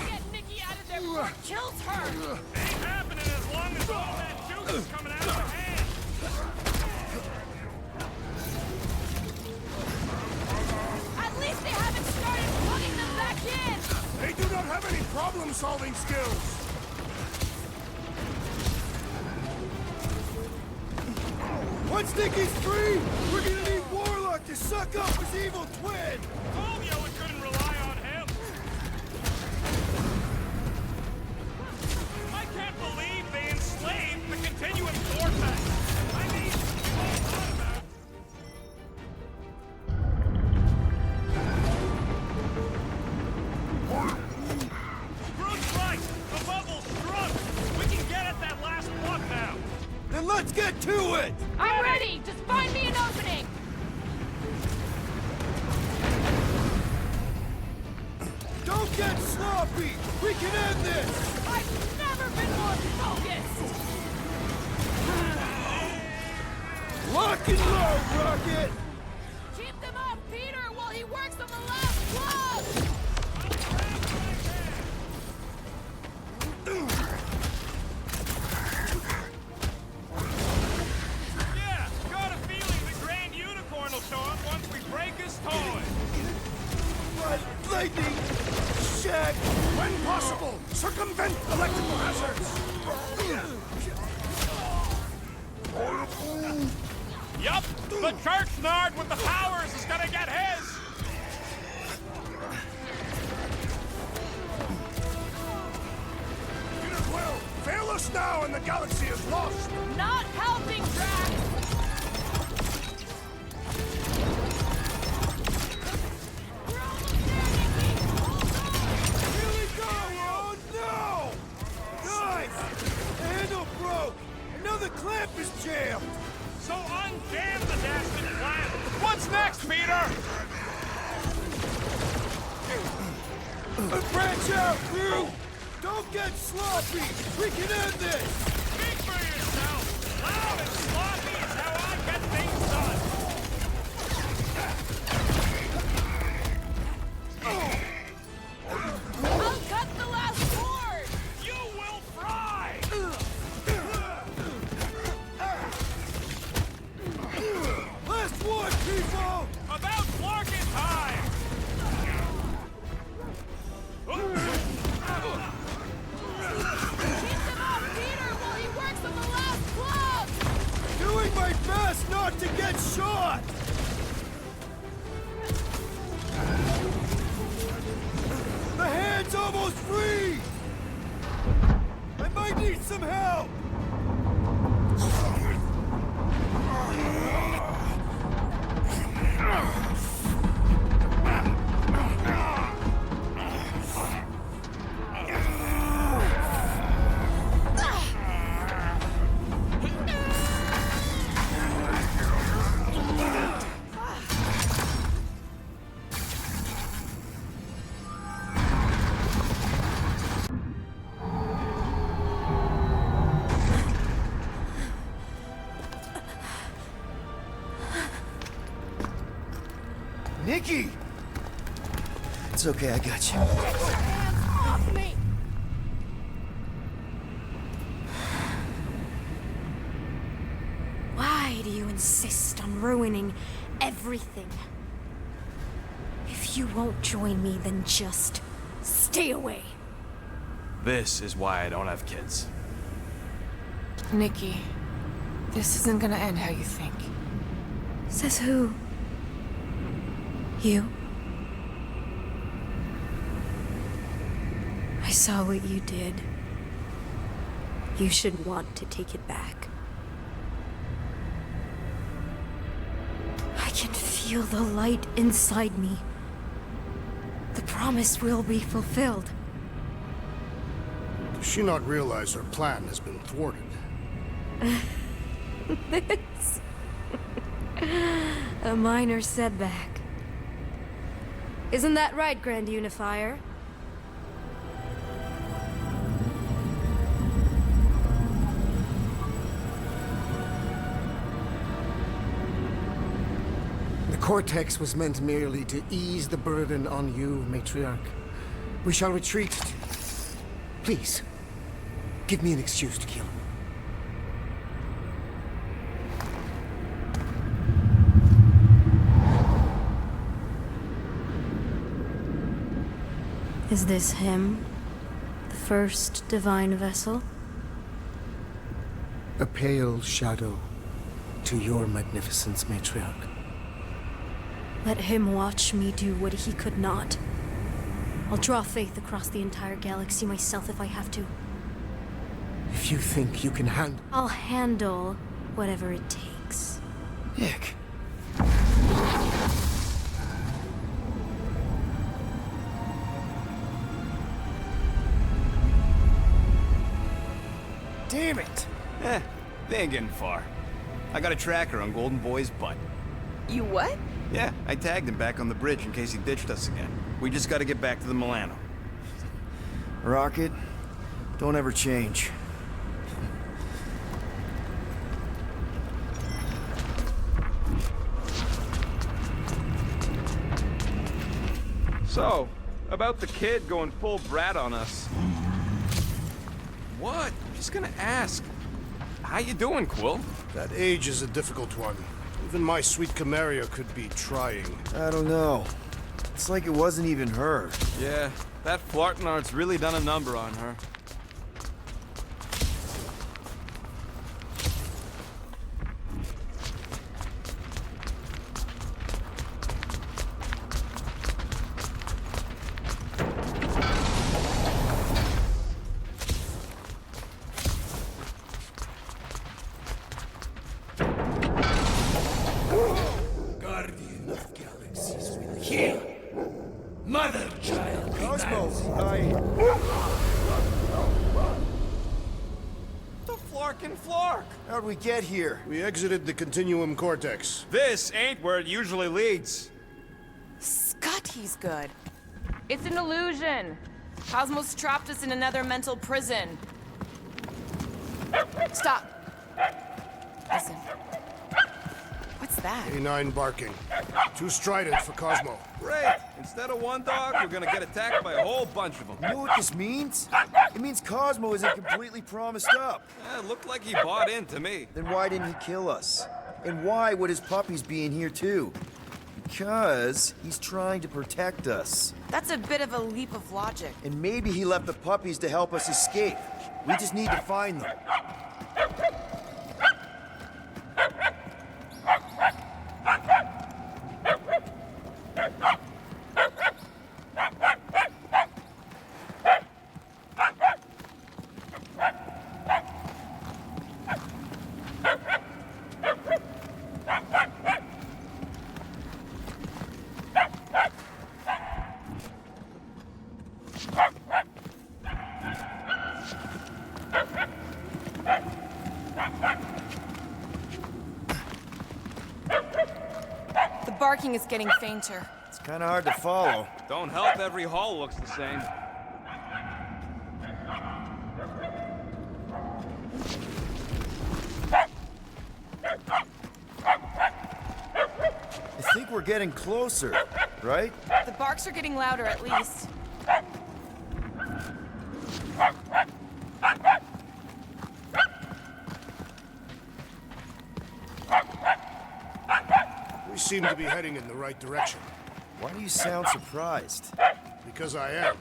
Get Nikki out of there before it kills her! Ain't happening as long as all that juice is coming out of her hand! At least they haven't started putting them back in! They do not have any problem-solving skills! Once Nikki's free, we're gonna need Warlock to suck up his evil twin! Told you we couldn't rely on him! I can't believe they enslaved the continuum vortex! I mean, all thought about. Groot's right! The bubble's struck! We can get at that last block now! Then let's get to it! I'm ready! Just find me an opening! Don't get sloppy! We can end this! I've never been more focused! Lock and load, Rocket! Keep them off Peter while he works on the last plug! Yeah, got a feeling the Grand Unicorn will show up once we break his toy! Lightning! Shaq! When possible, circumvent electrical hazards! Yup, the church nerd with the powers is gonna get his! Peter Quill, fail us us now and the galaxy is lost! Not helping, Drax! Here we go! Oh no! Guys! The handle broke! Another clamp is jammed! So unjam the dastard clamp! What's next, Peter? Branch out, crew! Don't get sloppy! We can end this! Speak for yourself! Loud and sloppy is how I get things done! I'll cut the last cord! You will fry! Last one, people! About Clarkin time! Keep him off Peter while he works on the last club! Doing my best not to get shot! The hand's almost free! I might need some help! Nikki! It's okay, I got you. Hands off me! Why do you insist on ruining everything? If you won't join me, then just stay away. This is why I don't have kids. Nikki, this isn't gonna end how you think. Says who? You? I saw what you did. You should want to take it back. I can feel the light inside me. The promise will be fulfilled. Does she not realize her plan has been thwarted? This... a minor setback. Isn't that right, Grand Unifier? The Cortex was meant merely to ease the burden on you, Matriarch. We shall retreat. Please, give me an excuse to kill him. Is this him? The first divine vessel? A pale shadow to your magnificence, Matriarch. Let him watch me do what he could not. I'll draw faith across the entire galaxy myself if I have to. If you think you can handle... I'll handle whatever it takes. Nick. Damn it! They ain't getting far. I got a tracker on Golden Boy's butt. You what? Yeah, I tagged him back on the bridge in case he ditched us again. We just gotta get back to the Milano. Rocket, don't ever change. So, about the kid going full brat on us. What? I'm just gonna ask. How you doing, Quill? That age is a difficult one. Even my sweet Camaria could be trying. I don't know. It's like it wasn't even her. Yeah, that Flartnard's really done a number on her. fucking Flark? How'd we get here? We exited the Continuum Cortex. This ain't where it usually leads. Scott, he's good. It's an illusion. Cosmos trapped us in another mental prison. Stop. Listen. What's that? A9 barking. Too strident for Cosmo. Great! Instead of one dog, we're gonna get attacked by a whole bunch of them. You know what this means? It means Cosmo isn't completely promised up. It looked like he bought in to me. Then why didn't he kill us? And why would his puppies be in here too? Because he's trying to protect us. That's a bit of a leap of logic. And maybe he left the puppies to help us escape. We just need to find them. The barking is getting fainter. It's kind of hard to follow. Don't help, every hall looks the same. I think we're getting closer, right? The barks are getting louder, at least. We seem to be heading in the right direction. Why do you sound surprised? Because I am.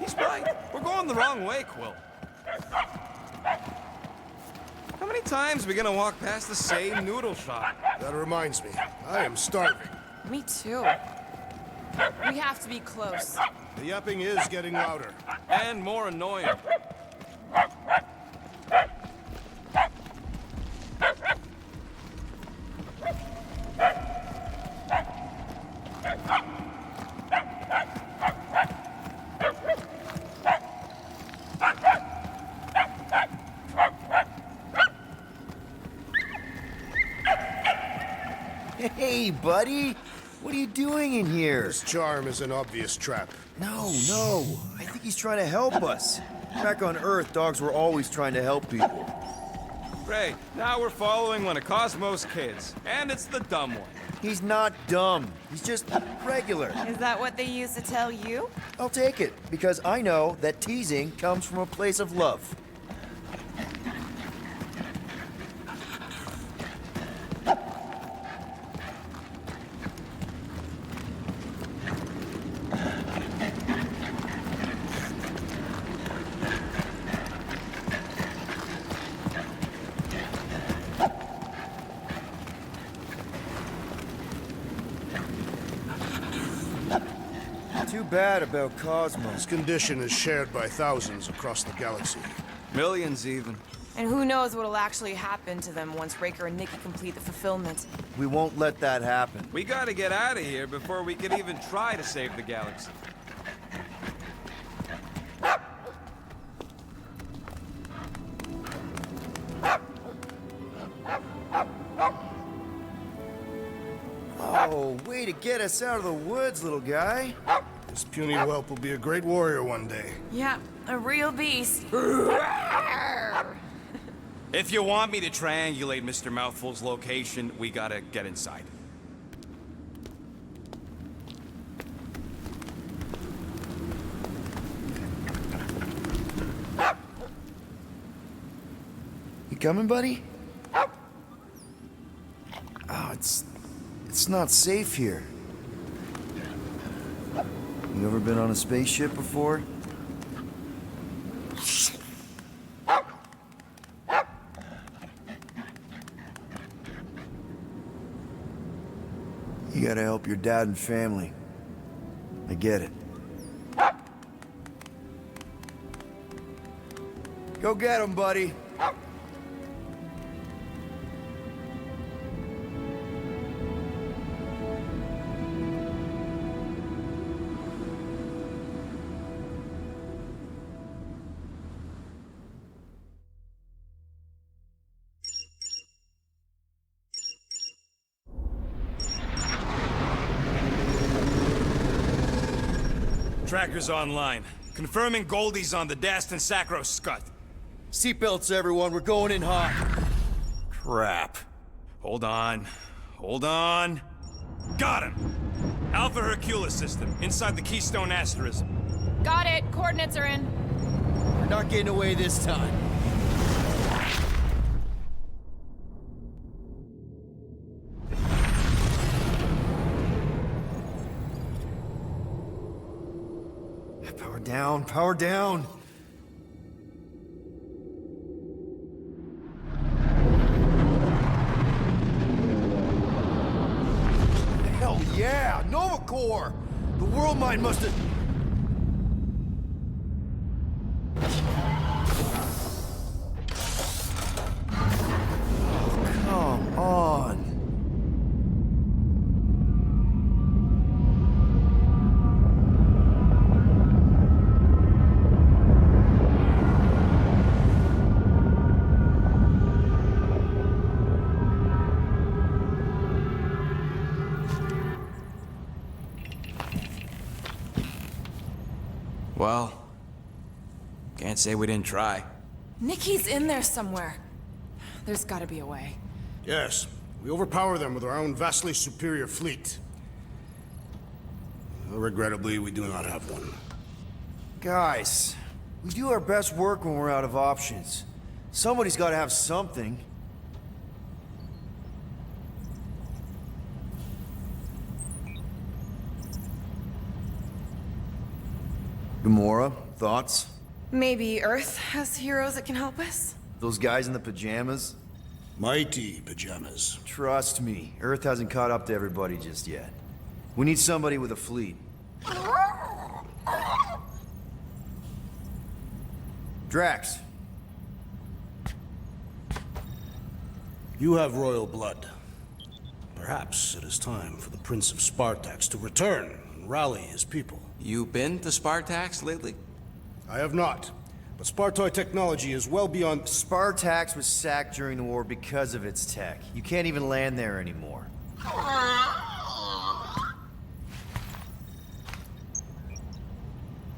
He's right. We're going the wrong way, Quill. How many times are we gonna walk past the same noodle shop? That reminds me, I am starving. Me too. We have to be close. The yapping is getting louder. And more annoying. Hey, buddy! What are you doing in here? This charm is an obvious trap. No. I think he's trying to help us. Back on Earth, dogs were always trying to help people. Great. Now we're following one of Cosmo's kids. And it's the dumb one. He's not dumb. He's just regular. Is that what they used to tell you? I'll take it, because I know that teasing comes from a place of love. Too bad about Cosmo. This condition is shared by thousands across the galaxy. Millions, even. And who knows what'll actually happen to them once Raker and Nikki complete the fulfillment. We won't let that happen. We gotta get out of here before we can even try to save the galaxy. Oh, way to get us out of the woods, little guy. This puny whelp will be a great warrior one day. Yeah, a real beast. If you want me to triangulate Mr. Mouthful's location, we gotta get inside. You coming, buddy? Oh, it's not safe here. You ever been on a spaceship before? You gotta help your dad and family. I get it. Go get him, buddy. Tracker's online. Confirming Goldie's on the Dastan Sacro Scut. Seatbelts, everyone. We're going in hot. Crap. Hold on. Hold on. Got him! Alpha Hercules system, inside the Keystone Asterism. Got it. Coordinates are in. We're not getting away this time. Power down, power down. Hell yeah, Nova Corps! The World Mine must have... Come on. Well, can't say we didn't try. Nikki's in there somewhere. There's gotta be a way. Yes, we overpower them with our own vastly superior fleet. Regrettably, we do not have one. Guys, we do our best work when we're out of options. Somebody's got to have something. Gamora, thoughts? Maybe Earth has heroes that can help us? Those guys in the pajamas? Mighty pajamas. Trust me, Earth hasn't caught up to everybody just yet. We need somebody with a fleet. Drax. You have royal blood. Perhaps it is time for the Prince of Spartax to return and rally his people. You been to Spartax lately? I have not. But Spartoid technology is well beyond... Spartax was sacked during the war because of its tech. You can't even land there anymore.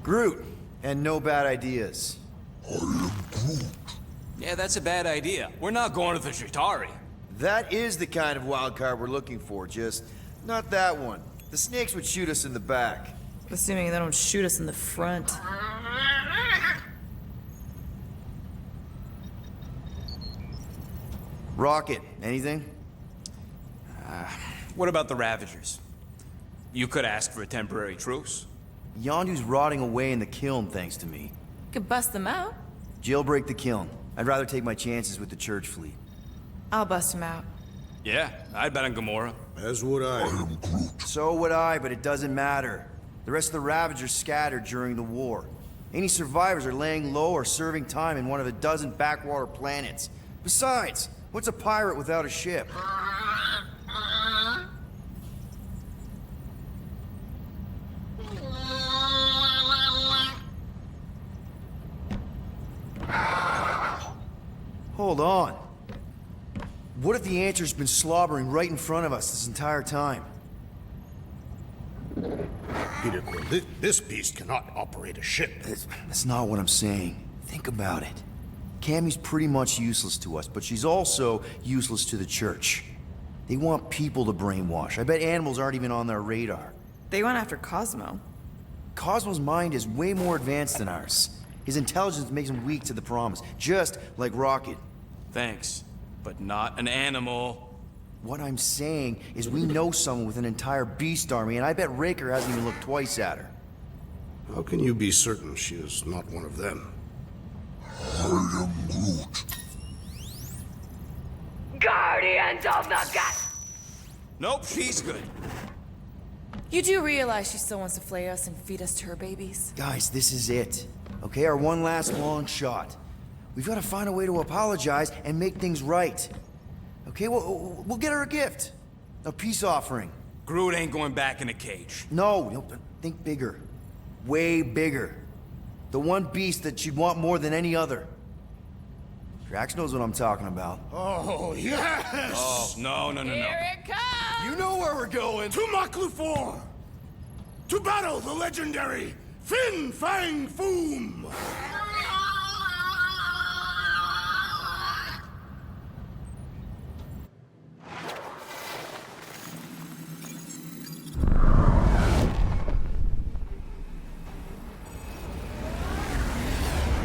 Groot, and no bad ideas. Yeah, that's a bad idea. We're not going to the Chitauri. That is the kind of wild card we're looking for, just not that one. The snakes would shoot us in the back. Assuming they don't shoot us in the front. Rocket, anything? What about the Ravagers? You could ask for a temporary truce. Yondu's rotting away in the kiln, thanks to me. Could bust them out. Jailbreak the kiln. I'd rather take my chances with the church fleet. I'll bust him out. Yeah, I'd bet on Gamora. As would I. So would I, but it doesn't matter. The rest of the Ravagers scattered during the war. Any survivors are laying low or serving time in one of a dozen backwater planets. Besides, what's a pirate without a ship? Hold on. What if the Answer's been slobbering right in front of us this entire time? Peter Quill, this beast cannot operate a ship. That's not what I'm saying. Think about it. Cammy's pretty much useless to us, but she's also useless to the Church. They want people to brainwash. I bet animals aren't even on their radar. They went after Cosmo. Cosmo's mind is way more advanced than ours. His intelligence makes him weak to the promise, just like Rocket. Thanks, but not an animal. What I'm saying is we know someone with an entire beast army, and I bet Raker hasn't even looked twice at her. How can you be certain she is not one of them? I am Groot. Guardians of the Galaxy. Nope, she's good. You do realize she still wants to flay us and feed us to her babies? Guys, this is it. Okay, our one last long shot. We've got to find a way to apologize and make things right. Okay, we'll get her a gift. A peace offering. Groot ain't going back in a cage. No, think bigger. Way bigger. The one beast that she'd want more than any other. Drax knows what I'm talking about. Oh, yes! Oh, no. Here it comes! You know where we're going. To Maklufor! To battle the legendary Fin Fang Foom!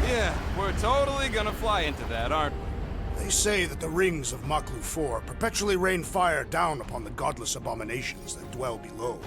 Yeah, we're totally gonna fly into that, aren't we? They say that the rings of Maklu 4 perpetually rain fire down upon the godless abominations that dwell below.